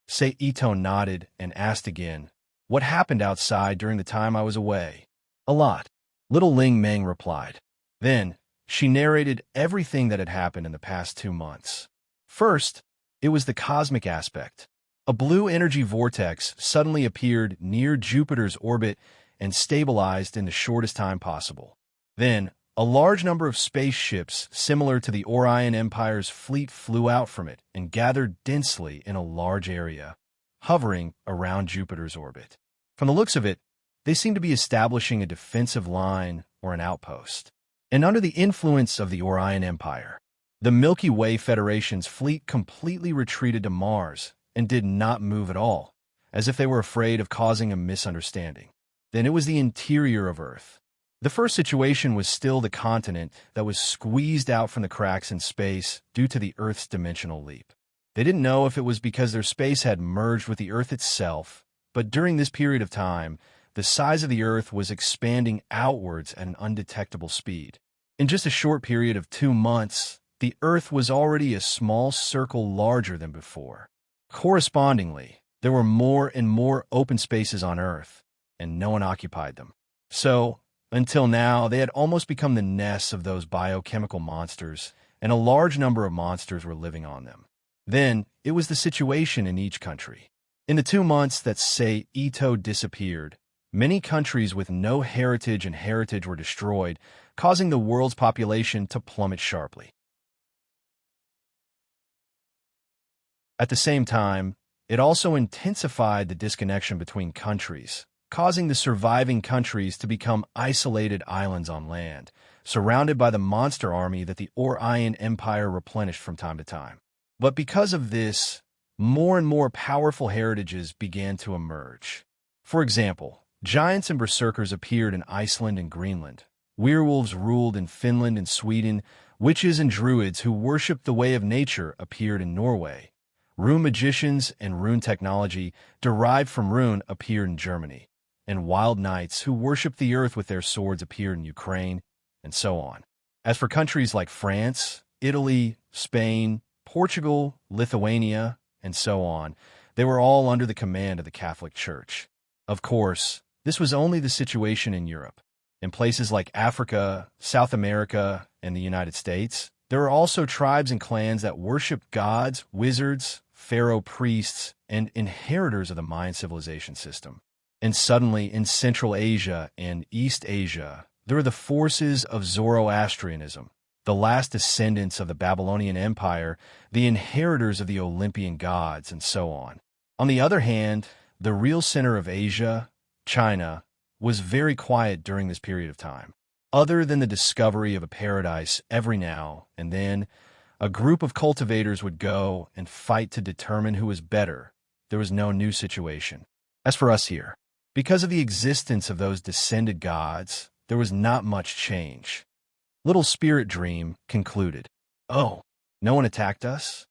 Seito nodded and asked again, what happened outside during the time I was away? A lot. Little Ling Meng replied. Then, she narrated everything that had happened in the past 2 months. First, it was the cosmic aspect. A blue energy vortex suddenly appeared near Jupiter's orbit and stabilized in the shortest time possible. Then, a large number of spaceships similar to the Orion Empire's fleet flew out from it and gathered densely in a large area, hovering around Jupiter's orbit. From the looks of it, they seemed to be establishing a defensive line or an outpost. And under the influence of the Orion Empire, the Milky Way Federation's fleet completely retreated to Mars and did not move at all, as if they were afraid of causing a misunderstanding. Then it was the interior of Earth. The first situation was still the continent that was squeezed out from the cracks in space due to the Earth's dimensional leap. They didn't know if it was because their space had merged with the Earth itself, but during this period of time, the size of the Earth was expanding outwards at an undetectable speed. In just a short period of 2 months, the Earth was already a small circle larger than before. Correspondingly, there were more and more open spaces on Earth, and no one occupied them. So, until now, they had almost become the nests of those biochemical monsters, and a large number of monsters were living on them. Then, it was the situation in each country. In the 2 months that Say Ito disappeared, many countries with no heritage and heritage were destroyed, causing the world's population to plummet sharply. At the same time, it also intensified the disconnection between countries, causing the surviving countries to become isolated islands on land, surrounded by the monster army that the Orion Empire replenished from time to time. But because of this, more and more powerful heritages began to emerge. For example, giants and berserkers appeared in Iceland and Greenland. Werewolves ruled in Finland and Sweden. Witches and druids who worshipped the way of nature appeared in Norway. Rune magicians and rune technology derived from rune appeared in Germany. And wild knights who worshipped the earth with their swords appeared in Ukraine, and so on. As for countries like France, Italy, Spain, Portugal, Lithuania, and so on, they were all under the command of the Catholic Church. Of course, this was only the situation in Europe. In places like Africa, South America, and the United States, there are also tribes and clans that worship gods, wizards, pharaoh priests, and inheritors of the Mayan civilization system. And suddenly, in Central Asia and East Asia, there are the forces of Zoroastrianism, the last descendants of the Babylonian Empire, the inheritors of the Olympian gods, and so on. On the other hand, the real center of Asia, China, was very quiet during this period of time. Other than the discovery of a paradise every now and then, a group of cultivators would go and fight to determine who was better. There was no new situation. As for us here, because of the existence of those descended gods, there was not much change. Little Spirit Dream concluded. Oh, no one attacked us?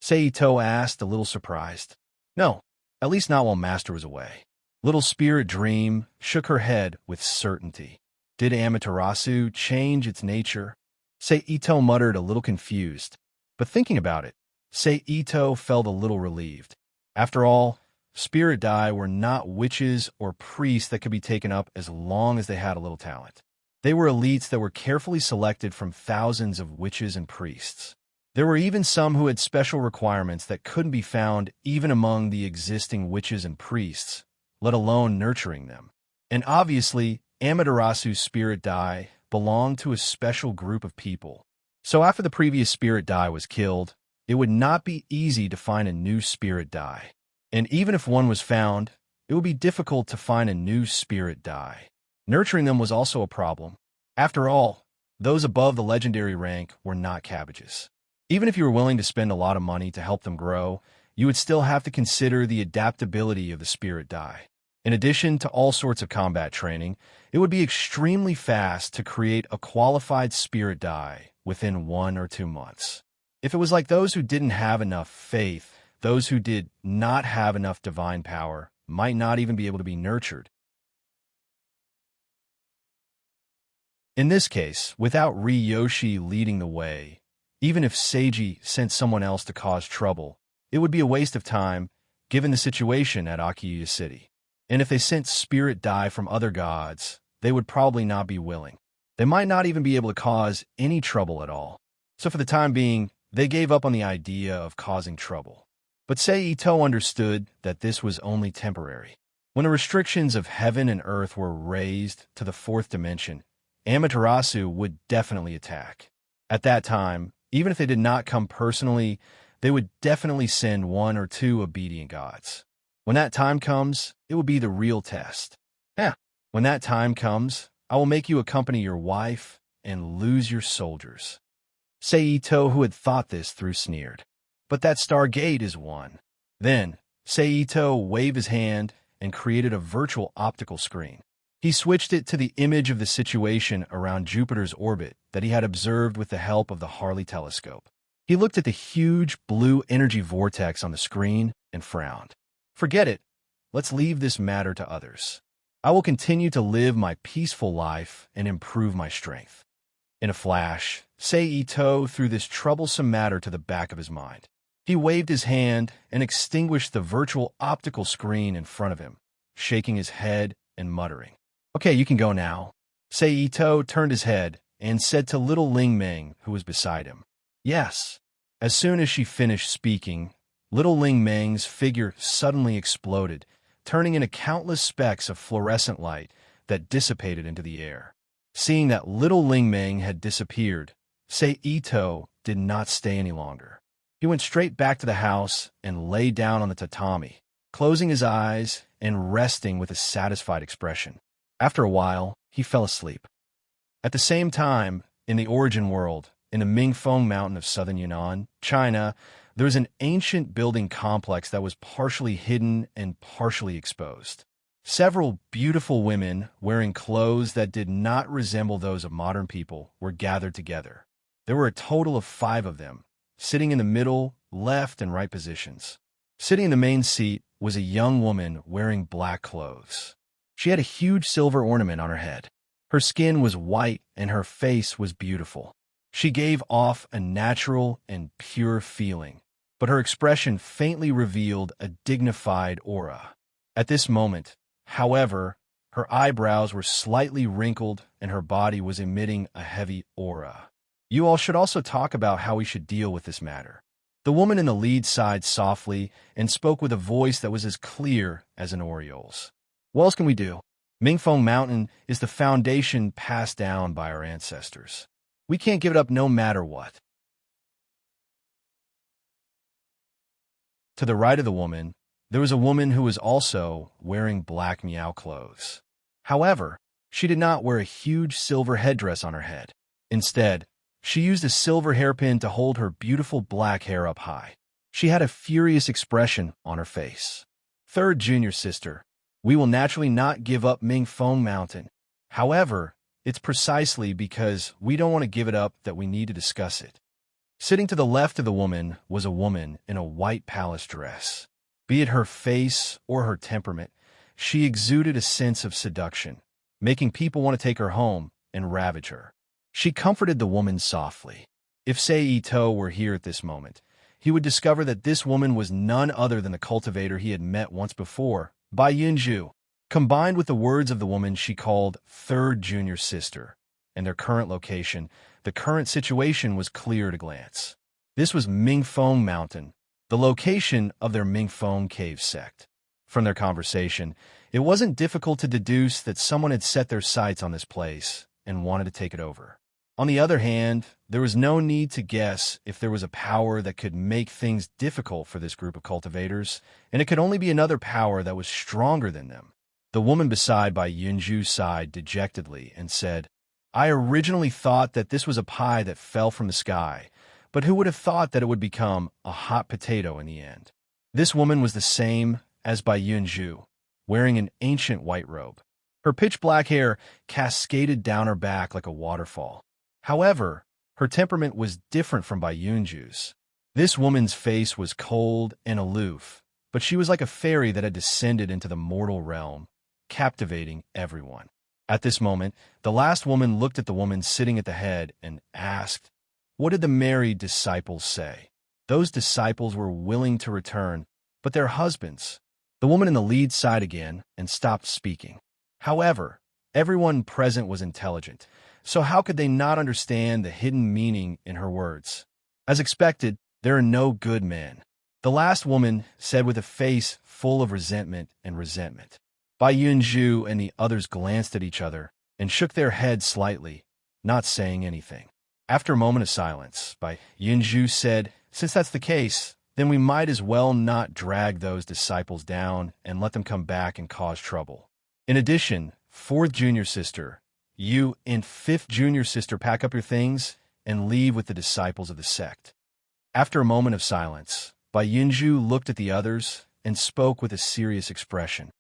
Seito asked, a little surprised. No, at least not while Master was away. Little Spirit Dream shook her head with certainty. Did Amaterasu change its nature? Seito muttered, a little confused. But thinking about it, Seito felt a little relieved. After all, Spirit Dai were not witches or priests that could be taken up as long as they had a little talent. They were elites that were carefully selected from thousands of witches and priests. There were even some who had special requirements that couldn't be found even among the existing witches and priests, let alone nurturing them. And obviously, Amaterasu's Spirit Dai belonged to a special group of people. So after the previous Spirit Dai was killed, it would not be easy to find a new Spirit Dai. And even if one was found, it would be difficult to find a new Spirit Dai. Nurturing them was also a problem. After all, those above the legendary rank were not cabbages. Even if you were willing to spend a lot of money to help them grow, you would still have to consider the adaptability of the Spirit Dai. In addition to all sorts of combat training, it would be extremely fast to create a qualified Spirit Dai within 1 or 2 months. If it was like those who didn't have enough faith, those who did not have enough divine power might not even be able to be nurtured. In this case, without Ryoshi leading the way, even if Seiji sent someone else to cause trouble, it would be a waste of time, given the situation at Akiuya City. And if they sent Spirit Dai from other gods, they would probably not be willing. They might not even be able to cause any trouble at all. So for the time being, they gave up on the idea of causing trouble. But Seito understood that this was only temporary. When the restrictions of heaven and earth were raised to the 4th dimension, Amaterasu would definitely attack. At that time, even if they did not come personally, they would definitely send 1 or 2 obedient gods. When that time comes, it will be the real test. When that time comes, I will make you accompany your wife and lose your soldiers. Seito, who had thought this through, sneered. But that star gate is one. Then, Seito waved his hand and created a virtual optical screen. He switched it to the image of the situation around Jupiter's orbit that he had observed with the help of the Harley telescope. He looked at the huge blue energy vortex on the screen and frowned. Forget it. Let's leave this matter to others. I will continue to live my peaceful life and improve my strength. In a flash, Seito threw this troublesome matter to the back of his mind. He waved his hand and extinguished the virtual optical screen in front of him, shaking his head and muttering. Okay, you can go now. Seito turned his head and said to little Ling Ming, who was beside him. Yes. As soon as she finished speaking, little Ling Ming's figure suddenly exploded, turning into countless specks of fluorescent light that dissipated into the air. Seeing that little Ling Ming had disappeared, Seito did not stay any longer. He went straight back to the house and lay down on the tatami, closing his eyes and resting with a satisfied expression. After a while, he fell asleep. At the same time, in the origin world, in the Mingfeng Mountain of southern Yunnan, China, there was an ancient building complex that was partially hidden and partially exposed. Several beautiful women wearing clothes that did not resemble those of modern people were gathered together. There were a total of 5 of them, sitting in the middle, left, and right positions. Sitting in the main seat was a young woman wearing black clothes. She had a huge silver ornament on her head. Her skin was white and her face was beautiful. She gave off a natural and pure feeling, but her expression faintly revealed a dignified aura. At this moment, however, her eyebrows were slightly wrinkled and her body was emitting a heavy aura. You all should also talk about how we should deal with this matter. The woman in the lead sighed softly and spoke with a voice that was as clear as an oriole's. What else can we do? Mingfeng Mountain is the foundation passed down by our ancestors. We can't give it up no matter what. To the right of the woman, there was a woman who was also wearing black meow clothes. However, she did not wear a huge silver headdress on her head. Instead, she used a silver hairpin to hold her beautiful black hair up high. She had a furious expression on her face. Third junior sister, we will naturally not give up Mingfeng Mountain. However, it's precisely because we don't want to give it up that we need to discuss it. Sitting to the left of the woman was a woman in a white palace dress. Be it her face or her temperament, she exuded a sense of seduction, making people want to take her home and ravage her. She comforted the woman softly. If Ito were here at this moment, he would discover that this woman was none other than the cultivator he had met once before, Bai Yunju. Combined with the words of the woman she called third junior sister, and their current location, the current situation was clear at a glance. This was Mingfeng Mountain, the location of their Mingfeng cave sect. From their conversation, it wasn't difficult to deduce that someone had set their sights on this place and wanted to take it over. On the other hand, there was no need to guess if there was a power that could make things difficult for this group of cultivators, and it could only be another power that was stronger than them. The woman beside Bai Yunju sighed dejectedly and said, I originally thought that this was a pie that fell from the sky, but who would have thought that it would become a hot potato in the end? This woman was the same as Bai Yunju, wearing an ancient white robe. Her pitch-black hair cascaded down her back like a waterfall. However, her temperament was different from Bai Yunju's. This woman's face was cold and aloof, but she was like a fairy that had descended into the mortal realm, captivating everyone. At this moment, the last woman looked at the woman sitting at the head and asked, What did the married disciples say? Those disciples were willing to return, but their husbands. The woman in the lead sighed again and stopped speaking. However, everyone present was intelligent, so how could they not understand the hidden meaning in her words? As expected, there are no good men. The last woman said with a face full of resentment. Bai Yunju and the others glanced at each other and shook their heads slightly, not saying anything. After a moment of silence, Bai Yunju said, Since that's the case, then we might as well not drag those disciples down and let them come back and cause trouble. In addition, fourth junior sister, you and fifth junior sister pack up your things and leave with the disciples of the sect. After a moment of silence, Bai Yunju looked at the others and spoke with a serious expression.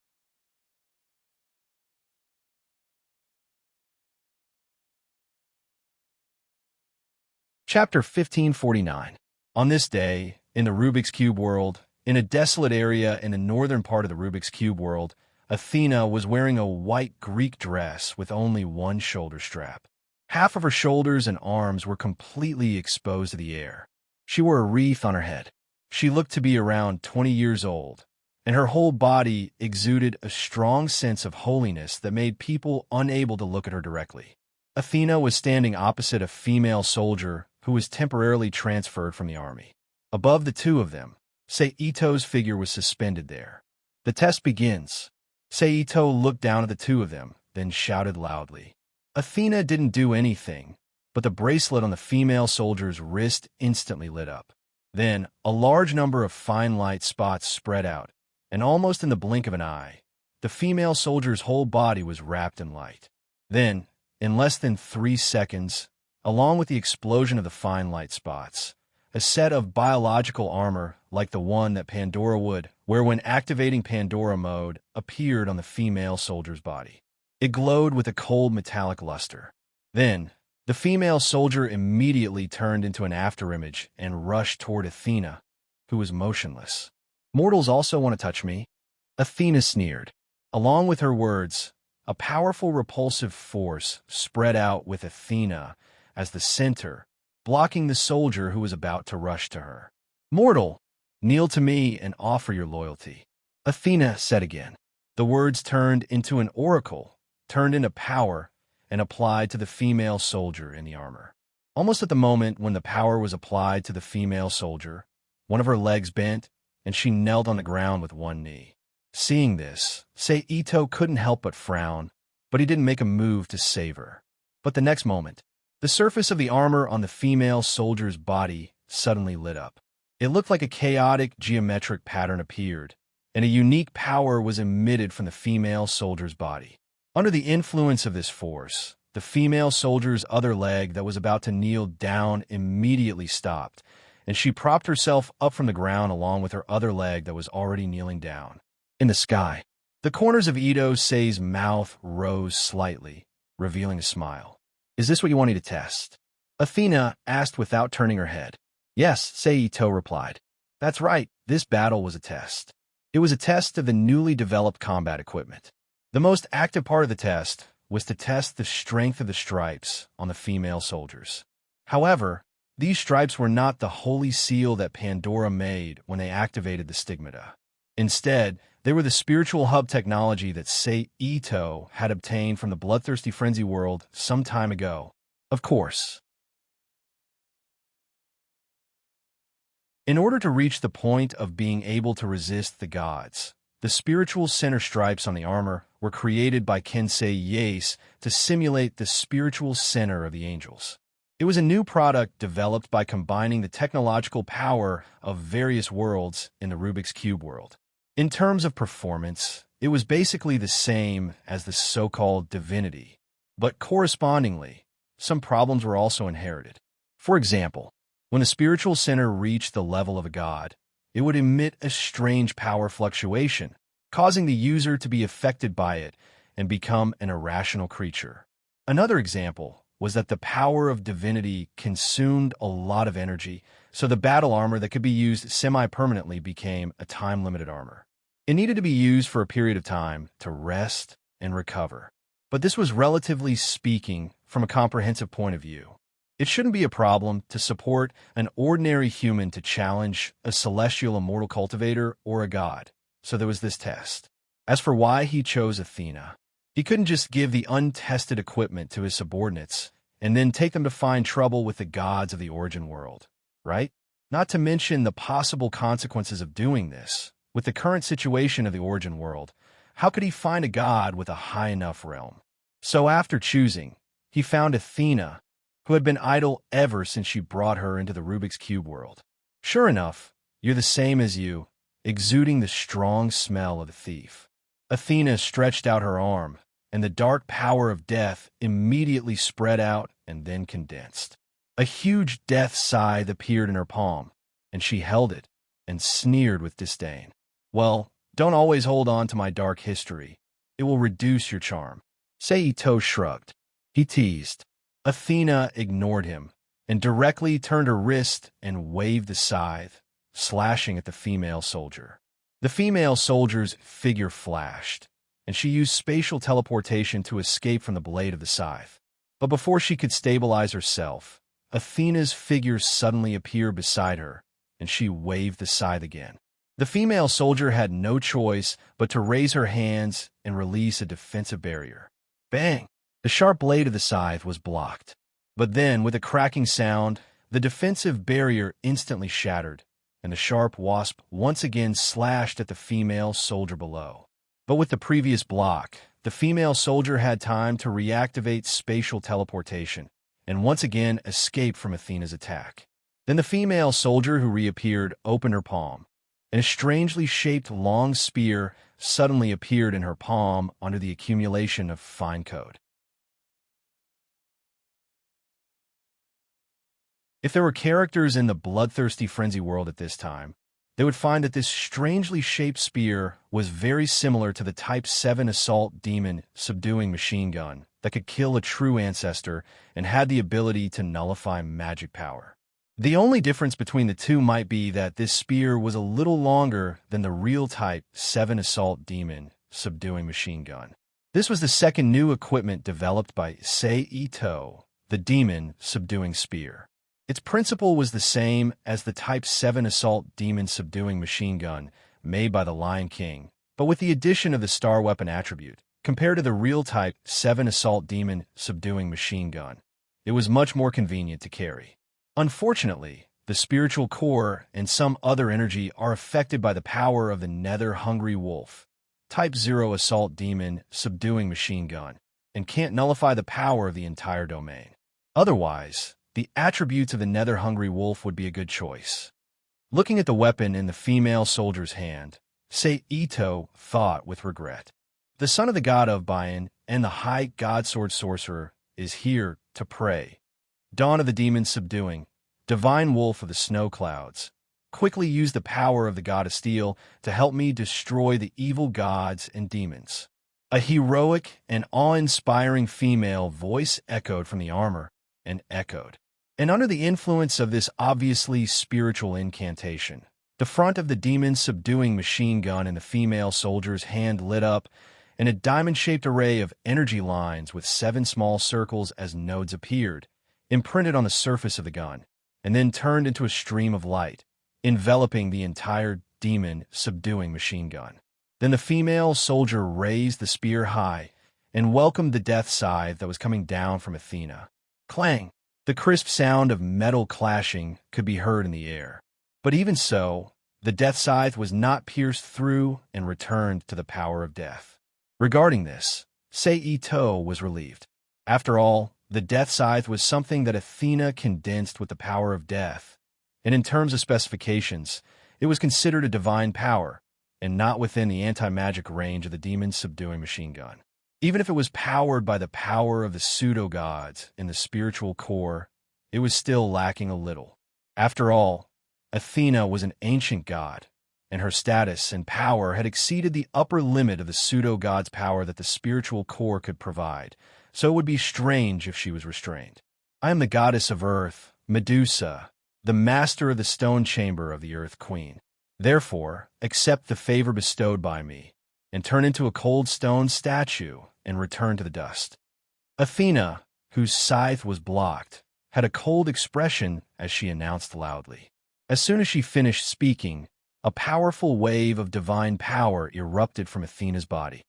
Chapter 1549. On this day, in the Rubik's Cube world, in a desolate area in the northern part of the Rubik's Cube world, Athena was wearing a white Greek dress with only one shoulder strap. Half of her shoulders and arms were completely exposed to the air. She wore a wreath on her head. She looked to be around 20 years old, and her whole body exuded a strong sense of holiness that made people unable to look at her directly. Athena was standing opposite a female soldier who was temporarily transferred from the army. Above the two of them, Ito's figure was suspended there. The test begins. Ito looked down at the two of them, then shouted loudly. Athena didn't do anything, but the bracelet on the female soldier's wrist instantly lit up. Then, a large number of fine light spots spread out, and almost in the blink of an eye, the female soldier's whole body was wrapped in light. Then, in less than 3 seconds, along with the explosion of the fine light spots, a set of biological armor like the one that Pandora would wear when activating Pandora mode appeared on the female soldier's body. It glowed with a cold metallic luster. Then, the female soldier immediately turned into an afterimage and rushed toward Athena, who was motionless. Mortals also want to touch me? Athena sneered. Along with her words, a powerful repulsive force spread out with Athena as the center, blocking the soldier who was about to rush to her. Mortal, kneel to me and offer your loyalty. Athena said again. The words turned into an oracle, turned into power, and applied to the female soldier in the armor. Almost at the moment when the power was applied to the female soldier, one of her legs bent, and she knelt on the ground with one knee. Seeing this, Ito couldn't help but frown, but he didn't make a move to save her. But the next moment, the surface of the armor on the female soldier's body suddenly lit up. It looked like a chaotic geometric pattern appeared, and a unique power was emitted from the female soldier's body. Under the influence of this force, the female soldier's other leg that was about to kneel down immediately stopped, and she propped herself up from the ground along with her other leg that was already kneeling down. In the sky, the corners of Ito-Sei's mouth rose slightly, revealing a smile. Is this what you want me to test? Athena asked without turning her head. Yes, Seito replied. That's right, this battle was a test. It was a test of the newly developed combat equipment. The most active part of the test was to test the strength of the stripes on the female soldiers. However, these stripes were not the holy seal that Pandora made when they activated the stigmata. Instead, they were the spiritual hub technology that Seito had obtained from the bloodthirsty frenzy world some time ago. Of course, in order to reach the point of being able to resist the gods, the spiritual center stripes on the armor were created by Kensei Yase to simulate the spiritual center of the angels. It was a new product developed by combining the technological power of various worlds in the Rubik's Cube world. In terms of performance, it was basically the same as the so-called divinity, but correspondingly, some problems were also inherited. For example, when the spiritual center reached the level of a god, it would emit a strange power fluctuation, causing the user to be affected by it and become an irrational creature. Another example was that the power of divinity consumed a lot of energy, so the battle armor that could be used semi-permanently became a time-limited armor. It needed to be used for a period of time to rest and recover. But this was relatively speaking from a comprehensive point of view. It shouldn't be a problem to support an ordinary human to challenge a celestial immortal cultivator or a god, so there was this test. As for why he chose Athena, he couldn't just give the untested equipment to his subordinates and then take them to find trouble with the gods of the origin world, right? Not to mention the possible consequences of doing this. With the current situation of the origin world, how could he find a god with a high enough realm? So after choosing, he found Athena, who had been idle ever since she brought her into the Rubik's Cube world. Sure enough, you're the same as you, exuding the strong smell of a thief. Athena stretched out her arm, and the dark power of death immediately spread out and then condensed. A huge death scythe appeared in her palm, and she held it and sneered with disdain. Well, don't always hold on to my dark history. It will reduce your charm. Seito shrugged. He teased. Athena ignored him and directly turned her wrist and waved the scythe, slashing at the female soldier. The female soldier's figure flashed, and she used spatial teleportation to escape from the blade of the scythe. But before she could stabilize herself, Athena's figure suddenly appeared beside her, and she waved the scythe again. The female soldier had no choice but to raise her hands and release a defensive barrier. Bang! The sharp blade of the scythe was blocked. But then, with a cracking sound, the defensive barrier instantly shattered, and the sharp wasp once again slashed at the female soldier below. But with the previous block, the female soldier had time to reactivate spatial teleportation, and once again escape from Athena's attack. Then the female soldier who reappeared opened her palm, and a strangely shaped long spear suddenly appeared in her palm under the accumulation of fine code. If there were characters in the bloodthirsty frenzy world at this time, they would find that this strangely shaped spear was very similar to the Type 7 assault demon subduing machine gun that could kill a true ancestor and had the ability to nullify magic power. The only difference between the two might be that this spear was a little longer than the real Type 7 assault demon subduing machine gun. This was the second new equipment developed by Seito, the demon subduing spear. Its principle was the same as the Type 7 assault demon subduing machine gun made by the Lion King, but with the addition of the star weapon attribute. Compared to the real Type 7 assault demon subduing machine gun, it was much more convenient to carry. Unfortunately, the spiritual core and some other energy are affected by the power of the nether-hungry wolf, Type 0 assault demon subduing machine gun, and can't nullify the power of the entire domain. Otherwise, the attributes of the nether-hungry wolf would be a good choice. Looking at the weapon in the female soldier's hand, Seito thought with regret. The son of the god of Bayan and the high god sword sorcerer is here to pray. Dawn of the demon subduing, divine wolf of the snow clouds, quickly use the power of the god of steel to help me destroy the evil gods and demons. A heroic and awe-inspiring female voice echoed from the armor and echoed. And under the influence of this obviously spiritual incantation, the front of the demon's subduing machine gun in the female soldier's hand lit up, and a diamond-shaped array of energy lines with 7 small circles as nodes appeared, imprinted on the surface of the gun, and then turned into a stream of light, enveloping the entire demon subduing machine gun. Then the female soldier raised the spear high and welcomed the death scythe that was coming down from Athena. Clang! The crisp sound of metal clashing could be heard in the air. But even so, the death scythe was not pierced through and returned to the power of death. Regarding this, Ito was relieved. After all, the death scythe was something that Athena condensed with the power of death, and in terms of specifications, it was considered a divine power, and not within the anti-magic range of the demon's subduing machine gun. Even if it was powered by the power of the pseudo-gods in the spiritual core, it was still lacking a little. After all, Athena was an ancient god, and her status and power had exceeded the upper limit of the pseudo-god's power that the spiritual core could provide, so it would be strange if she was restrained. I am the goddess of earth, Medusa, the master of the stone chamber of the Earth Queen. Therefore, accept the favor bestowed by me, and turn into a cold stone statue and return to the dust. Athena, whose scythe was blocked, had a cold expression as she announced loudly. As soon as she finished speaking, a powerful wave of divine power erupted from Athena's body.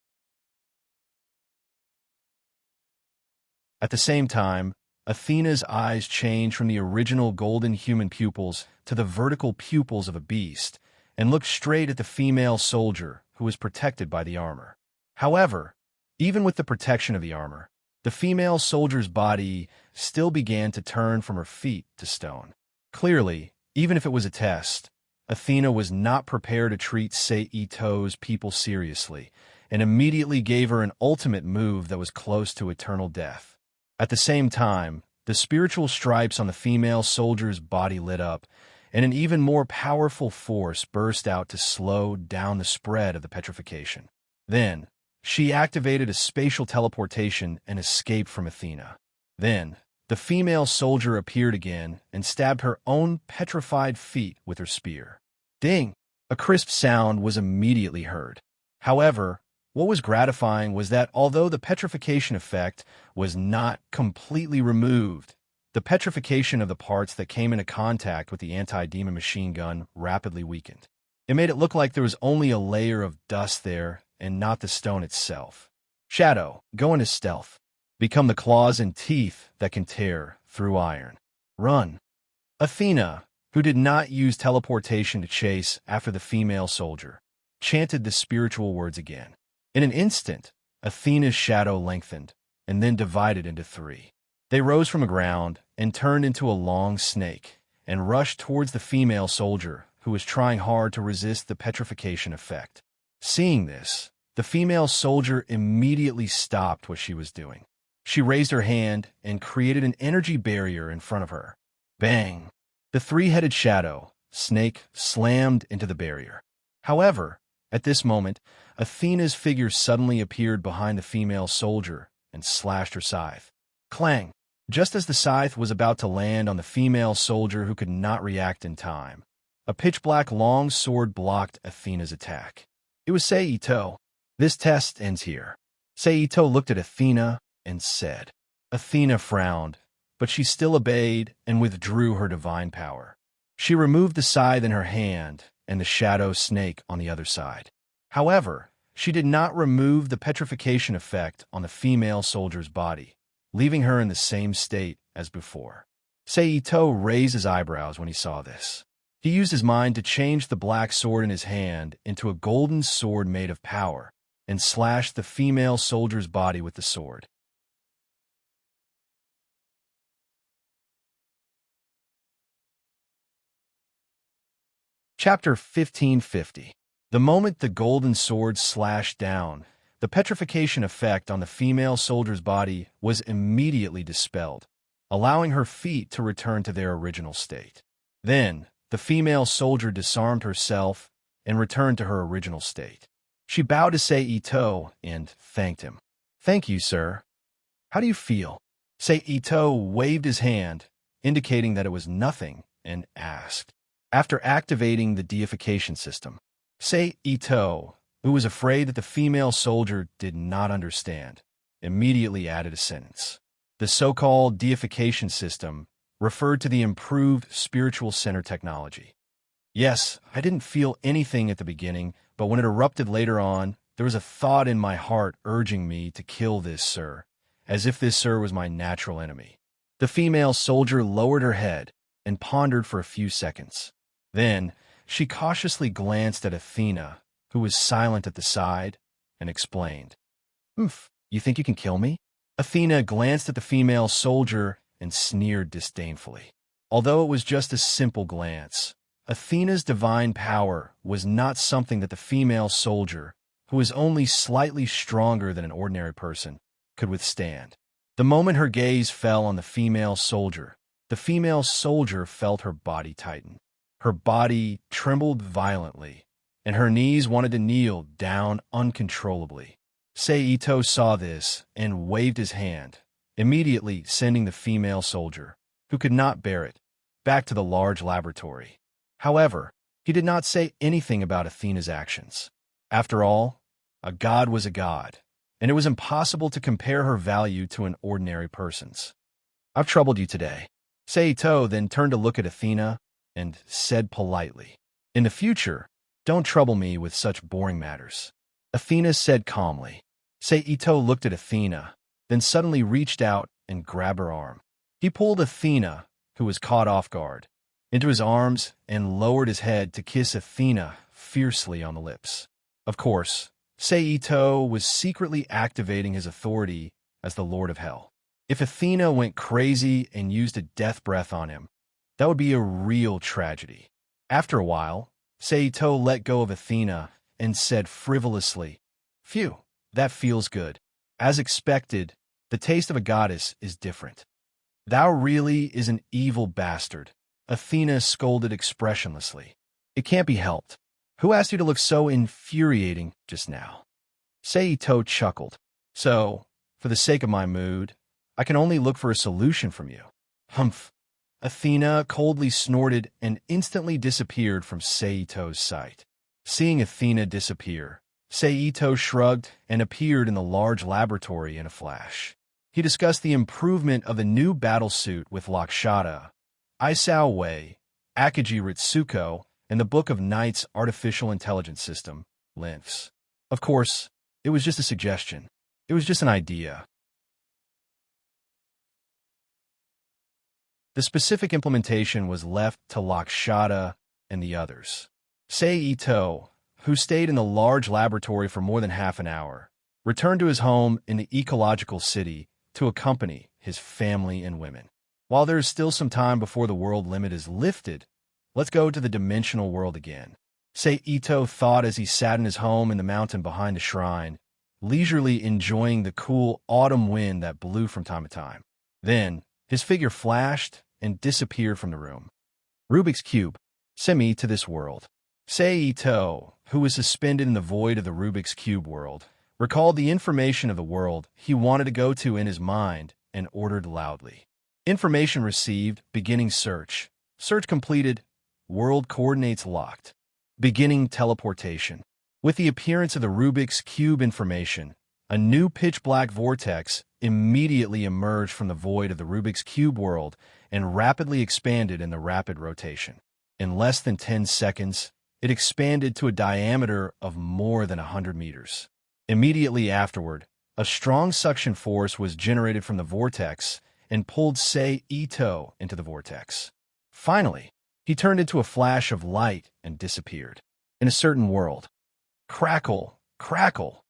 At the same time, Athena's eyes changed from the original golden human pupils to the vertical pupils of a beast, and looked straight at the female soldier who was protected by the armor. However, even with the protection of the armor, the female soldier's body still began to turn from her feet to stone. Clearly, even if it was a test, Athena was not prepared to treat Ito's people seriously, and immediately gave her an ultimate move that was close to eternal death. At the same time, the spiritual stripes on the female soldier's body lit up, and an even more powerful force burst out to slow down the spread of the petrification. Then, she activated a spatial teleportation and escaped from Athena. Then, the female soldier appeared again and stabbed her own petrified feet with her spear. Ding! A crisp sound was immediately heard. However, what was gratifying was that although the petrification effect was not completely removed, the petrification of the parts that came into contact with the anti-demon machine gun rapidly weakened. It made it look like there was only a layer of dust there and not the stone itself. Shadow, go into stealth. Become the claws and teeth that can tear through iron. Run. Athena, who did not use teleportation to chase after the female soldier, chanted the spiritual words again. In an instant, Athena's shadow lengthened and then divided into 3. They rose from the ground and turned into a long snake and rushed towards the female soldier who was trying hard to resist the petrification effect. Seeing this, the female soldier immediately stopped what she was doing. She raised her hand and created an energy barrier in front of her. Bang! The 3-headed shadow, snake, slammed into the barrier. However, at this moment, Athena's figure suddenly appeared behind the female soldier and slashed her scythe. Clang! Just as the scythe was about to land on the female soldier who could not react in time, a pitch-black long sword blocked Athena's attack. It was Ito. This test ends here. Ito looked at Athena and said. Athena frowned, but she still obeyed and withdrew her divine power. She removed the scythe in her hand and the shadow snake on the other side. However, she did not remove the petrification effect on the female soldier's body, leaving her in the same state as before. Ito raised his eyebrows when he saw this. He used his mind to change the black sword in his hand into a golden sword made of power, and slashed the female soldier's body with the sword. Chapter 1550. The moment the golden sword slashed down, the petrification effect on the female soldier's body was immediately dispelled, allowing her feet to return to their original state. Then, the female soldier disarmed herself and returned to her original state. She bowed to Ito and thanked him. Thank you, sir. How do you feel? Ito waved his hand, indicating that it was nothing, and asked. After activating the deification system, Sei Ito, who was afraid that the female soldier did not understand, immediately added a sentence. The so-called deification system referred to the improved spiritual center technology. Yes, I didn't feel anything at the beginning, but when it erupted later on, there was a thought in my heart urging me to kill this sir, as if this sir was my natural enemy. The female soldier lowered her head and pondered for a few seconds. Then, she cautiously glanced at Athena, who was silent at the side, and explained. You think you can kill me? Athena glanced at the female soldier and sneered disdainfully. Although it was just a simple glance, Athena's divine power was not something that the female soldier, who was only slightly stronger than an ordinary person, could withstand. The moment her gaze fell on the female soldier felt her body tighten. Her body trembled violently, and her knees wanted to kneel down uncontrollably. Sei Ito saw this and waved his hand, immediately sending the female soldier, who could not bear it, back to the large laboratory. However, he did not say anything about Athena's actions. After all, a god was a god, and it was impossible to compare her value to an ordinary person's. I've troubled you today. Sei Ito then turned to look at Athena and said politely, In the future, don't trouble me with such boring matters. Athena said calmly. Sei Ito looked at Athena, then suddenly reached out and grabbed her arm. He pulled Athena, who was caught off guard, into his arms and lowered his head to kiss Athena fiercely on the lips. Of course, Sei Ito was secretly activating his authority as the Lord of Hell. If Athena went crazy and used a death breath on him, that would be a real tragedy. After a while, Sei Ito let go of Athena and said frivolously, Phew, that feels good. As expected, the taste of a goddess is different. Thou really is an evil bastard, Athena scolded expressionlessly. It can't be helped. Who asked you to look so infuriating just now? Sei Ito chuckled. So, for the sake of my mood, I can only look for a solution from you. Humph. Athena coldly snorted and instantly disappeared from Sei Ito's sight. Seeing Athena disappear, Sei Ito shrugged and appeared in the large laboratory in a flash. He discussed the improvement of the new battlesuit with Lakshata, Isao Wei, Akiji Ritsuko, and the Book of Night's artificial intelligence system, LINFS. Of course, it was just a suggestion. It was just an idea. The specific implementation was left to Lakshata and the others. Sei Ito, who stayed in the large laboratory for more than half an hour, returned to his home in the ecological city to accompany his family and women. While there is still some time before the world limit is lifted, let's go to the dimensional world again. Sei Ito thought as he sat in his home in the mountain behind the shrine, leisurely enjoying the cool autumn wind that blew from time to time. Then, his figure flashed and disappeared from the room. Rubik's Cube, send me to this world. Sei Ito, who was suspended in the void of the Rubik's Cube world, recalled the information of the world he wanted to go to in his mind and ordered loudly. Information received, beginning search. Search completed, world coordinates locked. Beginning teleportation. With the appearance of the Rubik's Cube information, a new pitch-black vortex immediately emerged from the void of the Rubik's Cube world and rapidly expanded in the rapid rotation. In less than 10 seconds, it expanded to a diameter of more than 100 meters. Immediately afterward, a strong suction force was generated from the vortex and pulled Sei Ito into the vortex. Finally, he turned into a flash of light and disappeared. In a certain world. Crackle, crackle.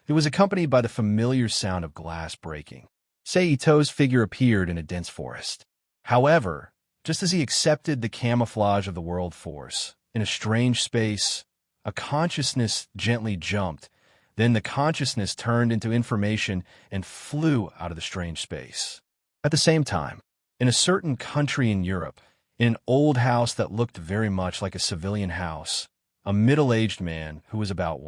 It was accompanied by the familiar sound of glass breaking. Sei Ito's figure appeared in a dense forest. However, just as he accepted the camouflage of the world force, in a strange space, a consciousness gently jumped. Then the consciousness turned into information and flew out of the strange space. At the same time, in a certain country in Europe, in an old house that looked very much like a civilian house, a middle-aged man who was about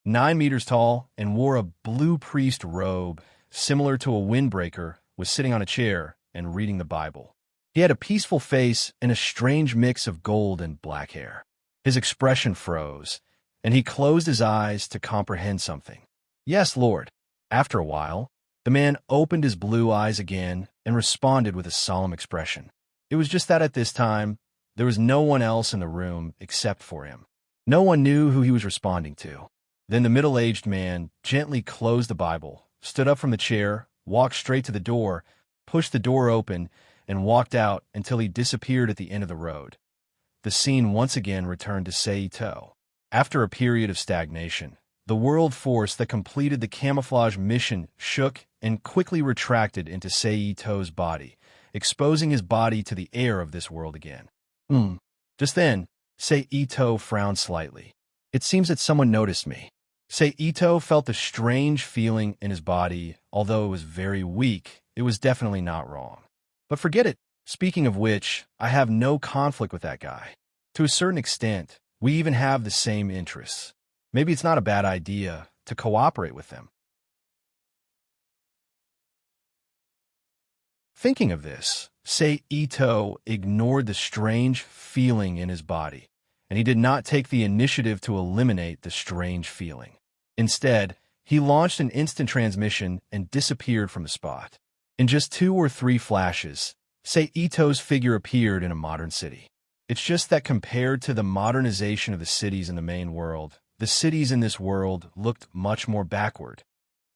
9 meters tall and wore a blue priest robe similar to a windbreaker was sitting on a chair and reading the Bible. He had a peaceful face and a strange mix of gold and black hair. His expression froze, and he closed his eyes to comprehend something. "Yes, Lord." After a while, the man opened his blue eyes again and responded with a solemn expression. It was just that at this time, there was no one else in the room except for him. No one knew who he was responding to. Then the middle-aged man gently closed the Bible, stood up from the chair, walked straight to the door, pushed the door open, and walked out until he disappeared at the end of the road. The scene once again returned to Seito. After a period of stagnation, the world force that completed the camouflage mission shook and quickly retracted into Seito's body, exposing his body to the air of this world again. Just then, Seito frowned slightly. It seems that someone noticed me. Seito felt a strange feeling in his body. Although it was very weak, it was definitely not wrong. But forget it. Speaking of which, I have no conflict with that guy. To a certain extent, we even have the same interests. Maybe it's not a bad idea to cooperate with them. Thinking of this, Seito ignored the strange feeling in his body, and he did not take the initiative to eliminate the strange feeling. Instead, he launched an instant transmission and disappeared from the spot. In just 2 or 3 flashes, Seito's figure appeared in a modern city. It's just that compared to the modernization of the cities in the main world, the cities in this world looked much more backward.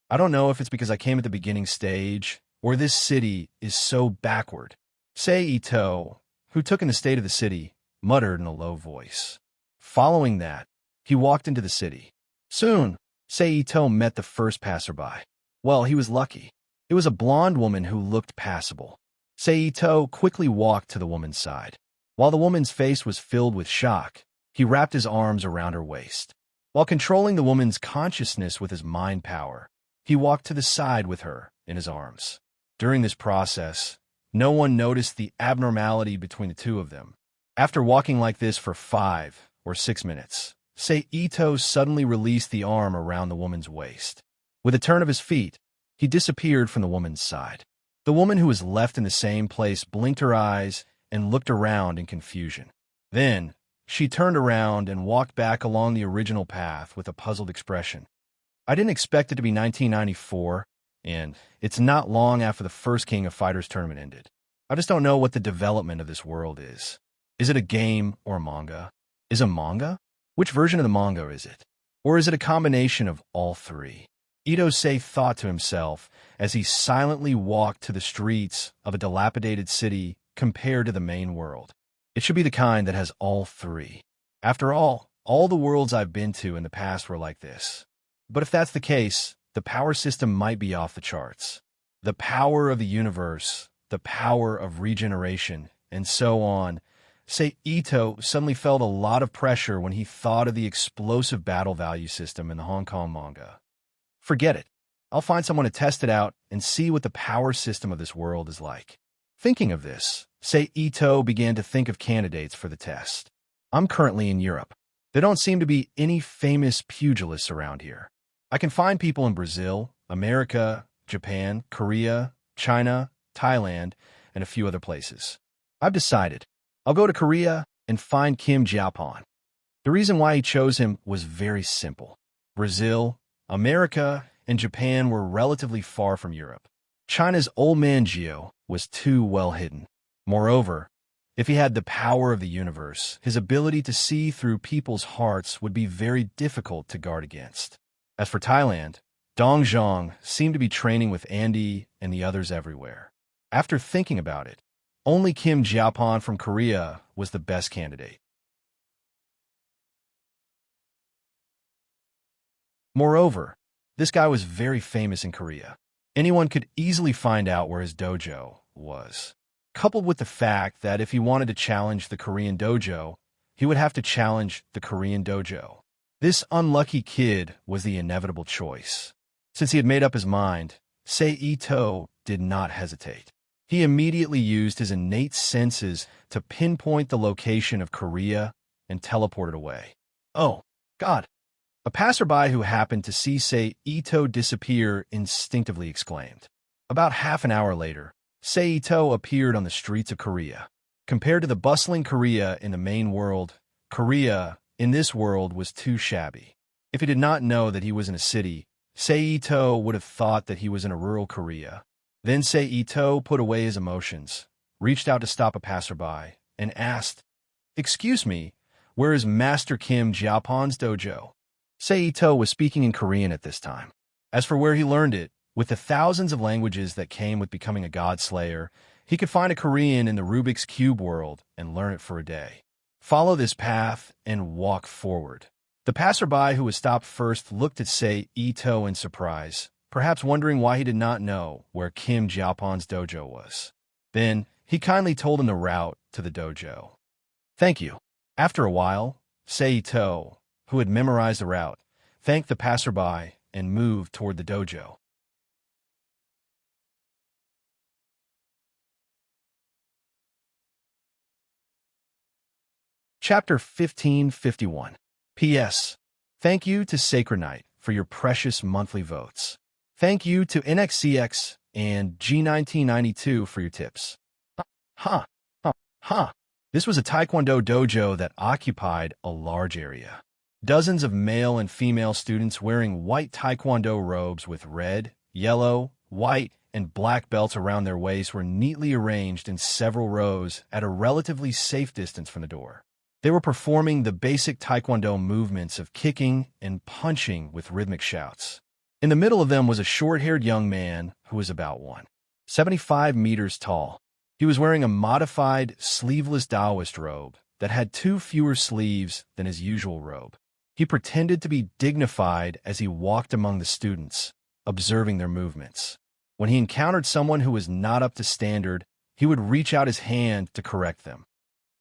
I don't know if it's because I came at the beginning stage, or this city is so backward. Seito, who took in the state of the city, muttered in a low voice. Following that, he walked into the city. Soon, Seito met the first passerby. Well, he was lucky. It was a blonde woman who looked passable. Seito quickly walked to the woman's side. While the woman's face was filled with shock, he wrapped his arms around her waist. While controlling the woman's consciousness with his mind power, he walked to the side with her in his arms. During this process, no one noticed the abnormality between the two of them. After walking like this for 5 or 6 minutes, Seito suddenly released the arm around the woman's waist. With a turn of his feet, he disappeared from the woman's side. The woman who was left in the same place blinked her eyes and looked around in confusion. Then, she turned around and walked back along the original path with a puzzled expression. I didn't expect it to be 1994, and it's not long after the first King of Fighters tournament ended. I just don't know what the development of this world is. Is it a game or a manga? Is it a manga? Which version of the manga is it? Or is it a combination of all 3? Ito-sei thought to himself as he silently walked to the streets of a dilapidated city compared to the main world. It should be the kind that has all 3. After all the worlds I've been to in the past were like this. But if that's the case, the power system might be off the charts. The power of the universe, the power of regeneration, and so on. Seito suddenly felt a lot of pressure when he thought of the explosive battle value system in the Hong Kong manga. Forget it. I'll find someone to test it out and see what the power system of this world is like. Thinking of this, Seito began to think of candidates for the test. I'm currently in Europe. There don't seem to be any famous pugilists around here. I can find people in Brazil, America, Japan, Korea, China, Thailand, and a few other places. I've decided. I'll go to Korea and find Kim Jiapon. The reason why he chose him was very simple. Brazil, America, and Japan were relatively far from Europe. China's old man Geo was too well hidden. Moreover, if he had the power of the universe, his ability to see through people's hearts would be very difficult to guard against. As for Thailand, Dong Zhang seemed to be training with Andy and the others everywhere. After thinking about it, only Kim Jiapon from Korea was the best candidate. Moreover, this guy was very famous in Korea. Anyone could easily find out where his dojo was. Coupled with the fact that if he wanted to challenge the Korean dojo, he would have to challenge the Korean dojo. This unlucky kid was the inevitable choice. Since he had made up his mind, Seito did not hesitate. He immediately used his innate senses to pinpoint the location of Korea and teleported away. Oh, God! A passerby who happened to see Seito disappear instinctively exclaimed. About half an hour later, Seito appeared on the streets of Korea. Compared to the bustling Korea in the main world, Korea in this world was too shabby. If he did not know that he was in a city, Seito would have thought that he was in a rural Korea. Then Seito put away his emotions, reached out to stop a passerby, and asked, "Excuse me, where is Master Kim Japon's dojo?" Seito was speaking in Korean at this time. As for where he learned it, with the thousands of languages that came with becoming a god slayer, he could find a Korean in the Rubik's Cube world and learn it for a day. Follow this path and walk forward. The passerby who was stopped first looked at Seito in surprise, perhaps wondering why he did not know where Kim Japon's dojo was. Then, he kindly told him the route to the dojo. "Thank you." After a while, Seito, who had memorized the route, thanked the passerby and moved toward the dojo. Chapter 1551. P.S. Thank you to Sacred Knight for your precious monthly votes. Thank you to NXCX and G1992 for your tips. Huh. This was a Taekwondo dojo that occupied a large area. Dozens of male and female students wearing white Taekwondo robes with red, yellow, white, and black belts around their waists were neatly arranged in several rows at a relatively safe distance from the door. They were performing the basic Taekwondo movements of kicking and punching with rhythmic shouts. In the middle of them was a short-haired young man who was about 175 meters tall. He was wearing a modified, sleeveless Taoist robe that had 2 fewer sleeves than his usual robe. He pretended to be dignified as he walked among the students, observing their movements. When he encountered someone who was not up to standard, he would reach out his hand to correct them.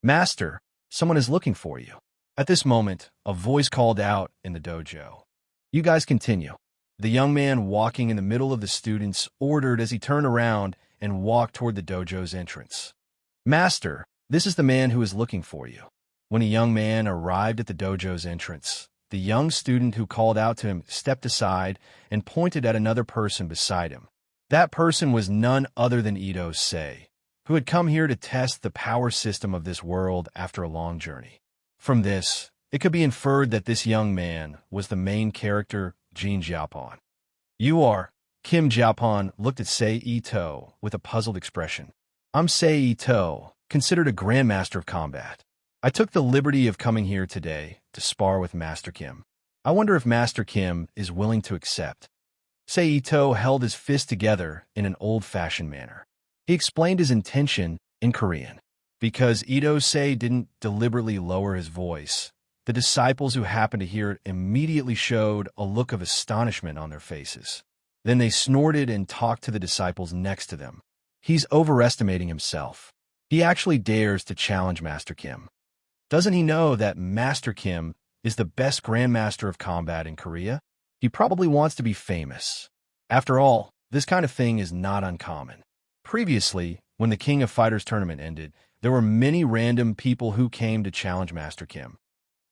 "Master, someone is looking for you." At this moment, a voice called out in the dojo. "You guys continue." The young man walking in the middle of the students ordered as he turned around and walked toward the dojo's entrance. "Master, this is the man who is looking for you." When a young man arrived at the dojo's entrance, the young student who called out to him stepped aside and pointed at another person beside him. That person was none other than Ito Sei, who had come here to test the power system of this world after a long journey. From this, it could be inferred that this young man was the main character, Jin Japon. "You are..." Kim Japon looked at Seito with a puzzled expression. "I'm Seito, considered a grandmaster of combat. I took the liberty of coming here today to spar with Master Kim. I wonder if Master Kim is willing to accept." Seito held his fist together in an old-fashioned manner. He explained his intention in Korean. Because Ito Sei didn't deliberately lower his voice, the disciples who happened to hear it immediately showed a look of astonishment on their faces. Then they snorted and talked to the disciples next to them. "He's overestimating himself. He actually dares to challenge Master Kim. Doesn't he know that Master Kim is the best grandmaster of combat in Korea? He probably wants to be famous. After all, this kind of thing is not uncommon." Previously, when the King of Fighters tournament ended, there were many random people who came to challenge Master Kim,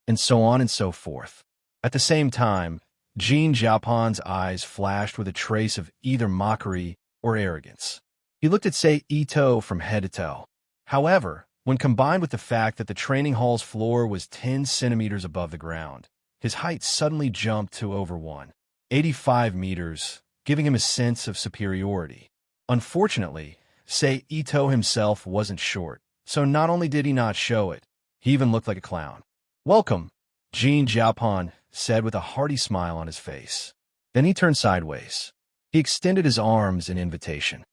and so on and so forth. At the same time, Jin Japon's eyes flashed with a trace of either mockery or arrogance. He looked at Seito from head to toe. However, when combined with the fact that the training hall's floor was 10 centimeters above the ground, his height suddenly jumped to over 185 meters, giving him a sense of superiority. Unfortunately, Seito himself wasn't short, so not only did he not show it, he even looked like a clown. "Welcome," Jin Japon said with a hearty smile on his face. Then he turned sideways. He extended his arms in invitation.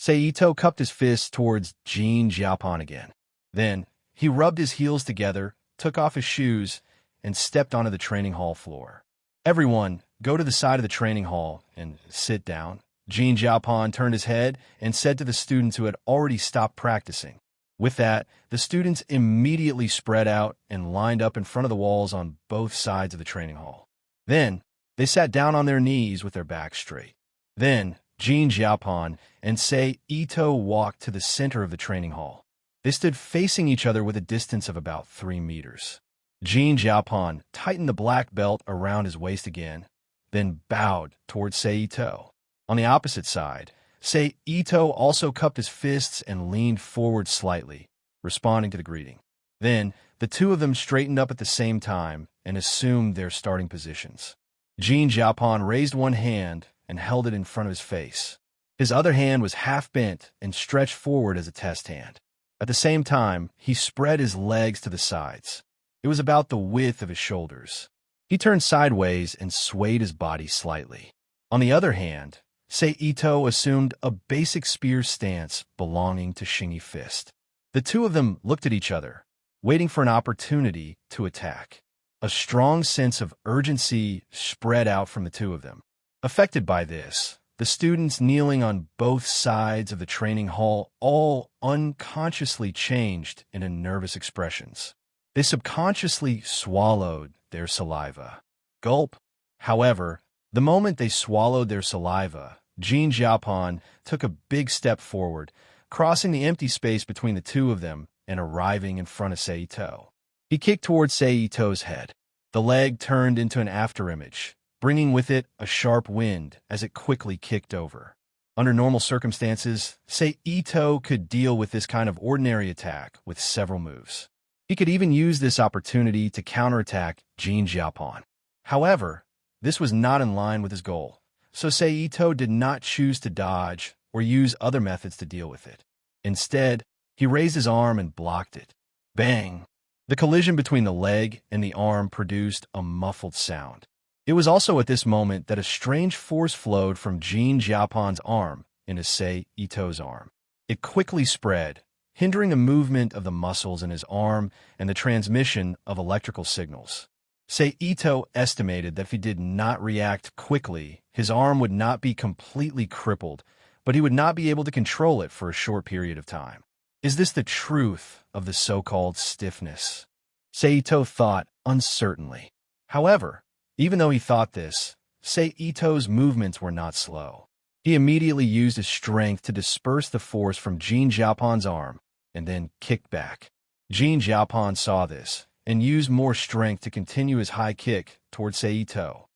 Seito cupped his fist towards Jin Japon again. Then, he rubbed his heels together, took off his shoes, and stepped onto the training hall floor. "Everyone, go to the side of the training hall and sit down." Jin Japon turned his head and said to the students who had already stopped practicing. With that, the students immediately spread out and lined up in front of the walls on both sides of the training hall. Then, they sat down on their knees with their backs straight. Then, Jin Japon and Seito walked to the center of the training hall. They stood facing each other with a distance of about 3 meters. Jin Japon tightened the black belt around his waist again, then bowed towards Seito. On the opposite side, Sei Ito also cupped his fists and leaned forward slightly, responding to the greeting. Then, the two of them straightened up at the same time and assumed their starting positions. Jin Jiapan raised one hand and held it in front of his face. His other hand was half bent and stretched forward as a test hand. At the same time, he spread his legs to the sides. It was about the width of his shoulders. He turned sideways and swayed his body slightly. On the other hand, Sei Ito assumed a basic spear stance belonging to Shingi Fist. The two of them looked at each other, waiting for an opportunity to attack. A strong sense of urgency spread out from the two of them. Affected by this, the students kneeling on both sides of the training hall all unconsciously changed into nervous expressions. They subconsciously swallowed their saliva. Gulp. However, the moment they swallowed their saliva, Jin Jiapan took a big step forward, crossing the empty space between the two of them and arriving in front of Sei Ito. He kicked towards Sei Ito's head. The leg turned into an afterimage, bringing with it a sharp wind as it quickly kicked over. Under normal circumstances, Sei Ito could deal with this kind of ordinary attack with several moves. He could even use this opportunity to counterattack Jin Jiapan. However, this was not in line with his goal, so Sei Ito did not choose to dodge or use other methods to deal with it. Instead, he raised his arm and blocked it. Bang! The collision between the leg and the arm produced a muffled sound. It was also at this moment that a strange force flowed from Jin Jiapan's arm into Sei Ito's arm. It quickly spread, hindering the movement of the muscles in his arm and the transmission of electrical signals. Sei Ito estimated that if he did not react quickly, his arm would not be completely crippled, but he would not be able to control it for a short period of time. Is this the truth of the so-called stiffness? Sei Ito thought uncertainly. However, even though he thought this, Sei Ito's movements were not slow. He immediately used his strength to disperse the force from Jin Jiapan's arm and then kicked back. Jin Jiapan saw this and used more strength to continue his high kick towards Sei Ito.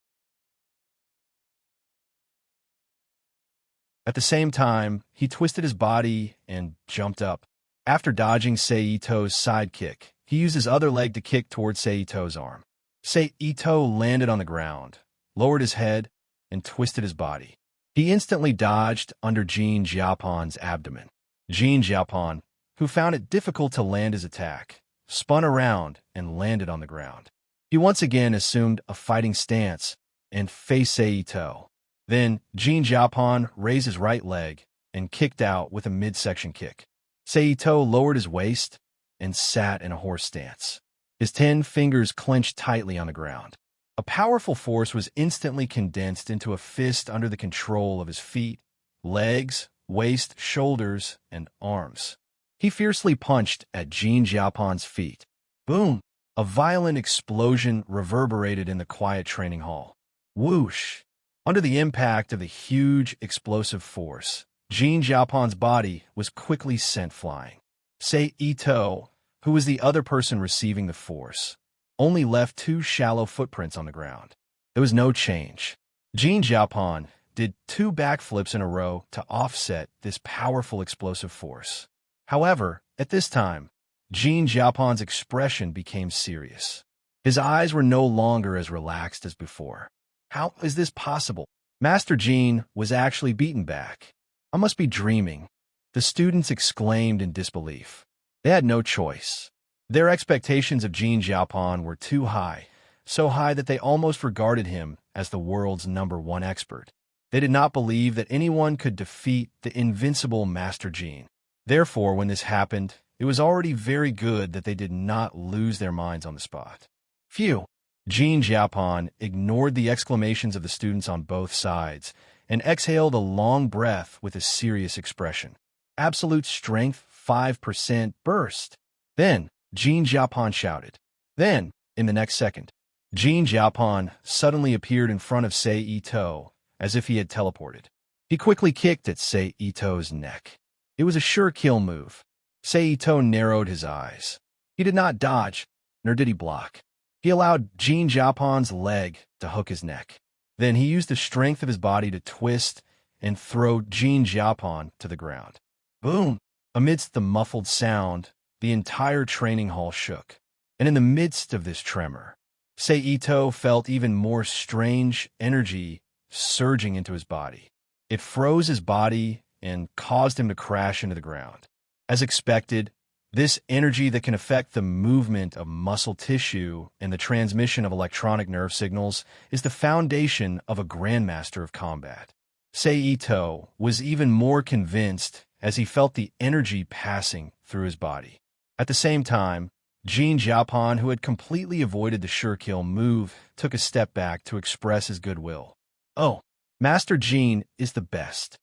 At the same time, he twisted his body and jumped up. After dodging Sei Ito's side kick, he used his other leg to kick towards Sei Ito's arm. Sei Ito landed on the ground, lowered his head, and twisted his body. He instantly dodged under Jin Jiapan's abdomen. Jin Jiapan, who found it difficult to land his attack, spun around and landed on the ground. He once again assumed a fighting stance and faced Sei Ito. Then, Jin Jiapan raised his right leg and kicked out with a midsection kick. Sei Ito lowered his waist and sat in a horse stance. His 10 fingers clenched tightly on the ground. A powerful force was instantly condensed into a fist under the control of his feet, legs, waist, shoulders, and arms. He fiercely punched at Jin Jiapan's feet. Boom! A violent explosion reverberated in the quiet training hall. Whoosh! Under the impact of the huge explosive force, Jin Jiapan's body was quickly sent flying. Sei Ito, who was the other person receiving the force, only left 2 shallow footprints on the ground. There was no change. Jin Jiapan did 2 backflips in a row to offset this powerful explosive force. However, at this time, Jin Jiapan's expression became serious. His eyes were no longer as relaxed as before. How is this possible? Master Jin was actually beaten back. I must be dreaming. The students exclaimed in disbelief. They had no choice. Their expectations of Jin Jiapan were too high, so high that they almost regarded him as the world's #1 expert. They did not believe that anyone could defeat the invincible Master Jin. Therefore, when this happened, it was already very good that they did not lose their minds on the spot. Phew! Jin Jiapan ignored the exclamations of the students on both sides and exhaled a long breath with a serious expression. Absolute strength 5% burst. Then, Jin Jiapan shouted. Then, in the next second, Jin Jiapan suddenly appeared in front of Sei Ito as if he had teleported. He quickly kicked at Sei Ito's neck. It was a sure kill move. Sei Ito narrowed his eyes. He did not dodge, nor did he block. He allowed Jin Jiapan's leg to hook his neck. Then he used the strength of his body to twist and throw Jin Jiapon to the ground. Boom! Amidst the muffled sound, the entire training hall shook. And in the midst of this tremor, Seito felt even more strange energy surging into his body. It froze his body and caused him to crash into the ground. As expected, this energy that can affect the movement of muscle tissue and the transmission of electronic nerve signals is the foundation of a grandmaster of combat. Seito was even more convinced as he felt the energy passing through his body. At the same time, Jin Jiapon, who had completely avoided the sure kill move, took a step back to express his goodwill. "Oh, Master Jin is the best.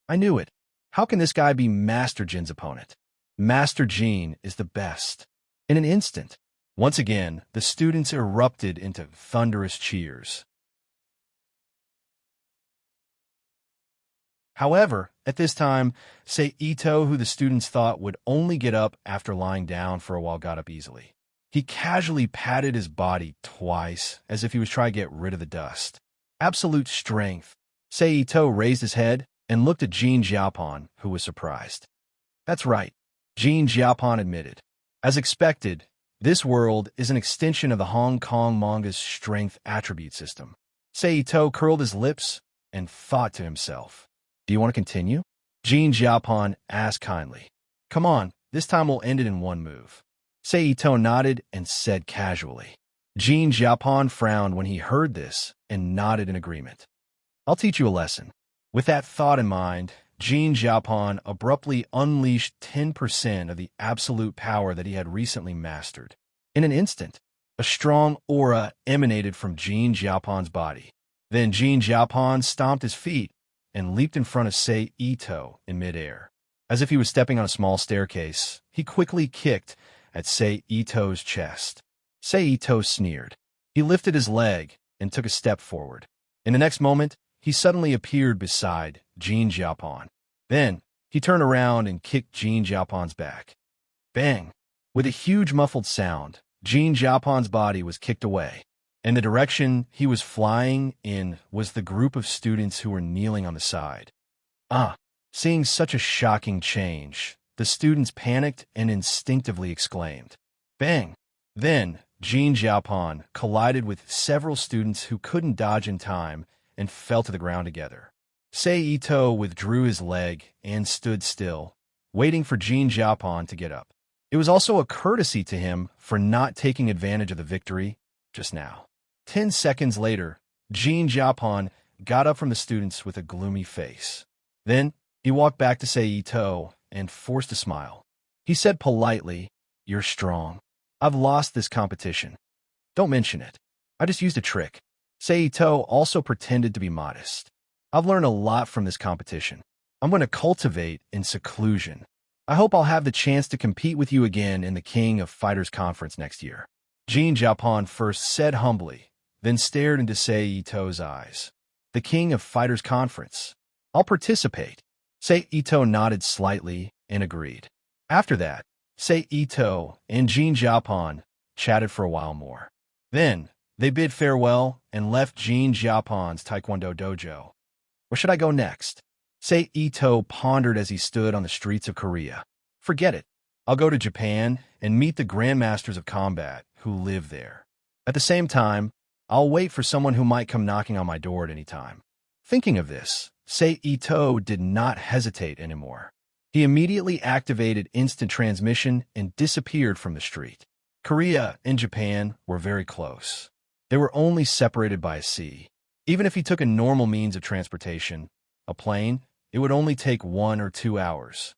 I knew it. How can this guy be Master Jin's opponent? Master Jin is the best." In an instant, once again, the students erupted into thunderous cheers. However, at this time, Seito, who the students thought would only get up after lying down for a while, got up easily. He casually patted his body twice, as if he was trying to get rid of the dust. Absolute strength. Seito raised his head and looked at Jin Jiapon, who was surprised. "That's right," Jin Jiapon admitted. "As expected, this world is an extension of the Hong Kong manga's strength attribute system." Seito curled his lips and thought to himself, "Do you want to continue?" Jin Jiapon asked kindly. "Come on, this time we'll end it in one move." Seito nodded and said casually. Jin Jiapon frowned when he heard this and nodded in agreement. "I'll teach you a lesson." With that thought in mind, Jin Jiapon abruptly unleashed 10% of the absolute power that he had recently mastered. In an instant, a strong aura emanated from Jin Jiapon's body. Then Jin Jiapon stomped his feet and leaped in front of Seito in midair. As if he was stepping on a small staircase, he quickly kicked at Seito's chest. Seito sneered. He lifted his leg and took a step forward. In the next moment, he suddenly appeared beside Jin Jiapon. Then, he turned around and kicked Jin Jiapon's back. Bang! With a huge muffled sound, Jin Jiapon's body was kicked away. And the direction he was flying in was the group of students who were kneeling on the side. Seeing such a shocking change, the students panicked and instinctively exclaimed, "Bang!" Then, Jin Jiapon collided with several students who couldn't dodge in time and fell to the ground together. Seito withdrew his leg and stood still, waiting for Jin Jiapon to get up. It was also a courtesy to him for not taking advantage of the victory just now. 10 seconds later, Jin Jiapon got up from the students with a gloomy face. Then, he walked back to Seito and forced a smile. He said politely, "You're strong. I've lost this competition. Don't mention it. I just used a trick." Seito also pretended to be modest. "I've learned a lot from this competition. I'm going to cultivate in seclusion. I hope I'll have the chance to compete with you again in the King of Fighters Conference next year." Jin Jiapon first said humbly, then stared into Seito's eyes. "The King of Fighters Conference. I'll participate." Seito nodded slightly and agreed. After that, Seito and Jin Jiapon chatted for a while more. Then, they bid farewell and left Jin Jiapon's Taekwondo dojo. Where should I go next? Seito pondered as he stood on the streets of Korea. Forget it. I'll go to Japan and meet the grandmasters of combat who live there. At the same time, I'll wait for someone who might come knocking on my door at any time. Thinking of this, Seito did not hesitate anymore. He immediately activated instant transmission and disappeared from the street. Korea and Japan were very close. They were only separated by a sea. Even if he took a normal means of transportation, a plane, it would only take 1 or 2 hours.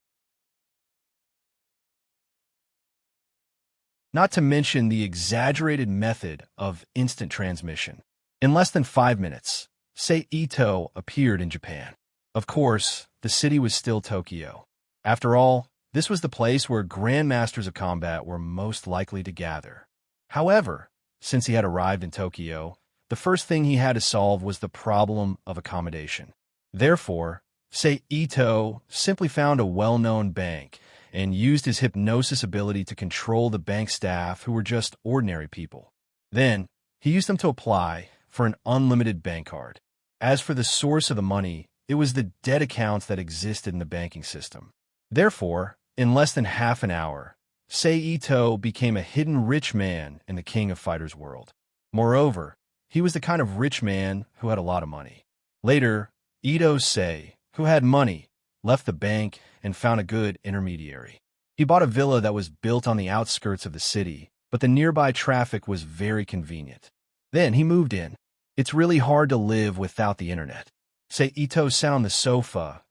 Not to mention the exaggerated method of instant transmission. In less than 5 minutes, Seito appeared in Japan. Of course, the city was still Tokyo. After all, this was the place where grandmasters of combat were most likely to gather. However, since he had arrived in Tokyo, the first thing he had to solve was the problem of accommodation. Therefore, Seito simply found a well-known bank and used his hypnosis ability to control the bank staff who were just ordinary people. Then, he used them to apply for an unlimited bank card. As for the source of the money, it was the dead accounts that existed in the banking system. Therefore, in less than half an hour, Ito became a hidden rich man in the King of Fighters world. Moreover, he was the kind of rich man who had a lot of money. Later, Ito Sei, who had money, left the bank and found a good intermediary. He bought a villa that was built on the outskirts of the city, but the nearby traffic was very convenient. Then he moved in. It's really hard to live without the internet. Ito sat on the sofa,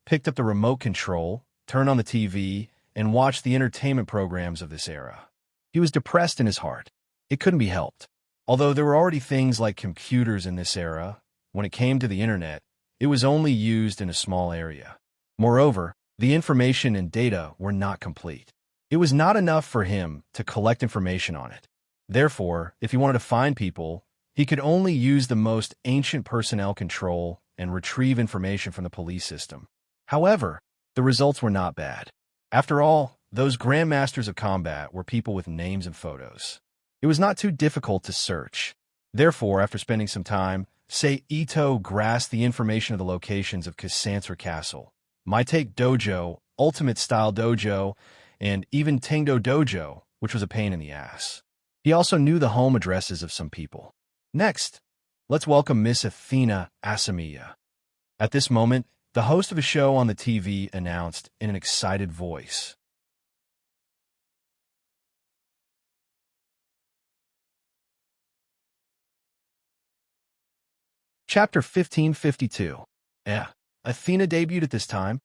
picked up the remote control, turned on the TV, and watched the entertainment programs of this era. He was depressed in his heart. It couldn't be helped. Although there were already things like computers in this era, when it came to the internet, it was only used in a small area. Moreover, the information and data were not complete. It was not enough for him to collect information on it. Therefore, if he wanted to find people, he could only use the most ancient personnel control and retrieve information from the police system. However, the results were not bad. After all, those grandmasters of combat were people with names and photos. It was not too difficult to search. Therefore, after spending some time, Ito grasped the information of the locations of Kasansra Castle, Maitake Dojo, Ultimate Style Dojo, and even Tengdo Dojo, which was a pain in the ass. He also knew the home addresses of some people. Next, let's welcome Miss Athena Asamiya. At this moment, the host of a show on the TV announced in an excited voice. Chapter 1552. Athena debuted at this time.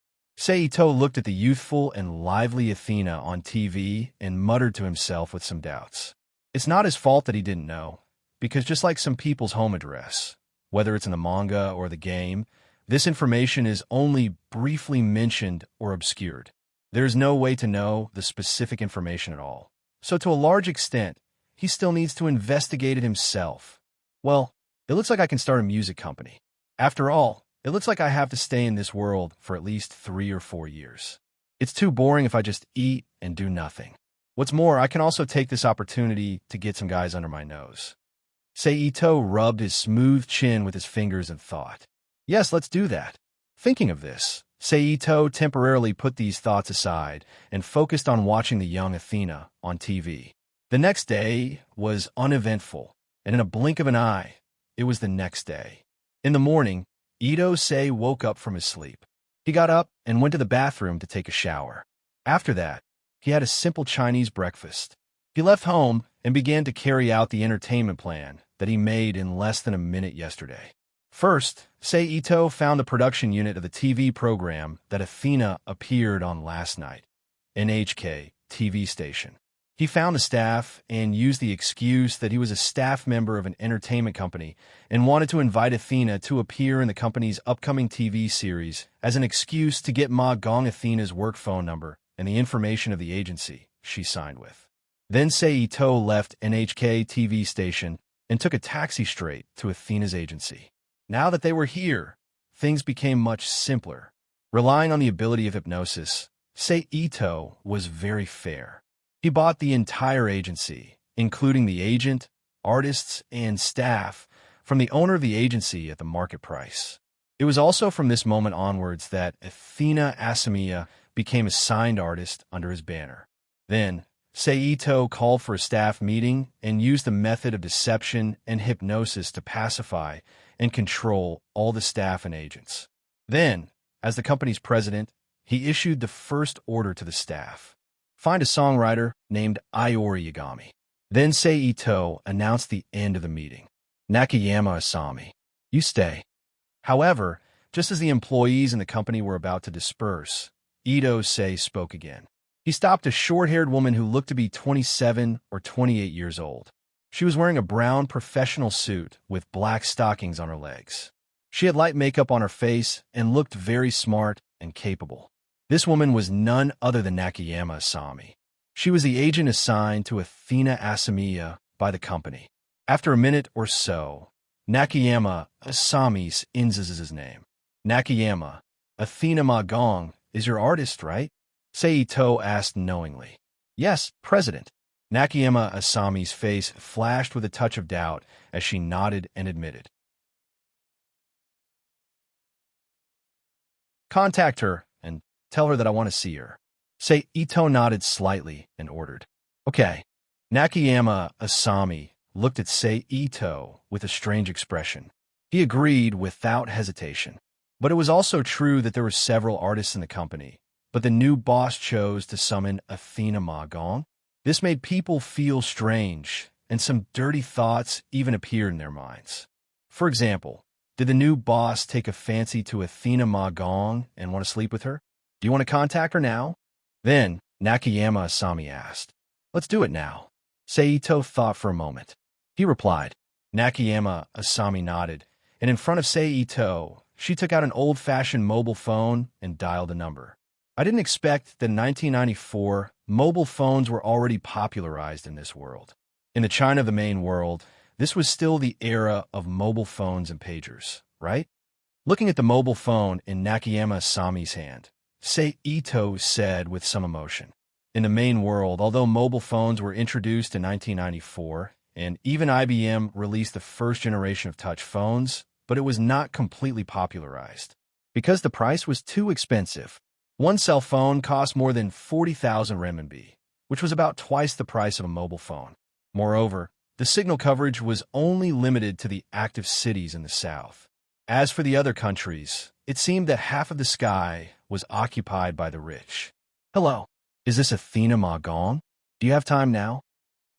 Ito looked at the youthful and lively Athena on TV and muttered to himself with some doubts. It's not his fault that he didn't know, because just like some people's home address, whether it's in the manga or the game, this information is only briefly mentioned or obscured. There is no way to know the specific information at all. So to a large extent, he still needs to investigate it himself. Well, it looks like I can start a music company. After all, it looks like I have to stay in this world for at least 3 or 4 years. It's too boring if I just eat and do nothing. What's more, I can also take this opportunity to get some guys under my nose. Ito rubbed his smooth chin with his fingers and thought. Yes, let's do that. Thinking of this, Ito temporarily put these thoughts aside and focused on watching the young Athena on TV. The next day was uneventful, and in a blink of an eye, it was the next day. In the morning, Ito Sei woke up from his sleep. He got up and went to the bathroom to take a shower. After that, he had a simple Chinese breakfast. He left home and began to carry out the entertainment plan that he made in less than a minute yesterday. First, Ito found the production unit of the TV program that Athena appeared on last night, NHK TV station. He found the staff and used the excuse that he was a staff member of an entertainment company and wanted to invite Athena to appear in the company's upcoming TV series as an excuse to get Ma Gong Athena's work phone number and the information of the agency she signed with. Then Ito left NHK TV station and took a taxi straight to Athena's agency. Now that they were here, things became much simpler. Relying on the ability of hypnosis, Ito was very fair. He bought the entire agency, including the agent, artists, and staff, from the owner of the agency at the market price. It was also from this moment onwards that Athena Asamiya became a signed artist under his banner. Then, Ito called for a staff meeting and used the method of deception and hypnosis to pacify and control all the staff and agents. Then, as the company's president, he issued the first order to the staff. Find a songwriter named Iori Yagami. Then Ito announced the end of the meeting. Nakayama Asami, you stay. However, just as the employees in the company were about to disperse, Ito Sei spoke again. He stopped a short-haired woman who looked to be 27 or 28 years old. She was wearing a brown professional suit with black stockings on her legs. She had light makeup on her face and looked very smart and capable. This woman was none other than Nakayama Asami. She was the agent assigned to Athena Asamiya by the company. After a minute or so, Nakayama Asami's his name. Nakayama, Athena Ma Gong is your artist, right? Ito asked knowingly. Yes, President. Nakayama Asami's face flashed with a touch of doubt as she nodded and admitted. Contact her and tell her that I want to see her. Say Ito nodded slightly and ordered. Okay. Nakayama Asami looked at Sei Ito with a strange expression. He agreed without hesitation. But it was also true that there were several artists in the company. But the new boss chose to summon Athena Ma Gong. This made people feel strange, and some dirty thoughts even appeared in their minds. For example, did the new boss take a fancy to Athena Ma Gong and want to sleep with her? Do you want to contact her now? Then Nakayama Asami asked. Let's do it now. Seito thought for a moment. He replied. Nakayama Asami nodded, and in front of Seito, she took out an old-fashioned mobile phone and dialed a number. I didn't expect that in 1994, mobile phones were already popularized in this world. In the China of the main world, this was still the era of mobile phones and pagers, right? Looking at the mobile phone in Nakayama Asami's hand, Seito said with some emotion. In the main world, although mobile phones were introduced in 1994, and even IBM released the first generation of touch phones, but it was not completely popularized. Because the price was too expensive. One cell phone cost more than 40,000 renminbi, which was about twice the price of a mobile phone. Moreover, the signal coverage was only limited to the active cities in the south. As for the other countries, it seemed that half of the sky was occupied by the rich. Hello. Is this Athena Ma Gong? Do you have time now?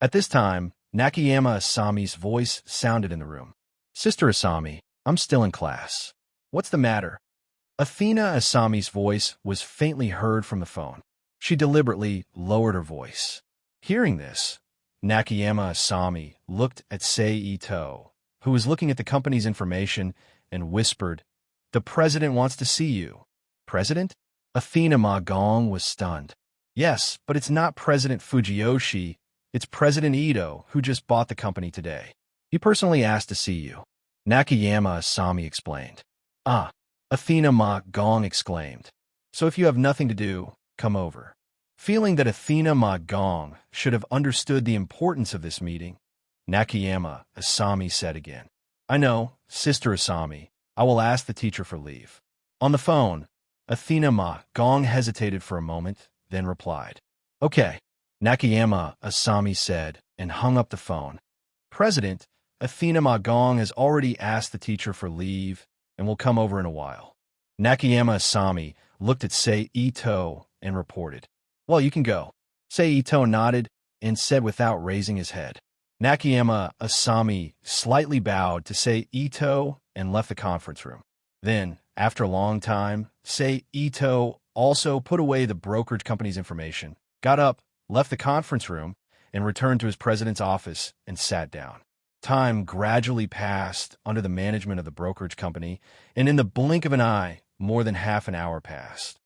At this time, Nakayama Asami's voice sounded in the room. Sister Asami, I'm still in class. What's the matter? Athena Asami's voice was faintly heard from the phone. She deliberately lowered her voice. Hearing this, Nakayama Asami looked at Seito, who was looking at the company's information, and whispered, The president wants to see you. President? Athena Ma Gong was stunned. Yes, but it's not President Fujiyoshi, it's President Ito, who just bought the company today. He personally asked to see you. Nakayama Asami explained. Ah, Athena Ma Gong exclaimed. So if you have nothing to do, come over. Feeling that Athena Ma Gong should have understood the importance of this meeting, Nakayama Asami said again. I know, Sister Asami, I will ask the teacher for leave. On the phone, Athena Ma Gong hesitated for a moment, then replied. Okay, Nakayama Asami said, and hung up the phone. President, Athena Ma Gong has already asked the teacher for leave and will come over in a while. Nakayama Asami looked at Seito and reported. Well, you can go. Seito nodded and said without raising his head. Nakayama Asami slightly bowed to Seito and left the conference room. Then, after a long time, Seito also put away the brokerage company's information, got up, left the conference room, and returned to his president's office and sat down. Time gradually passed under the management of the brokerage company, and in the blink of an eye, more than half an hour passed.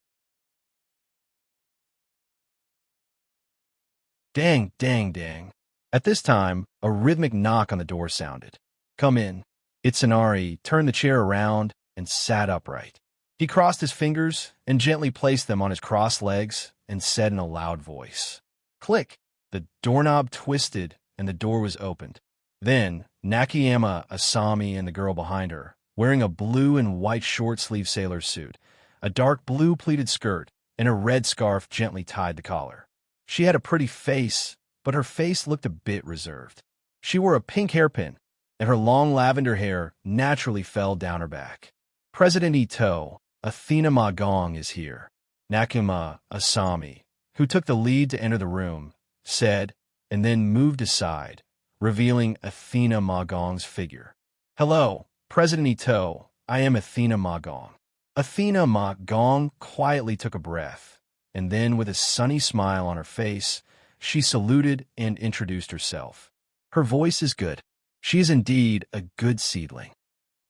Dang, dang, dang. At this time, a rhythmic knock on the door sounded. Come in. Itsunari turned the chair around and sat upright. He crossed his fingers and gently placed them on his crossed legs and said in a loud voice. Click! The doorknob twisted and the door was opened. Then, Nakayama Asami and the girl behind her, wearing a blue and white short-sleeve sailor suit, a dark blue pleated skirt, and a red scarf gently tied the collar. She had a pretty face, but her face looked a bit reserved. She wore a pink hairpin, and her long lavender hair naturally fell down her back. President Ito, Athena Ma Gong is here. Nakayama Asami, who took the lead to enter the room, said, and then moved aside, revealing Athena Ma Gong's figure. Hello, President Ito, I am Athena Ma Gong. Athena Ma Gong quietly took a breath, and then with a sunny smile on her face, she saluted and introduced herself. Her voice is good. She is indeed a good seedling.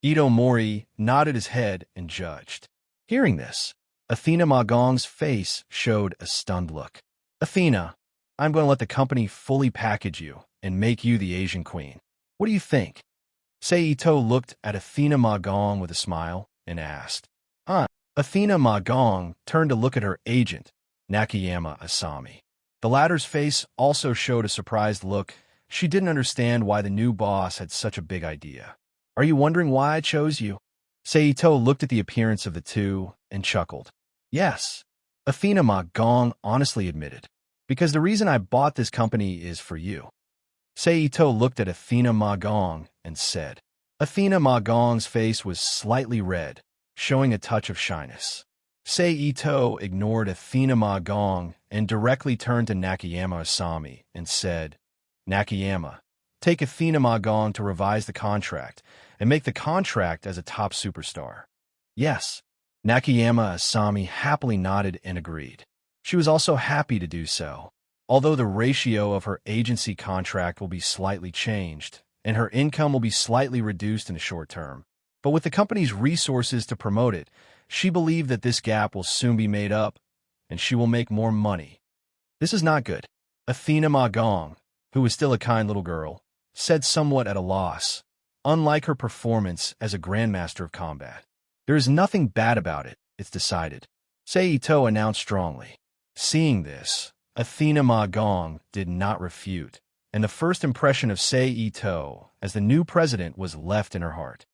Ito Mori nodded his head and judged. Hearing this, Athena Ma Gong's face showed a stunned look. Athena, I'm going to let the company fully package you and make you the Asian queen. What do you think? Seito looked at Athena Ma Gong with a smile and asked. Athena Ma Gong turned to look at her agent, Nakayama Asami. The latter's face also showed a surprised look. She didn't understand why the new boss had such a big idea. Are you wondering why I chose you? Seito looked at the appearance of the two and chuckled. Yes, Athena Ma Gong honestly admitted, because the reason I bought this company is for you. Seito looked at Athena Ma Gong and said. Athena Ma Gong's face was slightly red, showing a touch of shyness. Seito ignored Athena Ma Gong and directly turned to Nakayama Asami and said, Nakayama, take Athena Ma Gong to revise the contract and make the contract as a top superstar. Yes. Nakayama Asami happily nodded and agreed. She was also happy to do so, although the ratio of her agency contract will be slightly changed, and her income will be slightly reduced in the short term. But with the company's resources to promote it, she believed that this gap will soon be made up, and she will make more money. This is not good. Athena Ma Gong, who was still a kind little girl, said somewhat at a loss, unlike her performance as a grandmaster of combat. There is nothing bad about it, it's decided. Seito announced strongly. Seeing this, Athena Ma Gong did not refute, and the first impression of Seito as the new president was left in her heart.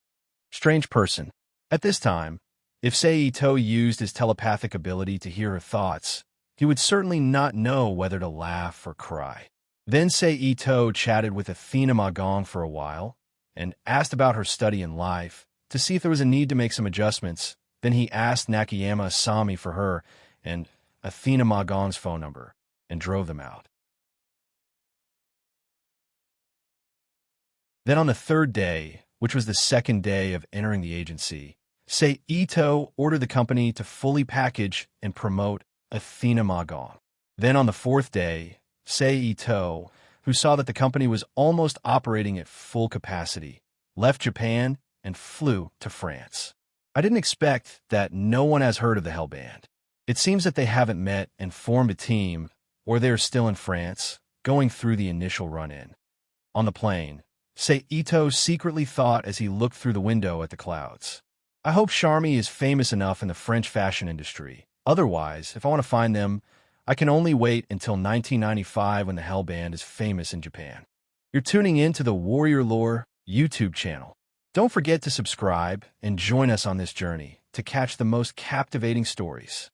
Strange person. At this time, if Seito used his telepathic ability to hear her thoughts, he would certainly not know whether to laugh or cry. Then Seito chatted with Athena Ma Gong for a while, and asked about her study and life, to see if there was a need to make some adjustments. Then he asked Nakayama Asami for her and Athena Ma Gong's phone number, and drove them out. Then on the third day, which was the second day of entering the agency, Seito ordered the company to fully package and promote Athena Ma Gong. Then on the fourth day, Seito, who saw that the company was almost operating at full capacity, left Japan and flew to France. I didn't expect that no one has heard of the Hell Band. It seems that they haven't met and formed a team, or they're still in France, going through the initial run-in. On the plane, Seito secretly thought as he looked through the window at the clouds. I hope Charmy is famous enough in the French fashion industry. Otherwise, if I want to find them, I can only wait until 1995 when the Hell Band is famous in Japan. You're tuning in to the Warrior Lore YouTube channel. Don't forget to subscribe and join us on this journey to catch the most captivating stories.